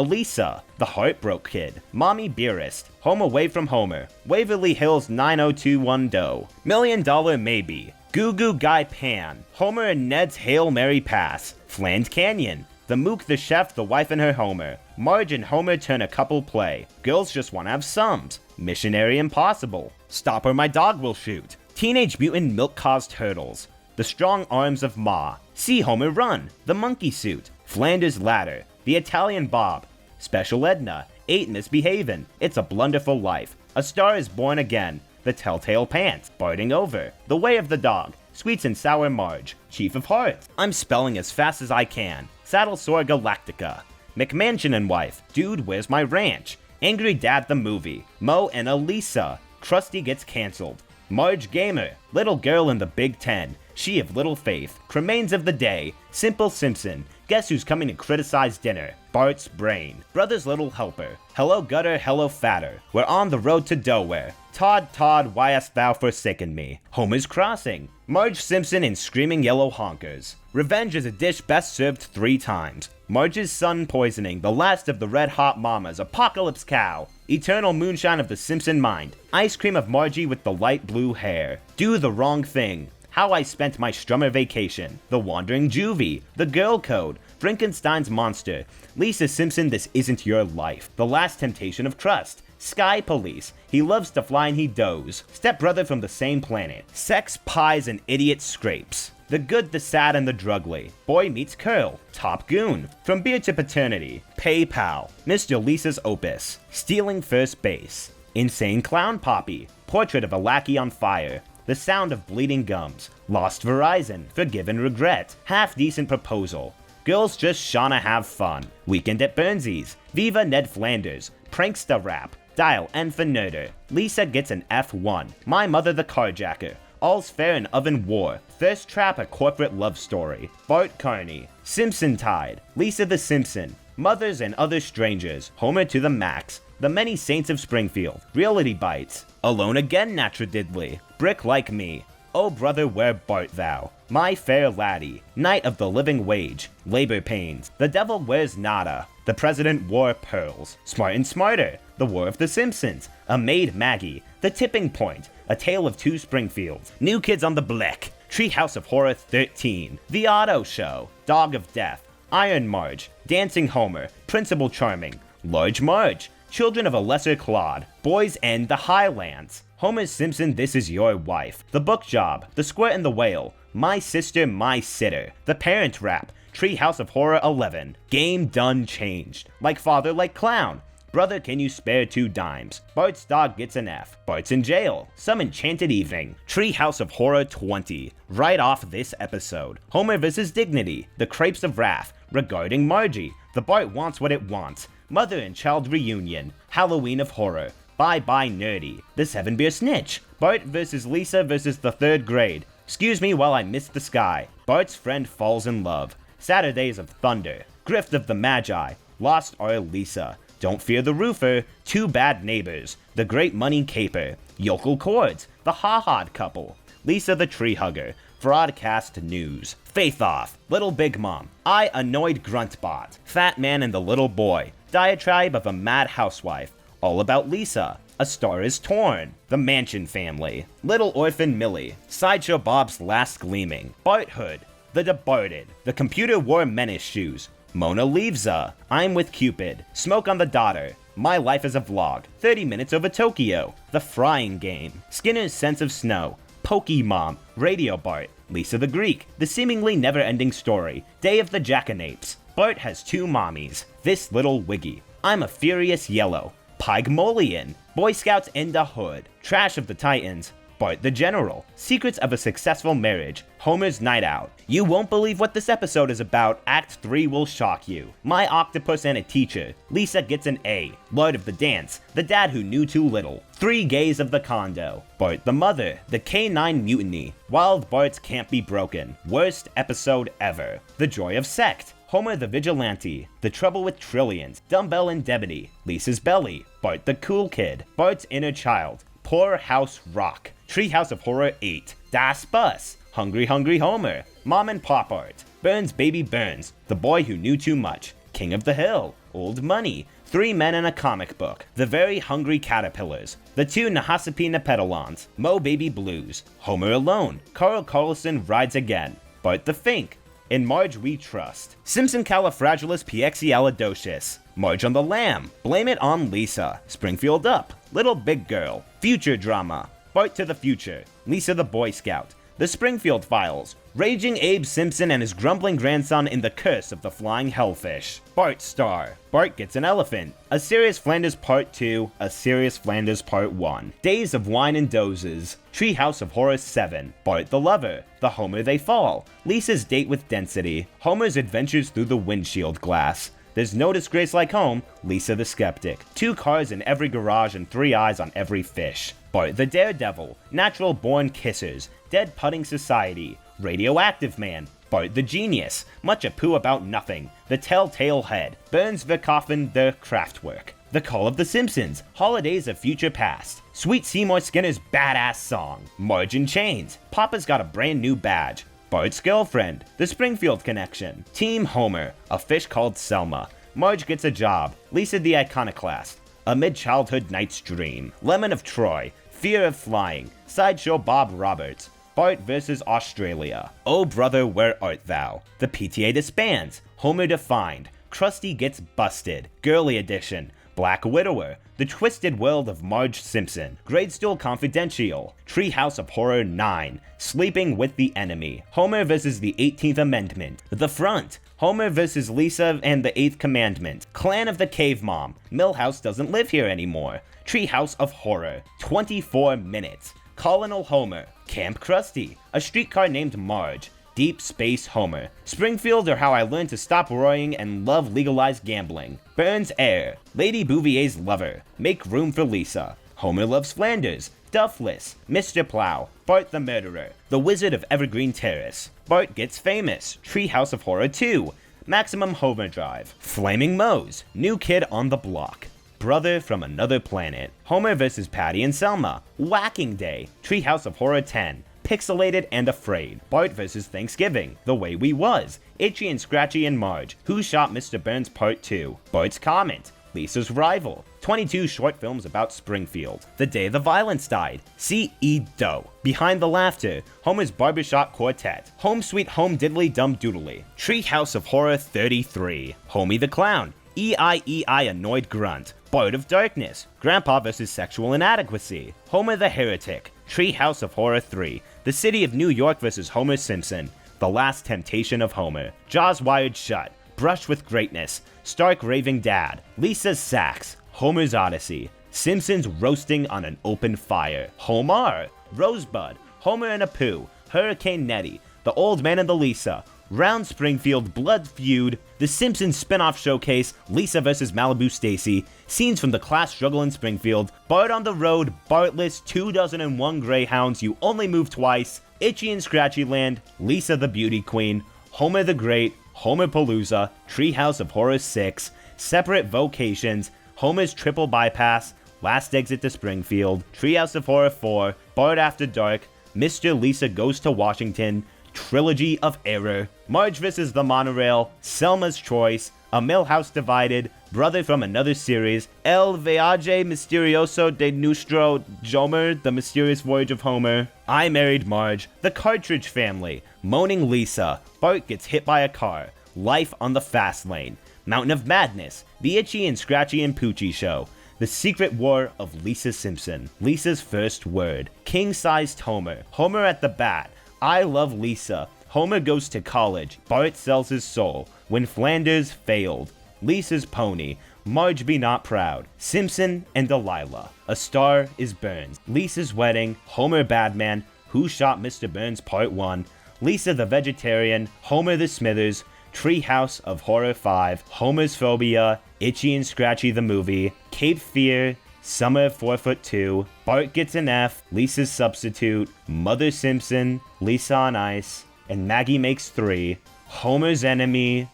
Lisa, The Heartbroke Kid, Mommy Beerist, Home Away from Homer, Waverly Hills 90210, $1 Million Maybe, Goo Goo Guy Pan, Homer and Ned's Hail Mary Pass, Fland Canyon, The Mook the Chef, The Wife and Her Homer, Marge and Homer Turn a Couple Play, Girls Just Wanna Have Sums, Missionary Impossible, Stop or My Dog Will Shoot, Teenage Mutant Milk Caused Turtles, The Strong Arms of Ma, See Homer Run, The Monkey Suit, Flanders Ladder, The Italian Bob, Special Edna, 8 Misbehavin', It's a Blunderful Life, A Star is Born Again, The Telltale Pants, Biting Over, The Way of the Dog, Sweets and Sour Marge, Chief of Hearts, I'm Spelling as Fast as I Can, Saddle Sore Galactica, McMansion and Wife, Dude Where's My Ranch, Angry Dad the Movie, Mo and Elisa, Krusty Gets Cancelled, Marge Gamer, Little Girl in the Big Ten, She of Little Faith, Cremains of the Day, Simple Simpson, Guess who's coming to criticize dinner? Bart's brain. Brother's little helper. Hello gutter, hello fatter. We're on the road to Delaware. Todd, Todd, why hast thou forsaken me? Homer's crossing. Marge Simpson in screaming yellow honkers. Revenge is a dish best served 3 times. Marge's sun poisoning, the last of the red hot mamas, apocalypse cow. Eternal moonshine of the Simpson mind. Ice cream of Margie with the light blue hair. Do the wrong thing. How I spent my Strummer vacation. The wandering juvie. The girl code. Frankenstein's monster. Lisa Simpson, this isn't your life. The last temptation of trust. Sky police. He loves to fly and he does. Stepbrother from the same planet. Sex, pies, and idiot scrapes. The good, the sad, and the drugly. Boy meets Curl. Top Goon. From beer to paternity. PayPal. Mr. Lisa's opus. Stealing first base. Insane clown poppy. Portrait of a lackey on fire. The sound of bleeding gums. Lost Verizon. Forgive and regret. Half decent proposal. Girls just shawna have fun. Weekend at Burnsies. Viva Ned Flanders. Pranksta rap. Dial N for Nerder. Lisa gets an F1. My Mother the Carjacker. All's Fair in Oven War. Thirst Trap, a corporate love story. Bart Carney. Simpson Tide. Lisa the Simpson. Mothers and Other Strangers. Homer to the Max. The Many Saints of Springfield. Reality Bites. Alone Again, Naturally. Brick Like Me. Oh brother, where Bart thou? My Fair Laddie. Night of the Living Wage. Labor Pains. The Devil Wears Nada. The President Wore Pearls. Smart and Smarter. The War of the Simpsons. A Maid Maggie. The Tipping Point. A Tale of Two Springfields. New Kids on the Blick. Treehouse of Horror 13. The Auto Show. Dog of Death. Iron Marge. Dancing Homer. Principal Charming. Large Marge. Children of a Lesser Claude. Boys and the Highlands. Homer Simpson, This Is Your Wife. The Book Job. The Squirt and the Whale. My Sister, My Sitter. The Parent Rap. Treehouse of Horror 11. Game Done Changed. Like Father, Like Clown. Brother, Can You Spare 2 Dimes? Bart's Dog Gets an F. Bart's in Jail. Some Enchanted Evening. Treehouse of Horror 20. Right off this episode. Homer vs. Dignity. The Crepes of Wrath. Regarding Margie. The Bart Wants What It Wants. Mother and Child Reunion. Halloween of Horror. Bye Bye Nerdy. The 7-Beer Snitch. Bart vs. Lisa vs. the 3rd grade. Excuse me while I miss the sky. Bart's Friend Falls in Love. Saturdays of Thunder. Grift of the Magi. Lost Our Lisa. Don't Fear the Roofer. 2 Bad Neighbors. The Great Money Caper. Yokel Chords. The Ha-Hod Couple. Lisa the Tree Hugger. Broadcast News. Faith Off. Little Big Mom. I Annoyed Gruntbot. Fat Man and the Little Boy. Diatribe of a Mad Housewife. All About Lisa. A Star Is Torn. The Mansion Family. Little Orphan Millie. Sideshow Bob's Last Gleaming. Bart Hood. The Departed. The Computer Wore Menace Shoes. Mona Leavesa. I'm with Cupid. Smoke on the Daughter. My Life as a Vlog. 30 Minutes Over Tokyo. The Frying Game. Skinner's Sense of Snow. Pokemon. Radio Bart. Lisa the Greek. The Seemingly Never-Ending Story. Day of the Jackanapes. Bart Has 2 Mommies. This Little Wiggy. I'm a Furious Yellow. Pygmalion. Boy Scouts in the Hood. Trash of the Titans. Bart the General. Secrets of a Successful Marriage. Homer's Night Out. You won't believe what this episode is about. Act 3 will shock you. My Octopus and a Teacher. Lisa Gets an A. Lord of the Dance. The Dad Who Knew Too Little. 3 Gays of the Condo. Bart the Mother. The K9 Mutiny. Wild Barts Can't Be Broken. Worst episode ever. The Joy of Sect. Homer the Vigilante. The Trouble with Trillions. Dumbbell Indemnity. Lisa's Belly. Bart the Cool Kid. Bart's Inner Child. Poor House Rock. Treehouse of Horror 8. Das Bus. Hungry Hungry Homer. Mom and Pop Art. Burns Baby Burns. The Boy Who Knew Too Much. King of the Hill. Old Money. 3 Men in a Comic Book. The Very Hungry Caterpillars. The 2 Nahasapeena Pedalons. Mo Baby Blues. Homer Alone. Carl Carlson Rides Again. Bart the Fink. In Marge We Trust. Simpson Califragilisticexpialidocious. Marge on the Lamb. Blame It on Lisa. Springfield Up. Little Big Girl. Future Drama. Bart to the Future. Lisa the Boy Scout. The Springfield Files. Raging Abe Simpson and his grumbling grandson in The Curse of the Flying Hellfish. Bart Star. Bart Gets an Elephant. A Serious Flanders Part 2. A Serious Flanders Part 1. Days of Wine and Dozes. Treehouse of Horror 7. Bart the Lover. The Homer They Fall. Lisa's Date with Density. Homer's Adventures Through the Windshield Glass. There's No Disgrace Like Home. Lisa the Skeptic. 2 cars in every garage and 3 eyes on every fish. Bart the Daredevil. Natural Born Kissers. Dead Putting Society. Radioactive Man. Bart the Genius, Much Ado About Nothing, The Telltale Head, Burns Verkaufen der Kraftwerk, The Call of the Simpsons, Holidays of Future Past, Sweet Seymour Skinner's Badass Song, Marge in Chains, Papa's Got a Brand New Badge, Bart's Girlfriend, The Springfield Connection, Team Homer, A Fish Called Selma, Marge Gets a Job, Lisa the Iconoclast, A Mid-Childhood Night's Dream, Lemon of Troy, Fear of Flying, Sideshow Bob Roberts, Bart vs. Australia, Oh Brother Where Art Thou, The PTA Disbands, Homer Defined, Krusty Gets Busted, Girly Edition, Black Widower, The Twisted World of Marge Simpson, Grade School Confidential, Treehouse of Horror 9, Sleeping with the Enemy, Homer vs. the 18th Amendment, The Front, Homer vs. Lisa and the 8th Commandment, Clan of the Cave Mom, Milhouse Doesn't Live Here Anymore, Treehouse of Horror, 24 Minutes, Colonel Homer, Camp Krusty, A Streetcar Named Marge, Deep Space Homer, Springfield or How I Learned to Stop Roaring and Love Legalized Gambling, Burns Air, Lady Bouvier's Lover, Make Room for Lisa, Homer Loves Flanders, Duffless, Mr. Plow, Bart the Murderer, The Wizard of Evergreen Terrace, Bart Gets Famous, Treehouse of Horror 2, Maximum Homer Drive, Flaming Moe's, New Kid on the Block, Brother from Another Planet, Homer vs. Patty and Selma, Whacking Day, Treehouse of Horror 10, Pixelated and Afraid, Bart vs. Thanksgiving, The Way We Was, Itchy and Scratchy and Marge, Who Shot Mr. Burns Part 2, Bart's Comment, Lisa's Rival, 22 short films about Springfield, The Day the Violence Died, C.E. Doe, Behind the Laughter, Homer's Barbershop Quartet, Home Sweet Home Diddly Dum Doodly, Treehouse of Horror 33, Homie the Clown, E.I.E.I. Annoyed Grunt, Bart of Darkness, Grandpa vs. Sexual Inadequacy, Homer the Heretic, Treehouse of Horror 3, The City of New York vs. Homer Simpson, The Last Temptation of Homer, Jaws Wired Shut, Brush with Greatness, Stark Raving Dad, Lisa's Sax, Homer's Odyssey, Simpsons Roasting on an Open Fire, Homer, Rosebud, Homer and Apu, Hurricane Nettie, The Old Man and the Lisa, Round Springfield Blood Feud, The Simpsons Spin-Off Showcase, Lisa vs. Malibu Stacy, Scenes from the Class Struggle in Springfield, Bart on the Road, Bartless, 2001 Greyhounds, You Only Move Twice, Itchy and Scratchy Land, Lisa the Beauty Queen, Homer the Great, Homer Palooza, Treehouse of Horror 6, Separate Vocations, Homer's Triple Bypass, Last Exit to Springfield, Treehouse of Horror 4, Bart After Dark, Mr. Lisa Goes to Washington, Trilogy of Error, Marge vs. the Monorail, Selma's Choice, A Millhouse Divided, Brother from Another Series, El Viaje Misterioso de Nuestro Jomer, The Mysterious Voyage of Homer, I Married Marge, The Cartridge Family, Moaning Lisa, Bart Gets Hit by a Car, Life on the Fast Lane, Mountain of Madness, The Itchy and Scratchy and Poochie Show, The Secret War of Lisa Simpson, Lisa's First Word, King-Sized Homer, Homer at the Bat, I Love Lisa, Homer Goes to College, Bart Sells His Soul, When Flanders Failed, Lisa's Pony, Marge Be Not Proud, Simpson and Delilah, A Star is Burns, Lisa's Wedding, Homer Badman, Who Shot Mr. Burns Part 1, Lisa the Vegetarian, Homer the Smithers, Treehouse of Horror 5, Homer's Phobia, Itchy and Scratchy the Movie, Cape Fear, Summer of 4'2", Bart Gets an F, Lisa's Substitute, Mother Simpson, Lisa on Ice, and Maggie Makes 3, Homer's Enemy,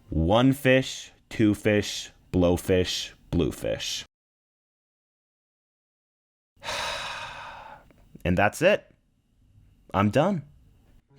One Fish, Two Fish, Blowfish, Bluefish. And that's it. I'm done.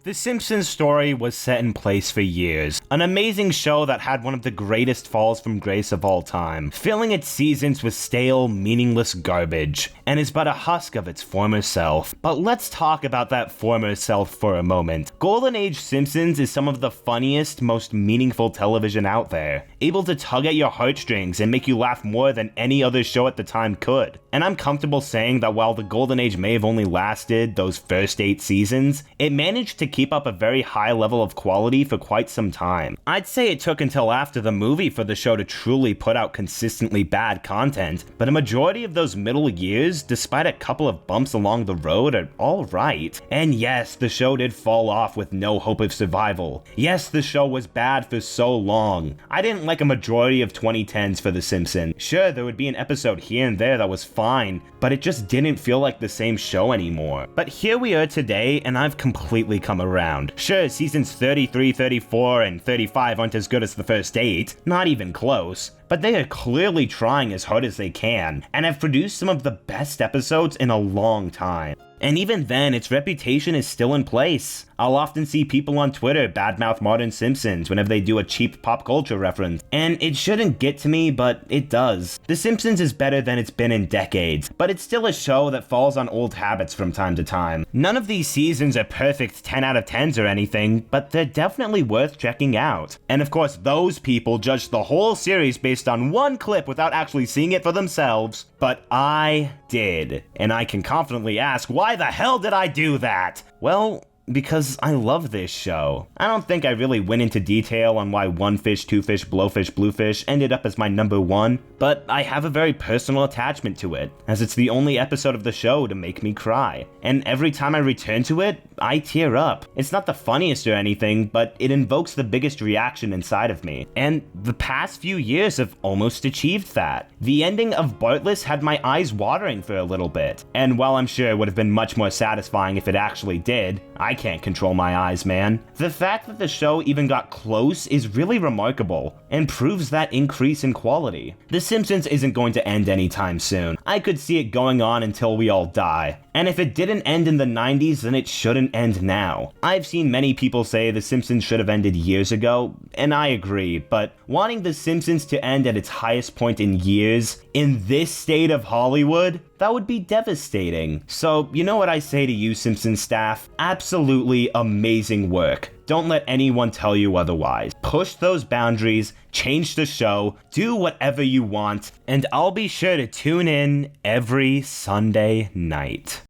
The Simpsons story was set in place for years. An amazing show that had one of the greatest falls from grace of all time, filling its seasons with stale, meaningless garbage, and is but a husk of its former self. But let's talk about that former self for a moment. Golden Age Simpsons is some of the funniest, most meaningful television out there, able to tug at your heartstrings and make you laugh more than any other show at the time could. And I'm comfortable saying that while the Golden Age may have only lasted those first 8 seasons, it managed to keep up a very high level of quality for quite some time. I'd say it took until after the movie for the show to truly put out consistently bad content, but a majority of those middle years, despite a couple of bumps along the road, are alright. And yes, the show did fall off with no hope of survival. Yes, the show was bad for so long. I didn't like a majority of 2010s for The Simpsons. Sure, there would be an episode here and there that was fine, but it just didn't feel like the same show anymore. But here we are today, and I've completely come around. Sure, seasons 33, 34, and 35 aren't as good as the first 8, not even close, but they are clearly trying as hard as they can, and have produced some of the best episodes in a long time. And even then, its reputation is still in place. I'll often see people on Twitter badmouth Modern Simpsons whenever they do a cheap pop culture reference, and it shouldn't get to me, but it does. The Simpsons is better than it's been in decades, but it's still a show that falls on old habits from time to time. None of these seasons are perfect 10 out of 10s or anything, but they're definitely worth checking out. And of course, those people judged the whole series based on one clip without actually seeing it for themselves, but I did. And I can confidently ask, why the hell did I do that? Well, because I love this show. I don't think I really went into detail on why One Fish, Two Fish, Blowfish, Bluefish ended up as my number 1, but I have a very personal attachment to it, as it's the only episode of the show to make me cry. And every time I return to it, I tear up. It's not the funniest or anything, but it invokes the biggest reaction inside of me. And the past few years have almost achieved that. The ending of Bartless had my eyes watering for a little bit, and while I'm sure it would have been much more satisfying if it actually did, I can't control my eyes, man. The fact that the show even got close is really remarkable, and proves that increase in quality. The Simpsons isn't going to end anytime soon. I could see it going on until we all die. And if it didn't end in the 90s, then it shouldn't end now. I've seen many people say The Simpsons should have ended years ago, and I agree, but wanting The Simpsons to end at its highest point in years, in this state of Hollywood, that would be devastating. So, you know what I say to you, Simpsons staff? Absolutely amazing work. Don't let anyone tell you otherwise. Push those boundaries, change the show, do whatever you want, and I'll be sure to tune in every Sunday night.